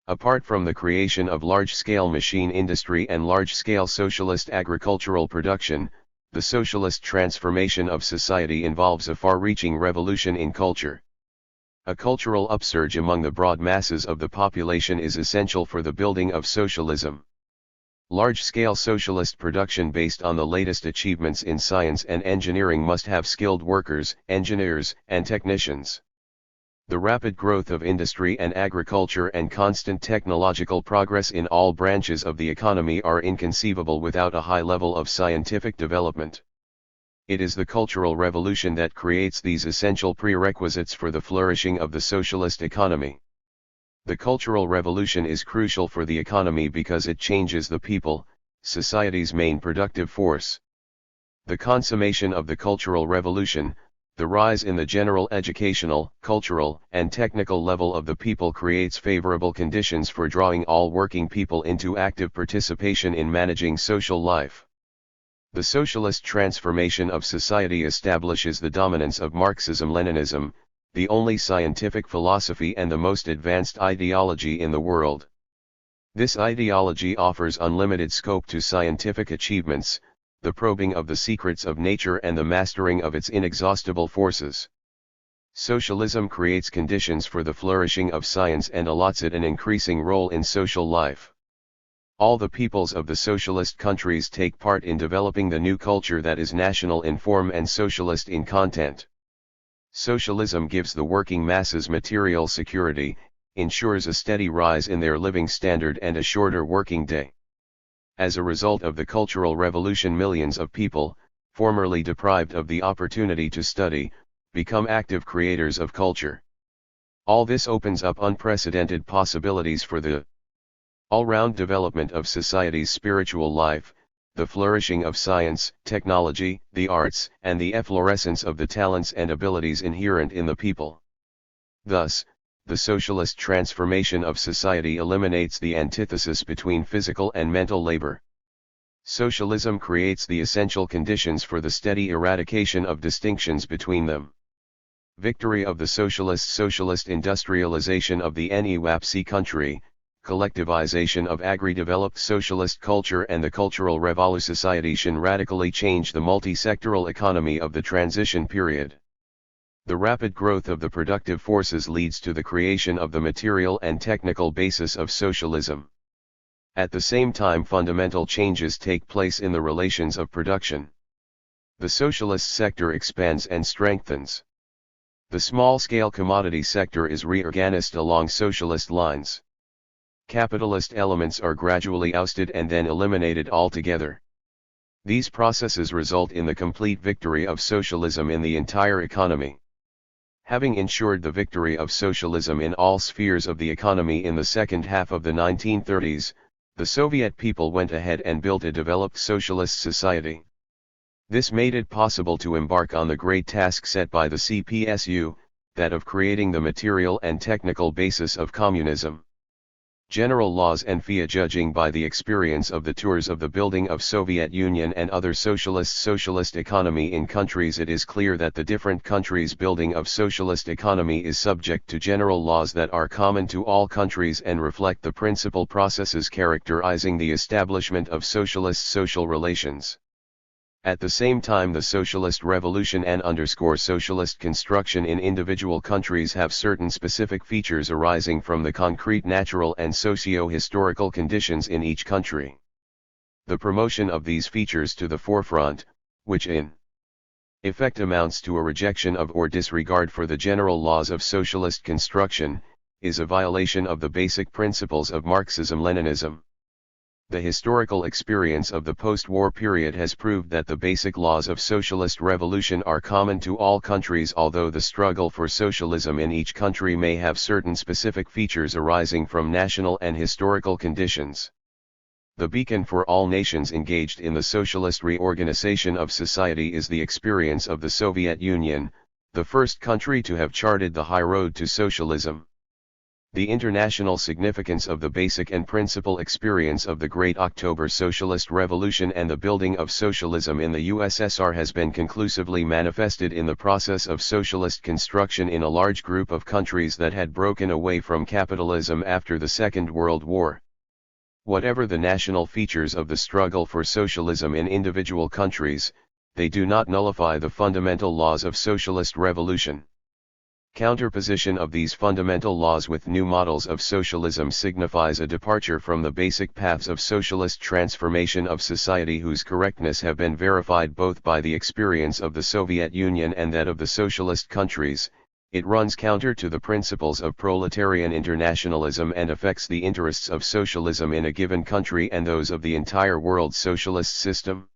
Apart from the creation of large-scale machine industry and large-scale socialist agricultural production, the socialist transformation of society involves a far-reaching revolution in culture. A cultural upsurge among the broad masses of the population is essential for the building of socialism. Large-scale socialist production based on the latest achievements in science and engineering must have skilled workers, engineers, and technicians. The rapid growth of industry and agriculture and constant technological progress in all branches of the economy are inconceivable without a high level of scientific development. It is the cultural revolution that creates these essential prerequisites for the flourishing of the socialist economy. The cultural revolution is crucial for the economy because it changes the people, society's main productive force. The consummation of the cultural revolution, the rise in the general educational, cultural, and technical level of the people creates favorable conditions for drawing all working people into active participation in managing social life. The socialist transformation of society establishes the dominance of Marxism-Leninism, the only scientific philosophy and the most advanced ideology in the world. This ideology offers unlimited scope to scientific achievements, the probing of the secrets of nature and the mastering of its inexhaustible forces. Socialism creates conditions for the flourishing of science and allots it an increasing role in social life. All the peoples of the socialist countries take part in developing the new culture that is national in form and socialist in content. Socialism gives the working masses material security, ensures a steady rise in their living standard and a shorter working day. As a result of the Cultural Revolution, millions of people, formerly deprived of the opportunity to study, become active creators of culture. All this opens up unprecedented possibilities for the all-round development of society's spiritual life, the flourishing of science, technology, the arts, and the efflorescence of the talents and abilities inherent in the people. Thus, the socialist transformation of society eliminates the antithesis between physical and mental labor. Socialism creates the essential conditions for the steady eradication of distinctions between them. Victory of the socialist industrialization of the NEWAPC country, collectivization of agri-developed socialist culture and the cultural revolution radically change the multi-sectoral economy of the transition period. The rapid growth of the productive forces leads to the creation of the material and technical basis of socialism. At the same time, fundamental changes take place in the relations of production. The socialist sector expands and strengthens. The small-scale commodity sector is reorganized along socialist lines. Capitalist elements are gradually ousted and then eliminated altogether. These processes result in the complete victory of socialism in the entire economy. Having ensured the victory of socialism in all spheres of the economy in the second half of the 1930s, the Soviet people went ahead and built a developed socialist society. This made it possible to embark on the great task set by the CPSU, that of creating the material and technical basis of communism. General laws and via judging by the experience of the tours of the building of Soviet Union and other socialist economy in countries, it is clear that the different countries' building of socialist economy is subject to general laws that are common to all countries and reflect the principal processes characterizing the establishment of socialist social relations. At the same time, the socialist revolution and socialist construction in individual countries have certain specific features arising from the concrete natural and socio-historical conditions in each country. The promotion of these features to the forefront, which in effect amounts to a rejection of or disregard for the general laws of socialist construction, is a violation of the basic principles of Marxism-Leninism. The historical experience of the post-war period has proved that the basic laws of socialist revolution are common to all countries, although the struggle for socialism in each country may have certain specific features arising from national and historical conditions. The beacon for all nations engaged in the socialist reorganization of society is the experience of the Soviet Union, the first country to have charted the high road to socialism. The international significance of the basic and principal experience of the Great October Socialist Revolution and the building of socialism in the USSR has been conclusively manifested in the process of socialist construction in a large group of countries that had broken away from capitalism after the Second World War. Whatever the national features of the struggle for socialism in individual countries, they do not nullify the fundamental laws of socialist revolution. Counterposition of these fundamental laws with new models of socialism signifies a departure from the basic paths of socialist transformation of society whose correctness have been verified both by the experience of the Soviet Union and that of the socialist countries. It runs counter to the principles of proletarian internationalism and affects the interests of socialism in a given country and those of the entire world socialist system.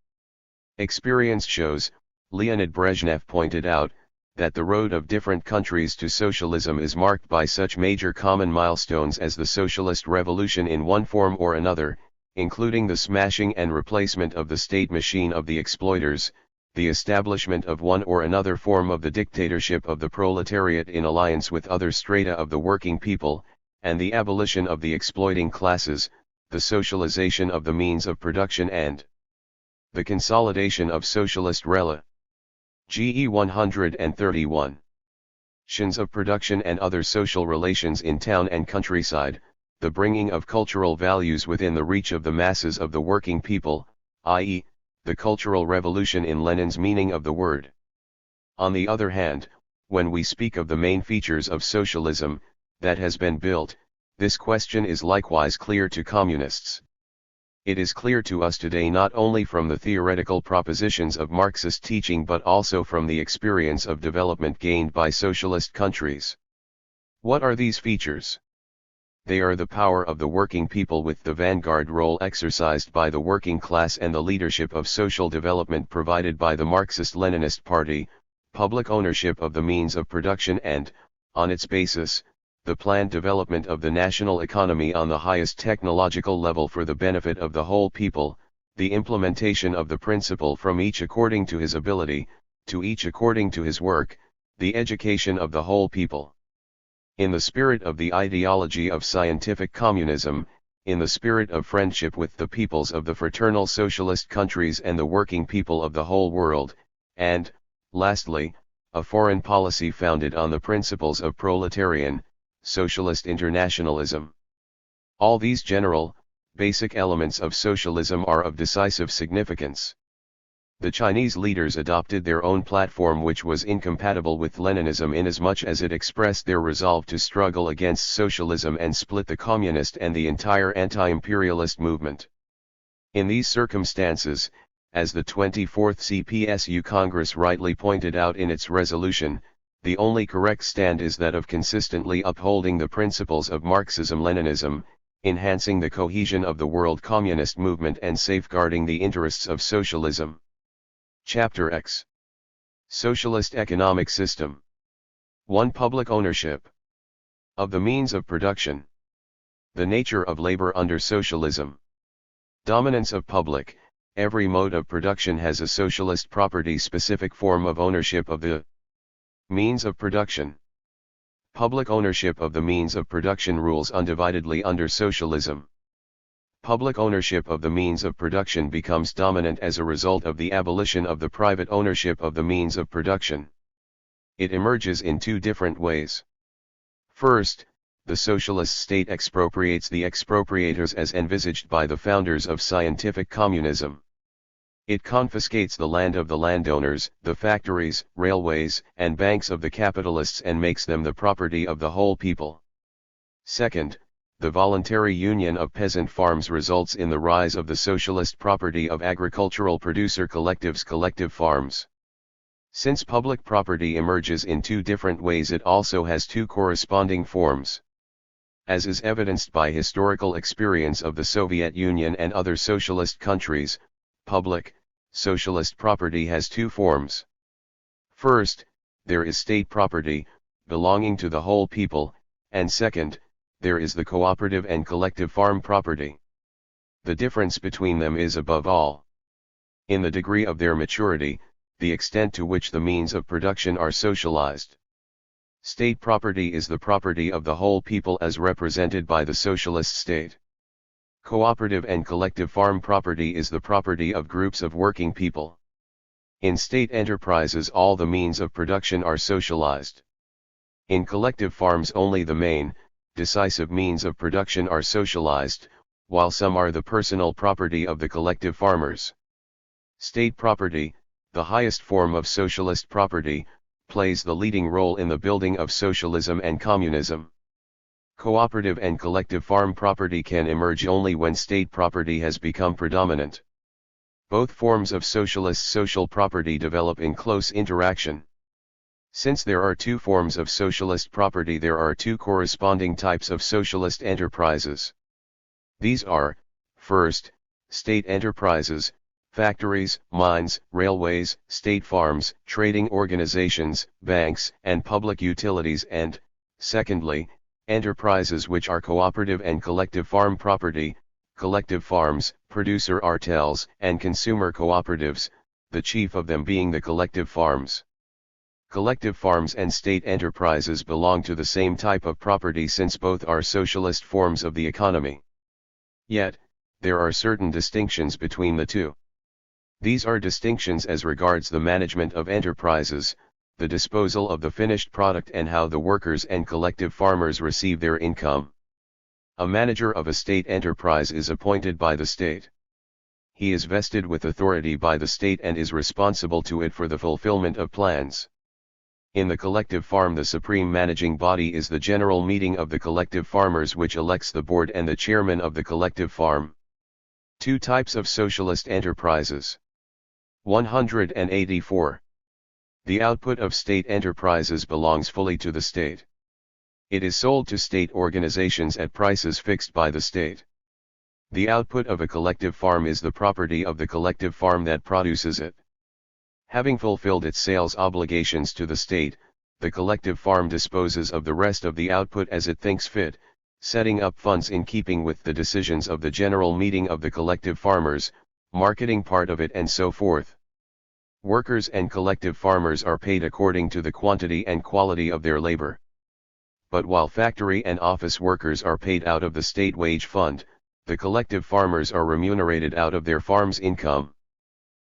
Experience shows, Leonid Brezhnev pointed out, that the road of different countries to socialism is marked by such major common milestones as the socialist revolution in one form or another, including the smashing and replacement of the state machine of the exploiters, the establishment of one or another form of the dictatorship of the proletariat in alliance with other strata of the working people, and the abolition of the exploiting classes, the socialization of the means of production and the consolidation of socialist relations GE 131. Tions of production and other social relations in town and countryside, the bringing of cultural values within the reach of the masses of the working people, i.e., the cultural revolution in Lenin's meaning of the word. On the other hand, when we speak of the main features of socialism that has been built, this question is likewise clear to communists. It is clear to us today not only from the theoretical propositions of Marxist teaching but also from the experience of development gained by socialist countries. What are these features? They are the power of the working people with the vanguard role exercised by the working class and the leadership of social development provided by the Marxist-Leninist Party, public ownership of the means of production and, on its basis, the planned development of the national economy on the highest technological level for the benefit of the whole people, the implementation of the principle from each according to his ability, to each according to his work, the education of the whole people. In the spirit of the ideology of scientific communism, in the spirit of friendship with the peoples of the fraternal socialist countries and the working people of the whole world, and, lastly, a foreign policy founded on the principles of proletarian, socialist internationalism. All these general, basic elements of socialism are of decisive significance. The Chinese leaders adopted their own platform which was incompatible with Leninism inasmuch as it expressed their resolve to struggle against socialism and split the communist and the entire anti-imperialist movement. In these circumstances, as the 24th CPSU Congress rightly pointed out in its resolution, the only correct stand is that of consistently upholding the principles of Marxism-Leninism, enhancing the cohesion of the world communist movement and safeguarding the interests of socialism. Chapter X. Socialist Economic System. 1. Public ownership of the means of production. The nature of labor under socialism. Dominance of public. Every mode of production has a socialist property-specific form of ownership of the means of production. Public ownership of the means of production rules undividedly under socialism. Public ownership of the means of production becomes dominant as a result of the abolition of the private ownership of the means of production. It emerges in two different ways. First, the socialist state expropriates the expropriators as envisaged by the founders of scientific communism. It confiscates the land of the landowners, the factories, railways, and banks of the capitalists and makes them the property of the whole people. Second, the voluntary union of peasant farms results in the rise of the socialist property of agricultural producer collectives, collective farms. Since public property emerges in two different ways, it also has two corresponding forms. As is evidenced by historical experience of the Soviet Union and other socialist countries, public, socialist property has two forms. First, there is state property, belonging to the whole people, and second, there is the cooperative and collective farm property. The difference between them is above all in the degree of their maturity, the extent to which the means of production are socialized. State property is the property of the whole people as represented by the socialist state. Cooperative and collective farm property is the property of groups of working people. In state enterprises all the means of production are socialized. In collective farms only the main, decisive means of production are socialized, while some are the personal property of the collective farmers. State property, the highest form of socialist property, plays the leading role in the building of socialism and communism. Cooperative and collective farm property can emerge only when state property has become predominant. Both forms of socialist social property develop in close interaction. Since there are two forms of socialist property, there are two corresponding types of socialist enterprises. These are, first, state enterprises, factories, mines, railways, state farms, trading organizations, banks, and public utilities, and, secondly, enterprises which are cooperative and collective farm property, collective farms, producer artels, and consumer cooperatives, the chief of them being the collective farms. Collective farms and state enterprises belong to the same type of property since both are socialist forms of the economy. Yet, there are certain distinctions between the two. These are distinctions as regards the management of enterprises, the disposal of the finished product, and how the workers and collective farmers receive their income. A manager of a state enterprise is appointed by the state. He is vested with authority by the state and is responsible to it for the fulfillment of plans. In the collective farm, the supreme managing body is the general meeting of the collective farmers, which elects the board and the chairman of the collective farm. Two types of socialist enterprises. 184. The output of state enterprises belongs fully to the state. It is sold to state organizations at prices fixed by the state. The output of a collective farm is the property of the collective farm that produces it. Having fulfilled its sales obligations to the state, the collective farm disposes of the rest of the output as it thinks fit, setting up funds in keeping with the decisions of the general meeting of the collective farmers, marketing part of it, and so forth. Workers and collective farmers are paid according to the quantity and quality of their labor. But while factory and office workers are paid out of the state wage fund, the collective farmers are remunerated out of their farm's income.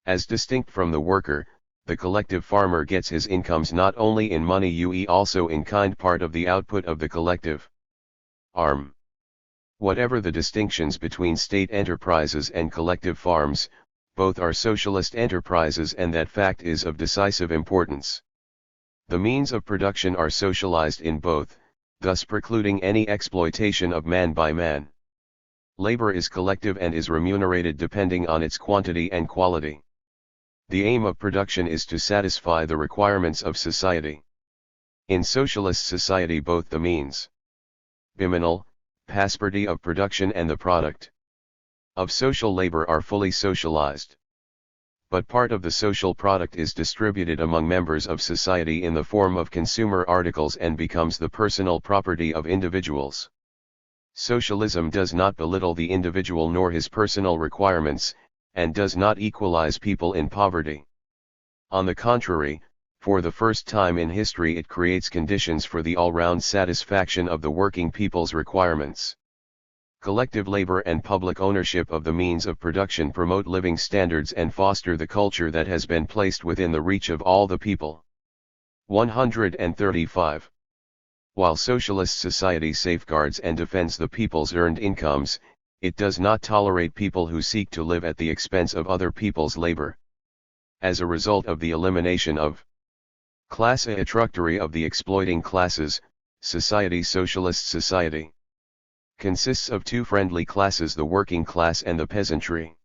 As distinct from the worker, the collective farmer gets his incomes not only in money but also in kind, part of the output of the collective farm. Whatever the distinctions between state enterprises and collective farms, both are socialist enterprises, and that fact is of decisive importance. The means of production are socialized in both, thus precluding any exploitation of man by man. Labor is collective and is remunerated depending on its quantity and quality. The aim of production is to satisfy the requirements of society. In socialist society, both the means, biminal, passeparty of production, and the product of social labor are fully socialized. But part of the social product is distributed among members of society in the form of consumer articles and becomes the personal property of individuals. Socialism does not belittle the individual nor his personal requirements, and does not equalize people in poverty. On the contrary, for the first time in history it creates conditions for the all-round satisfaction of the working people's requirements. Collective labor and public ownership of the means of production promote living standards and foster the culture that has been placed within the reach of all the people. 135. While socialist society safeguards and defends the people's earned incomes, it does not tolerate people who seek to live at the expense of other people's labor. As a result of the elimination of class attractory of the exploiting classes, socialist society consists of two friendly classes, the working class and the peasantry.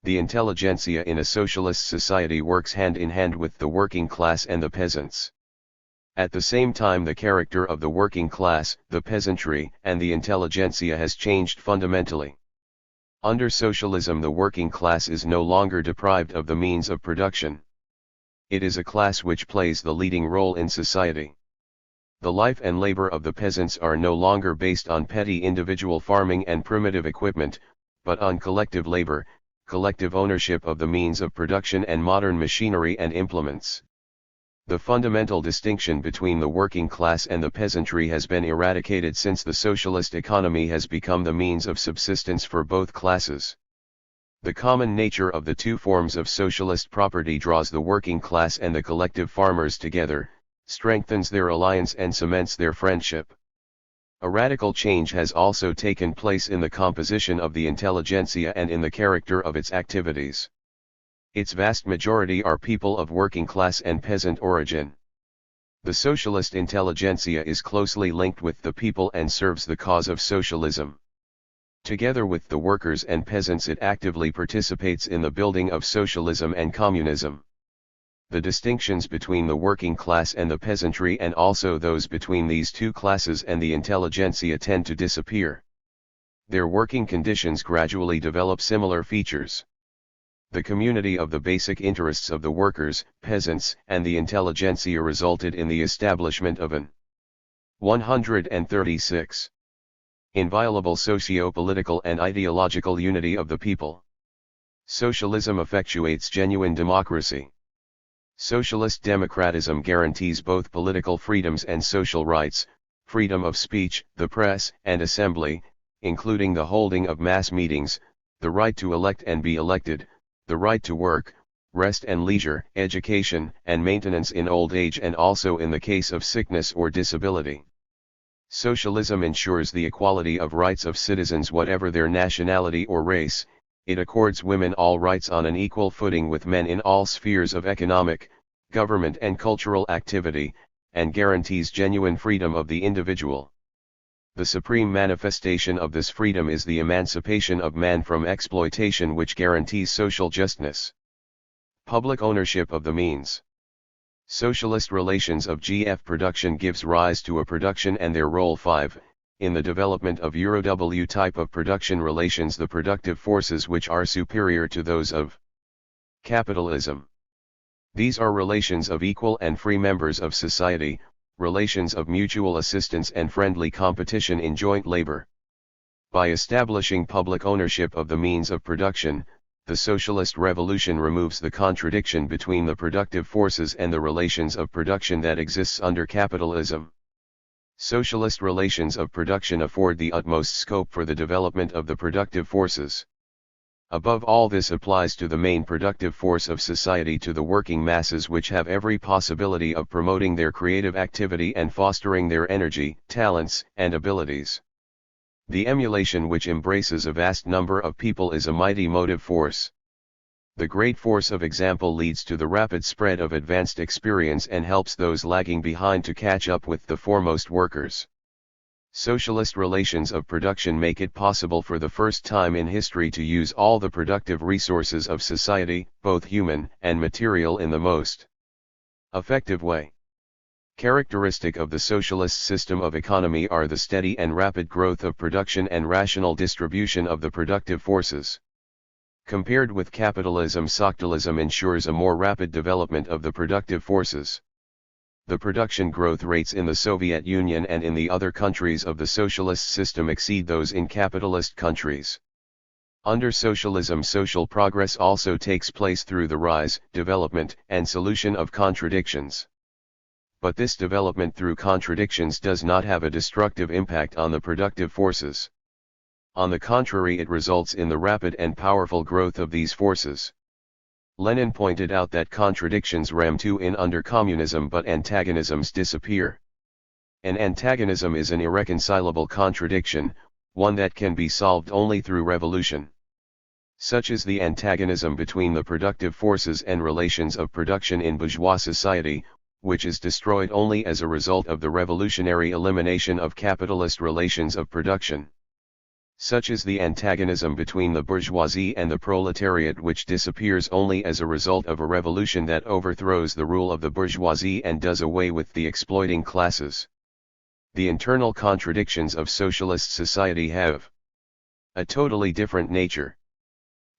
The intelligentsia in a socialist society works hand in hand with the working class and the peasants. At the same time, the character of the working class, the peasantry, and the intelligentsia has changed fundamentally. Under socialism, the working class is no longer deprived of the means of production. It is a class which plays the leading role in society. The life and labor of the peasants are no longer based on petty individual farming and primitive equipment, but on collective labor, collective ownership of the means of production and modern machinery and implements. The fundamental distinction between the working class and the peasantry has been eradicated since the socialist economy has become the means of subsistence for both classes. The common nature of the two forms of socialist property draws the working class and the collective farmers together, strengthens their alliance and cements their friendship. A radical change has also taken place in the composition of the intelligentsia and in the character of its activities. Its vast majority are people of working class and peasant origin. The socialist intelligentsia is closely linked with the people and serves the cause of socialism. Together with the workers and peasants, it actively participates in the building of socialism and communism. The distinctions between the working class and the peasantry, and also those between these two classes and the intelligentsia, tend to disappear. Their working conditions gradually develop similar features. The community of the basic interests of the workers, peasants, and the intelligentsia resulted in the establishment of an 136. Inviolable socio-political and ideological unity of the people. Socialism effectuates genuine democracy. Socialist democratism guarantees both political freedoms and social rights, freedom of speech, the press, and assembly, including the holding of mass meetings, the right to elect and be elected, the right to work, rest and leisure, education, and maintenance in old age, and also in the case of sickness or disability. Socialism ensures the equality of rights of citizens whatever their nationality or race. It accords women all rights on an equal footing with men in all spheres of economic, government and cultural activity, and guarantees genuine freedom of the individual. The supreme manifestation of this freedom is the emancipation of man from exploitation, which guarantees social justness. Public ownership of the means. Socialist relations of GF production gives rise to a production and their role. 5. In the development of Euro-W type of production relations, the productive forces which are superior to those of capitalism. These are relations of equal and free members of society, relations of mutual assistance and friendly competition in joint labor. By establishing public ownership of the means of production, the socialist revolution removes the contradiction between the productive forces and the relations of production that exists under capitalism. Socialist relations of production afford the utmost scope for the development of the productive forces. Above all, this applies to the main productive force of society, to the working masses, which have every possibility of promoting their creative activity and fostering their energy, talents, and abilities. The emulation which embraces a vast number of people is a mighty motive force. The great force of example leads to the rapid spread of advanced experience and helps those lagging behind to catch up with the foremost workers. Socialist relations of production make it possible for the first time in history to use all the productive resources of society, both human and material, in the most effective way. Characteristic of the socialist system of economy are the steady and rapid growth of production and rational distribution of the productive forces. Compared with capitalism, socialism ensures a more rapid development of the productive forces. The production growth rates in the Soviet Union and in the other countries of the socialist system exceed those in capitalist countries. Under socialism, social progress also takes place through the rise, development, and solution of contradictions. But this development through contradictions does not have a destructive impact on the productive forces. On the contrary, it results in the rapid and powerful growth of these forces. Lenin pointed out that contradictions ram to in under communism, but antagonisms disappear. An antagonism is an irreconcilable contradiction, one that can be solved only through revolution. Such is the antagonism between the productive forces and relations of production in bourgeois society, which is destroyed only as a result of the revolutionary elimination of capitalist relations of production. Such is the antagonism between the bourgeoisie and the proletariat, which disappears only as a result of a revolution that overthrows the rule of the bourgeoisie and does away with the exploiting classes. The internal contradictions of socialist society have a totally different nature.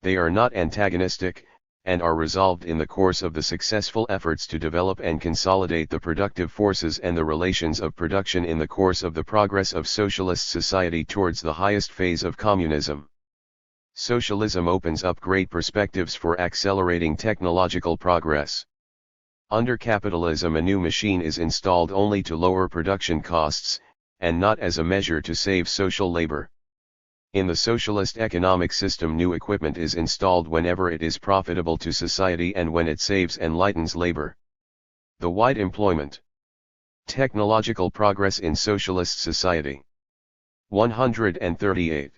They are not antagonistic, and are resolved in the course of the successful efforts to develop and consolidate the productive forces and the relations of production in the course of the progress of socialist society towards the highest phase of communism. Socialism opens up great perspectives for accelerating technological progress. Under capitalism, a new machine is installed only to lower production costs, and not as a measure to save social labor. In the socialist economic system, new equipment is installed whenever it is profitable to society and when it saves and lightens labor. The wide employment. Technological progress in socialist society. 138.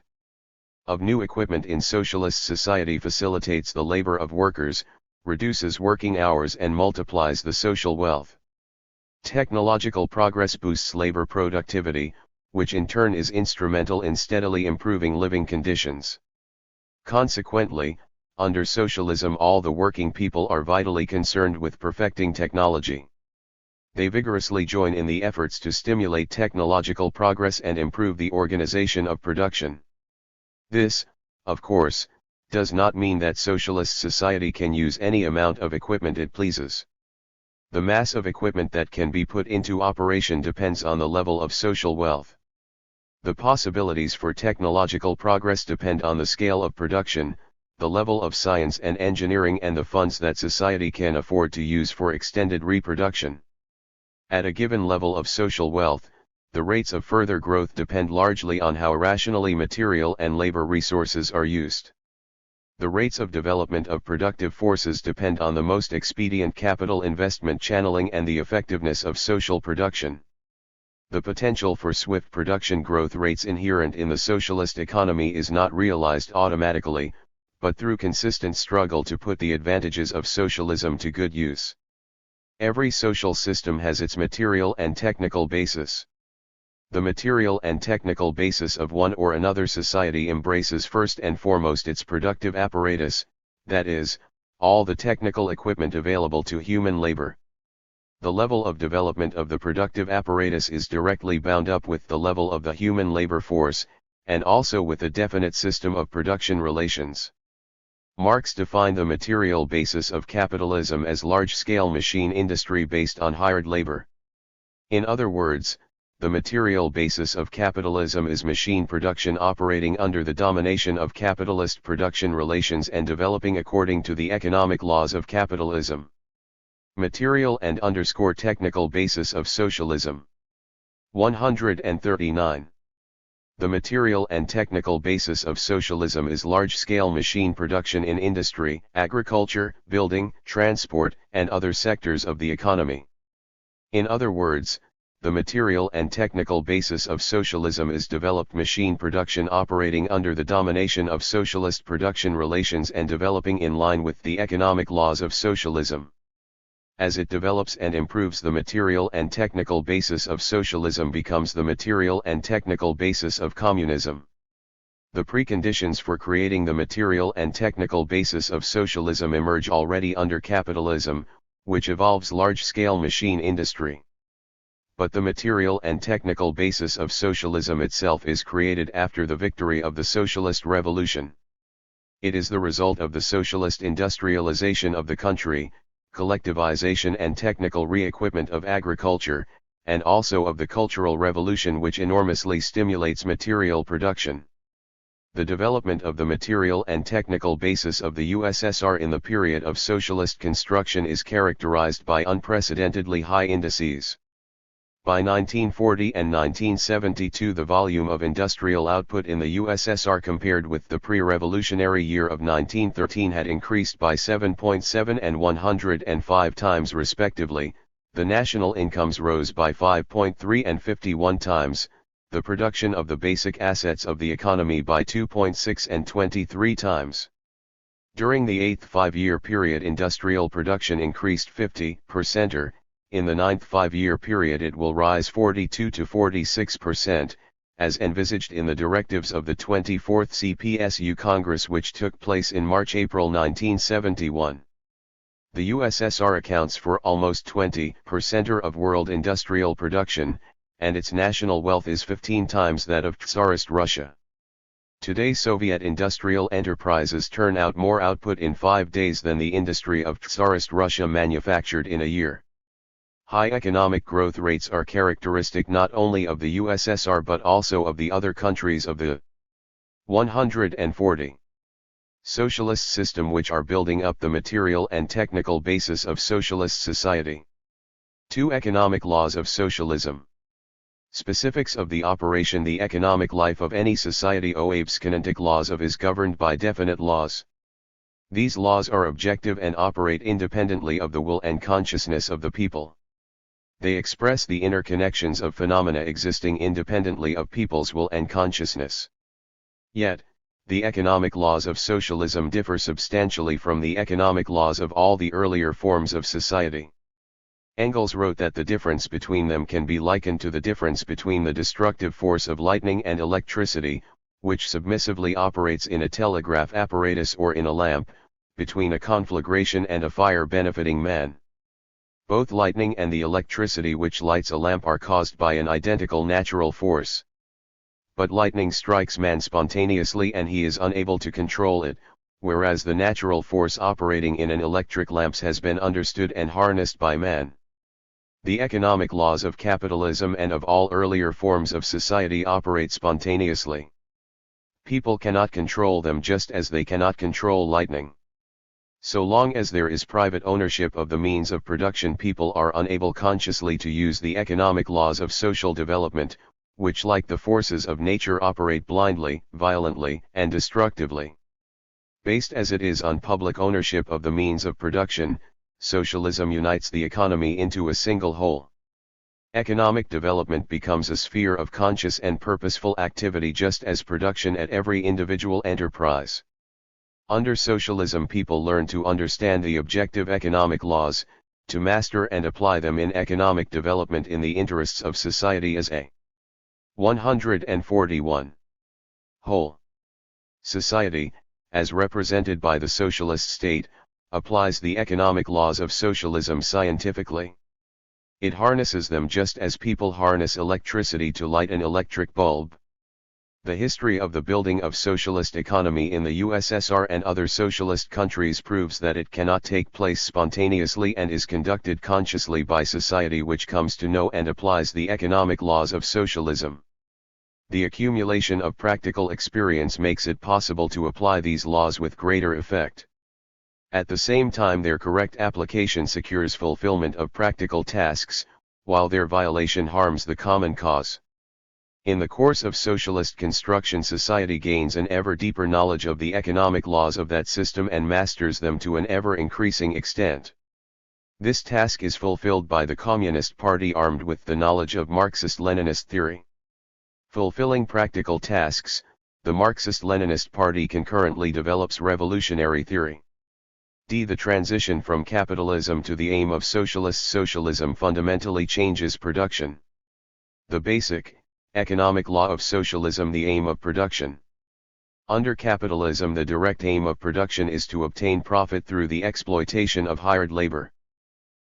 Of new equipment in socialist society facilitates the labor of workers, reduces working hours and multiplies the social wealth. Technological progress boosts labor productivity, which in turn is instrumental in steadily improving living conditions. Consequently, under socialism, all the working people are vitally concerned with perfecting technology. They vigorously join in the efforts to stimulate technological progress and improve the organization of production. This, of course, does not mean that socialist society can use any amount of equipment it pleases. The mass of equipment that can be put into operation depends on the level of social wealth. The possibilities for technological progress depend on the scale of production, the level of science and engineering, and the funds that society can afford to use for extended reproduction. At a given level of social wealth, the rates of further growth depend largely on how rationally material and labor resources are used. The rates of development of productive forces depend on the most expedient capital investment channeling and the effectiveness of social production. The potential for swift production growth rates inherent in the socialist economy is not realized automatically, but through consistent struggle to put the advantages of socialism to good use. Every social system has its material and technical basis. The material and technical basis of one or another society embraces first and foremost its productive apparatus, that is, all the technical equipment available to human labor. The level of development of the productive apparatus is directly bound up with the level of the human labor force, and also with a definite system of production relations. Marx defined the material basis of capitalism as large-scale machine industry based on hired labor. In other words, the material basis of capitalism is machine production operating under the domination of capitalist production relations and developing according to the economic laws of capitalism. Material and technical basis of socialism. 139. The material and technical basis of socialism is large-scale machine production in industry, agriculture, building, transport, and other sectors of the economy. In other words, the material and technical basis of socialism is developed machine production operating under the domination of socialist production relations and developing in line with the economic laws of socialism. As it develops and improves, the material and technical basis of socialism becomes the material and technical basis of communism. The preconditions for creating the material and technical basis of socialism emerge already under capitalism, which evolves large-scale machine industry. But the material and technical basis of socialism itself is created after the victory of the socialist revolution. It is the result of the socialist industrialization of the country, collectivization and technical re-equipment of agriculture, and also of the cultural revolution which enormously stimulates material production. The development of the material and technical basis of the USSR in the period of socialist construction is characterized by unprecedentedly high indices. By 1940 and 1972, the volume of industrial output in the USSR compared with the pre-revolutionary year of 1913 had increased by 7.7 and 105 times respectively, the national incomes rose by 5.3 and 51 times, the production of the basic assets of the economy by 2.6 and 23 times. During the eighth five-year period, industrial production increased 50%. In the ninth five-year period it will rise 42 to 46%, as envisaged in the directives of the 24th CPSU Congress which took place in March-April 1971. The USSR accounts for almost 20% of world industrial production, and its national wealth is 15 times that of Tsarist Russia. Today Soviet industrial enterprises turn out more output in 5 days than the industry of Tsarist Russia manufactured in a year. High economic growth rates are characteristic not only of the USSR but also of the other countries of the 140 socialist system which are building up the material and technical basis of socialist society. 2. Economic laws of socialism. Specifics of the operation. The economic life of any society oaves kinetic laws of is governed by definite laws. These laws are objective and operate independently of the will and consciousness of the people. They express the inner connections of phenomena existing independently of people's will and consciousness. Yet, the economic laws of socialism differ substantially from the economic laws of all the earlier forms of society. Engels wrote that the difference between them can be likened to the difference between the destructive force of lightning and electricity, which submissively operates in a telegraph apparatus or in a lamp, between a conflagration and a fire benefiting man. Both lightning and the electricity which lights a lamp are caused by an identical natural force. But lightning strikes man spontaneously and he is unable to control it, whereas the natural force operating in an electric lamp has been understood and harnessed by man. The economic laws of capitalism and of all earlier forms of society operate spontaneously. People cannot control them just as they cannot control lightning. So long as there is private ownership of the means of production, people are unable consciously to use the economic laws of social development, which like the forces of nature operate blindly, violently, and destructively. Based as it is on public ownership of the means of production, socialism unites the economy into a single whole. Economic development becomes a sphere of conscious and purposeful activity just as production at every individual enterprise. Under socialism, people learn to understand the objective economic laws, to master and apply them in economic development in the interests of society as a 141 whole. Society, as represented by the socialist state, applies the economic laws of socialism scientifically. It harnesses them just as people harness electricity to light an electric bulb. The history of the building of socialist economy in the USSR and other socialist countries proves that it cannot take place spontaneously and is conducted consciously by society which comes to know and applies the economic laws of socialism. The accumulation of practical experience makes it possible to apply these laws with greater effect. At the same time, their correct application secures fulfillment of practical tasks, while their violation harms the common cause. In the course of socialist construction, society gains an ever deeper knowledge of the economic laws of that system and masters them to an ever-increasing extent. This task is fulfilled by the Communist Party armed with the knowledge of Marxist-Leninist theory. Fulfilling practical tasks, the Marxist-Leninist Party concurrently develops revolutionary theory. The transition from capitalism to the aim of socialist socialism fundamentally changes production. The basic, economic law of socialism, the aim of production. Under capitalism, the direct aim of production is to obtain profit through the exploitation of hired labor.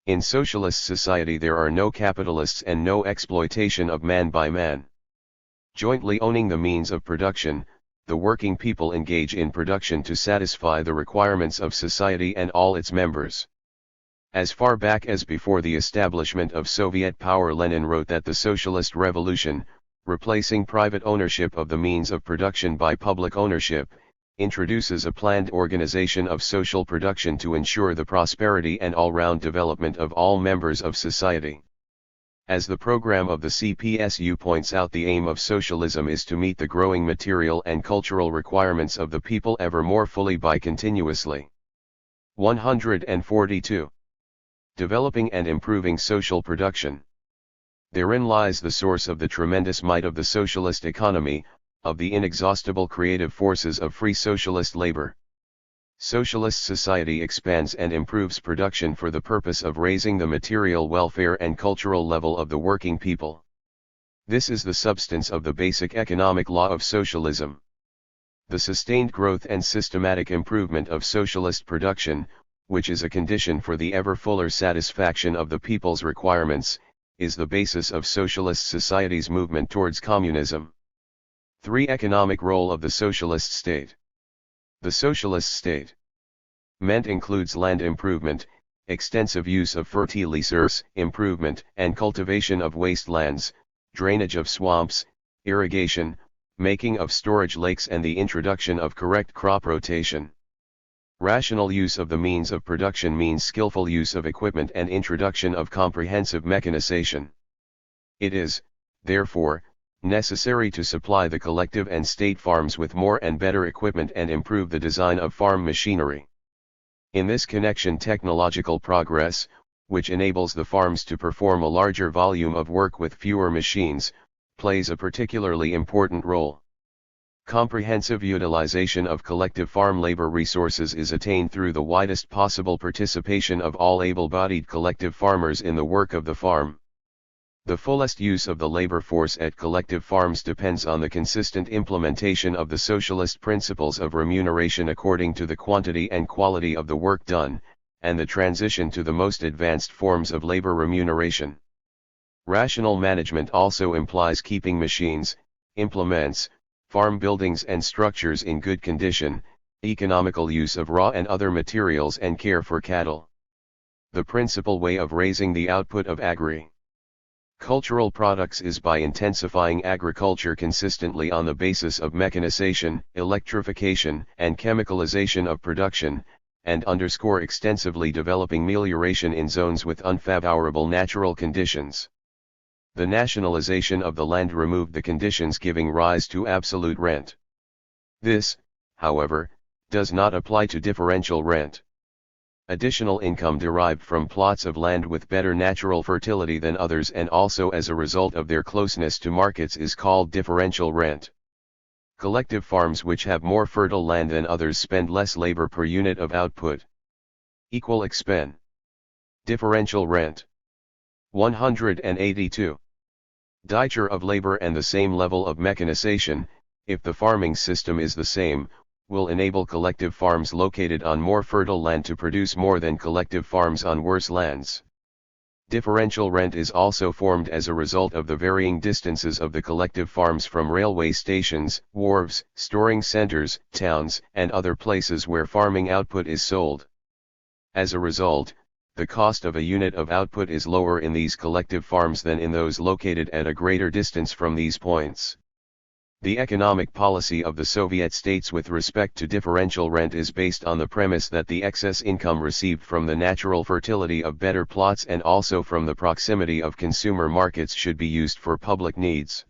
In socialist society there are no capitalists and no exploitation of man by man. Jointly owning the means of production, the working people engage in production to satisfy the requirements of society and all its members. As far back as before the establishment of Soviet power, Lenin wrote that the socialist revolution, replacing private ownership of the means of production by public ownership, introduces a planned organization of social production to ensure the prosperity and all-round development of all members of society. As the program of the CPSU points out, the aim of socialism is to meet the growing material and cultural requirements of the people ever more fully by continuously 142. Developing and improving social production. Therein lies the source of the tremendous might of the socialist economy, of the inexhaustible creative forces of free socialist labor. Socialist society expands and improves production for the purpose of raising the material welfare and cultural level of the working people. This is the substance of the basic economic law of socialism. The sustained growth and systematic improvement of socialist production, which is a condition for the ever fuller satisfaction of the people's requirements, is the basis of socialist society's movement towards communism. 3. Economic role of the socialist state. The socialist state meant includes land improvement, extensive use of fertilizers, improvement and cultivation of wastelands, drainage of swamps, irrigation, making of storage lakes and the introduction of correct crop rotation. Rational use of the means of production means skillful use of equipment and introduction of comprehensive mechanization. It is, therefore, necessary to supply the collective and state farms with more and better equipment and improve the design of farm machinery. In this connection, technological progress, which enables the farms to perform a larger volume of work with fewer machines, plays a particularly important role. Comprehensive utilization of collective farm labor resources is attained through the widest possible participation of all able-bodied collective farmers in the work of the farm. The fullest use of the labor force at collective farms depends on the consistent implementation of the socialist principles of remuneration according to the quantity and quality of the work done, and the transition to the most advanced forms of labor remuneration. Rational management also implies keeping machines, implements, farm buildings and structures in good condition, economical use of raw and other materials and care for cattle. The principal way of raising the output of agricultural products is by intensifying agriculture consistently on the basis of mechanization, electrification, and chemicalization of production, and underscore extensively developing melioration in zones with unfavorable natural conditions. The nationalization of the land removed the conditions giving rise to absolute rent. This, however, does not apply to differential rent. Additional income derived from plots of land with better natural fertility than others and also as a result of their closeness to markets is called differential rent. Collective farms which have more fertile land than others spend less labor per unit of output. Equal expen. Differential rent. 182. Dichture of labor and the same level of mechanization, if the farming system is the same, will enable collective farms located on more fertile land to produce more than collective farms on worse lands. Differential rent is also formed as a result of the varying distances of the collective farms from railway stations, wharves, storing centers, towns, and other places where farming output is sold. As a result, the cost of a unit of output is lower in these collective farms than in those located at a greater distance from these points. The economic policy of the Soviet states with respect to differential rent is based on the premise that the excess income received from the natural fertility of better plots and also from the proximity of consumer markets should be used for public needs.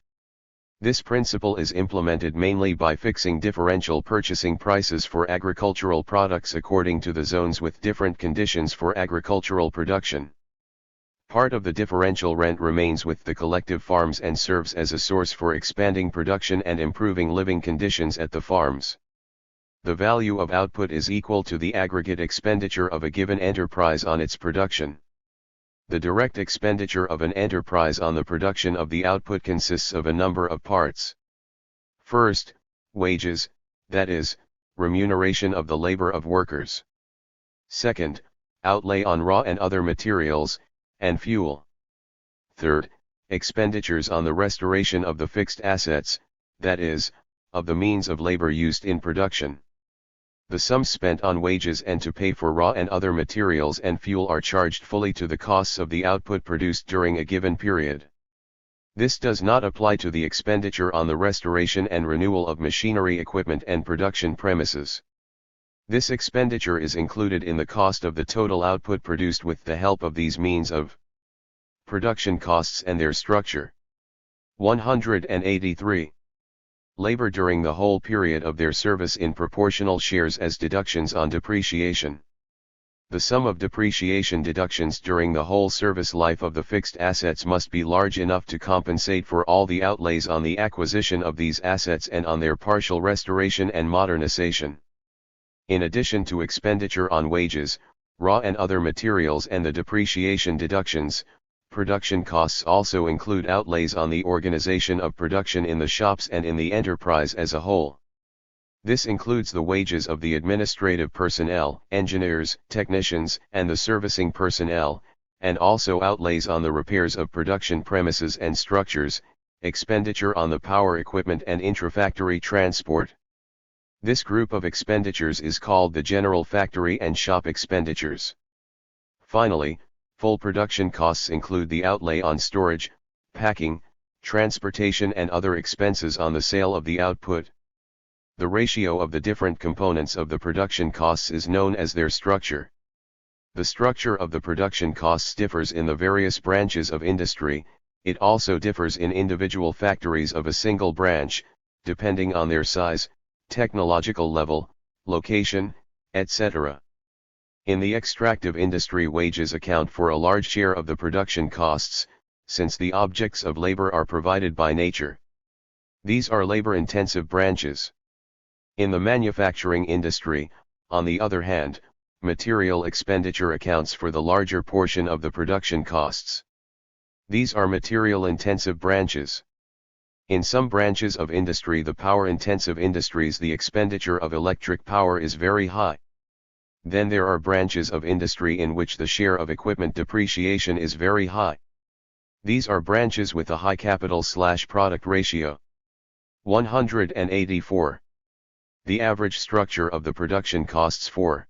This principle is implemented mainly by fixing differential purchasing prices for agricultural products according to the zones with different conditions for agricultural production. Part of the differential rent remains with the collective farms and serves as a source for expanding production and improving living conditions at the farms. The value of output is equal to the aggregate expenditure of a given enterprise on its production. The direct expenditure of an enterprise on the production of the output consists of a number of parts. First, wages, that is, remuneration of the labor of workers. Second, outlay on raw and other materials, and fuel. Third, expenditures on the restoration of the fixed assets, that is, of the means of labor used in production. The sums spent on wages and to pay for raw and other materials and fuel are charged fully to the costs of the output produced during a given period. This does not apply to the expenditure on the restoration and renewal of machinery, equipment and production premises. This expenditure is included in the cost of the total output produced with the help of these means of production costs and their structure. 183. Labor during the whole period of their service in proportional shares as deductions on depreciation. The sum of depreciation deductions during the whole service life of the fixed assets must be large enough to compensate for all the outlays on the acquisition of these assets and on their partial restoration and modernization. In addition to expenditure on wages, raw and other materials and the depreciation deductions, Production costs also include outlays on the organization of production in the shops and in the enterprise as a whole. This includes the wages of the administrative personnel, engineers, technicians, and the servicing personnel, and also outlays on the repairs of production premises and structures, expenditure on the power equipment and intrafactory transport. This group of expenditures is called the general factory and shop expenditures. Finally, full production costs include the outlay on storage, packing, transportation and other expenses on the sale of the output. The ratio of the different components of the production costs is known as their structure. The structure of the production costs differs in the various branches of industry. It also differs in individual factories of a single branch, depending on their size, technological level, location, etc. In the extractive industry, wages account for a large share of the production costs, since the objects of labor are provided by nature. These are labor-intensive branches. In the manufacturing industry, on the other hand, material expenditure accounts for the larger portion of the production costs. These are material-intensive branches. In some branches of industry, the power-intensive industries, the expenditure of electric power is very high. Then there are branches of industry in which the share of equipment depreciation is very high. These are branches with a high capital/product ratio. 184. The average structure of the production costs for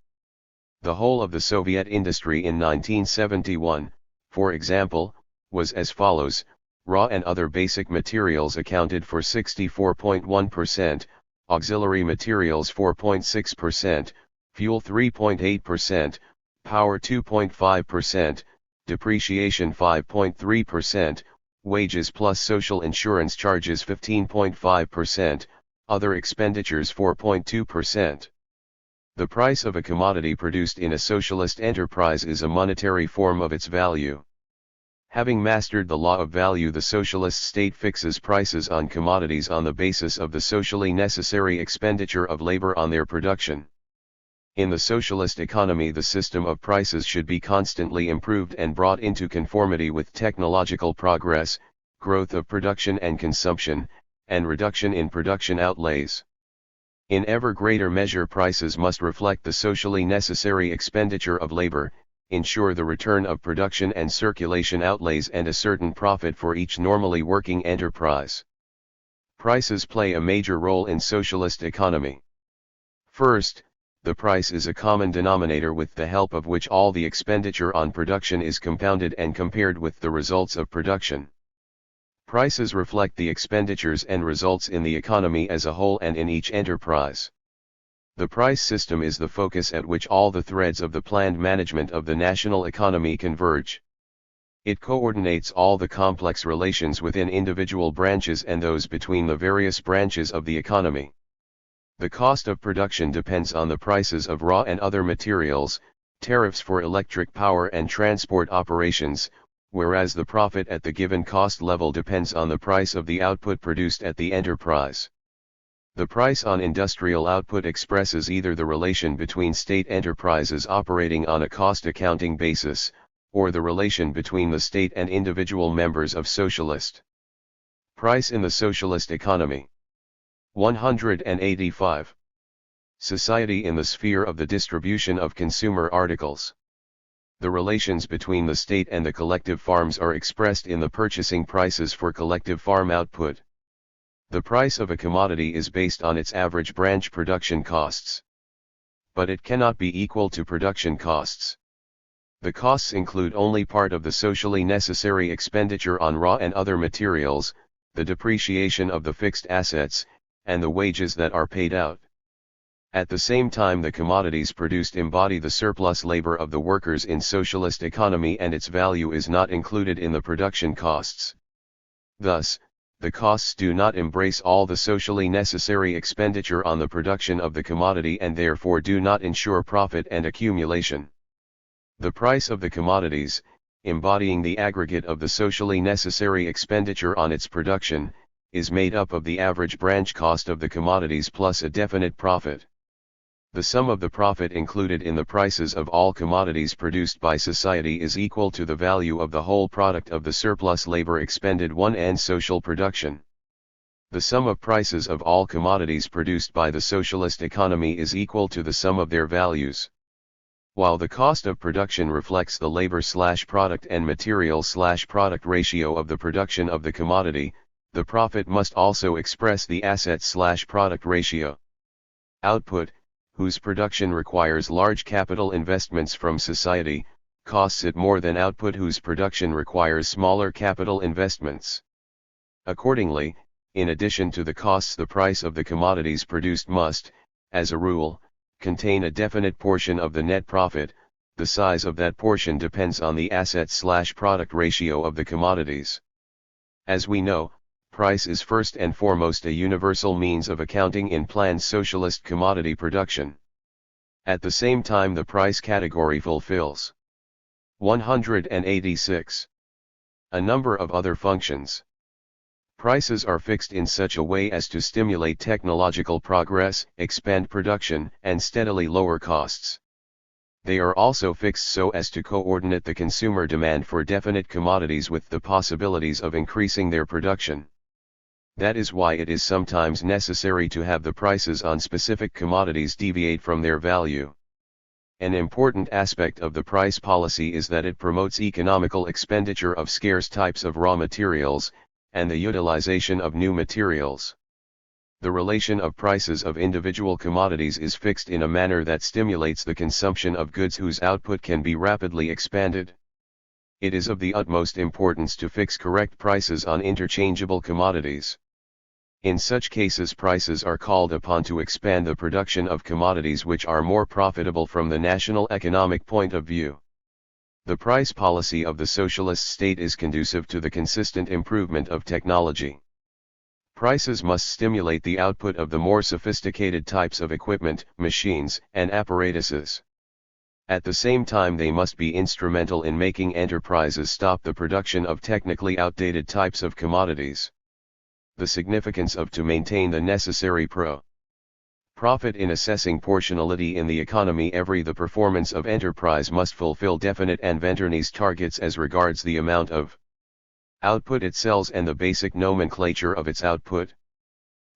the whole of the Soviet industry in 1971, for example, was as follows: raw and other basic materials accounted for 64.1%, auxiliary materials 4.6%, fuel 3.8%, power 2.5%, depreciation 5.3%, wages plus social insurance charges 15.5%, other expenditures 4.2%. The price of a commodity produced in a socialist enterprise is a monetary form of its value. Having mastered the law of value, the socialist state fixes prices on commodities on the basis of the socially necessary expenditure of labor on their production. In the socialist economy, the system of prices should be constantly improved and brought into conformity with technological progress, growth of production and consumption, and reduction in production outlays. In ever greater measure, prices must reflect the socially necessary expenditure of labor, ensure the return of production and circulation outlays, and a certain profit for each normally working enterprise. Prices play a major role in socialist economy. First, the price is a common denominator with the help of which all the expenditure on production is compounded and compared with the results of production. Prices reflect the expenditures and results in the economy as a whole and in each enterprise. The price system is the focus at which all the threads of the planned management of the national economy converge. It coordinates all the complex relations within individual branches and those between the various branches of the economy. The cost of production depends on the prices of raw and other materials, tariffs for electric power and transport operations, whereas the profit at the given cost level depends on the price of the output produced at the enterprise. The price on industrial output expresses either the relation between state enterprises operating on a cost accounting basis, or the relation between the state and individual members of socialist. Price in the socialist economy. 185. Society in the sphere of the distribution of consumer articles. The relations between the state and the collective farms are expressed in the purchasing prices for collective farm output. The price of a commodity is based on its average branch production costs. But it cannot be equal to production costs. The costs include only part of the socially necessary expenditure on raw and other materials, the depreciation of the fixed assets, and the wages that are paid out. At the same time, the commodities produced embody the surplus labor of the workers in socialist economy, and its value is not included in the production costs. Thus, the costs do not embrace all the socially necessary expenditure on the production of the commodity and therefore do not ensure profit and accumulation. The price of the commodities, embodying the aggregate of the socially necessary expenditure on its production, is made up of the average branch cost of the commodities plus a definite profit. The sum of the profit included in the prices of all commodities produced by society is equal to the value of the whole product of the surplus labor expended and social production. The sum of prices of all commodities produced by the socialist economy is equal to the sum of their values. While the cost of production reflects the labor/product and material/product ratio of the production of the commodity, the profit must also express the asset/product ratio. Output, whose production requires large capital investments from society, costs it more than output whose production requires smaller capital investments. Accordingly, in addition to the costs, the price of the commodities produced must, as a rule, contain a definite portion of the net profit. The size of that portion depends on the asset/product ratio of the commodities. As we know, price is first and foremost a universal means of accounting in planned socialist commodity production. At the same time, the price category fulfills 186. A number of other functions. Prices are fixed in such a way as to stimulate technological progress, expand production, and steadily lower costs. They are also fixed so as to coordinate the consumer demand for definite commodities with the possibilities of increasing their production. That is why it is sometimes necessary to have the prices on specific commodities deviate from their value. An important aspect of the price policy is that it promotes economical expenditure of scarce types of raw materials, and the utilization of new materials. The relation of prices of individual commodities is fixed in a manner that stimulates the consumption of goods whose output can be rapidly expanded. It is of the utmost importance to fix correct prices on interchangeable commodities. In such cases, prices are called upon to expand the production of commodities which are more profitable from the national economic point of view. The price policy of the socialist state is conducive to the consistent improvement of technology. Prices must stimulate the output of the more sophisticated types of equipment, machines, and apparatuses. At the same time, they must be instrumental in making enterprises stop the production of technically outdated types of commodities. The significance of to maintain the necessary profit in assessing portionality in the economy. The performance of enterprise must fulfill definite and Venturney's targets as regards the amount of output it sells and the basic nomenclature of its output.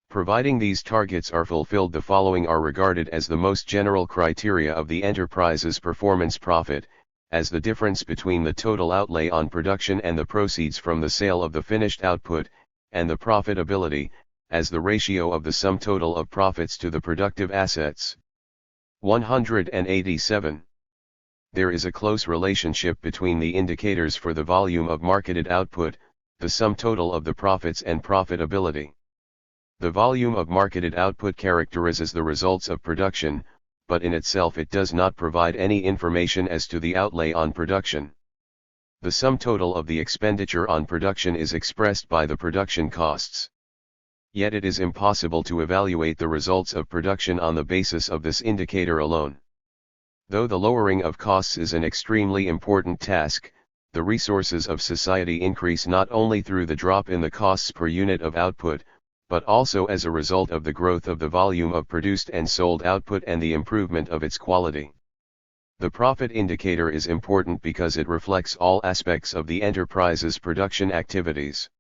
Providing these targets are fulfilled, the following are regarded as the most general criteria of the enterprise's performance: profit, as the difference between the total outlay on production and the proceeds from the sale of the finished output, and the profitability, as the ratio of the sum total of profits to the productive assets. 187. There is a close relationship between the indicators for the volume of marketed output, the sum total of the profits, and profitability. The volume of marketed output characterizes the results of production, but in itself it does not provide any information as to the outlay on production. The sum total of the expenditure on production is expressed by the production costs. Yet it is impossible to evaluate the results of production on the basis of this indicator alone. Though the lowering of costs is an extremely important task, the resources of society increase not only through the drop in the costs per unit of output, but also as a result of the growth of the volume of produced and sold output and the improvement of its quality. The profit indicator is important because it reflects all aspects of the enterprise's production activities.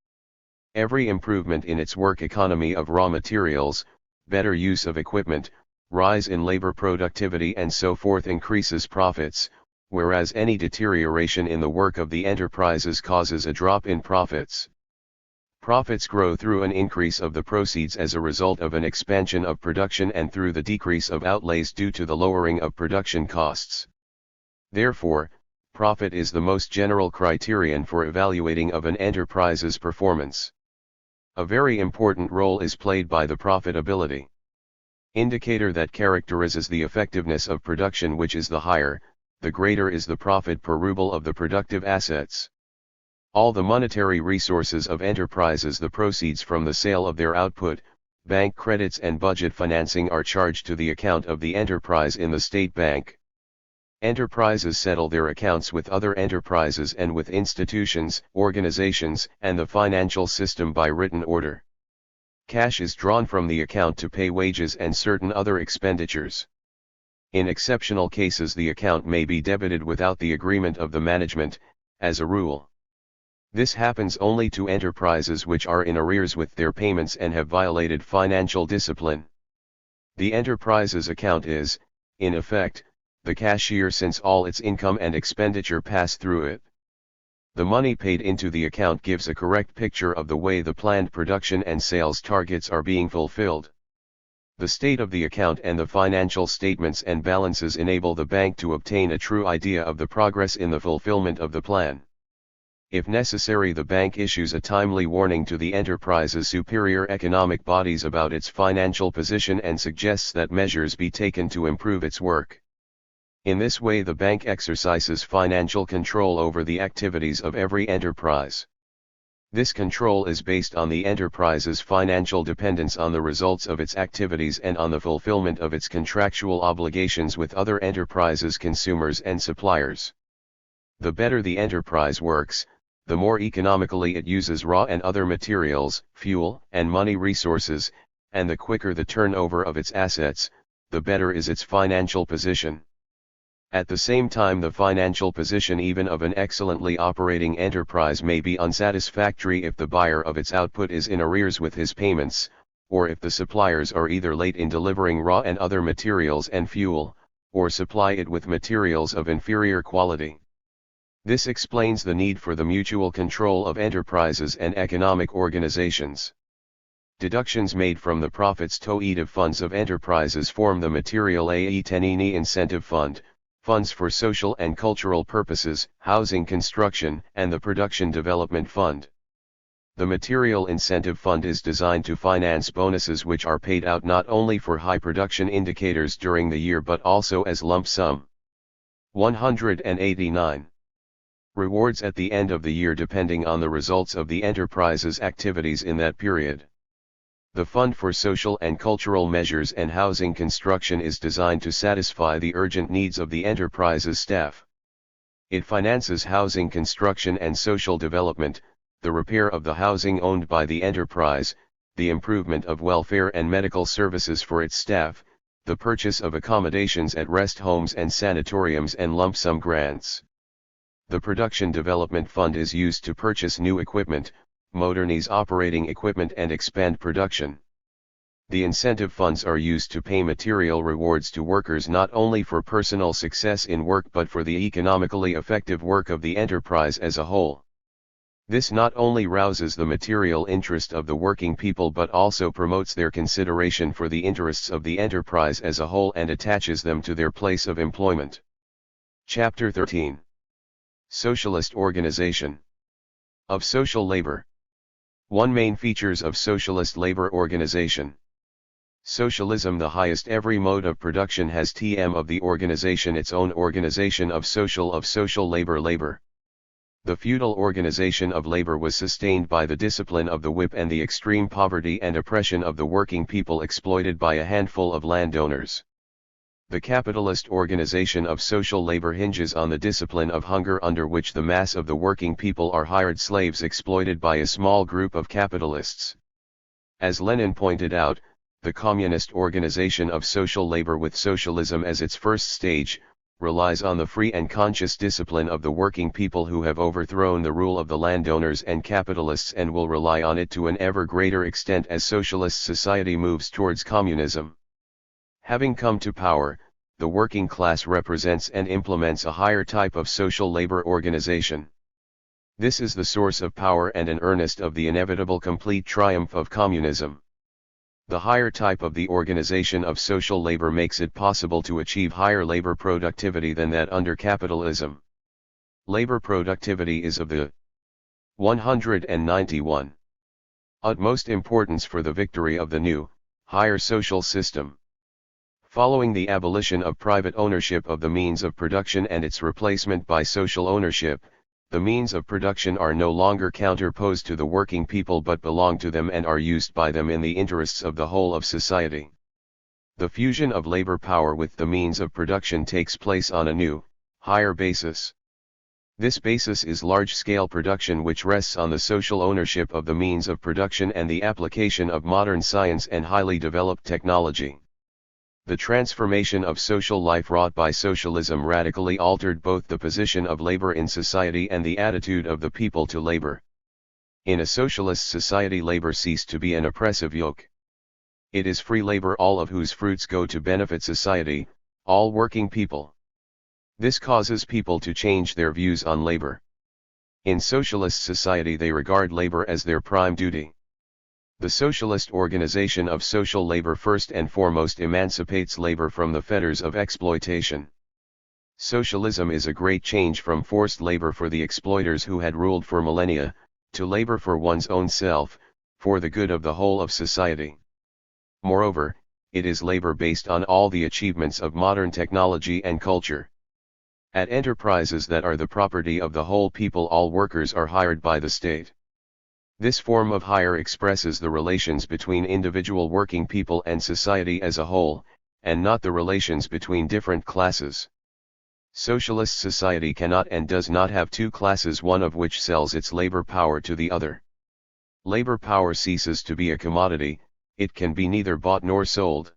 Every improvement in its work economy of raw materials, better use of equipment, rise in labor productivity and so forth increases profits, whereas any deterioration in the work of the enterprises causes a drop in profits. Profits grow through an increase of the proceeds as a result of an expansion of production and through the decrease of outlays due to the lowering of production costs. Therefore, profit is the most general criterion for evaluating of an enterprise's performance. A very important role is played by the profitability indicator that characterizes the effectiveness of production, which is the higher, the greater is the profit per ruble of the productive assets. All the monetary resources of enterprises, the proceeds from the sale of their output, bank credits and budget financing, are charged to the account of the enterprise in the state bank. Enterprises settle their accounts with other enterprises and with institutions, organizations, and the financial system by written order. Cash is drawn from the account to pay wages and certain other expenditures. In exceptional cases the account may be debited without the agreement of the management, as a rule. This happens only to enterprises which are in arrears with their payments and have violated financial discipline. The enterprise's account is, in effect, the cashier since all its income and expenditure pass through it. The money paid into the account gives a correct picture of the way the planned production and sales targets are being fulfilled. The state of the account and the financial statements and balances enable the bank to obtain a true idea of the progress in the fulfillment of the plan. If necessary, the bank issues a timely warning to the enterprise's superior economic bodies about its financial position and suggests that measures be taken to improve its work. In this way, the bank exercises financial control over the activities of every enterprise. This control is based on the enterprise's financial dependence on the results of its activities and on the fulfillment of its contractual obligations with other enterprises, consumers and suppliers. The better the enterprise works, the more economically it uses raw and other materials, fuel and money resources, and the quicker the turnover of its assets, the better is its financial position. At the same time, the financial position even of an excellently operating enterprise may be unsatisfactory if the buyer of its output is in arrears with his payments, or if the suppliers are either late in delivering raw and other materials and fuel, or supply it with materials of inferior quality. This explains the need for the mutual control of enterprises and economic organizations. Deductions made from the profits totative funds of enterprises form the Material a Tenini Incentive Fund, funds for social and cultural purposes, housing construction, and the Production Development Fund. The Material Incentive Fund is designed to finance bonuses which are paid out not only for high production indicators during the year but also as lump sum. 189. Rewards at the end of the year depending on the results of the enterprise's activities in that period. The Fund for Social and Cultural Measures and Housing Construction is designed to satisfy the urgent needs of the enterprise's staff. It finances housing construction and social development, the repair of the housing owned by the enterprise, the improvement of welfare and medical services for its staff, the purchase of accommodations at rest homes and sanatoriums, and lump sum grants. The Production Development Fund is used to purchase new equipment, modernize operating equipment and expand production. The incentive funds are used to pay material rewards to workers not only for personal success in work but for the economically effective work of the enterprise as a whole. This not only rouses the material interest of the working people but also promotes their consideration for the interests of the enterprise as a whole and attaches them to their place of employment. Chapter 13. Socialist Organization of Social Labor. One main features of socialist labor organization. Socialism, the highest every mode of production, has of the organization its own organization of social labor. The feudal organization of labor was sustained by the discipline of the whip and the extreme poverty and oppression of the working people exploited by a handful of landowners. The capitalist organization of social labor hinges on the discipline of hunger, under which the mass of the working people are hired slaves exploited by a small group of capitalists. As Lenin pointed out, the communist organization of social labor, with socialism as its first stage, relies on the free and conscious discipline of the working people who have overthrown the rule of the landowners and capitalists, and will rely on it to an ever greater extent as socialist society moves towards communism. Having come to power, the working class represents and implements a higher type of social labor organization. This is the source of power and an earnest of the inevitable complete triumph of communism. The higher type of the organization of social labor makes it possible to achieve higher labor productivity than that under capitalism. Labor productivity is of the 191 utmost importance for the victory of the new, higher social system. Following the abolition of private ownership of the means of production and its replacement by social ownership, the means of production are no longer counterposed to the working people but belong to them and are used by them in the interests of the whole of society. The fusion of labor power with the means of production takes place on a new, higher basis. This basis is large-scale production, which rests on the social ownership of the means of production and the application of modern science and highly developed technology. The transformation of social life wrought by socialism radically altered both the position of labor in society and the attitude of the people to labor. In a socialist society, labor ceased to be an oppressive yoke. It is free labor, all of whose fruits go to benefit society, all working people. This causes people to change their views on labor. In socialist society, they regard labor as their prime duty. The socialist organization of social labor first and foremost emancipates labor from the fetters of exploitation. Socialism is a great change from forced labor for the exploiters who had ruled for millennia, to labor for one's own self, for the good of the whole of society. Moreover, it is labor based on all the achievements of modern technology and culture. At enterprises that are the property of the whole people, all workers are hired by the state. This form of hire expresses the relations between individual working people and society as a whole, and not the relations between different classes. Socialist society cannot and does not have two classes, one of which sells its labor power to the other. Labor power ceases to be a commodity, it can be neither bought nor sold.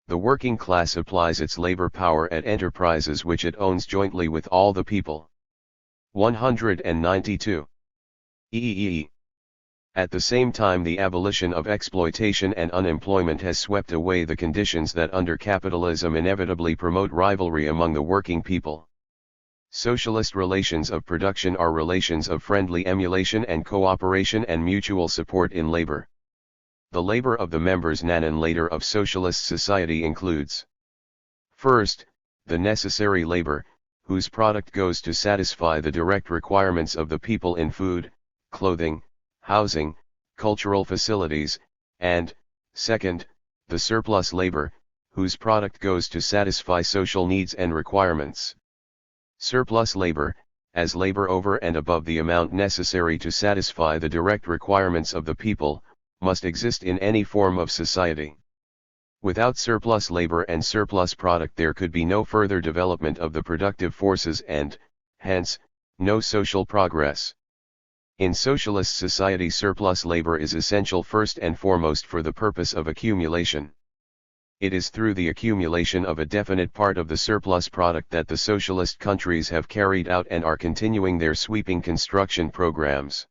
The working class applies its labor power at enterprises which it owns jointly with all the people. 192. At the same time, the abolition of exploitation and unemployment has swept away the conditions that under capitalism inevitably promote rivalry among the working people. Socialist relations of production are relations of friendly emulation and cooperation and mutual support in labor. The labor of the members nan and later of socialist society includes: first, the necessary labor, whose product goes to satisfy the direct requirements of the people in food, clothing, housing, cultural facilities, and, second, the surplus labor, whose product goes to satisfy social needs and requirements. Surplus labor, as labor over and above the amount necessary to satisfy the direct requirements of the people, must exist in any form of society. Without surplus labor and surplus product, there could be no further development of the productive forces and, hence, no social progress. In socialist society, surplus labor is essential first and foremost for the purpose of accumulation. It is through the accumulation of a definite part of the surplus product that the socialist countries have carried out and are continuing their sweeping construction programs.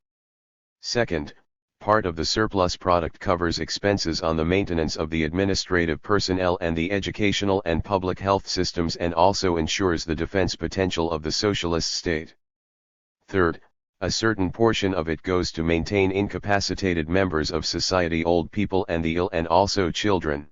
Second, part of the surplus product covers expenses on the maintenance of the administrative personnel and the educational and public health systems, and also ensures the defense potential of the socialist state. Third, a certain portion of it goes to maintain incapacitated members of society, old people and the ill, and also children.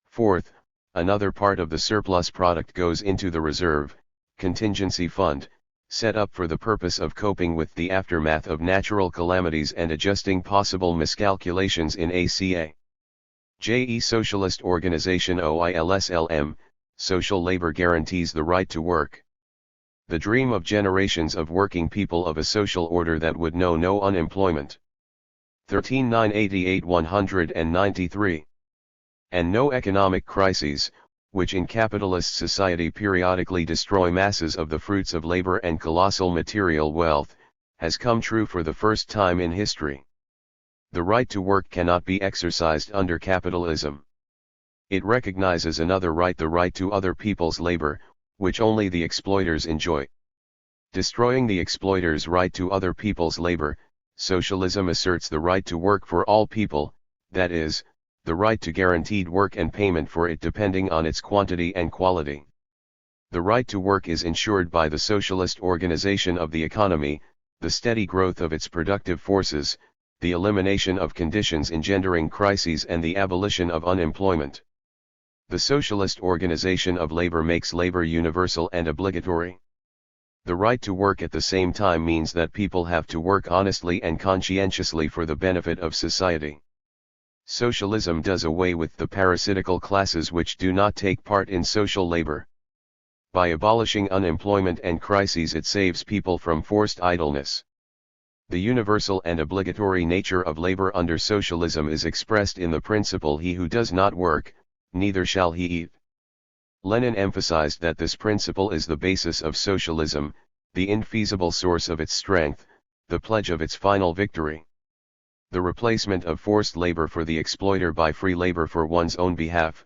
Fourth, another part of the surplus product goes into the reserve, contingency fund, set up for the purpose of coping with the aftermath of natural calamities and adjusting possible miscalculations in ACA. JE Socialist Organization OILSLM, social labor guarantees the right to work. The dream of generations of working people of a social order that would know no unemployment. 13,988-193. And no economic crises, which in capitalist society periodically destroy masses of the fruits of labor and colossal material wealth, has come true for the first time in history. The right to work cannot be exercised under capitalism. It recognizes another right, the right to other people's labor, which only the exploiters enjoy. Destroying the exploiters' right to other people's labor, socialism asserts the right to work for all people, that is, the right to guaranteed work and payment for it depending on its quantity and quality. The right to work is ensured by the socialist organization of the economy, the steady growth of its productive forces, the elimination of conditions engendering crises, and the abolition of unemployment. The socialist organization of labor makes labor universal and obligatory. The right to work at the same time means that people have to work honestly and conscientiously for the benefit of society. Socialism does away with the parasitical classes which do not take part in social labor. By abolishing unemployment and crises, it saves people from forced idleness. The universal and obligatory nature of labor under socialism is expressed in the principle, he who does not work, neither shall he eat. Lenin emphasized that this principle is the basis of socialism, the infeasible source of its strength, the pledge of its final victory. The replacement of forced labor for the exploiter by free labor for one's own behalf,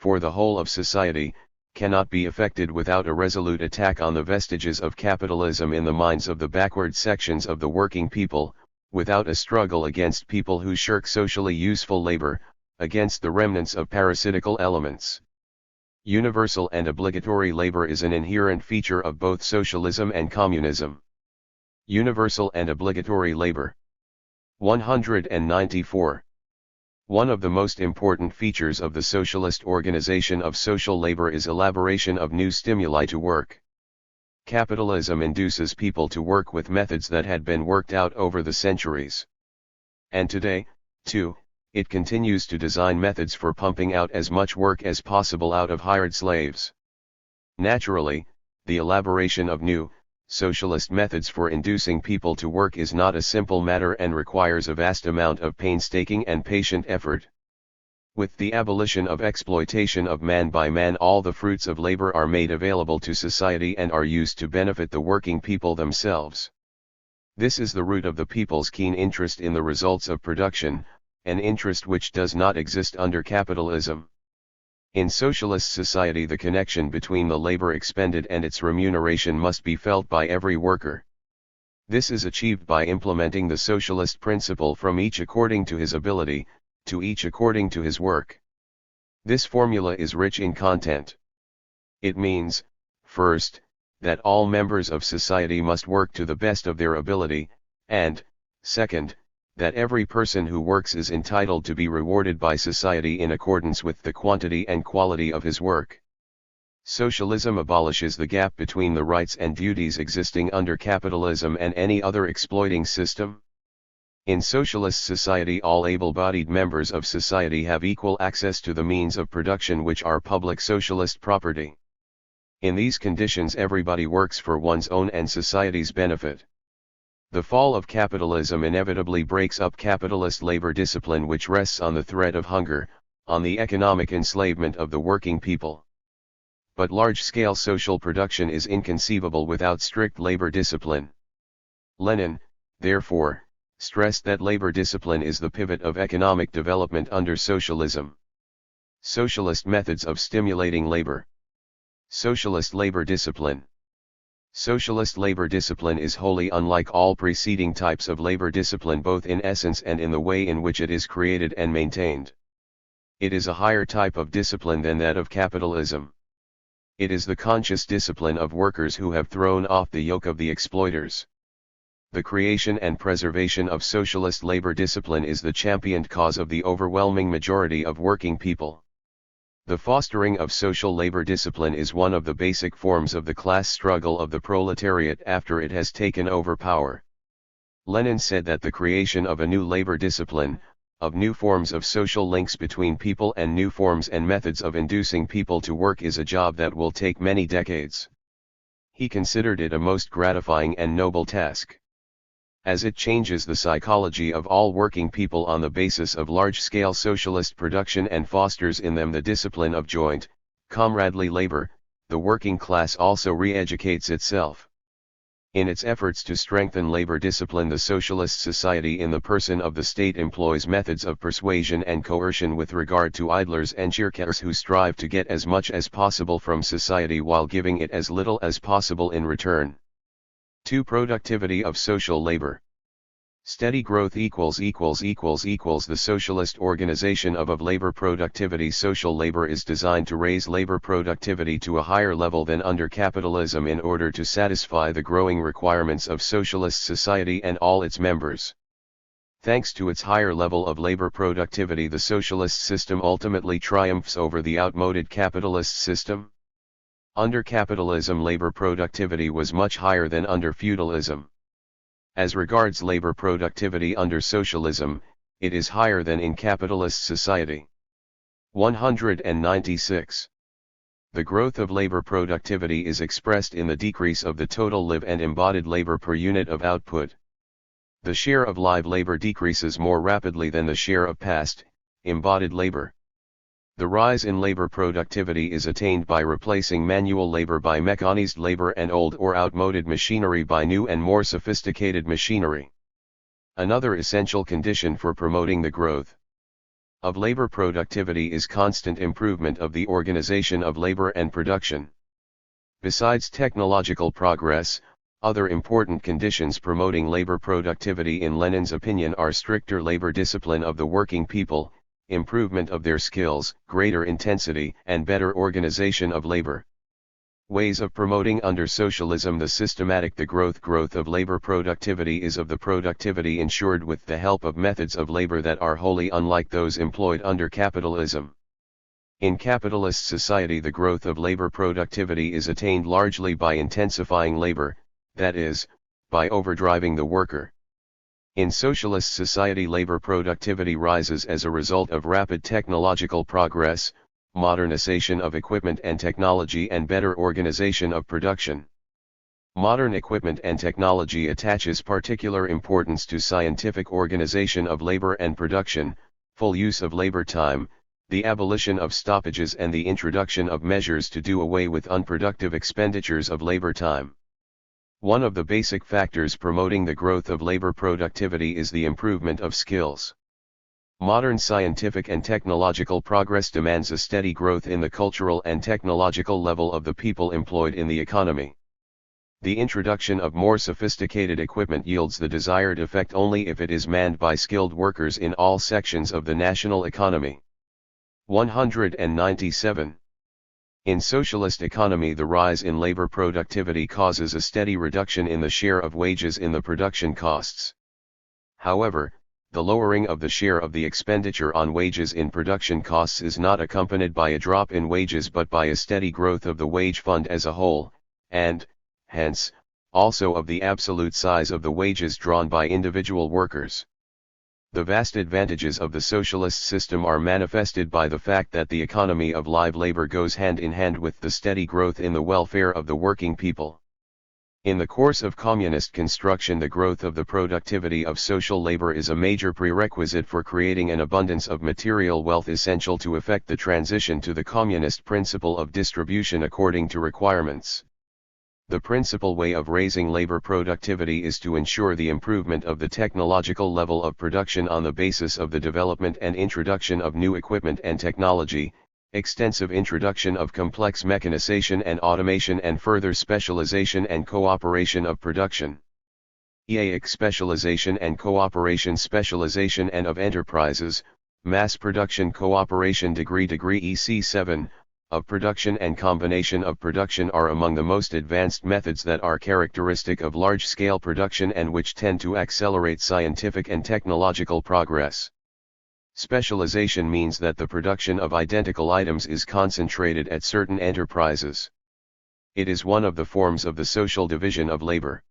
for the whole of society, cannot be effected without a resolute attack on the vestiges of capitalism in the minds of the backward sections of the working people, without a struggle against people who shirk socially useful labor, against the remnants of parasitical elements. Universal and obligatory labor is an inherent feature of both socialism and communism. Universal and obligatory labor. 194. One of the most important features of the socialist organization of social labor is elaboration of new stimuli to work. Capitalism induces people to work with methods that had been worked out over the centuries. And today, too, it continues to design methods for pumping out as much work as possible out of hired slaves. Naturally, the elaboration of new, socialist methods for inducing people to work is not a simple matter and requires a vast amount of painstaking and patient effort. With the abolition of exploitation of man by man, all the fruits of labor are made available to society and are used to benefit the working people themselves. This is the root of the people's keen interest in the results of production, an interest which does not exist under capitalism. In socialist society, the connection between the labor expended and its remuneration must be felt by every worker. This is achieved by implementing the socialist principle from each according to his ability, to each according to his work. This formula is rich in content. It means, first, that all members of society must work to the best of their ability, and, second, that every person who works is entitled to be rewarded by society in accordance with the quantity and quality of his work. Socialism abolishes the gap between the rights and duties existing under capitalism and any other exploiting system. In socialist society, all able-bodied members of society have equal access to the means of production which are public socialist property. In these conditions, everybody works for one's own and society's benefit. The fall of capitalism inevitably breaks up capitalist labor discipline, which rests on the threat of hunger, on the economic enslavement of the working people. But large-scale social production is inconceivable without strict labor discipline. Lenin, therefore, stressed that labor discipline is the pivot of economic development under socialism. Socialist methods of stimulating labor. Socialist labor discipline. Socialist labor discipline is wholly unlike all preceding types of labor discipline, both in essence and in the way in which it is created and maintained. It is a higher type of discipline than that of capitalism. It is the conscious discipline of workers who have thrown off the yoke of the exploiters. The creation and preservation of socialist labor discipline is the championed cause of the overwhelming majority of working people. The fostering of social labor discipline is one of the basic forms of the class struggle of the proletariat after it has taken over power. Lenin said that the creation of a new labor discipline, of new forms of social links between people and new forms and methods of inducing people to work, is a job that will take many decades. He considered it a most gratifying and noble task, as it changes the psychology of all working people on the basis of large-scale socialist production and fosters in them the discipline of joint, comradely labor. The working class also re-educates itself. In its efforts to strengthen labor discipline, the socialist society in the person of the state employs methods of persuasion and coercion with regard to idlers and shirkers who strive to get as much as possible from society while giving it as little as possible in return. 2. Productivity of social labor. Steady growth equals the socialist organization of labor productivity. Social labor is designed to raise labor productivity to a higher level than under capitalism in order to satisfy the growing requirements of socialist society and all its members. Thanks to its higher level of labor productivity, the socialist system ultimately triumphs over the outmoded capitalist system. Under capitalism, labor productivity was much higher than under feudalism. As regards labor productivity under socialism, it is higher than in capitalist society. 196. The growth of labor productivity is expressed in the decrease of the total live and embodied labor per unit of output. The share of live labor decreases more rapidly than the share of past, embodied labor. The rise in labor productivity is attained by replacing manual labor by mechanized labor and old or outmoded machinery by new and more sophisticated machinery. Another essential condition for promoting the growth of labor productivity is constant improvement of the organization of labor and production. Besides technological progress, other important conditions promoting labor productivity in Lenin's opinion are stricter labor discipline of the working people, improvement of their skills, greater intensity, and better organization of labor. Ways of promoting under socialism the systematic growth of labor productivity is of the productivity ensured with the help of methods of labor that are wholly unlike those employed under capitalism. In capitalist society the growth of labor productivity is attained largely by intensifying labor, that is, by overdriving the worker. In socialist society labor productivity rises as a result of rapid technological progress, modernization of equipment and technology and better organization of production. Modern equipment and technology attaches particular importance to scientific organization of labor and production, full use of labor time, the abolition of stoppages and the introduction of measures to do away with unproductive expenditures of labor time. One of the basic factors promoting the growth of labor productivity is the improvement of skills. Modern scientific and technological progress demands a steady growth in the cultural and technological level of the people employed in the economy. The introduction of more sophisticated equipment yields the desired effect only if it is manned by skilled workers in all sections of the national economy. 197. In socialist economy the rise in labor productivity causes a steady reduction in the share of wages in the production costs. However, the lowering of the share of the expenditure on wages in production costs is not accompanied by a drop in wages but by a steady growth of the wage fund as a whole, and, hence, also of the absolute size of the wages drawn by individual workers. The vast advantages of the socialist system are manifested by the fact that the economy of live labor goes hand in hand with the steady growth in the welfare of the working people. In the course of communist construction the growth of the productivity of social labor is a major prerequisite for creating an abundance of material wealth essential to effect the transition to the communist principle of distribution according to requirements. The principal way of raising labor productivity is to ensure the improvement of the technological level of production on the basis of the development and introduction of new equipment and technology, extensive introduction of complex mechanization and automation and further specialization and cooperation of production. Specialization and cooperation specialization and of enterprises, mass production cooperation degree EC7, of production and combination of production are among the most advanced methods that are characteristic of large-scale production and which tend to accelerate scientific and technological progress. Specialization means that the production of identical items is concentrated at certain enterprises. It is one of the forms of the social division of labor.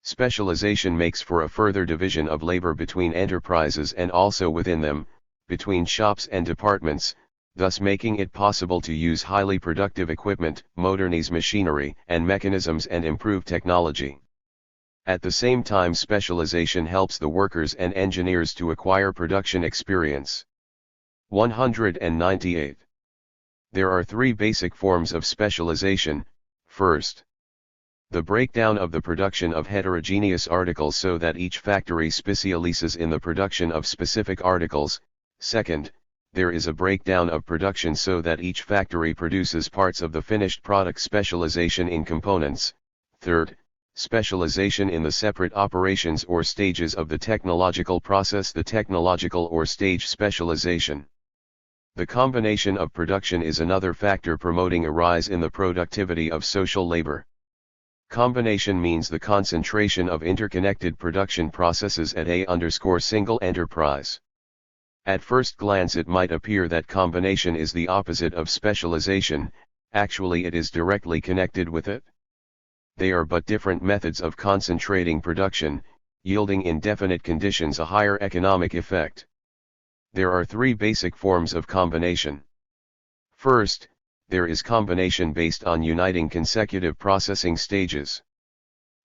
Specialization makes for a further division of labor between enterprises and also within them, between shops and departments, thus making it possible to use highly productive equipment, modernized machinery and mechanisms and improve technology. At the same time specialization helps the workers and engineers to acquire production experience. 198. There are three basic forms of specialization. First, the breakdown of the production of heterogeneous articles so that each factory specializes in the production of specific articles. Second, there is a breakdown of production so that each factory produces parts of the finished product specialization in components. Third, specialization in the separate operations or stages of the technological process, the technological or stage specialization. The combination of production is another factor promoting a rise in the productivity of social labor. Combination means the concentration of interconnected production processes at a single enterprise. At first glance it might appear that combination is the opposite of specialization, actually it is directly connected with it. They are but different methods of concentrating production, yielding in definite conditions a higher economic effect. There are three basic forms of combination. First, there is combination based on uniting consecutive processing stages.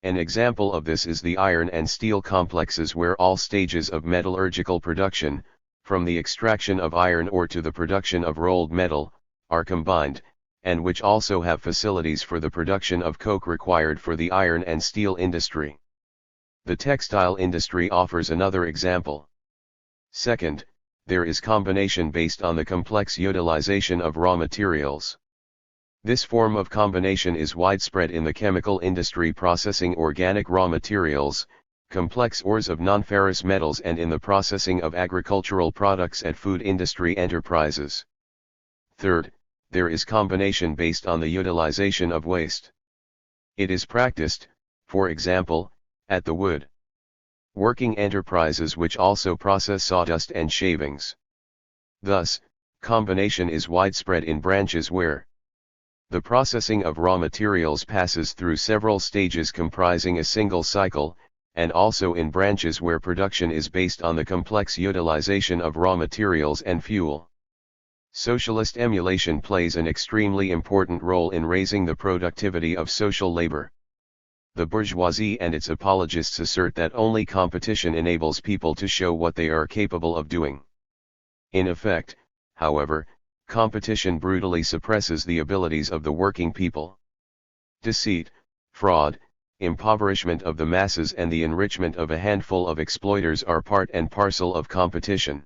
An example of this is the iron and steel complexes where all stages of metallurgical production, from the extraction of iron ore to the production of rolled metal, are combined, and which also have facilities for the production of coke required for the iron and steel industry. The textile industry offers another example. Second, there is combination based on the complex utilization of raw materials. This form of combination is widespread in the chemical industry processing organic raw materials, complex ores of non-ferrous metals, and in the processing of agricultural products at food industry enterprises. Third, there is combination based on the utilization of waste. It is practiced, for example, at the wood working enterprises which also process sawdust and shavings. Thus, combination is widespread in branches where the processing of raw materials passes through several stages comprising a single cycle, and also in branches where production is based on the complex utilization of raw materials and fuel. Socialist emulation plays an extremely important role in raising the productivity of social labor. The bourgeoisie and its apologists assert that only competition enables people to show what they are capable of doing. In effect, however, competition brutally suppresses the abilities of the working people. Deceit, fraud, impoverishment of the masses, and the enrichment of a handful of exploiters are part and parcel of competition.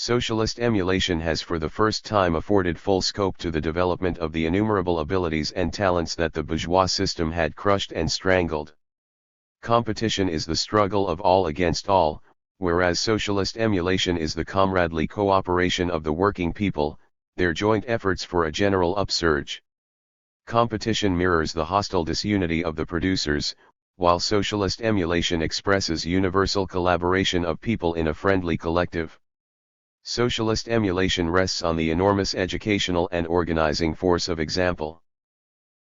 Socialist emulation has for the first time afforded full scope to the development of the innumerable abilities and talents that the bourgeois system had crushed and strangled. Competition is the struggle of all against all, whereas socialist emulation is the comradely cooperation of the working people, their joint efforts for a general upsurge. Competition mirrors the hostile disunity of the producers, while socialist emulation expresses universal collaboration of people in a friendly collective. Socialist emulation rests on the enormous educational and organizing force of example.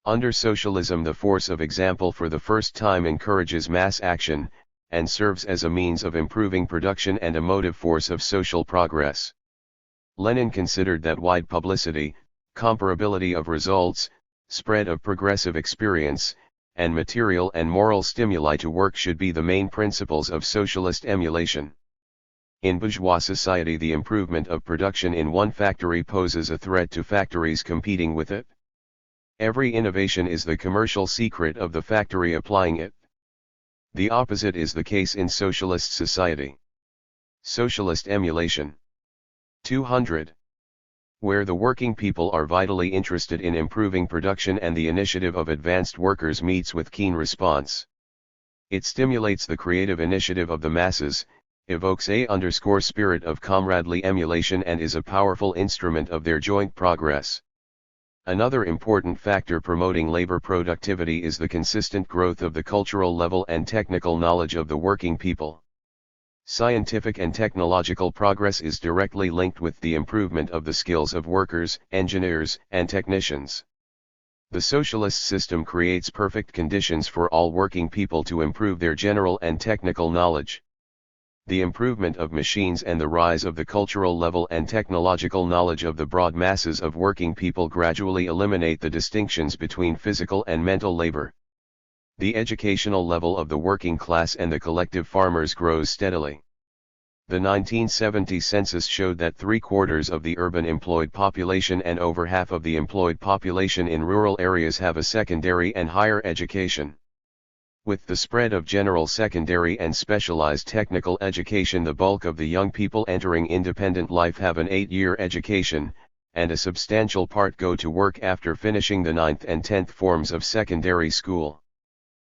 Under socialism, the force of example for the first time encourages mass action, and serves as a means of improving production and a motive force of social progress. Lenin considered that wide publicity, comparability of results, spread of progressive experience, and material and moral stimuli to work should be the main principles of socialist emulation. In bourgeois society, the improvement of production in one factory poses a threat to factories competing with it. Every innovation is the commercial secret of the factory applying it. The opposite is the case in socialist society. Socialist emulation. 200. Where the working people are vitally interested in improving production and the initiative of advanced workers meets with keen response. It stimulates the creative initiative of the masses, evokes a spirit of comradely emulation, and is a powerful instrument of their joint progress. Another important factor promoting labor productivity is the consistent growth of the cultural level and technical knowledge of the working people. Scientific and technological progress is directly linked with the improvement of the skills of workers, engineers, and technicians. The socialist system creates perfect conditions for all working people to improve their general and technical knowledge. The improvement of machines and the rise of the cultural level and technological knowledge of the broad masses of working people gradually eliminate the distinctions between physical and mental labor. The educational level of the working class and the collective farmers grows steadily. The 1970 census showed that 3/4 of the urban employed population and over half of the employed population in rural areas have a secondary and higher education. With the spread of general secondary and specialized technical education, the bulk of the young people entering independent life have an 8-year education, and a substantial part go to work after finishing the 9th and 10th forms of secondary school.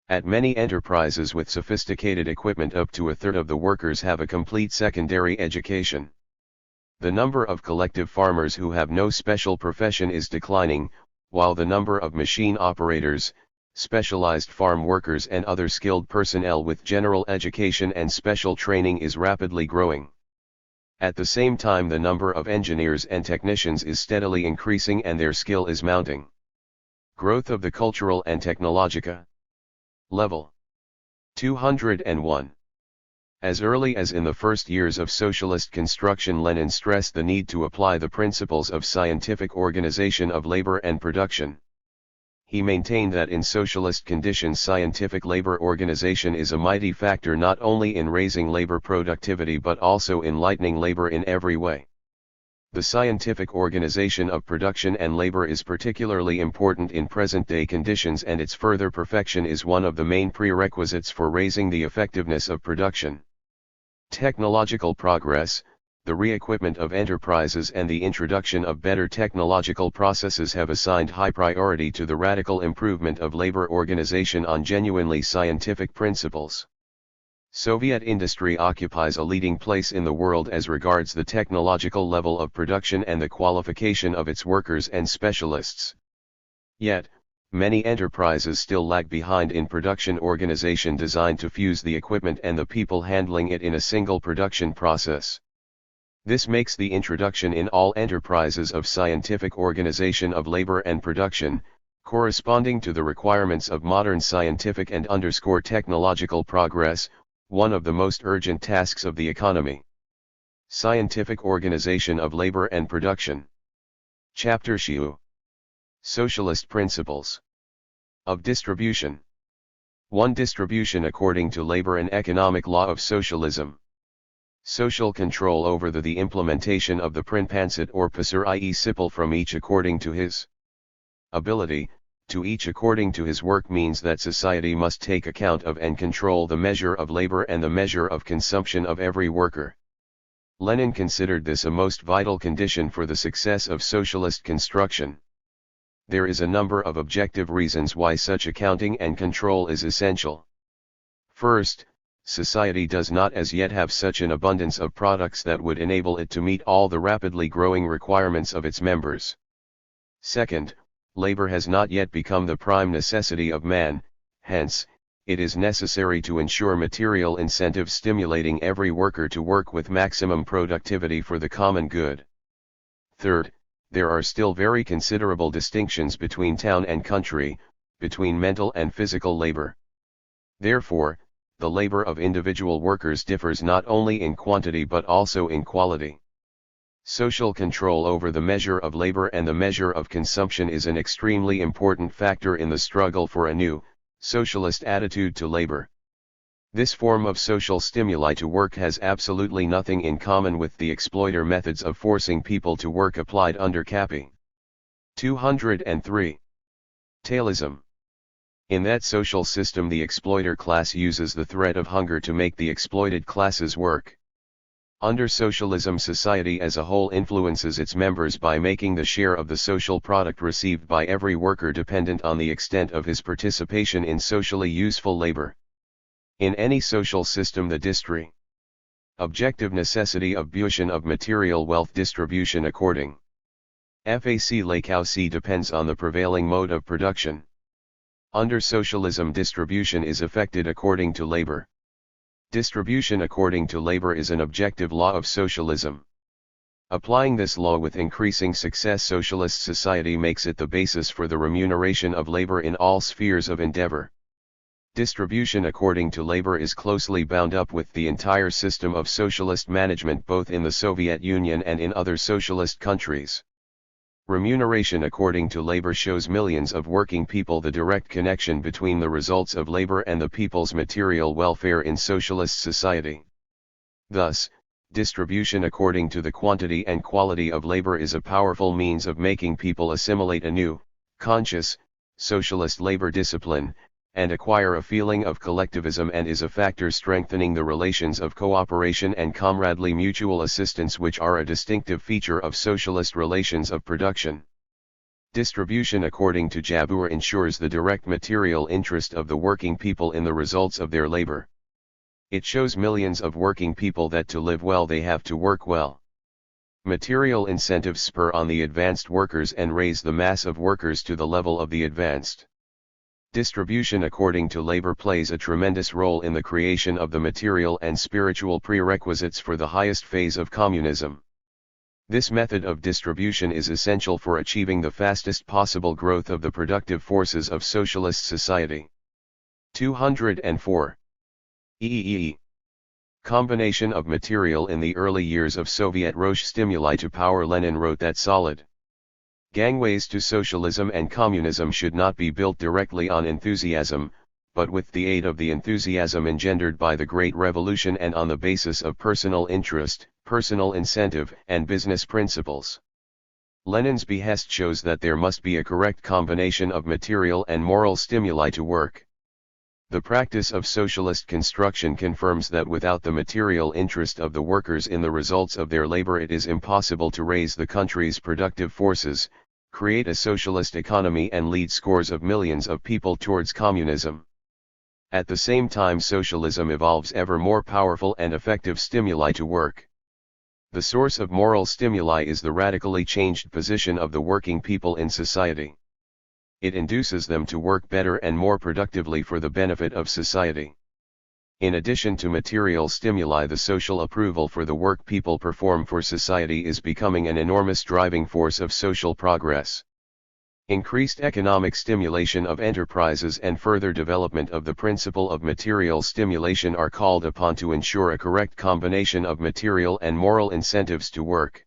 At many enterprises with sophisticated equipment, up to a third of the workers have a complete secondary education. The number of collective farmers who have no special profession is declining, while the number of machine operators, specialized farm workers, and other skilled personnel with general education and special training is rapidly growing. At the same time, the number of engineers and technicians is steadily increasing and their skill is mounting. Growth of the cultural and technological level. 201. As early as in the first years of socialist construction, Lenin stressed the need to apply the principles of scientific organization of labor and production. He maintained that in socialist conditions, scientific labor organization is a mighty factor not only in raising labor productivity but also in lightening labor in every way. The scientific organization of production and labor is particularly important in present-day conditions, and its further perfection is one of the main prerequisites for raising the effectiveness of production. Technological progress, the re-equipment of enterprises and the introduction of better technological processes have assigned high priority to the radical improvement of labor organization on genuinely scientific principles. Soviet industry occupies a leading place in the world as regards the technological level of production and the qualification of its workers and specialists. Yet, many enterprises still lag behind in production organization designed to fuse the equipment and the people handling it in a single production process. This makes the introduction in all enterprises of scientific organization of labor and production, corresponding to the requirements of modern scientific and technological progress, one of the most urgent tasks of the economy. Scientific organization of labor and production. Chapter Shiu. Socialist principles of distribution. 1. Distribution according to labor and economic law of socialism. Social control over the implementation of the Prinpansit or Pasur, i.e. Sipal from each according to his ability, to each according to his work, means that society must take account of and control the measure of labor and the measure of consumption of every worker. Lenin considered this a most vital condition for the success of socialist construction. There is a number of objective reasons why such accounting and control is essential. First, society does not as yet have such an abundance of products that would enable it to meet all the rapidly growing requirements of its members. Second, labor has not yet become the prime necessity of man, hence, it is necessary to ensure material incentives stimulating every worker to work with maximum productivity for the common good. Third, there are still very considerable distinctions between town and country, between mental and physical labor. Therefore, the labor of individual workers differs not only in quantity but also in quality. Social control over the measure of labor and the measure of consumption is an extremely important factor in the struggle for a new, socialist attitude to labor. This form of social stimuli to work has absolutely nothing in common with the exploiter methods of forcing people to work applied under Capi. 203. Tailism. In that social system, the exploiter class uses the threat of hunger to make the exploited classes work. Under socialism, society as a whole influences its members by making the share of the social product received by every worker dependent on the extent of his participation in socially useful labor. In any social system, the objective necessity of bution of material wealth distribution according FAC Lakauc depends on the prevailing mode of production. Under socialism, distribution is effected according to labor. Distribution according to labor is an objective law of socialism. Applying this law with increasing success, socialist society makes it the basis for the remuneration of labor in all spheres of endeavor. Distribution according to labor is closely bound up with the entire system of socialist management both in the Soviet Union and in other socialist countries. Remuneration according to labor shows millions of working people the direct connection between the results of labor and the people's material welfare in socialist society. Thus, distribution according to the quantity and quality of labor is a powerful means of making people assimilate a new, conscious, socialist labor discipline, and acquire a feeling of collectivism, and is a factor strengthening the relations of cooperation and comradely mutual assistance which are a distinctive feature of socialist relations of production. Distribution according to Jabur ensures the direct material interest of the working people in the results of their labor. It shows millions of working people that to live well they have to work well. Material incentives spur on the advanced workers and raise the mass of workers to the level of the advanced. Distribution according to labor plays a tremendous role in the creation of the material and spiritual prerequisites for the highest phase of communism. This method of distribution is essential for achieving the fastest possible growth of the productive forces of socialist society. 204. Combination of material. In the early years of Soviet Roche stimuli to power, Lenin wrote that solid gangways to socialism and communism should not be built directly on enthusiasm, but with the aid of the enthusiasm engendered by the Great Revolution and on the basis of personal interest, personal incentive, and business principles. Lenin's behest shows that there must be a correct combination of material and moral stimuli to work. The practice of socialist construction confirms that without the material interest of the workers in the results of their labor, it is impossible to raise the country's productive forces, create a socialist economy, and lead scores of millions of people towards communism. At the same time, socialism evolves ever more powerful and effective stimuli to work. The source of moral stimuli is the radically changed position of the working people in society. It induces them to work better and more productively for the benefit of society. In addition to material stimuli, the social approval for the work people perform for society is becoming an enormous driving force of social progress. Increased economic stimulation of enterprises and further development of the principle of material stimulation are called upon to ensure a correct combination of material and moral incentives to work.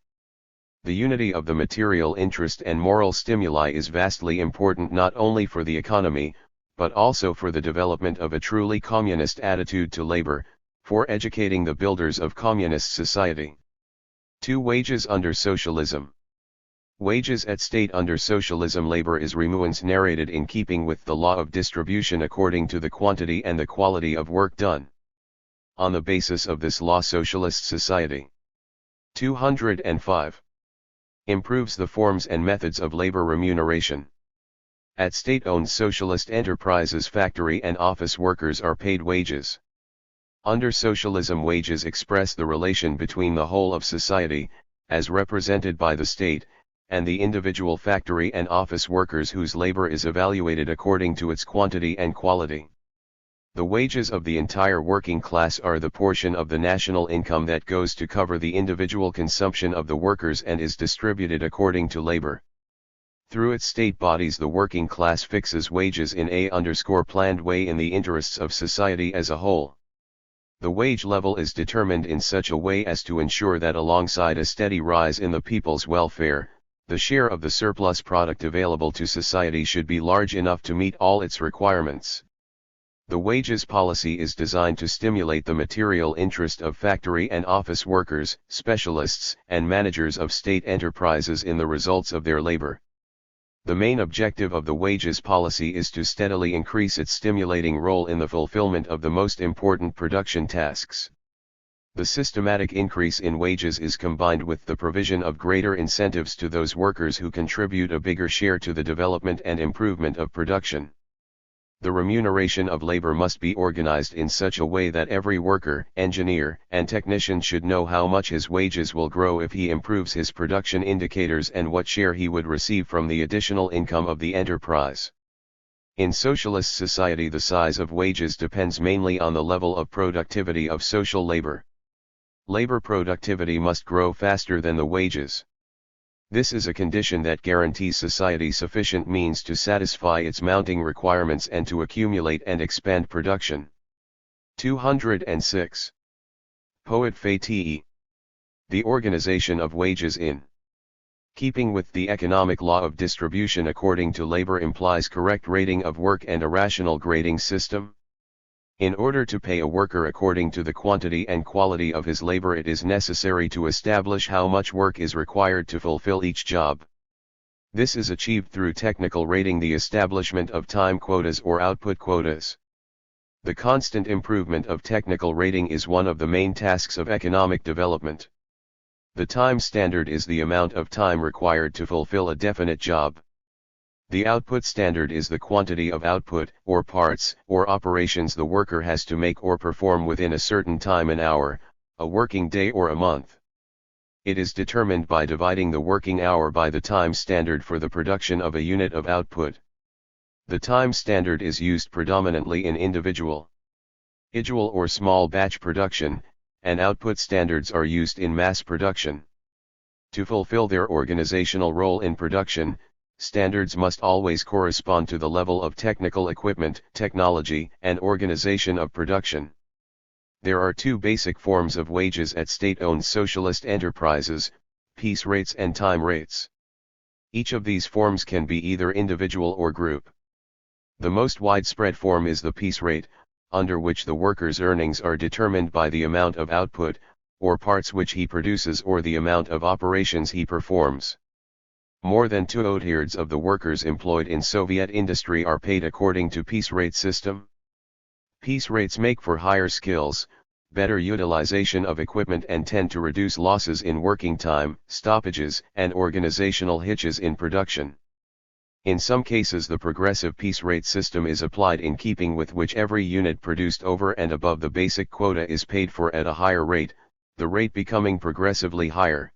The unity of the material interest and moral stimuli is vastly important not only for the economy, but also for the development of a truly communist attitude to labor, for educating the builders of communist society. 2. Wages under socialism. Wages at state under socialism. Labor is remunerated in keeping with the law of distribution according to the quantity and the quality of work done. On the basis of this law, socialist society 205 improves the forms and methods of labor remuneration. At state-owned socialist enterprises, factory and office workers are paid wages. Under socialism, wages express the relation between the whole of society, as represented by the state, and the individual factory and office workers whose labor is evaluated according to its quantity and quality. The wages of the entire working class are the portion of the national income that goes to cover the individual consumption of the workers and is distributed according to labor. Through its state bodies, the working class fixes wages in a planned way in the interests of society as a whole. The wage level is determined in such a way as to ensure that alongside a steady rise in the people's welfare, the share of the surplus product available to society should be large enough to meet all its requirements. The wages policy is designed to stimulate the material interest of factory and office workers, specialists, and managers of state enterprises in the results of their labor. The main objective of the wages policy is to steadily increase its stimulating role in the fulfillment of the most important production tasks. The systematic increase in wages is combined with the provision of greater incentives to those workers who contribute a bigger share to the development and improvement of production. The remuneration of labor must be organized in such a way that every worker, engineer, and technician should know how much his wages will grow if he improves his production indicators and what share he would receive from the additional income of the enterprise. In socialist society, the size of wages depends mainly on the level of productivity of social labor. Labor productivity must grow faster than the wages. This is a condition that guarantees society sufficient means to satisfy its mounting requirements and to accumulate and expand production. 206. Poet fate. The organization of wages in keeping with the economic law of distribution according to labor implies correct rating of work and a rational grading system. In order to pay a worker according to the quantity and quality of his labor, it is necessary to establish how much work is required to fulfill each job. This is achieved through technical rating, the establishment of time quotas or output quotas. The constant improvement of technical rating is one of the main tasks of economic development. The time standard is the amount of time required to fulfill a definite job. The output standard is the quantity of output, or parts, or operations the worker has to make or perform within a certain time, an hour, a working day, or a month. It is determined by dividing the working hour by the time standard for the production of a unit of output. The time standard is used predominantly in individual or small batch production, and output standards are used in mass production. To fulfill their organizational role in production, standards must always correspond to the level of technical equipment, technology, and organization of production. There are two basic forms of wages at state-owned socialist enterprises: piece rates and time rates. Each of these forms can be either individual or group. The most widespread form is the piece rate, under which the worker's earnings are determined by the amount of output, or parts which he produces, or the amount of operations he performs. More than 2/3 of the workers employed in Soviet industry are paid according to piece rate system. Piece rates make for higher skills, better utilization of equipment and tend to reduce losses in working time, stoppages, and organizational hitches in production. In some cases the progressive piece rate system is applied in keeping with which every unit produced over and above the basic quota is paid for at a higher rate, the rate becoming progressively higher.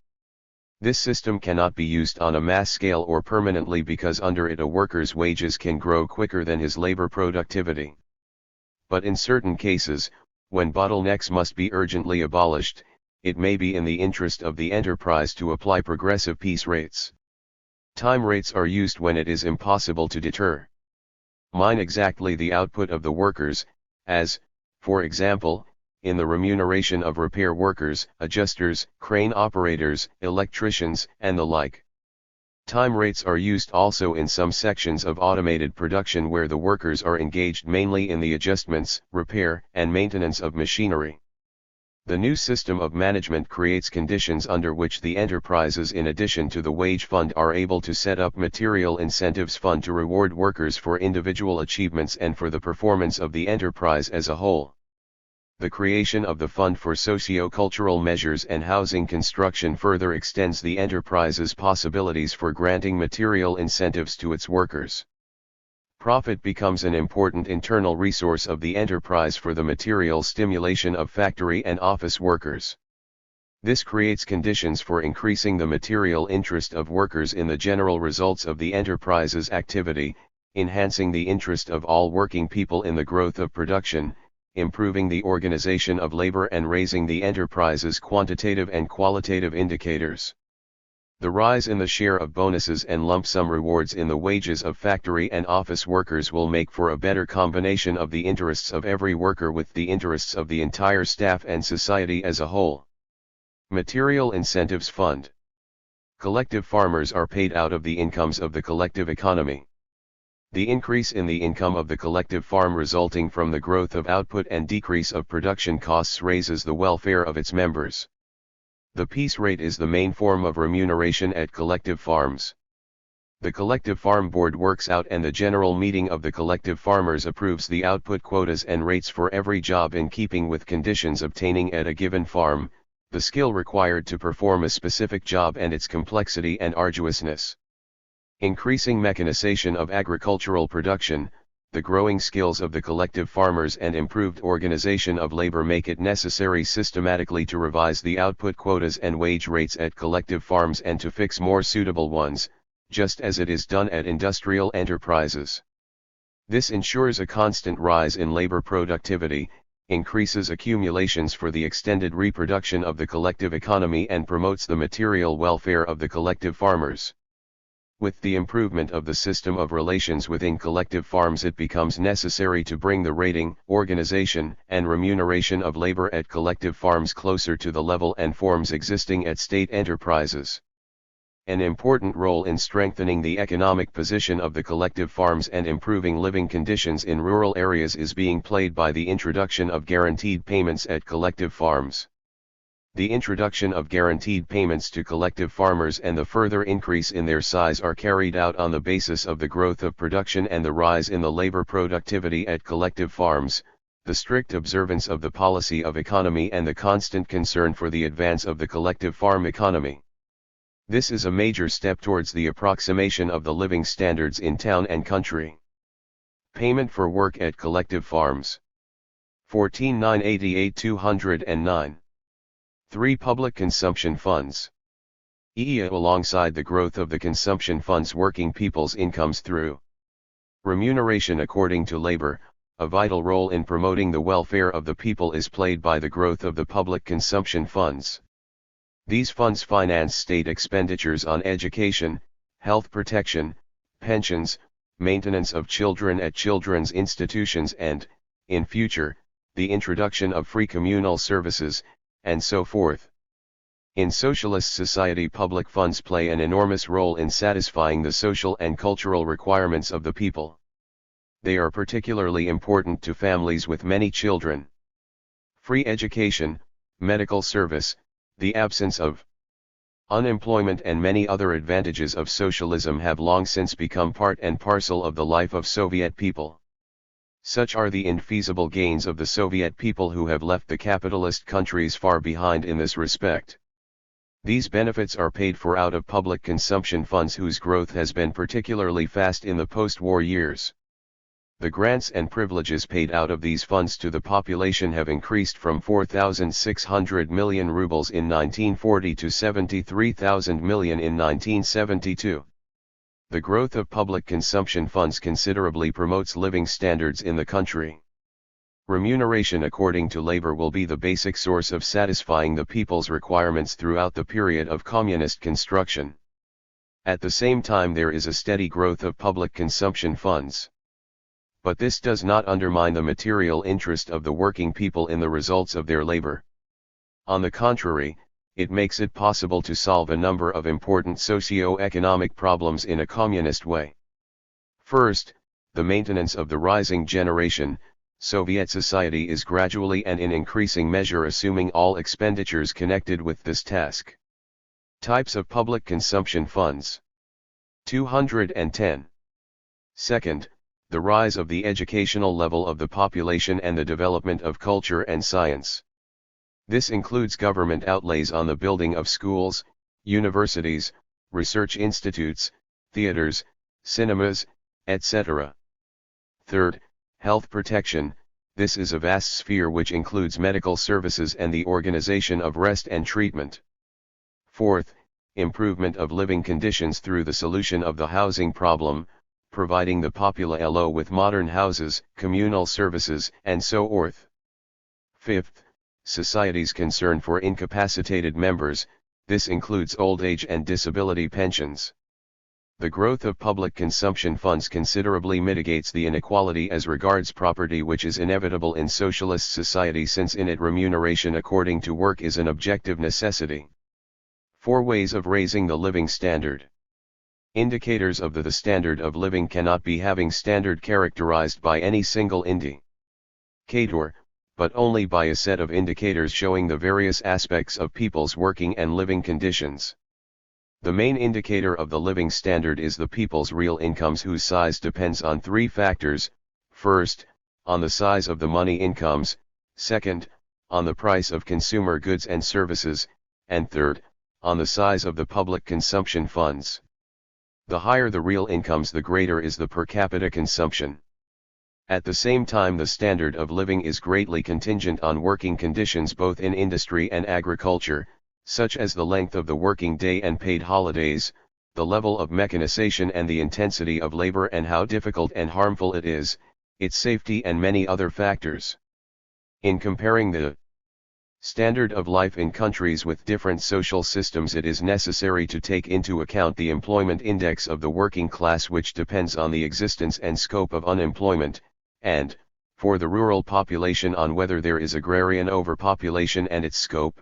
This system cannot be used on a mass scale or permanently because under it a worker's wages can grow quicker than his labor productivity. But in certain cases, when bottlenecks must be urgently abolished, it may be in the interest of the enterprise to apply progressive piece rates. Time rates are used when it is impossible to determine exactly the output of the workers, as, for example, in the remuneration of repair workers, adjusters, crane operators, electricians, and the like. Time rates are used also in some sections of automated production where the workers are engaged mainly in the adjustments, repair, and maintenance of machinery. The new system of management creates conditions under which the enterprises in addition to the wage fund are able to set up material incentives fund to reward workers for individual achievements and for the performance of the enterprise as a whole. The creation of the Fund for Socio-Cultural Measures and Housing Construction further extends the enterprise's possibilities for granting material incentives to its workers. Profit becomes an important internal resource of the enterprise for the material stimulation of factory and office workers. This creates conditions for increasing the material interest of workers in the general results of the enterprise's activity, enhancing the interest of all working people in the growth of production, improving the organization of labor and raising the enterprise's quantitative and qualitative indicators. The rise in the share of bonuses and lump sum rewards in the wages of factory and office workers will make for a better combination of the interests of every worker with the interests of the entire staff and society as a whole. Material Incentives Fund. Collective farmers are paid out of the incomes of the collective economy. The increase in the income of the collective farm resulting from the growth of output and decrease of production costs raises the welfare of its members. The piece rate is the main form of remuneration at collective farms. The collective farm board works out and the general meeting of the collective farmers approves the output quotas and rates for every job in keeping with conditions obtaining at a given farm, the skill required to perform a specific job and its complexity and arduousness. Increasing mechanization of agricultural production, the growing skills of the collective farmers and improved organization of labor make it necessary systematically to revise the output quotas and wage rates at collective farms and to fix more suitable ones, just as it is done at industrial enterprises. This ensures a constant rise in labor productivity, increases accumulations for the extended reproduction of the collective economy and promotes the material welfare of the collective farmers. With the improvement of the system of relations within collective farms, it becomes necessary to bring the rating, organization, and remuneration of labor at collective farms closer to the level and forms existing at state enterprises. An important role in strengthening the economic position of the collective farms and improving living conditions in rural areas is being played by the introduction of guaranteed payments at collective farms. The introduction of guaranteed payments to collective farmers and the further increase in their size are carried out on the basis of the growth of production and the rise in the labor productivity at collective farms, the strict observance of the policy of economy and the constant concern for the advance of the collective farm economy. This is a major step towards the approximation of the living standards in town and country. Payment for work at collective farms. 14,988-209. 3. Public consumption funds. Alongside the growth of the consumption funds, working people's incomes through remuneration according to labor, a vital role in promoting the welfare of the people is played by the growth of the public consumption funds. These funds finance state expenditures on education, health protection, pensions, maintenance of children at children's institutions and, in future, the introduction of free communal services, and so forth. In socialist society, public funds play an enormous role in satisfying the social and cultural requirements of the people. They are particularly important to families with many children. Free education, medical service, the absence of unemployment and many other advantages of socialism have long since become part and parcel of the life of Soviet people. Such are the infeasible gains of the Soviet people who have left the capitalist countries far behind in this respect. These benefits are paid for out of public consumption funds whose growth has been particularly fast in the post-war years. The grants and privileges paid out of these funds to the population have increased from 4,600 million rubles in 1940 to 73,000 million in 1972. The growth of public consumption funds considerably promotes living standards in the country. Remuneration according to labor will be the basic source of satisfying the people's requirements throughout the period of communist construction. At the same time, there is a steady growth of public consumption funds. But this does not undermine the material interest of the working people in the results of their labor. On the contrary, it makes it possible to solve a number of important socio-economic problems in a communist way. First, the maintenance of the rising generation. Soviet society is gradually and in increasing measure assuming all expenditures connected with this task. Types of public consumption funds. 210. Second, the rise of the educational level of the population and the development of culture and science. This includes government outlays on the building of schools, universities, research institutes, theaters, cinemas, etc. Third, health protection. This is a vast sphere which includes medical services and the organization of rest and treatment. Fourth, improvement of living conditions through the solution of the housing problem, providing the populace with modern houses, communal services, and so forth. Fifth, society's concern for incapacitated members. This includes old age and disability pensions. The growth of public consumption funds considerably mitigates the inequality as regards property which is inevitable in socialist society, since in it remuneration according to work is an objective necessity. 4 ways of raising the living standard. Indicators of the standard of living cannot be having standard characterized by any single indicator, but only by a set of indicators showing the various aspects of people's working and living conditions. The main indicator of the living standard is the people's real incomes, whose size depends on 3 factors: first, on the size of the money incomes; second, on the price of consumer goods and services; and third, on the size of the public consumption funds. The higher the real incomes, the greater is the per capita consumption. At the same time, the standard of living is greatly contingent on working conditions both in industry and agriculture, such as the length of the working day and paid holidays, the level of mechanization and the intensity of labor and how difficult and harmful it is, its safety and many other factors. In comparing the standard of life in countries with different social systems, it is necessary to take into account the employment index of the working class, which depends on the existence and scope of unemployment, and, for the rural population, on whether there is agrarian overpopulation and its scope.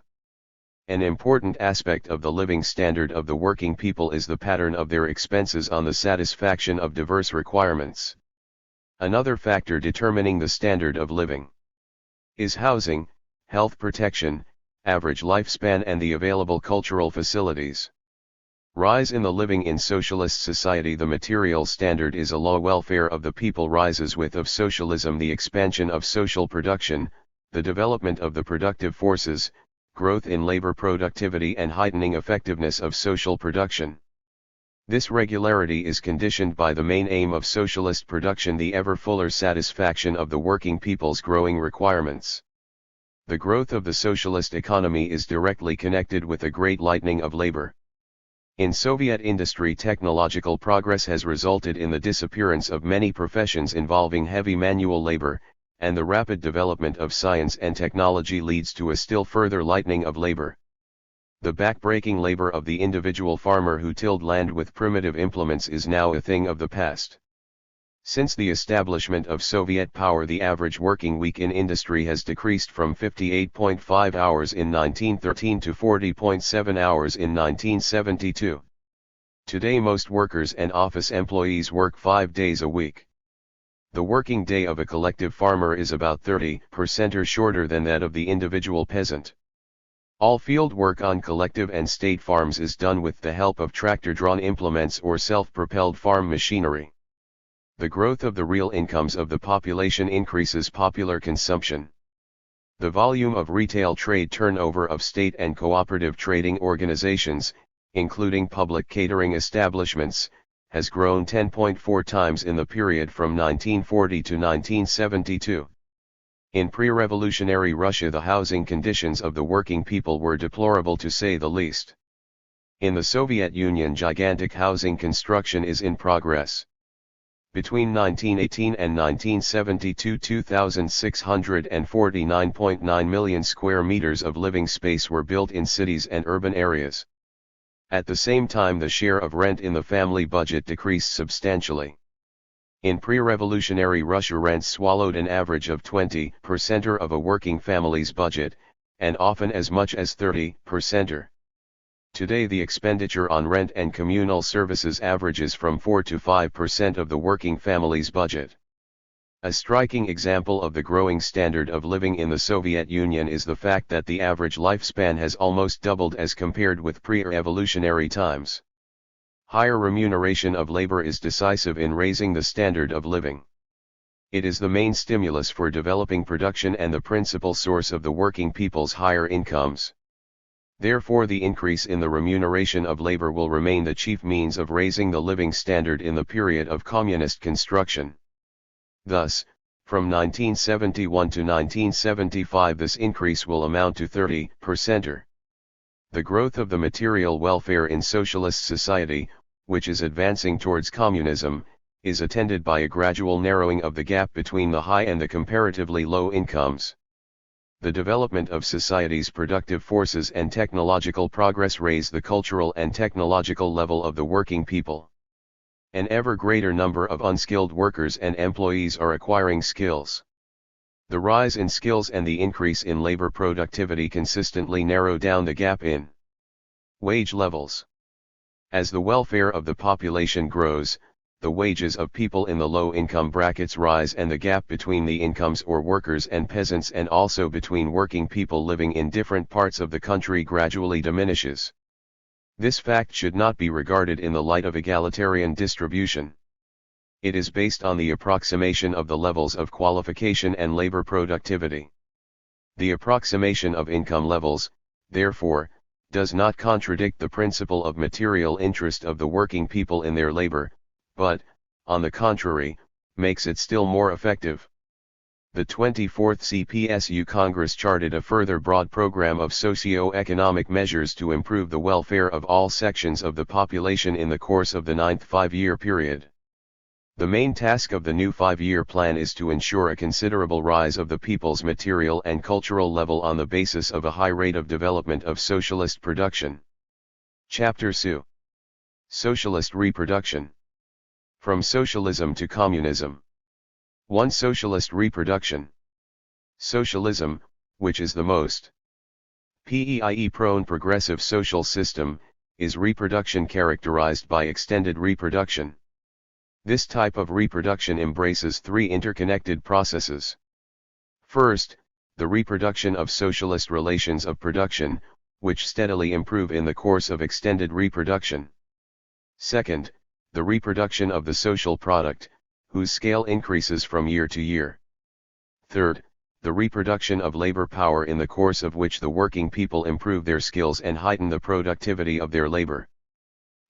An important aspect of the living standard of the working people is the pattern of their expenses on the satisfaction of diverse requirements. Another factor determining the standard of living is housing, health protection, average lifespan, and the available cultural facilities. Rise in the living in socialist society. The material standard is a low welfare of the people rises with of socialism the expansion of social production, the development of the productive forces, growth in labor productivity and heightening effectiveness of social production. This regularity is conditioned by the main aim of socialist production, the ever fuller satisfaction of the working people's growing requirements. The growth of the socialist economy is directly connected with a great lightening of labor. In Soviet industry, technological progress has resulted in the disappearance of many professions involving heavy manual labor, and the rapid development of science and technology leads to a still further lightening of labor. The back-breaking labor of the individual farmer who tilled land with primitive implements is now a thing of the past. Since the establishment of Soviet power, the average working week in industry has decreased from 58.5 hours in 1913 to 40.7 hours in 1972. Today most workers and office employees work 5 days a week. The working day of a collective farmer is about 30% or shorter than that of the individual peasant. All field work on collective and state farms is done with the help of tractor-drawn implements or self-propelled farm machinery. The growth of the real incomes of the population increases popular consumption. The volume of retail trade turnover of state and cooperative trading organizations, including public catering establishments, has grown 10.4 times in the period from 1940 to 1972. In pre-revolutionary Russia, the housing conditions of the working people were deplorable to say the least. In the Soviet Union, gigantic housing construction is in progress. Between 1918 and 1972, 2,649.9 million square meters of living space were built in cities and urban areas. At the same time, the share of rent in the family budget decreased substantially. In pre-revolutionary Russia, rents swallowed an average of 20% of a working family's budget, and often as much as 30%. Today, the expenditure on rent and communal services averages from 4 to 5% of the working family's budget. A striking example of the growing standard of living in the Soviet Union is the fact that the average lifespan has almost doubled as compared with pre-revolutionary times. Higher remuneration of labor is decisive in raising the standard of living. It is the main stimulus for developing production and the principal source of the working people's higher incomes. Therefore, the increase in the remuneration of labor will remain the chief means of raising the living standard in the period of communist construction. Thus, from 1971 to 1975, this increase will amount to 30%. The growth of the material welfare in socialist society, which is advancing towards communism, is attended by a gradual narrowing of the gap between the high and the comparatively low incomes. The development of society's productive forces and technological progress raise the cultural and technological level of the working people. An ever greater number of unskilled workers and employees are acquiring skills. The rise in skills and the increase in labor productivity consistently narrow down the gap in wage levels. As the welfare of the population grows, the wages of people in the low-income brackets rise, and the gap between the incomes of workers and peasants, and also between working people living in different parts of the country, gradually diminishes. This fact should not be regarded in the light of egalitarian distribution. It is based on the approximation of the levels of qualification and labor productivity. The approximation of income levels, therefore, does not contradict the principle of material interest of the working people in their labor, but, on the contrary, makes it still more effective. The 24th CPSU Congress charted a further broad program of socio-economic measures to improve the welfare of all sections of the population in the course of the 9th five-year period. The main task of the new five-year plan is to ensure a considerable rise of the people's material and cultural level on the basis of a high rate of development of socialist production. Chapter 2. Socialist Reproduction. From Socialism to Communism. 1. Socialist Reproduction. Socialism, which is the most PEIE-prone progressive social system, is reproduction characterized by extended reproduction. This type of reproduction embraces three interconnected processes. First, the reproduction of socialist relations of production, which steadily improve in the course of extended reproduction. Second, the reproduction of the social product, whose scale increases from year to year. Third, the reproduction of labor power, in the course of which the working people improve their skills and heighten the productivity of their labor.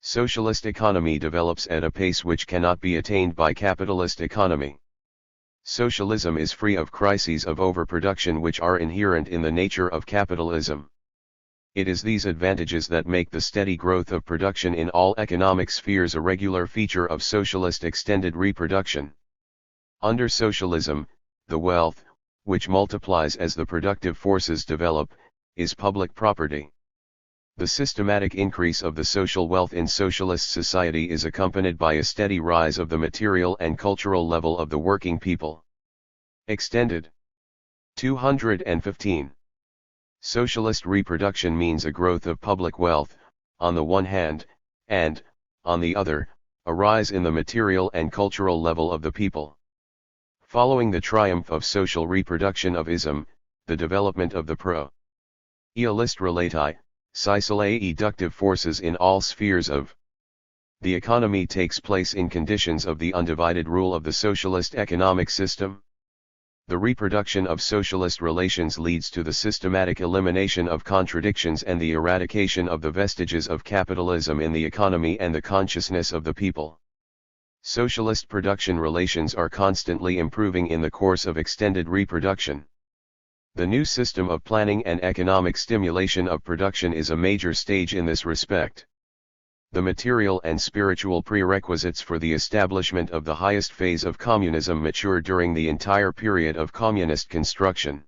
Socialist economy develops at a pace which cannot be attained by capitalist economy. Socialism is free of crises of overproduction which are inherent in the nature of capitalism. It is these advantages that make the steady growth of production in all economic spheres a regular feature of socialist extended reproduction. Under socialism, the wealth, which multiplies as the productive forces develop, is public property. The systematic increase of the social wealth in socialist society is accompanied by a steady rise of the material and cultural level of the working people. Extended. 215. Socialist reproduction means a growth of public wealth, on the one hand, and, on the other, a rise in the material and cultural level of the people. Following the triumph of social reproduction of ism, the development of the pro-realist relati, Sicily eductive forces in all spheres of The economy takes place in conditions of the undivided rule of the socialist economic system. The reproduction of socialist relations leads to the systematic elimination of contradictions and the eradication of the vestiges of capitalism in the economy and the consciousness of the people. Socialist production relations are constantly improving in the course of extended reproduction. The new system of planning and economic stimulation of production is a major stage in this respect. The material and spiritual prerequisites for the establishment of the highest phase of communism mature during the entire period of communist construction.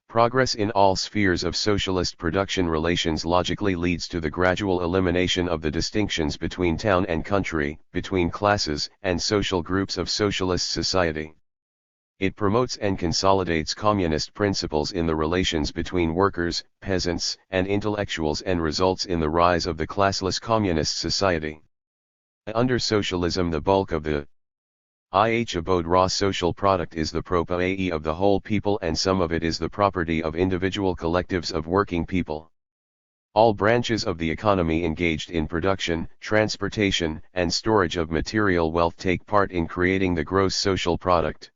Progress in all spheres of socialist production relations logically leads to the gradual elimination of the distinctions between town and country, between classes and social groups of socialist society. It promotes and consolidates communist principles in the relations between workers, peasants, and intellectuals and results in the rise of the classless communist society. Under socialism, the bulk of the abode raw social product is the property of the whole people, and some of it is the property of individual collectives of working people. All branches of the economy engaged in production, transportation, and storage of material wealth take part in creating the gross social product.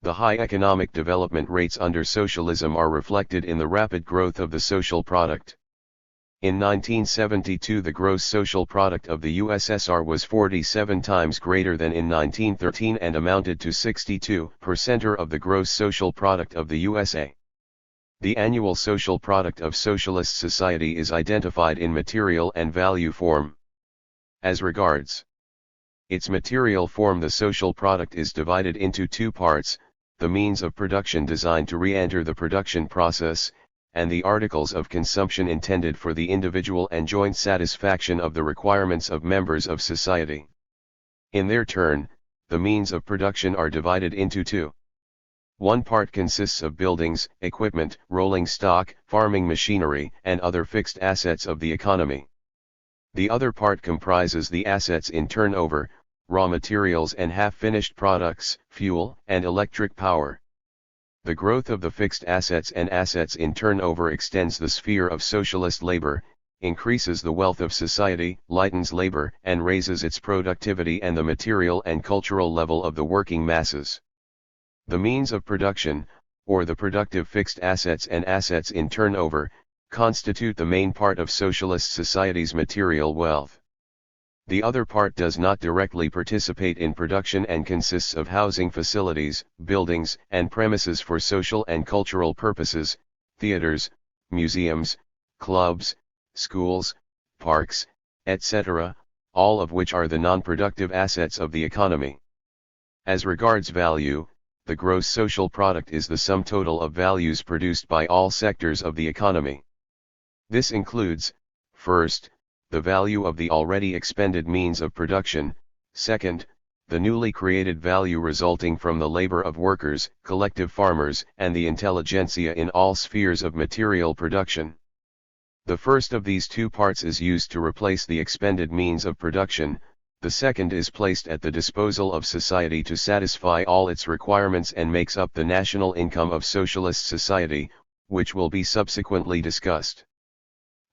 The high economic development rates under socialism are reflected in the rapid growth of the social product. In 1972, the gross social product of the USSR was 47 times greater than in 1913 and amounted to 62% of the gross social product of the USA. The annual social product of socialist society is identified in material and value form. As regards its material form, the social product is divided into two parts: the means of production designed to re-enter the production process, and the articles of consumption intended for the individual and joint satisfaction of the requirements of members of society. In their turn, the means of production are divided into two. One part consists of buildings, equipment, rolling stock, farming machinery, and other fixed assets of the economy. The other part comprises the assets in turnover, raw materials and half-finished products, fuel, and electric power. The growth of the fixed assets and assets in turnover extends the sphere of socialist labor, increases the wealth of society, lightens labor, and raises its productivity and the material and cultural level of the working masses. The means of production, or the productive fixed assets and assets in turnover, constitute the main part of socialist society's material wealth. The other part does not directly participate in production and consists of housing facilities, buildings, and premises for social and cultural purposes, theaters, museums, clubs, schools, parks, etc., all of which are the non-productive assets of the economy. As regards value, the gross social product is the sum total of values produced by all sectors of the economy. This includes, first, the value of the already expended means of production; second, the newly created value resulting from the labor of workers, collective farmers, and the intelligentsia in all spheres of material production. The first of these two parts is used to replace the expended means of production, the second is placed at the disposal of society to satisfy all its requirements and makes up the national income of socialist society, which will be subsequently discussed.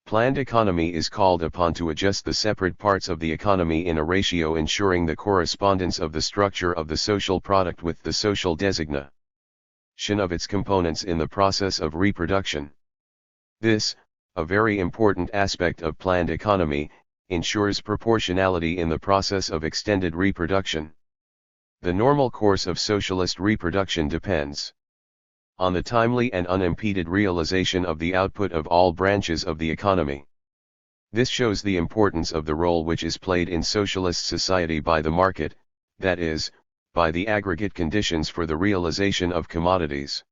Planned economy is called upon to adjust the separate parts of the economy in a ratio ensuring the correspondence of the structure of the social product with the social designation of its components in the process of reproduction. This, a very important aspect of planned economy, ensures proportionality in the process of extended reproduction. The normal course of socialist reproduction depends on the timely and unimpeded realization of the output of all branches of the economy. This shows the importance of the role which is played in socialist society by the market, that is, by the aggregate conditions for the realization of commodities.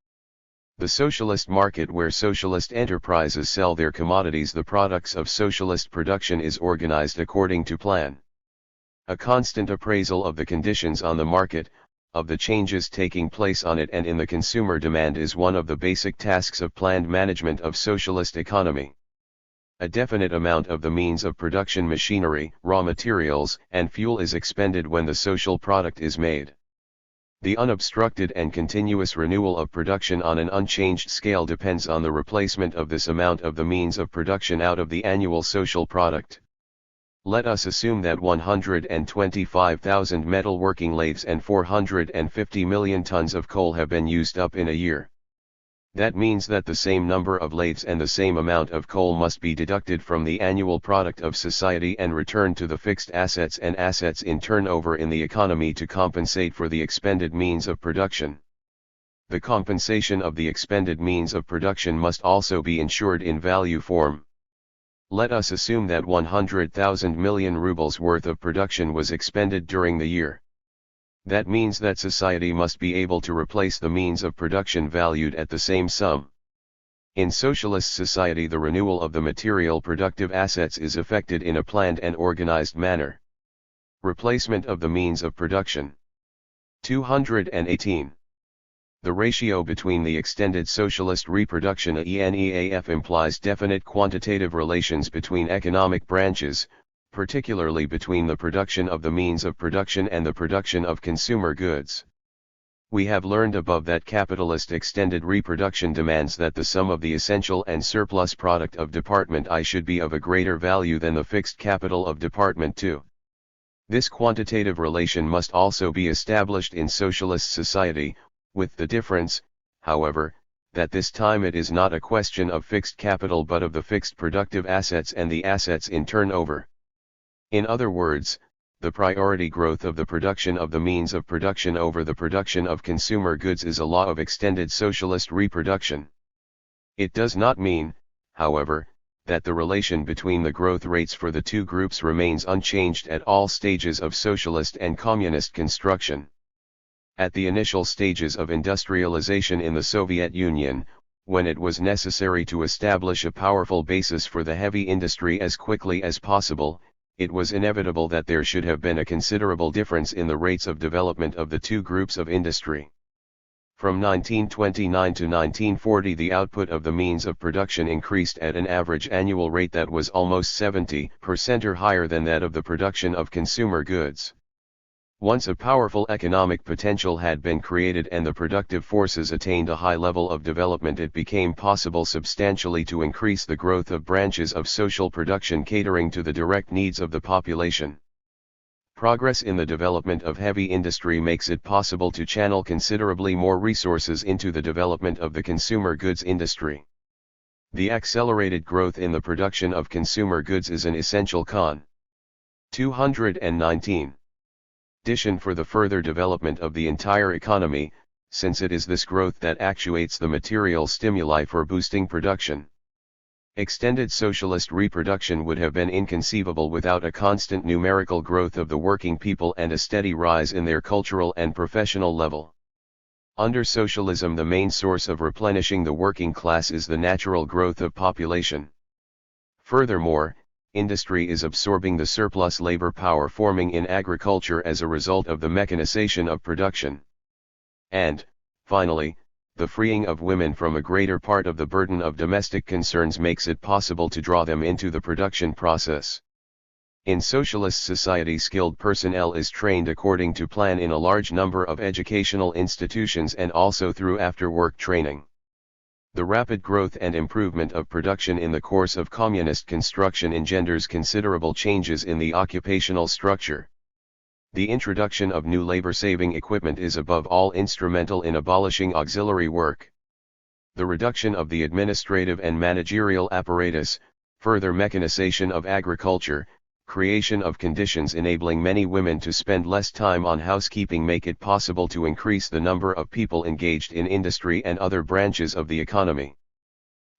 The socialist market, where socialist enterprises sell their commodities, the products of socialist production, is organized according to plan. A constant appraisal of the conditions on the market, of the changes taking place on it and in the consumer demand, is one of the basic tasks of planned management of socialist economy. A definite amount of the means of production, machinery, raw materials, and fuel is expended when the social product is made. The unobstructed and continuous renewal of production on an unchanged scale depends on the replacement of this amount of the means of production out of the annual social product. Let us assume that 125,000 metalworking lathes and 450 million tons of coal have been used up in a year. That means that the same number of lathes and the same amount of coal must be deducted from the annual product of society and returned to the fixed assets and assets in turnover in the economy to compensate for the expended means of production. The compensation of the expended means of production must also be insured in value form. Let us assume that 100,000 million rubles worth of production was expended during the year. That means that society must be able to replace the means of production valued at the same sum. In socialist society, the renewal of the material productive assets is effected in a planned and organized manner. Replacement of the means of production. 218. The ratio between the extended socialist reproduction ENEAF implies definite quantitative relations between economic branches, particularly between the production of the means of production and the production of consumer goods. We have learned above that capitalist extended reproduction demands that the sum of the essential and surplus product of Department I should be of a greater value than the fixed capital of Department II. This quantitative relation must also be established in socialist society, with the difference, however, that this time it is not a question of fixed capital but of the fixed productive assets and the assets in turnover. In other words, the priority growth of the production of the means of production over the production of consumer goods is a law of extended socialist reproduction. It does not mean, however, that the relation between the growth rates for the two groups remains unchanged at all stages of socialist and communist construction. At the initial stages of industrialization in the Soviet Union, when it was necessary to establish a powerful basis for the heavy industry as quickly as possible, it was inevitable that there should have been a considerable difference in the rates of development of the two groups of industry. From 1929 to 1940, the output of the means of production increased at an average annual rate that was almost 70% or higher than that of the production of consumer goods. Once a powerful economic potential had been created and the productive forces attained a high level of development, it became possible substantially to increase the growth of branches of social production catering to the direct needs of the population. Progress in the development of heavy industry makes it possible to channel considerably more resources into the development of the consumer goods industry. The accelerated growth in the production of consumer goods is an essential 219. Condition for the further development of the entire economy, since it is this growth that actuates the material stimuli for boosting production. Extended socialist reproduction would have been inconceivable without a constant numerical growth of the working people and a steady rise in their cultural and professional level. Under socialism, the main source of replenishing the working class is the natural growth of population. Furthermore, industry is absorbing the surplus labor power forming in agriculture as a result of the mechanization of production. And, finally, the freeing of women from a greater part of the burden of domestic concerns makes it possible to draw them into the production process. In socialist society, skilled personnel is trained according to plan in a large number of educational institutions and also through after-work training. The rapid growth and improvement of production in the course of communist construction engenders considerable changes in the occupational structure. The introduction of new labor-saving equipment is above all instrumental in abolishing auxiliary work. The reduction of the administrative and managerial apparatus, further mechanization of agriculture, creation of conditions enabling many women to spend less time on housekeeping make it possible to increase the number of people engaged in industry and other branches of the economy.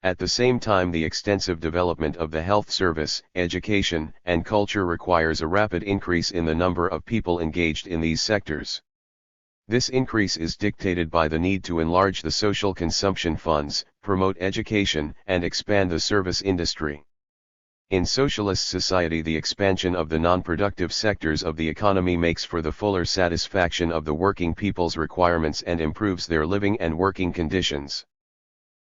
At the same time, the extensive development of the health service, education, and culture requires a rapid increase in the number of people engaged in these sectors. This increase is dictated by the need to enlarge the social consumption funds, promote education, and expand the service industry. In socialist society, the expansion of the non-productive sectors of the economy makes for the fuller satisfaction of the working people's requirements and improves their living and working conditions.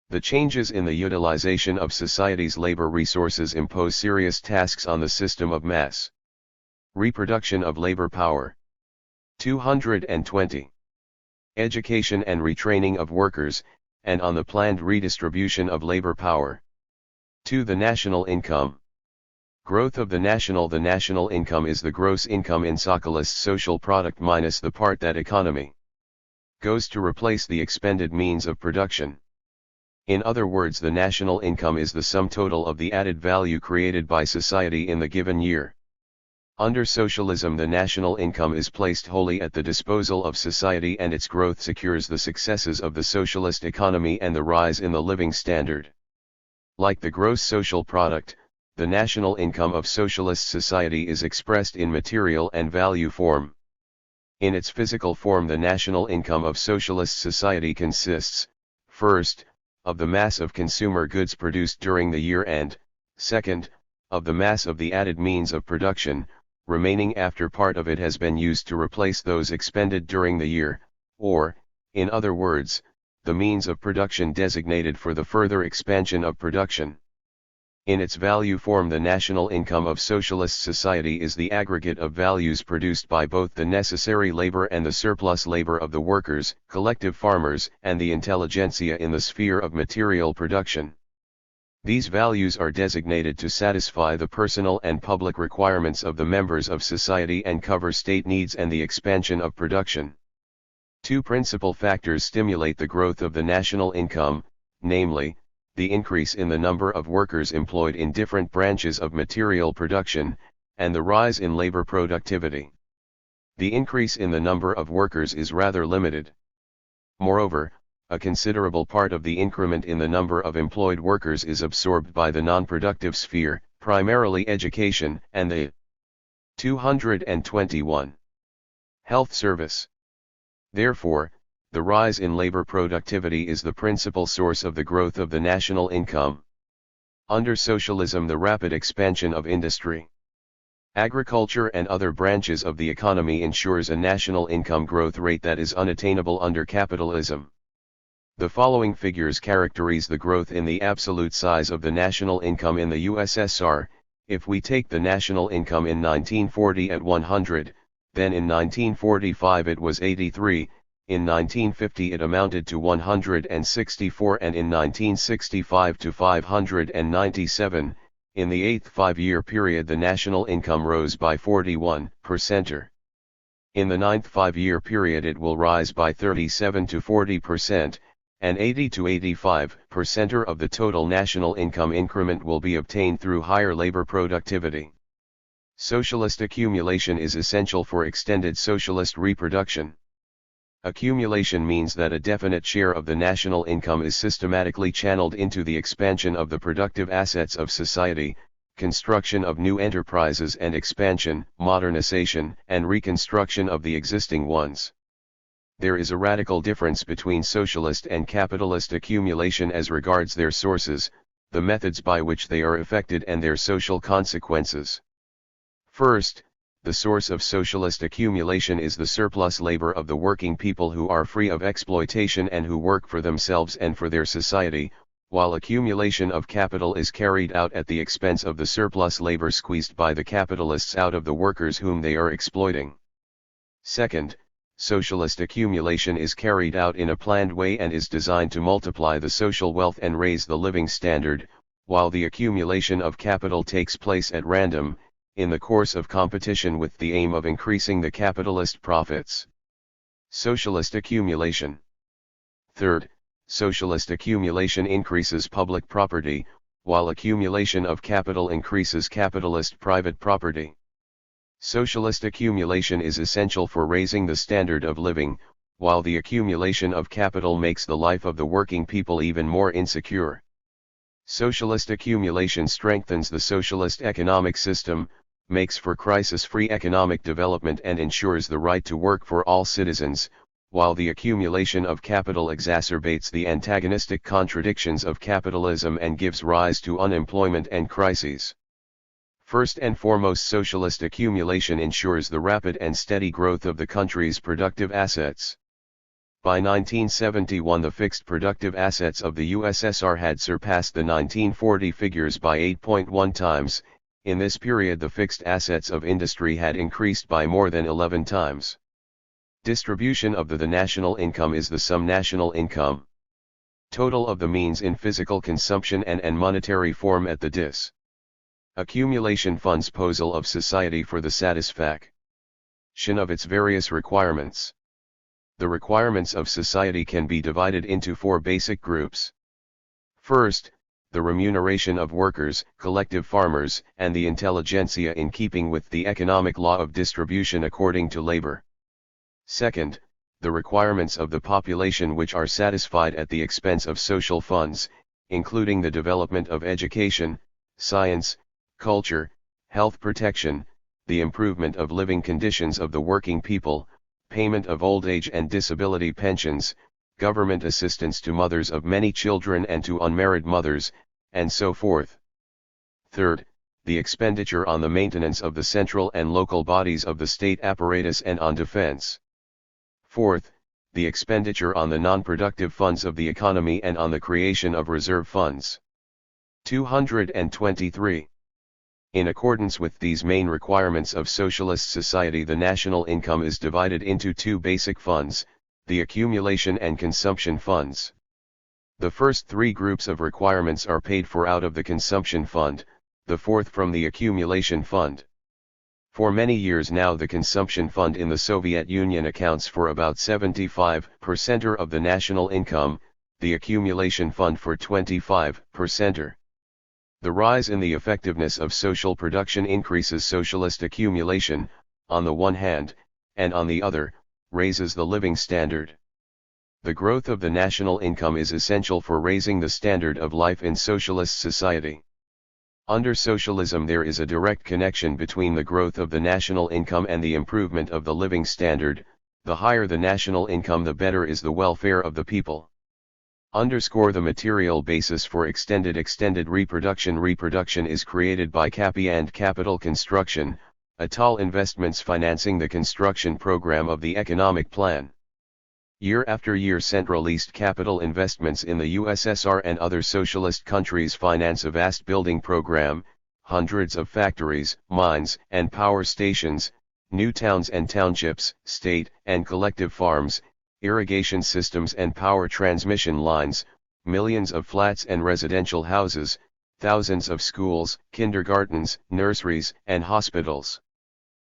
The changes in the utilization of society's labor resources impose serious tasks on the system of mass reproduction of labor power. 220. Education and retraining of workers, and on the planned redistribution of labor power. 2. The national income. Growth of the national income is the gross income in socialist social product minus the part that economy goes to replace the expended means of production. In other words, the national income is the sum total of the added value created by society in the given year. Under socialism, the national income is placed wholly at the disposal of society, and its growth secures the successes of the socialist economy and the rise in the living standard. Like the gross social product, the national income of socialist society is expressed in material and value form. In its physical form, the national income of socialist society consists, first, of the mass of consumer goods produced during the year and, second, of the mass of the added means of production, remaining after part of it has been used to replace those expended during the year, or, in other words, the means of production designated for the further expansion of production. In its value form, the national income of socialist society is the aggregate of values produced by both the necessary labor and the surplus labor of the workers, collective farmers, and the intelligentsia in the sphere of material production. These values are designated to satisfy the personal and public requirements of the members of society and cover state needs and the expansion of production. Two principal factors stimulate the growth of the national income, namely, the increase in the number of workers employed in different branches of material production, and the rise in labor productivity. The increase in the number of workers is rather limited. Moreover, a considerable part of the increment in the number of employed workers is absorbed by the non-productive sphere, primarily education and the 221 health service. Therefore, the rise in labor productivity is the principal source of the growth of the national income. Under socialism, the rapid expansion of industry, agriculture and other branches of the economy ensures a national income growth rate that is unattainable under capitalism. The following figures characterize the growth in the absolute size of the national income in the USSR. If we take the national income in 1940 at 100, then in 1945 it was 83, in 1950 it amounted to 164, and in 1965 to 597. In the eighth five-year period the national income rose by 41%. In the ninth five-year period it will rise by 37 to 40%, and 80 to 85% of the total national income increment will be obtained through higher labor productivity. Socialist accumulation is essential for extended socialist reproduction. Accumulation means that a definite share of the national income is systematically channeled into the expansion of the productive assets of society, construction of new enterprises, and expansion, modernization, and reconstruction of the existing ones. There is a radical difference between socialist and capitalist accumulation as regards their sources, the methods by which they are effected, and their social consequences. First, the source of socialist accumulation is the surplus labor of the working people who are free of exploitation and who work for themselves and for their society, while accumulation of capital is carried out at the expense of the surplus labor squeezed by the capitalists out of the workers whom they are exploiting. Second, socialist accumulation is carried out in a planned way and is designed to multiply the social wealth and raise the living standard, while the accumulation of capital takes place at random, in the course of competition with the aim of increasing the capitalist profits. Socialist accumulation. Third, socialist accumulation increases public property, while accumulation of capital increases capitalist private property. Socialist accumulation is essential for raising the standard of living, while the accumulation of capital makes the life of the working people even more insecure. Socialist accumulation strengthens the socialist economic system, makes for crisis-free economic development, and ensures the right to work for all citizens, while the accumulation of capital exacerbates the antagonistic contradictions of capitalism and gives rise to unemployment and crises. First and foremost, socialist accumulation ensures the rapid and steady growth of the country's productive assets. By 1971 the fixed productive assets of the USSR had surpassed the 1940 figures by 8.1 times. In this period the fixed assets of industry had increased by more than 11 times. Distribution of the national income is the sum national income total of the means in physical consumption and monetary form at the dis. Accumulation funds proposal of society for the satisfaction of its various requirements. The requirements of society can be divided into four basic groups. First, the remuneration of workers, collective farmers, and the intelligentsia in keeping with the economic law of distribution according to labor. Second, the requirements of the population which are satisfied at the expense of social funds, including the development of education, science, culture, health protection, the improvement of living conditions of the working people, payment of old age and disability pensions, government assistance to mothers of many children and to unmarried mothers, and so forth. Third, the expenditure on the maintenance of the central and local bodies of the state apparatus and on defense. Fourth, the expenditure on the non-productive funds of the economy and on the creation of reserve funds. 223. In accordance with these main requirements of socialist society, the national income is divided into two basic funds, the accumulation and consumption funds. The first three groups of requirements are paid for out of the consumption fund, the fourth from the accumulation fund. For many years now the consumption fund in the Soviet Union accounts for about 75% of the national income, the accumulation fund for 25%. The rise in the effectiveness of social production increases socialist accumulation, on the one hand, and on the other, raises the living standard. The growth of the national income is essential for raising the standard of life in socialist society. Under socialism there is a direct connection between the growth of the national income and the improvement of the living standard. The higher the national income, the better is the welfare of the people. Underscore the material basis for extended reproduction. Reproduction is created by capital construction, tall investments financing the construction program of the economic plan. Year after year centralist capital investments in the USSR and other socialist countries finance a vast building program, hundreds of factories, mines, and power stations, new towns and townships, state and collective farms, irrigation systems and power transmission lines, millions of flats and residential houses, thousands of schools, kindergartens, nurseries, and hospitals.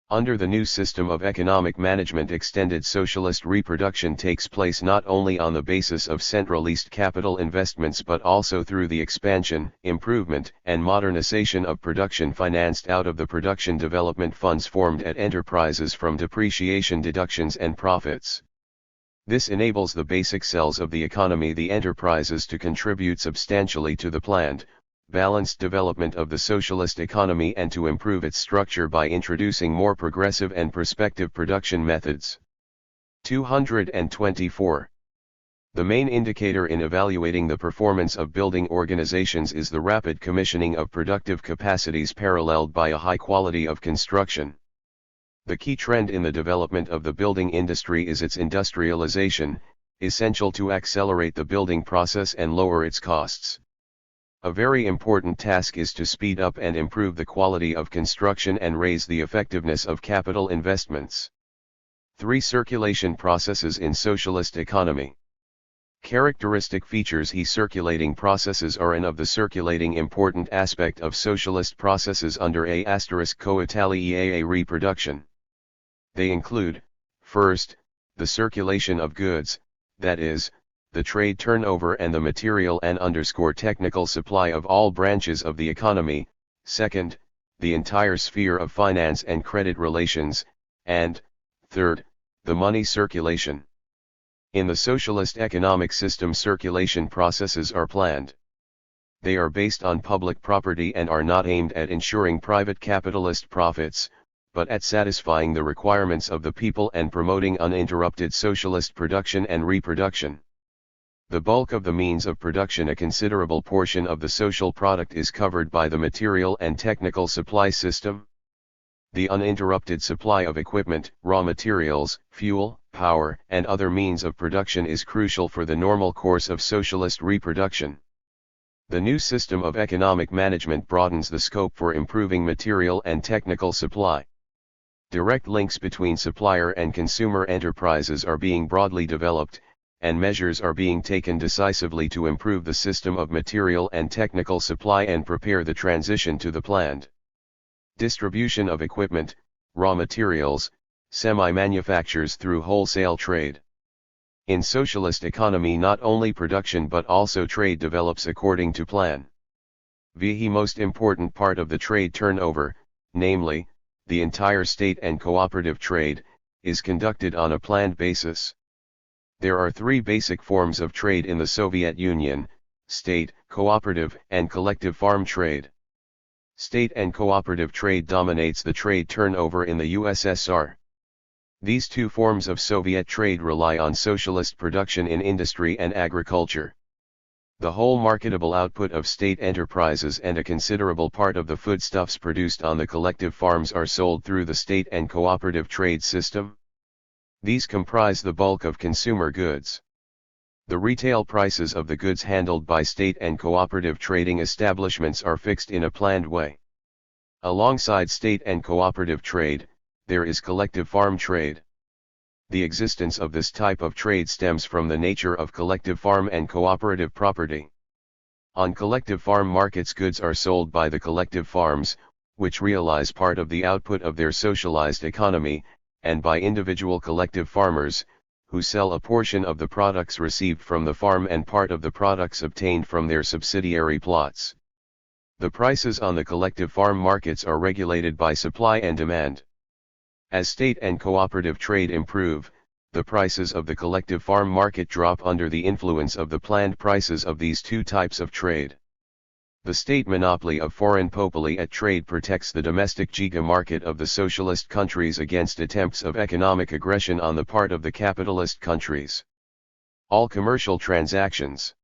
Under the new system of economic management, extended socialist reproduction takes place not only on the basis of centralist capital investments but also through the expansion, improvement, and modernization of production financed out of the production development funds formed at enterprises from depreciation deductions and profits. This enables the basic cells of the economy, the enterprises, to contribute substantially to the planned, balanced development of the socialist economy and to improve its structure by introducing more progressive and prospective production methods. 224. The main indicator in evaluating the performance of building organizations is the rapid commissioning of productive capacities paralleled by a high quality of construction. The key trend in the development of the building industry is its industrialization, essential to accelerate the building process and lower its costs. A very important task is to speed up and improve the quality of construction and raise the effectiveness of capital investments. 3 Circulation processes in socialist economy. Characteristic features. Circulating processes are an of the circulating important aspect of socialist processes under A** coetalia reproduction. They include, first, the circulation of goods, that is, the trade turnover and the material and technical supply of all branches of the economy, second, the entire sphere of finance and credit relations, and, third, the money circulation. In the socialist economic system, circulation processes are planned. They are based on public property and are not aimed at ensuring private capitalist profits, but at satisfying the requirements of the people and promoting uninterrupted socialist production and reproduction. The bulk of the means of production, a considerable portion of the social product, is covered by the material and technical supply system. The uninterrupted supply of equipment, raw materials, fuel, power, and other means of production is crucial for the normal course of socialist reproduction. The new system of economic management broadens the scope for improving material and technical supply. Direct links between supplier and consumer enterprises are being broadly developed, and measures are being taken decisively to improve the system of material and technical supply and prepare the transition to the planned distribution of equipment, raw materials, semi-manufactures through wholesale trade. In socialist economy not only production but also trade develops according to plan. The most important part of the trade turnover, namely, the entire state and cooperative trade, is conducted on a planned basis. There are three basic forms of trade in the Soviet Union: state, cooperative, and collective farm trade. State and cooperative trade dominates the trade turnover in the USSR. These two forms of Soviet trade rely on socialist production in industry and agriculture. The whole marketable output of state enterprises and a considerable part of the foodstuffs produced on the collective farms are sold through the state and cooperative trade system. These comprise the bulk of consumer goods. The retail prices of the goods handled by state and cooperative trading establishments are fixed in a planned way. Alongside state and cooperative trade, there is collective farm trade. The existence of this type of trade stems from the nature of collective farm and cooperative property. On collective farm markets, goods are sold by the collective farms, which realize part of the output of their socialized economy, and by individual collective farmers, who sell a portion of the products received from the farm and part of the products obtained from their subsidiary plots. The prices on the collective farm markets are regulated by supply and demand. As state and cooperative trade improve, the prices of the collective farm market drop under the influence of the planned prices of these two types of trade. The state monopoly of foreign monopoly at trade protects the domestic giga market of the socialist countries against attempts of economic aggression on the part of the capitalist countries. All commercial transactions.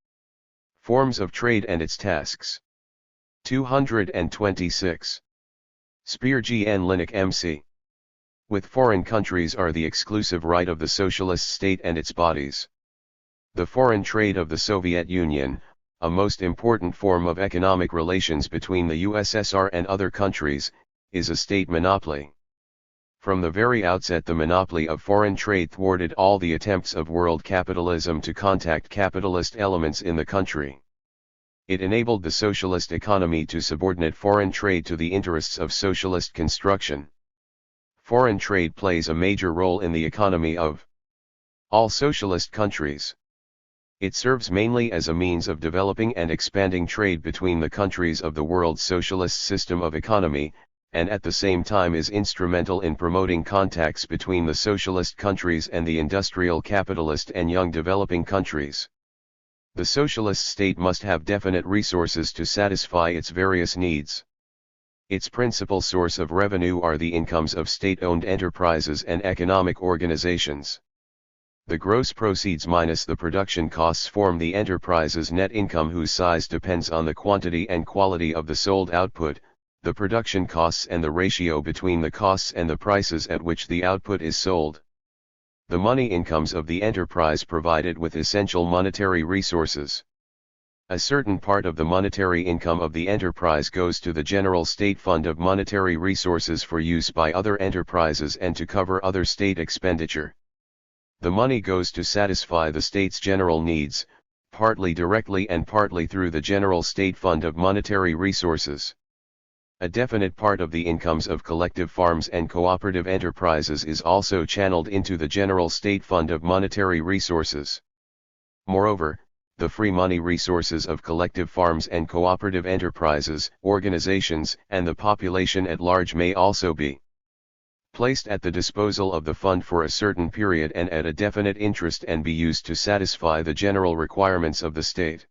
Forms of trade and its tasks. 226. Spear GN Linux MC. With foreign countries are the exclusive right of the socialist state and its bodies. The foreign trade of the Soviet Union, a most important form of economic relations between the USSR and other countries, is a state monopoly. From the very outset, the monopoly of foreign trade thwarted all the attempts of world capitalism to contact capitalist elements in the country. It enabled the socialist economy to subordinate foreign trade to the interests of socialist construction. Foreign trade plays a major role in the economy of all socialist countries. It serves mainly as a means of developing and expanding trade between the countries of the world's socialist system of economy, and at the same time is instrumental in promoting contacts between the socialist countries and the industrial capitalist and young developing countries. The socialist state must have definite resources to satisfy its various needs. Its principal source of revenue are the incomes of state-owned enterprises and economic organizations. The gross proceeds minus the production costs form the enterprise's net income, whose size depends on the quantity and quality of the sold output, the production costs and the ratio between the costs and the prices at which the output is sold. The money incomes of the enterprise provide it with essential monetary resources. A certain part of the monetary income of the enterprise goes to the general state fund of monetary resources for use by other enterprises and to cover other state expenditure. The money goes to satisfy the state's general needs, partly directly and partly through the general state fund of monetary resources. A definite part of the incomes of collective farms and cooperative enterprises is also channeled into the general state fund of monetary resources. Moreover, the free money resources of collective farms and cooperative enterprises, organizations, and the population at large may also be placed at the disposal of the fund for a certain period and at a definite interest and be used to satisfy the general requirements of the state.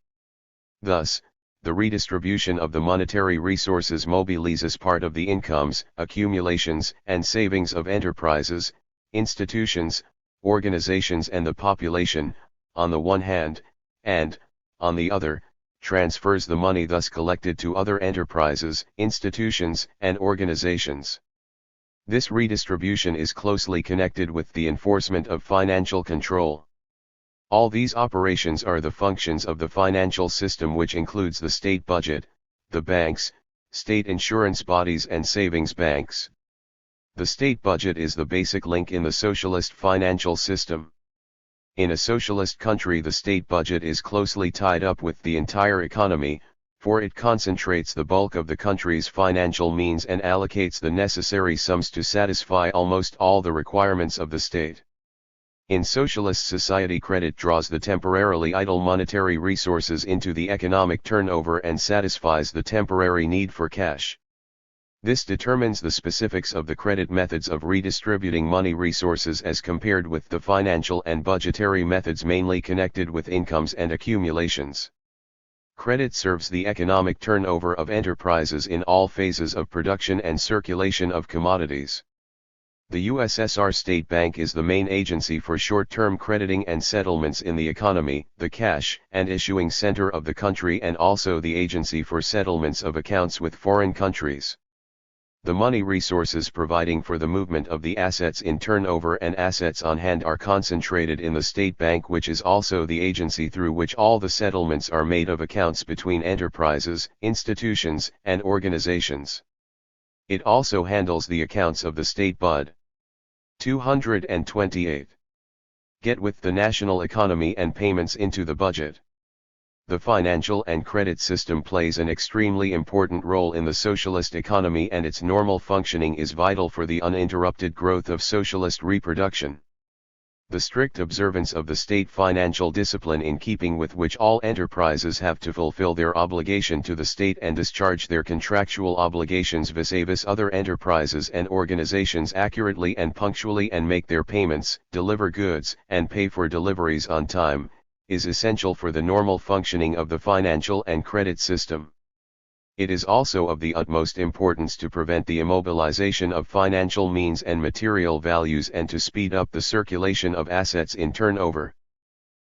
Thus, the redistribution of the monetary resources mobilizes part of the incomes, accumulations, and savings of enterprises, institutions, organizations and the population, on the one hand, and, on the other, transfers the money thus collected to other enterprises, institutions, and organizations. This redistribution is closely connected with the enforcement of financial control. All these operations are the functions of the financial system, which includes the state budget, the banks, state insurance bodies and savings banks. The state budget is the basic link in the socialist financial system. In a socialist country, the state budget is closely tied up with the entire economy, for it concentrates the bulk of the country's financial means and allocates the necessary sums to satisfy almost all the requirements of the state. In socialist society, credit draws the temporarily idle monetary resources into the economic turnover and satisfies the temporary need for cash. This determines the specifics of the credit methods of redistributing money resources as compared with the financial and budgetary methods mainly connected with incomes and accumulations. Credit serves the economic turnover of enterprises in all phases of production and circulation of commodities. The USSR State Bank is the main agency for short-term crediting and settlements in the economy, the cash and issuing center of the country, and also the agency for settlements of accounts with foreign countries. The money resources providing for the movement of the assets in turnover and assets on hand are concentrated in the State Bank, which is also the agency through which all the settlements are made of accounts between enterprises, institutions, and organizations. It also handles the accounts of the State Bud. 228. Get with the national economy and payments into the budget. The financial and credit system plays an extremely important role in the socialist economy, and its normal functioning is vital for the uninterrupted growth of socialist reproduction. The strict observance of the state financial discipline, in keeping with which all enterprises have to fulfill their obligation to the state and discharge their contractual obligations vis-a-vis other enterprises and organizations accurately and punctually, and make their payments, deliver goods, and pay for deliveries on time, is essential for the normal functioning of the financial and credit system. It is also of the utmost importance to prevent the immobilization of financial means and material values, and to speed up the circulation of assets in turnover.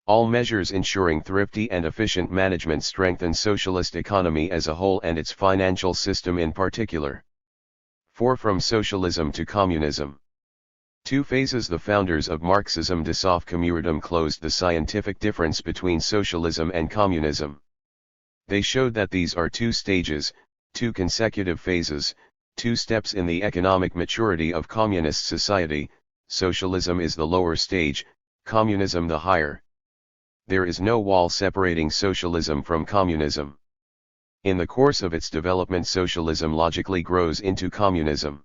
All measures ensuring thrifty and efficient management strengthen socialist economy as a whole and its financial system in particular. 4. From socialism to communism. 2 phases. The founders of Marxism des Communism closed the scientific difference between socialism and communism. They showed that these are 2 stages, 2 consecutive phases, 2 steps in the economic maturity of communist society. Socialism is the lower stage, communism the higher. There is no wall separating socialism from communism. In the course of its development, socialism logically grows into communism.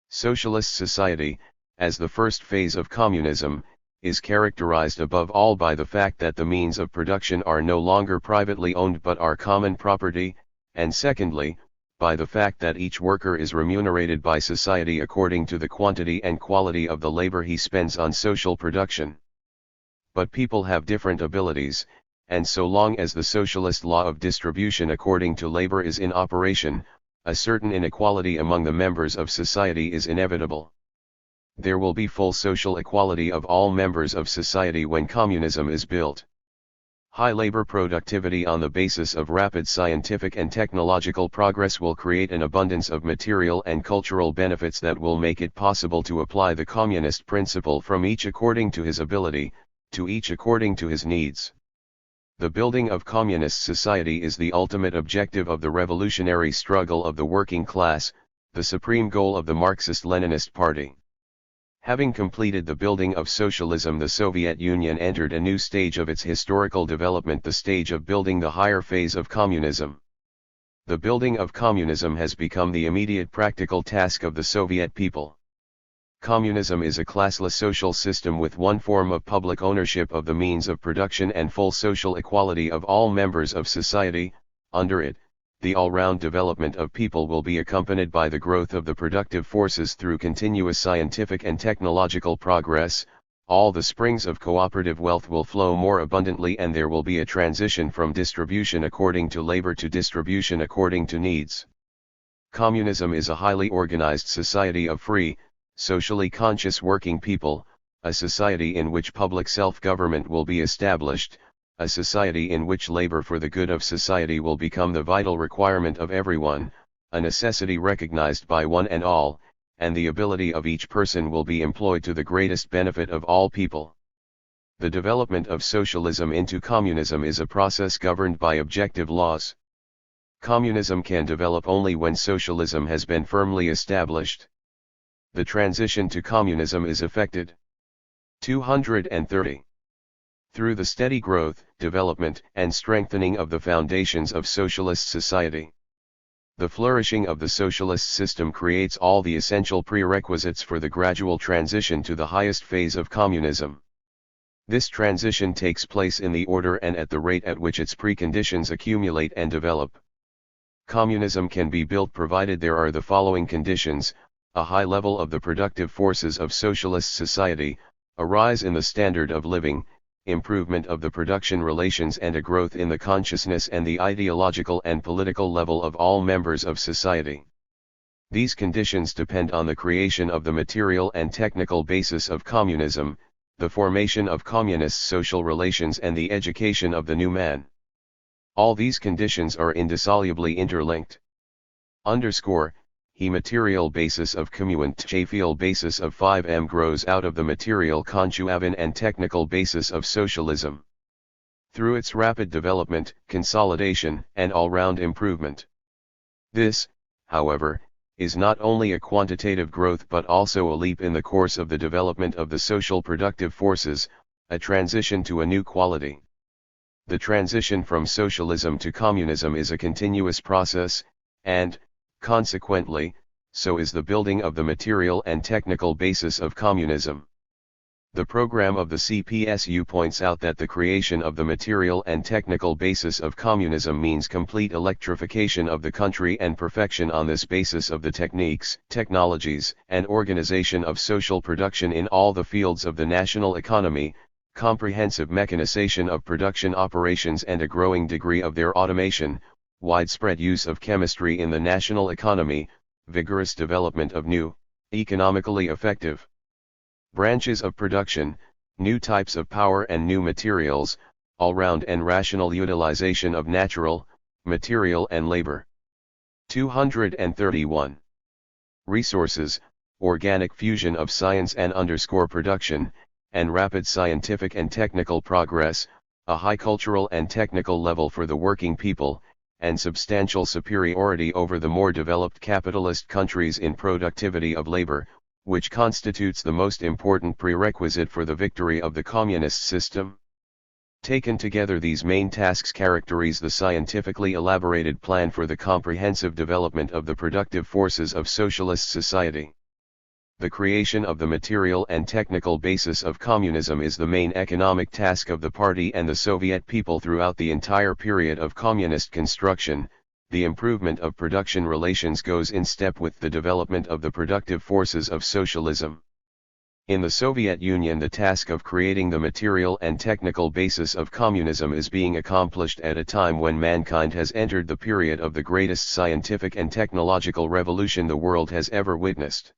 Socialist society, as the first phase of communism, is characterized above all by the fact that the means of production are no longer privately owned but are common property, and secondly, by the fact that each worker is remunerated by society according to the quantity and quality of the labor he spends on social production. But people have different abilities, and so long as the socialist law of distribution according to labor is in operation, a certain inequality among the members of society is inevitable. There will be full social equality of all members of society when communism is built. High labor productivity on the basis of rapid scientific and technological progress will create an abundance of material and cultural benefits that will make it possible to apply the communist principle from each according to his ability, to each according to his needs. The building of communist society is the ultimate objective of the revolutionary struggle of the working class, the supreme goal of the Marxist-Leninist Party. Having completed the building of socialism, the Soviet Union entered a new stage of its historical development, the stage of building the higher phase of communism. The building of communism has become the immediate practical task of the Soviet people. Communism is a classless social system with one form of public ownership of the means of production and full social equality of all members of society. Under it, the all-round development of people will be accompanied by the growth of the productive forces through continuous scientific and technological progress. All the springs of cooperative wealth will flow more abundantly, and there will be a transition from distribution according to labor to distribution according to needs. Communism is a highly organized society of free, socially conscious working people, a society in which public self-government will be established, a society in which labor for the good of society will become the vital requirement of everyone, a necessity recognized by one and all, and the ability of each person will be employed to the greatest benefit of all people. The development of socialism into communism is a process governed by objective laws. Communism can develop only when socialism has been firmly established. The transition to communism is effected. 230. through the steady growth, development, and strengthening of the foundations of socialist society. The flourishing of the socialist system creates all the essential prerequisites for the gradual transition to the highest phase of communism. This transition takes place in the order and at the rate at which its preconditions accumulate and develop. Communism can be built provided there are the following conditions: a high level of the productive forces of socialist society, a rise in the standard of living, improvement of the production relations, and a growth in the consciousness and the ideological and political level of all members of society. These conditions depend on the creation of the material and technical basis of communism, the formation of communist social relations, and the education of the new man. All these conditions are indissolubly interlinked. He material basis of commuant field basis of 5M grows out of the material conchuavan and technical basis of socialism. Through its rapid development, consolidation, and all-round improvement. This, however, is not only a quantitative growth but also a leap in the course of the development of the social productive forces, a transition to a new quality. The transition from socialism to communism is a continuous process, and, consequently, so is the building of the material and technical basis of communism. The program of the CPSU points out that the creation of the material and technical basis of communism means complete electrification of the country and perfection on this basis of the techniques, technologies, and organization of social production in all the fields of the national economy, comprehensive mechanization of production operations and a growing degree of their automation, widespread use of chemistry in the national economy, vigorous development of new, economically effective branches of production, new types of power and new materials, all-round and rational utilization of natural, material and labor. 231. Resources, organic fusion of science and production, and rapid scientific and technical progress, a high cultural and technical level for the working people, and substantial superiority over the more developed capitalist countries in productivity of labor, which constitutes the most important prerequisite for the victory of the communist system. Taken together, these main tasks characterize the scientifically elaborated plan for the comprehensive development of the productive forces of socialist society. The creation of the material and technical basis of communism is the main economic task of the party and the Soviet people throughout the entire period of communist construction. The improvement of production relations goes in step with the development of the productive forces of socialism. In the Soviet Union, the task of creating the material and technical basis of communism is being accomplished at a time when mankind has entered the period of the greatest scientific and technological revolution the world has ever witnessed.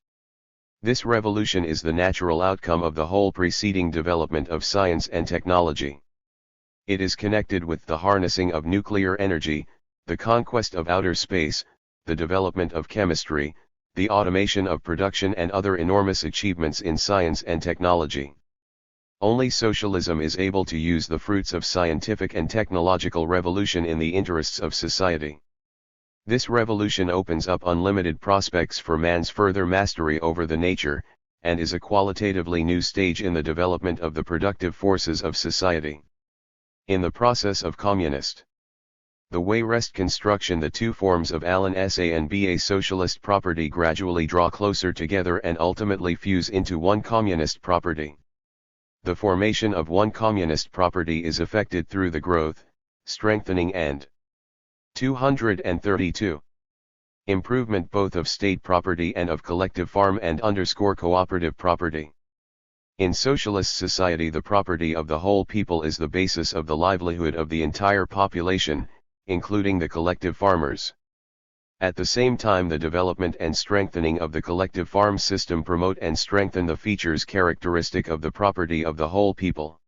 This revolution is the natural outcome of the whole preceding development of science and technology. It is connected with the harnessing of nuclear energy, the conquest of outer space, the development of chemistry, the automation of production, and other enormous achievements in science and technology. Only socialism is able to use the fruits of scientific and technological revolution in the interests of society. This revolution opens up unlimited prospects for man's further mastery over the nature, and is a qualitatively new stage in the development of the productive forces of society. In the process of communist the way rest construction, the two forms of Allen SA and BA socialist property gradually draw closer together and ultimately fuse into one communist property. The formation of one communist property is effected through the growth, strengthening and 232. Improvement both of state property and of collective farm and cooperative property. In socialist society, the property of the whole people is the basis of the livelihood of the entire population, including the collective farmers. At the same time, the development and strengthening of the collective farm system promote and strengthen the features characteristic of the property of the whole people.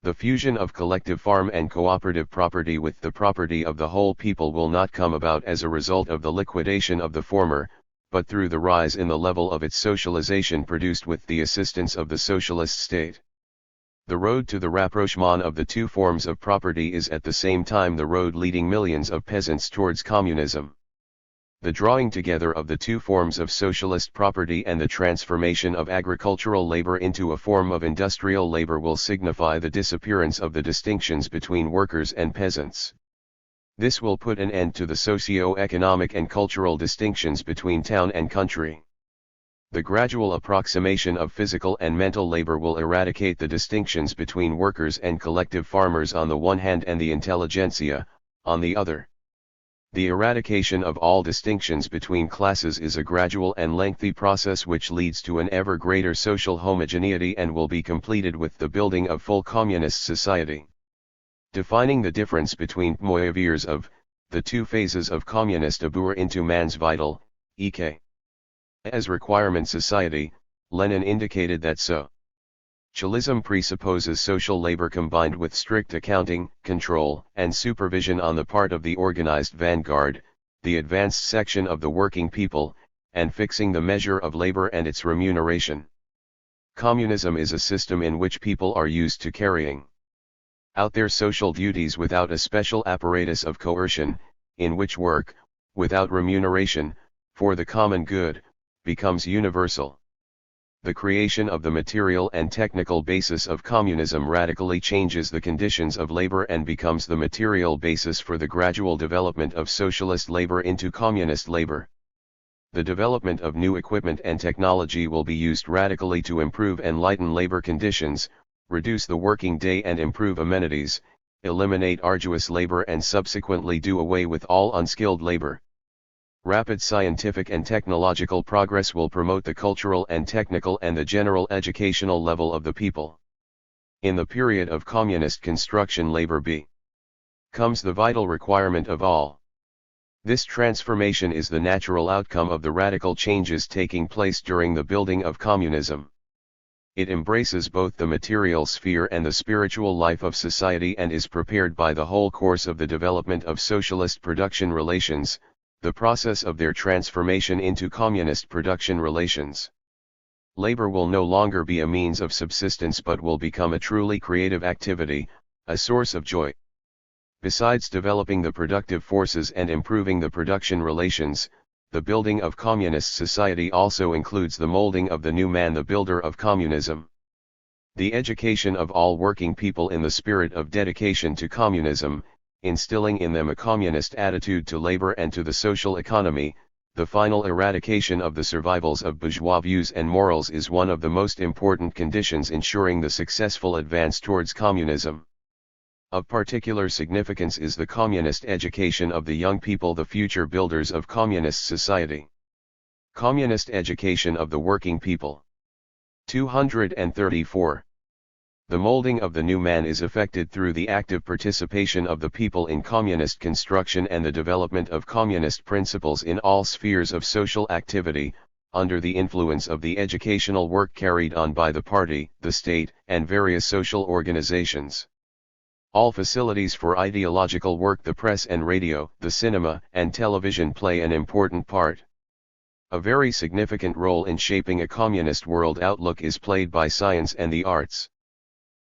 The fusion of collective farm and cooperative property with the property of the whole people will not come about as a result of the liquidation of the former, but through the rise in the level of its socialization produced with the assistance of the socialist state. The road to the rapprochement of the two forms of property is at the same time the road leading millions of peasants towards communism. The drawing together of the two forms of socialist property and the transformation of agricultural labor into a form of industrial labor will signify the disappearance of the distinctions between workers and peasants. This will put an end to the socio-economic and cultural distinctions between town and country. The gradual approximation of physical and mental labor will eradicate the distinctions between workers and collective farmers on the one hand and the intelligentsia, on the other. The eradication of all distinctions between classes is a gradual and lengthy process which leads to an ever greater social homogeneity and will be completed with the building of full communist society. Defining the difference between moyavers of, the two phases of communist abur into man's vital, ek. As requirement society, Lenin indicated that socialism presupposes social labor combined with strict accounting, control, and supervision on the part of the organized vanguard, the advanced section of the working people, and fixing the measure of labor and its remuneration. Communism is a system in which people are used to carrying out their social duties without a special apparatus of coercion, in which work, without remuneration, for the common good, becomes universal. The creation of the material and technical basis of communism radically changes the conditions of labor and becomes the material basis for the gradual development of socialist labor into communist labor. The development of new equipment and technology will be used radically to improve and lighten labor conditions, reduce the working day and improve amenities, eliminate arduous labor and subsequently do away with all unskilled labor. Rapid scientific and technological progress will promote the cultural and technical and the general educational level of the people. In the period of communist construction, labor becomes the vital requirement of all. This transformation is the natural outcome of the radical changes taking place during the building of communism. It embraces both the material sphere and the spiritual life of society and is prepared by the whole course of the development of socialist production relations, the process of their transformation into communist production relations. Labor will no longer be a means of subsistence but will become a truly creative activity, a source of joy. Besides developing the productive forces and improving the production relations, the building of communist society also includes the molding of the new man, the builder of communism. The education of all working people in the spirit of dedication to communism, instilling in them a communist attitude to labor and to the social economy, the final eradication of the survivals of bourgeois views and morals is one of the most important conditions ensuring the successful advance towards communism. Of particular significance is the communist education of the young people, the future builders of communist society. Communist education of the working people. 234. The molding of the new man is effected through the active participation of the people in communist construction and the development of communist principles in all spheres of social activity, under the influence of the educational work carried on by the party, the state, and various social organizations. All facilities for ideological work, the press and radio, the cinema, and television play an important part. A very significant role in shaping a communist world outlook is played by science and the arts.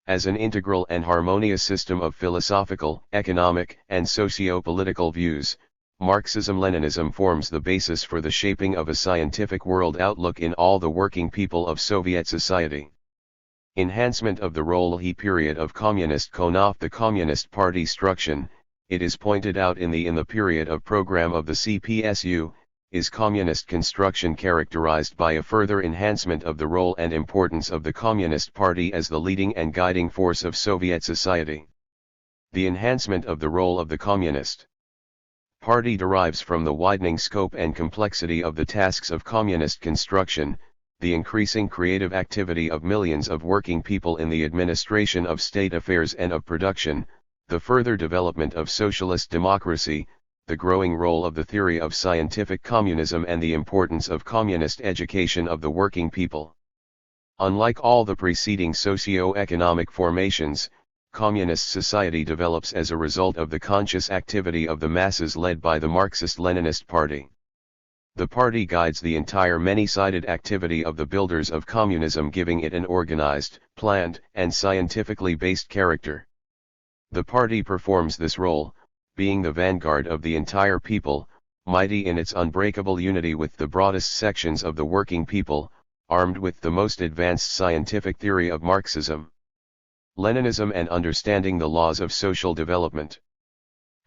As an integral and harmonious system of philosophical, economic, and socio-political views, Marxism-Leninism forms the basis for the shaping of a scientific world outlook in all the working people of Soviet society. Enhancement of the role period of communist Konov, the Communist Party struction, it is pointed out in the period of program of the CPSU, is communist construction characterized by a further enhancement of the role and importance of the Communist Party as the leading and guiding force of Soviet society. The enhancement of the role of the Communist Party derives from the widening scope and complexity of the tasks of communist construction, the increasing creative activity of millions of working people in the administration of state affairs and of production, the further development of socialist democracy, the growing role of the theory of scientific communism and the importance of communist education of the working people. Unlike all the preceding socio-economic formations, communist society develops as a result of the conscious activity of the masses led by the Marxist-Leninist Party. The party guides the entire many-sided activity of the builders of communism, giving it an organized, planned, and scientifically based character. The party performs this role, being the vanguard of the entire people, mighty in its unbreakable unity with the broadest sections of the working people, armed with the most advanced scientific theory of Marxism, Leninism and understanding the laws of social development.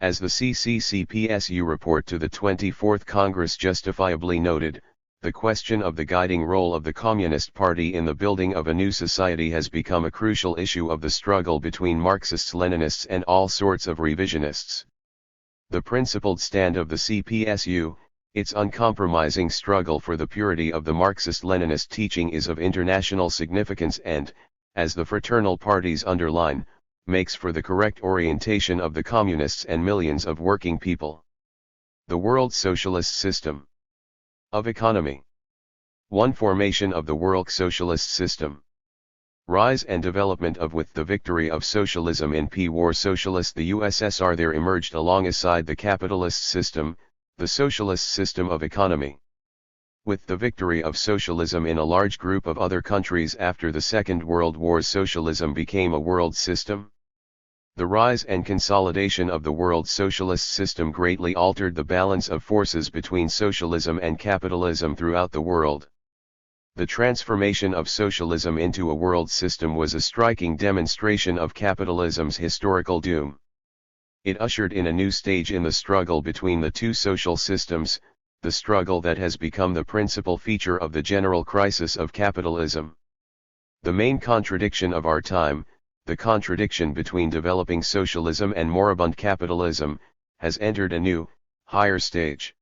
As the CCCPSU report to the 24th Congress justifiably noted, the question of the guiding role of the Communist Party in the building of a new society has become a crucial issue of the struggle between Marxists-Leninists and all sorts of revisionists. The principled stand of the CPSU, its uncompromising struggle for the purity of the Marxist-Leninist teaching is of international significance and, as the fraternal parties underline, makes for the correct orientation of the communists and millions of working people. The world socialist system of economy. 1. Formation of the world socialist system. Rise and development of. With the victory of socialism in P-War socialist the USSR there emerged alongside the capitalist system, the socialist system of economy. With the victory of socialism in a large group of other countries after the Second World War, socialism became a world system. The rise and consolidation of the world socialist system greatly altered the balance of forces between socialism and capitalism throughout the world. The transformation of socialism into a world system was a striking demonstration of capitalism's historical doom. It ushered in a new stage in the struggle between the two social systems, the struggle that has become the principal feature of the general crisis of capitalism. The main contradiction of our time, the contradiction between developing socialism and moribund capitalism, has entered a new, higher stage.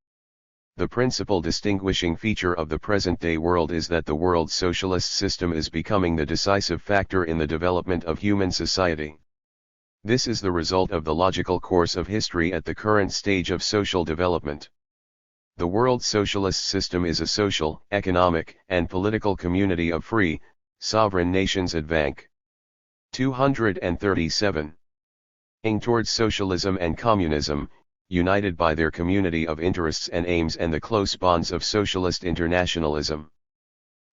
The principal distinguishing feature of the present-day world is that the world socialist system is becoming the decisive factor in the development of human society. This is the result of the logical course of history at the current stage of social development. The world socialist system is a social, economic, and political community of free, sovereign nations. Advank. 237. Ing towards socialism and communism, united by their community of interests and aims and the close bonds of socialist internationalism.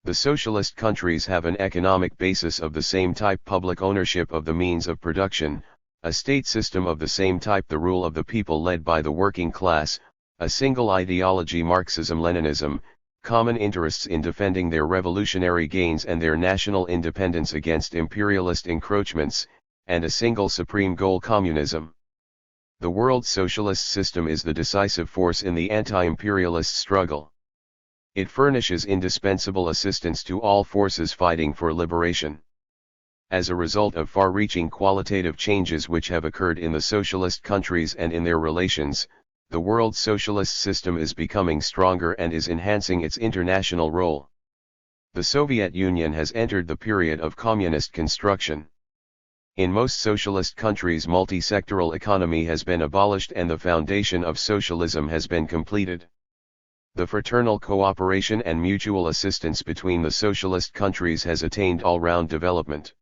The socialist countries have an economic basis of the same type: public ownership of the means of production, a state system of the same type, the rule of the people led by the working class, a single ideology Marxism-Leninism, common interests in defending their revolutionary gains and their national independence against imperialist encroachments, and a single supreme goal: communism. The world socialist system is the decisive force in the anti-imperialist struggle. It furnishes indispensable assistance to all forces fighting for liberation. As a result of far-reaching qualitative changes which have occurred in the socialist countries and in their relations, the world socialist system is becoming stronger and is enhancing its international role. The Soviet Union has entered the period of communist construction. In most socialist countries, multi-sectoral economy has been abolished and the foundation of socialism has been completed. The fraternal cooperation and mutual assistance between the socialist countries has attained all-round development.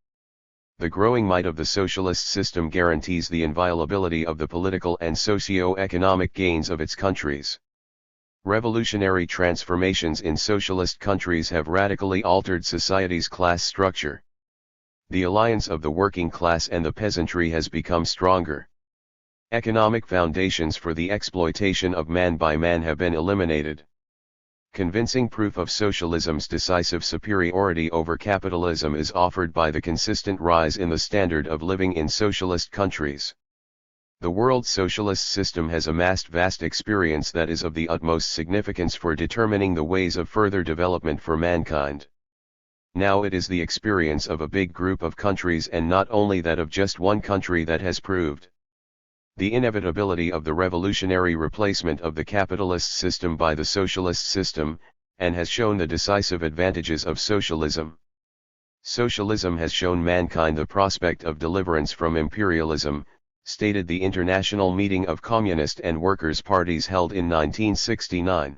The growing might of the socialist system guarantees the inviolability of the political and socio-economic gains of its countries. Revolutionary transformations in socialist countries have radically altered society's class structure. The alliance of the working class and the peasantry has become stronger. Economic foundations for the exploitation of man by man have been eliminated. Convincing proof of socialism's decisive superiority over capitalism is offered by the consistent rise in the standard of living in socialist countries. The world socialist system has amassed vast experience that is of the utmost significance for determining the ways of further development for mankind. Now it is the experience of a big group of countries and not only that of just one country that has proved the inevitability of the revolutionary replacement of the capitalist system by the socialist system, and has shown the decisive advantages of socialism. Socialism has shown mankind the prospect of deliverance from imperialism, stated the International Meeting of Communist and Workers' Parties held in 1969.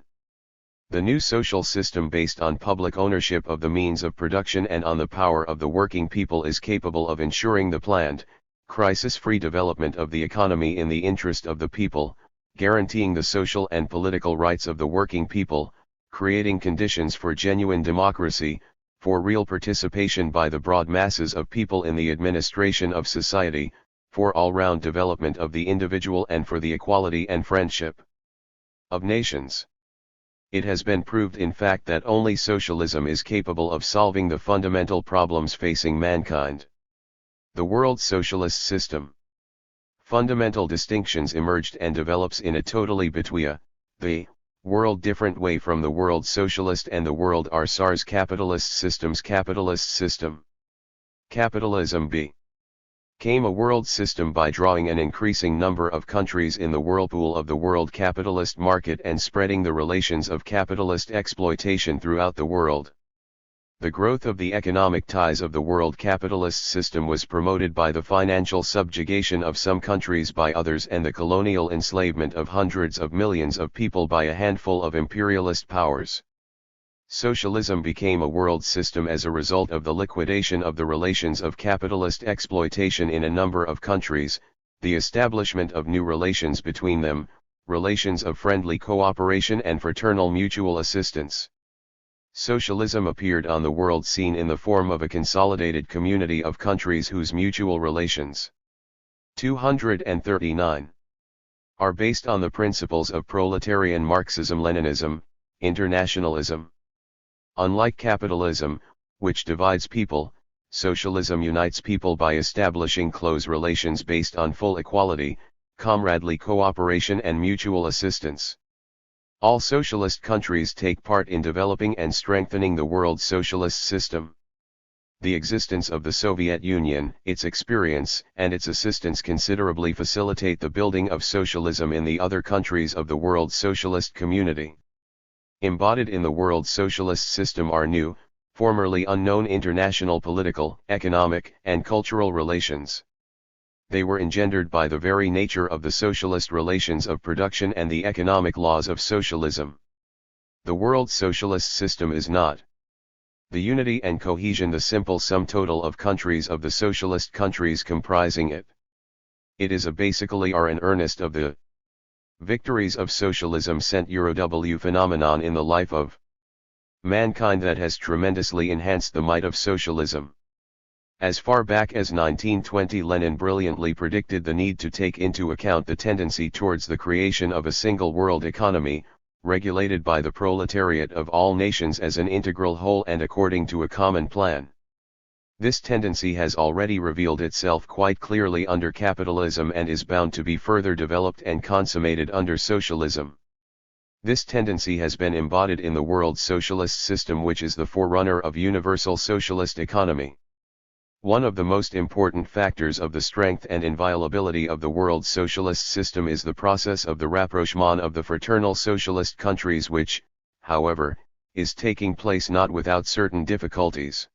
The new social system based on public ownership of the means of production and on the power of the working people is capable of ensuring the planned, crisis-free development of the economy in the interest of the people, guaranteeing the social and political rights of the working people, creating conditions for genuine democracy, for real participation by the broad masses of people in the administration of society, for all-round development of the individual and for the equality and friendship of nations. It has been proved in fact that only socialism is capable of solving the fundamental problems facing mankind. The world socialist system. Fundamental distinctions emerged and develops in a totally between the world different way from the world socialist and the world RSARS capitalist systems. Capitalist system. Capitalism became a world system by drawing an increasing number of countries in the whirlpool of the world capitalist market and spreading the relations of capitalist exploitation throughout the world. The growth of the economic ties of the world capitalist system was promoted by the financial subjugation of some countries by others and the colonial enslavement of hundreds of millions of people by a handful of imperialist powers. Socialism became a world system as a result of the liquidation of the relations of capitalist exploitation in a number of countries, the establishment of new relations between them, relations of friendly cooperation and fraternal mutual assistance. Socialism appeared on the world scene in the form of a consolidated community of countries whose mutual relations 239 are based on the principles of proletarian Marxism-Leninism, internationalism. Unlike capitalism, which divides people, socialism unites people by establishing close relations based on full equality, comradely cooperation and mutual assistance. All socialist countries take part in developing and strengthening the world socialist system. The existence of the Soviet Union, its experience, and its assistance considerably facilitate the building of socialism in the other countries of the world socialist community. Embodied in the world socialist system are new, formerly unknown international political, economic, and cultural relations. They were engendered by the very nature of the socialist relations of production and the economic laws of socialism. The world socialist system is not the unity and cohesion, the simple sum total of countries of the socialist countries comprising it. It is a basically an earnest of the victories of socialism cent Euro phenomenon in the life of mankind that has tremendously enhanced the might of socialism. As far back as 1920, Lenin brilliantly predicted the need to take into account the tendency towards the creation of a single world economy, regulated by the proletariat of all nations as an integral whole and according to a common plan. This tendency has already revealed itself quite clearly under capitalism and is bound to be further developed and consummated under socialism. This tendency has been embodied in the world socialist system, which is the forerunner of universal socialist economy. One of the most important factors of the strength and inviolability of the world socialist system is the process of the rapprochement of the fraternal socialist countries, which, however, is taking place not without certain difficulties.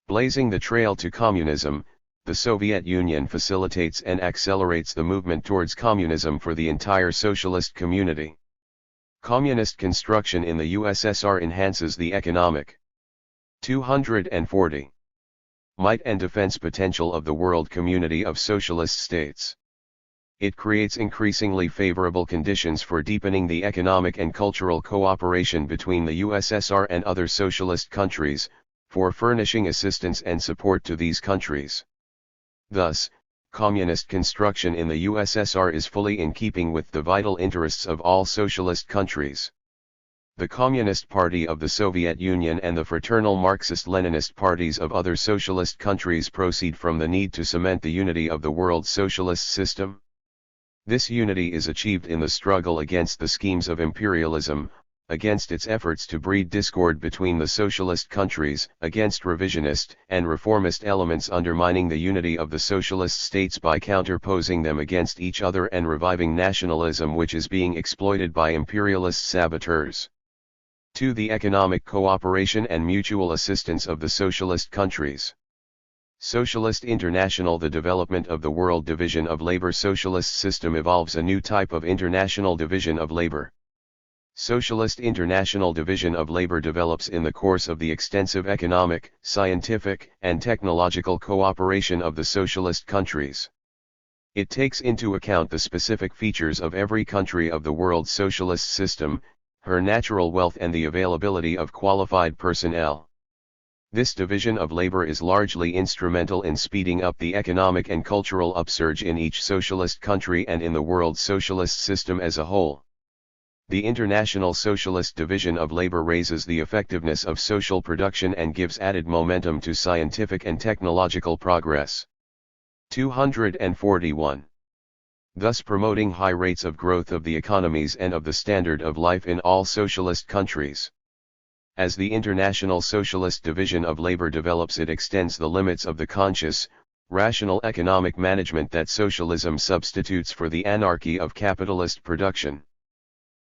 Blazing the trail to communism, the Soviet Union facilitates and accelerates the movement towards communism for the entire socialist community. Communist construction in the USSR enhances the economic 240 might and defense potential of the world community of socialist states. It creates increasingly favorable conditions for deepening the economic and cultural cooperation between the USSR and other socialist countries, for furnishing assistance and support to these countries. Thus, communist construction in the USSR is fully in keeping with the vital interests of all socialist countries. The Communist Party of the Soviet Union and the fraternal Marxist-Leninist parties of other socialist countries proceed from the need to cement the unity of the world socialist system. This unity is achieved in the struggle against the schemes of imperialism, against its efforts to breed discord between the socialist countries, against revisionist and reformist elements undermining the unity of the socialist states by counterposing them against each other, and reviving nationalism which is being exploited by imperialist saboteurs. To the economic cooperation and mutual assistance of the socialist countries. Socialist International. The development of the world division of labor socialist system evolves a new type of international division of labor. Socialist International division of labor develops in the course of the extensive economic, scientific, and technological cooperation of the socialist countries. It takes into account the specific features of every country of the world socialist system, her natural wealth and the availability of qualified personnel. This division of labor is largely instrumental in speeding up the economic and cultural upsurge in each socialist country and in the world socialist system as a whole. The International Socialist Division of Labor raises the effectiveness of social production and gives added momentum to scientific and technological progress. 241. Thus promoting high rates of growth of the economies and of the standard of life in all socialist countries. As the International Socialist Division of Labor develops, it extends the limits of the conscious, rational economic management that socialism substitutes for the anarchy of capitalist production.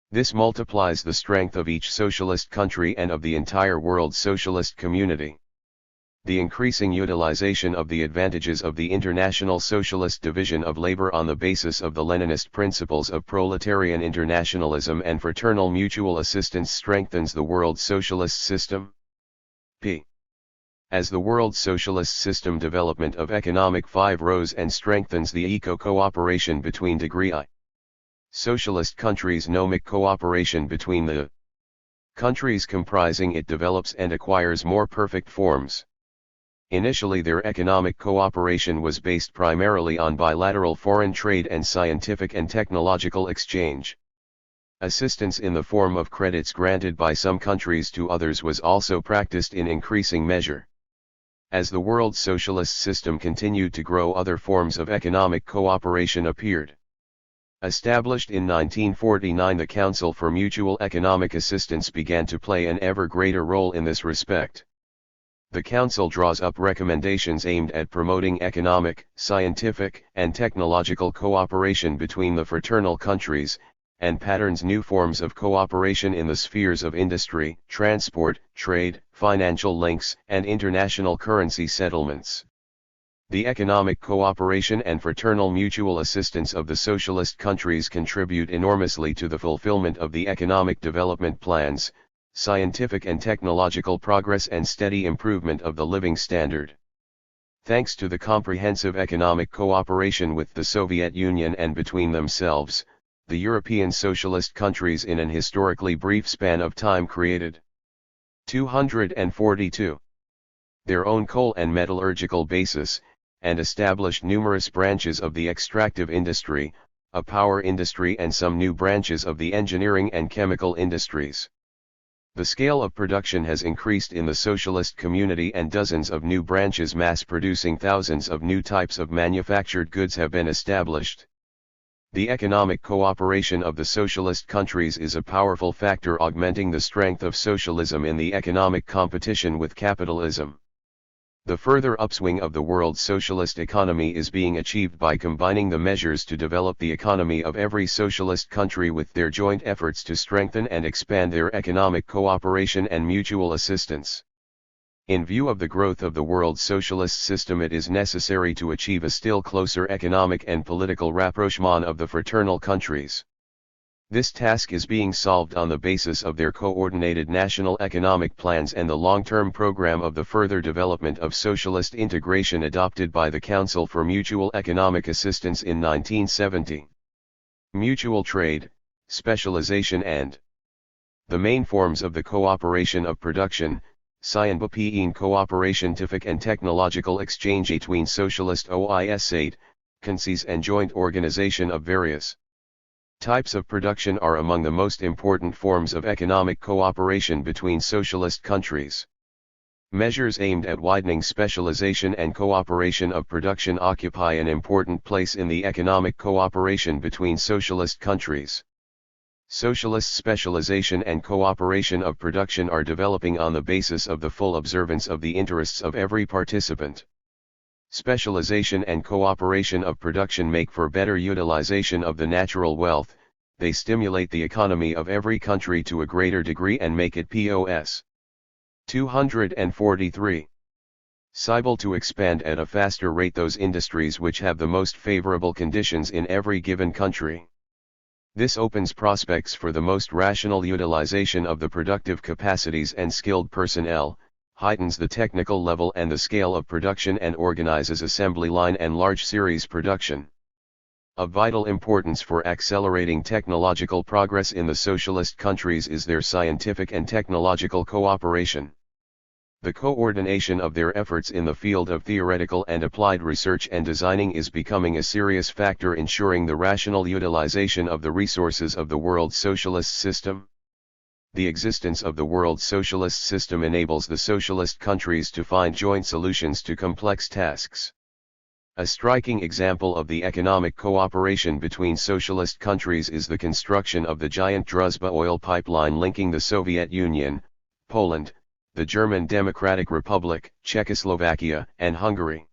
This multiplies the strength of each socialist country and of the entire world socialist community. The increasing utilization of the advantages of the International Socialist Division of Labor on the basis of the Leninist principles of proletarian internationalism and fraternal mutual assistance strengthens the world socialist system. p. As the world socialist system development of economic 5 rose and strengthens the eco-cooperation between degree I. Socialist countries' nomic cooperation between the countries comprising it develops and acquires more perfect forms. Initially their economic cooperation was based primarily on bilateral foreign trade and scientific and technological exchange. Assistance in the form of credits granted by some countries to others was also practiced in increasing measure. As the world socialist system continued to grow, other forms of economic cooperation appeared. Established in 1949, the Council for Mutual Economic Assistance began to play an ever greater role in this respect. The Council draws up recommendations aimed at promoting economic, scientific, and technological cooperation between the fraternal countries, and patterns new forms of cooperation in the spheres of industry, transport, trade, financial links, and international currency settlements. The economic cooperation and fraternal mutual assistance of the socialist countries contribute enormously to the fulfillment of the economic development plans, scientific and technological progress and steady improvement of the living standard. Thanks to the comprehensive economic cooperation with the Soviet Union and between themselves, the European socialist countries in an historically brief span of time created 242. Their own coal and metallurgical basis, and established numerous branches of the extractive industry, a power industry and some new branches of the engineering and chemical industries. The scale of production has increased in the socialist community and dozens of new branches mass-producing thousands of new types of manufactured goods have been established. The economic cooperation of the socialist countries is a powerful factor augmenting the strength of socialism in the economic competition with capitalism. The further upswing of the world socialist economy is being achieved by combining the measures to develop the economy of every socialist country with their joint efforts to strengthen and expand their economic cooperation and mutual assistance. In view of the growth of the world socialist system, it is necessary to achieve a still closer economic and political rapprochement of the fraternal countries. This task is being solved on the basis of their coordinated national economic plans and the long-term program of the further development of socialist integration adopted by the Council for Mutual Economic Assistance in 1970. Mutual trade, specialization and the main forms of the cooperation of production, scientific cooperation and technological exchange between socialist OIS8, countries and joint organization of various types of production are among the most important forms of economic cooperation between socialist countries. Measures aimed at widening specialization and cooperation of production occupy an important place in the economic cooperation between socialist countries. Socialist specialization and cooperation of production are developing on the basis of the full observance of the interests of every participant. Specialization and cooperation of production make for better utilization of the natural wealth, they stimulate the economy of every country to a greater degree and make it POS. 243. Able to expand at a faster rate those industries which have the most favorable conditions in every given country. This opens prospects for the most rational utilization of the productive capacities and skilled personnel, heightens the technical level and the scale of production and organizes assembly line and large series production. Of vital importance for accelerating technological progress in the socialist countries is their scientific and technological cooperation. The coordination of their efforts in the field of theoretical and applied research and designing is becoming a serious factor ensuring the rational utilization of the resources of the world socialist system. The existence of the world socialist system enables the socialist countries to find joint solutions to complex tasks. A striking example of the economic cooperation between socialist countries is the construction of the giant Druzhba oil pipeline linking the Soviet Union, Poland, the German Democratic Republic, Czechoslovakia, and Hungary.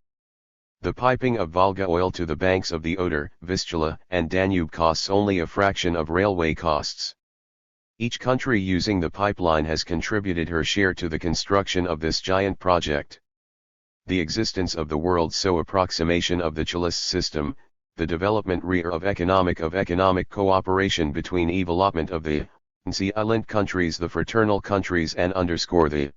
The piping of Volga oil to the banks of the Oder, Vistula, and Danube costs only a fraction of railway costs. Each country using the pipeline has contributed her share to the construction of this giant project. The existence of the world so approximation of the Chalist system, the development of economic cooperation between development of the island countries, the fraternal countries, and the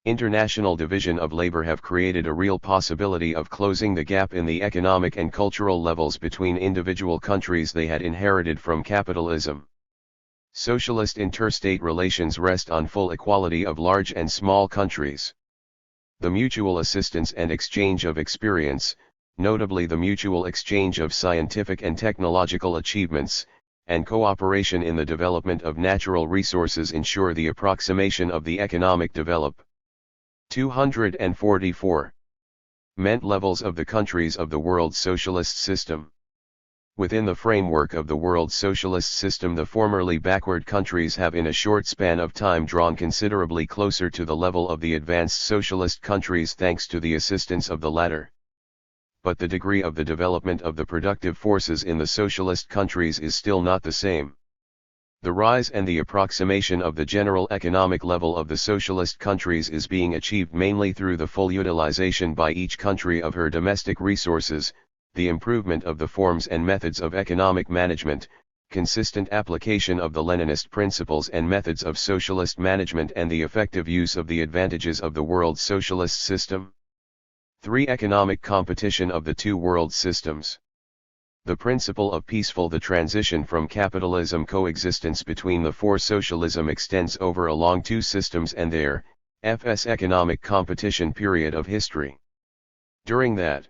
international division of labor have created a real possibility of closing the gap in the economic and cultural levels between individual countries they had inherited from capitalism. Socialist interstate relations rest on full equality of large and small countries. The mutual assistance and exchange of experience, notably the mutual exchange of scientific and technological achievements, and cooperation in the development of natural resources ensure the approximation of the economic development. 244. Ment levels of the countries of the world socialist system. Within the framework of the world socialist system, the formerly backward countries have in a short span of time drawn considerably closer to the level of the advanced socialist countries thanks to the assistance of the latter. But the degree of the development of the productive forces in the socialist countries is still not the same. The rise and the approximation of the general economic level of the socialist countries is being achieved mainly through the full utilization by each country of her domestic resources, the improvement of the forms and methods of economic management, consistent application of the Leninist principles and methods of socialist management, and the effective use of the advantages of the world socialist system. 3. Economic competition of the two world systems. The principle of peaceful the transition from capitalism coexistence between the four socialism extends over a long two systems and their FS economic competition period of history. During that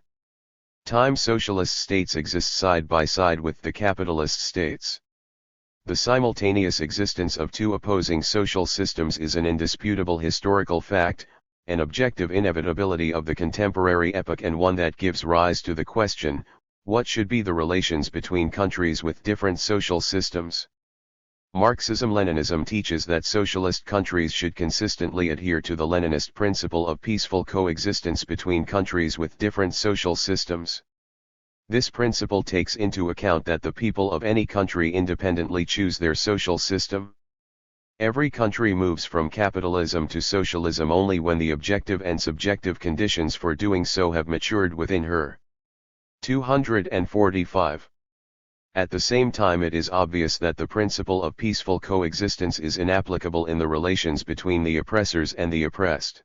time, socialist states exist side by side with the capitalist states. The simultaneous existence of two opposing social systems is an indisputable historical fact, an objective inevitability of the contemporary epoch, and one that gives rise to the question, what should be the relations between countries with different social systems? Marxism-Leninism teaches that socialist countries should consistently adhere to the Leninist principle of peaceful coexistence between countries with different social systems. This principle takes into account that the people of any country independently choose their social system. Every country moves from capitalism to socialism only when the objective and subjective conditions for doing so have matured within her. 245. At the same time, it is obvious that the principle of peaceful coexistence is inapplicable in the relations between the oppressors and the oppressed.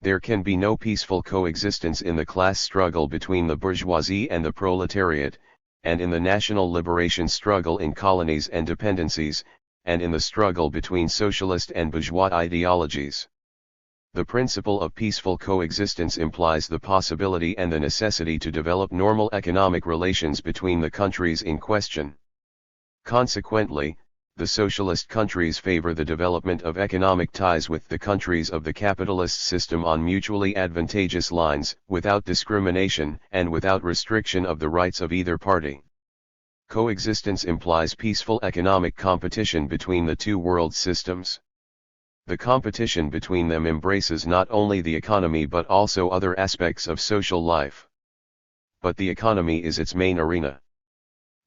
There can be no peaceful coexistence in the class struggle between the bourgeoisie and the proletariat, and in the national liberation struggle in colonies and dependencies, and in the struggle between socialist and bourgeois ideologies. The principle of peaceful coexistence implies the possibility and the necessity to develop normal economic relations between the countries in question. Consequently, the socialist countries favor the development of economic ties with the countries of the capitalist system on mutually advantageous lines, without discrimination and without restriction of the rights of either party. Coexistence implies peaceful economic competition between the two world systems. The competition between them embraces not only the economy but also other aspects of social life. But the economy is its main arena.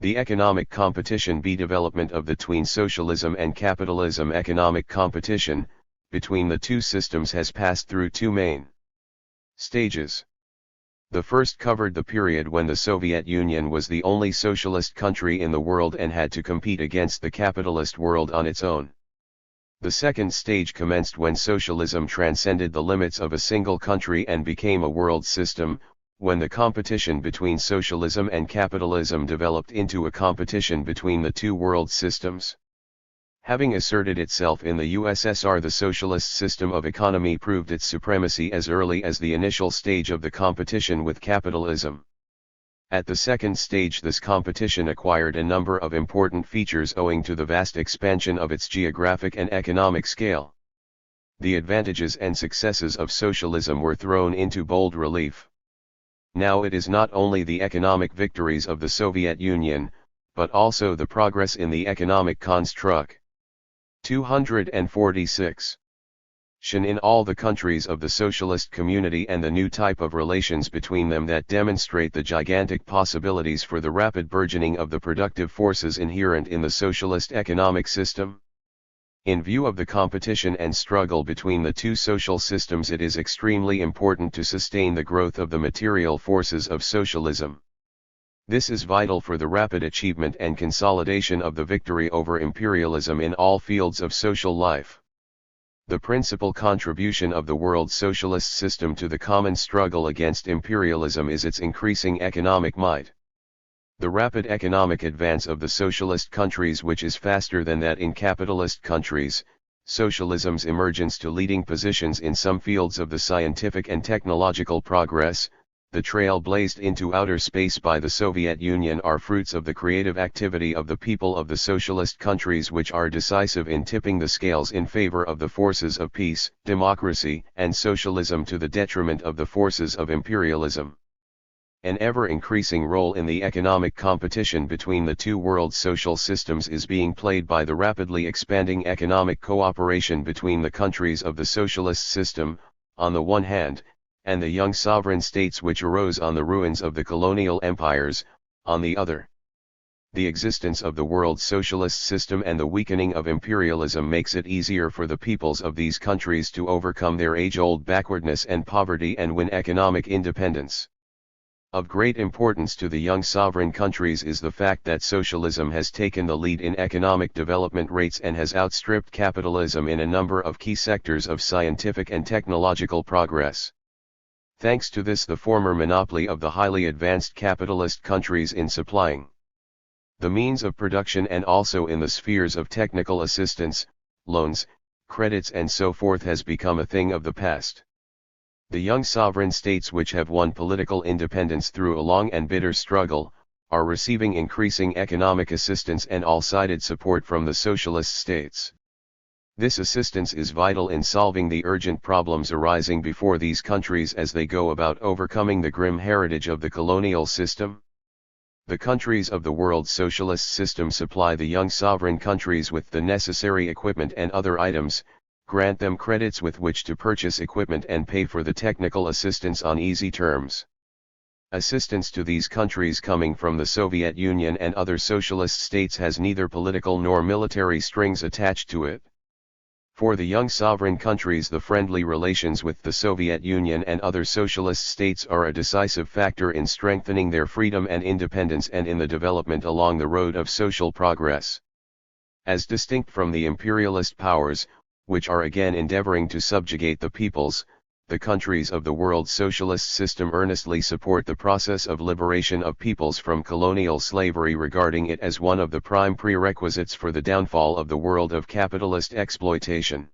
The economic competition be development of between socialism and capitalism. Economic competition between the two systems has passed through two main stages. The first covered the period when the Soviet Union was the only socialist country in the world and had to compete against the capitalist world on its own. The second stage commenced when socialism transcended the limits of a single country and became a world system, when the competition between socialism and capitalism developed into a competition between the two world systems. Having asserted itself in the USSR, the socialist system of economy proved its supremacy as early as the initial stage of the competition with capitalism. At the second stage, this competition acquired a number of important features owing to the vast expansion of its geographic and economic scale. The advantages and successes of socialism were thrown into bold relief. Now it is not only the economic victories of the Soviet Union, but also the progress in the economic construct. 246. In all the countries of the socialist community, and the new type of relations between them that demonstrate the gigantic possibilities for the rapid burgeoning of the productive forces inherent in the socialist economic system. In view of the competition and struggle between the two social systems, it is extremely important to sustain the growth of the material forces of socialism. This is vital for the rapid achievement and consolidation of the victory over imperialism in all fields of social life. The principal contribution of the world socialist system to the common struggle against imperialism is its increasing economic might. The rapid economic advance of the socialist countries, which is faster than that in capitalist countries, socialism's emergence to leading positions in some fields of the scientific and technological progress, the trail blazed into outer space by the Soviet Union, are fruits of the creative activity of the people of the socialist countries, which are decisive in tipping the scales in favor of the forces of peace, democracy, and socialism to the detriment of the forces of imperialism. An ever-increasing role in the economic competition between the two world social systems is being played by the rapidly expanding economic cooperation between the countries of the socialist system, on the one hand, and the young sovereign states which arose on the ruins of the colonial empires, on the other. The existence of the world socialist system and the weakening of imperialism makes it easier for the peoples of these countries to overcome their age-old backwardness and poverty and win economic independence. Of great importance to the young sovereign countries is the fact that socialism has taken the lead in economic development rates and has outstripped capitalism in a number of key sectors of scientific and technological progress. Thanks to this, the former monopoly of the highly advanced capitalist countries in supplying the means of production and also in the spheres of technical assistance, loans, credits and so forth has become a thing of the past. The young sovereign states, which have won political independence through a long and bitter struggle, are receiving increasing economic assistance and all-sided support from the socialist states. This assistance is vital in solving the urgent problems arising before these countries as they go about overcoming the grim heritage of the colonial system. The countries of the world socialist system supply the young sovereign countries with the necessary equipment and other items, grant them credits with which to purchase equipment and pay for the technical assistance on easy terms. Assistance to these countries coming from the Soviet Union and other socialist states has neither political nor military strings attached to it. For the young sovereign countries, the friendly relations with the Soviet Union and other socialist states are a decisive factor in strengthening their freedom and independence and in the development along the road of social progress. As distinct from the imperialist powers, which are again endeavoring to subjugate the peoples, the countries of the world socialist system earnestly support the process of liberation of peoples from colonial slavery, regarding it as one of the prime prerequisites for the downfall of the world of capitalist exploitation.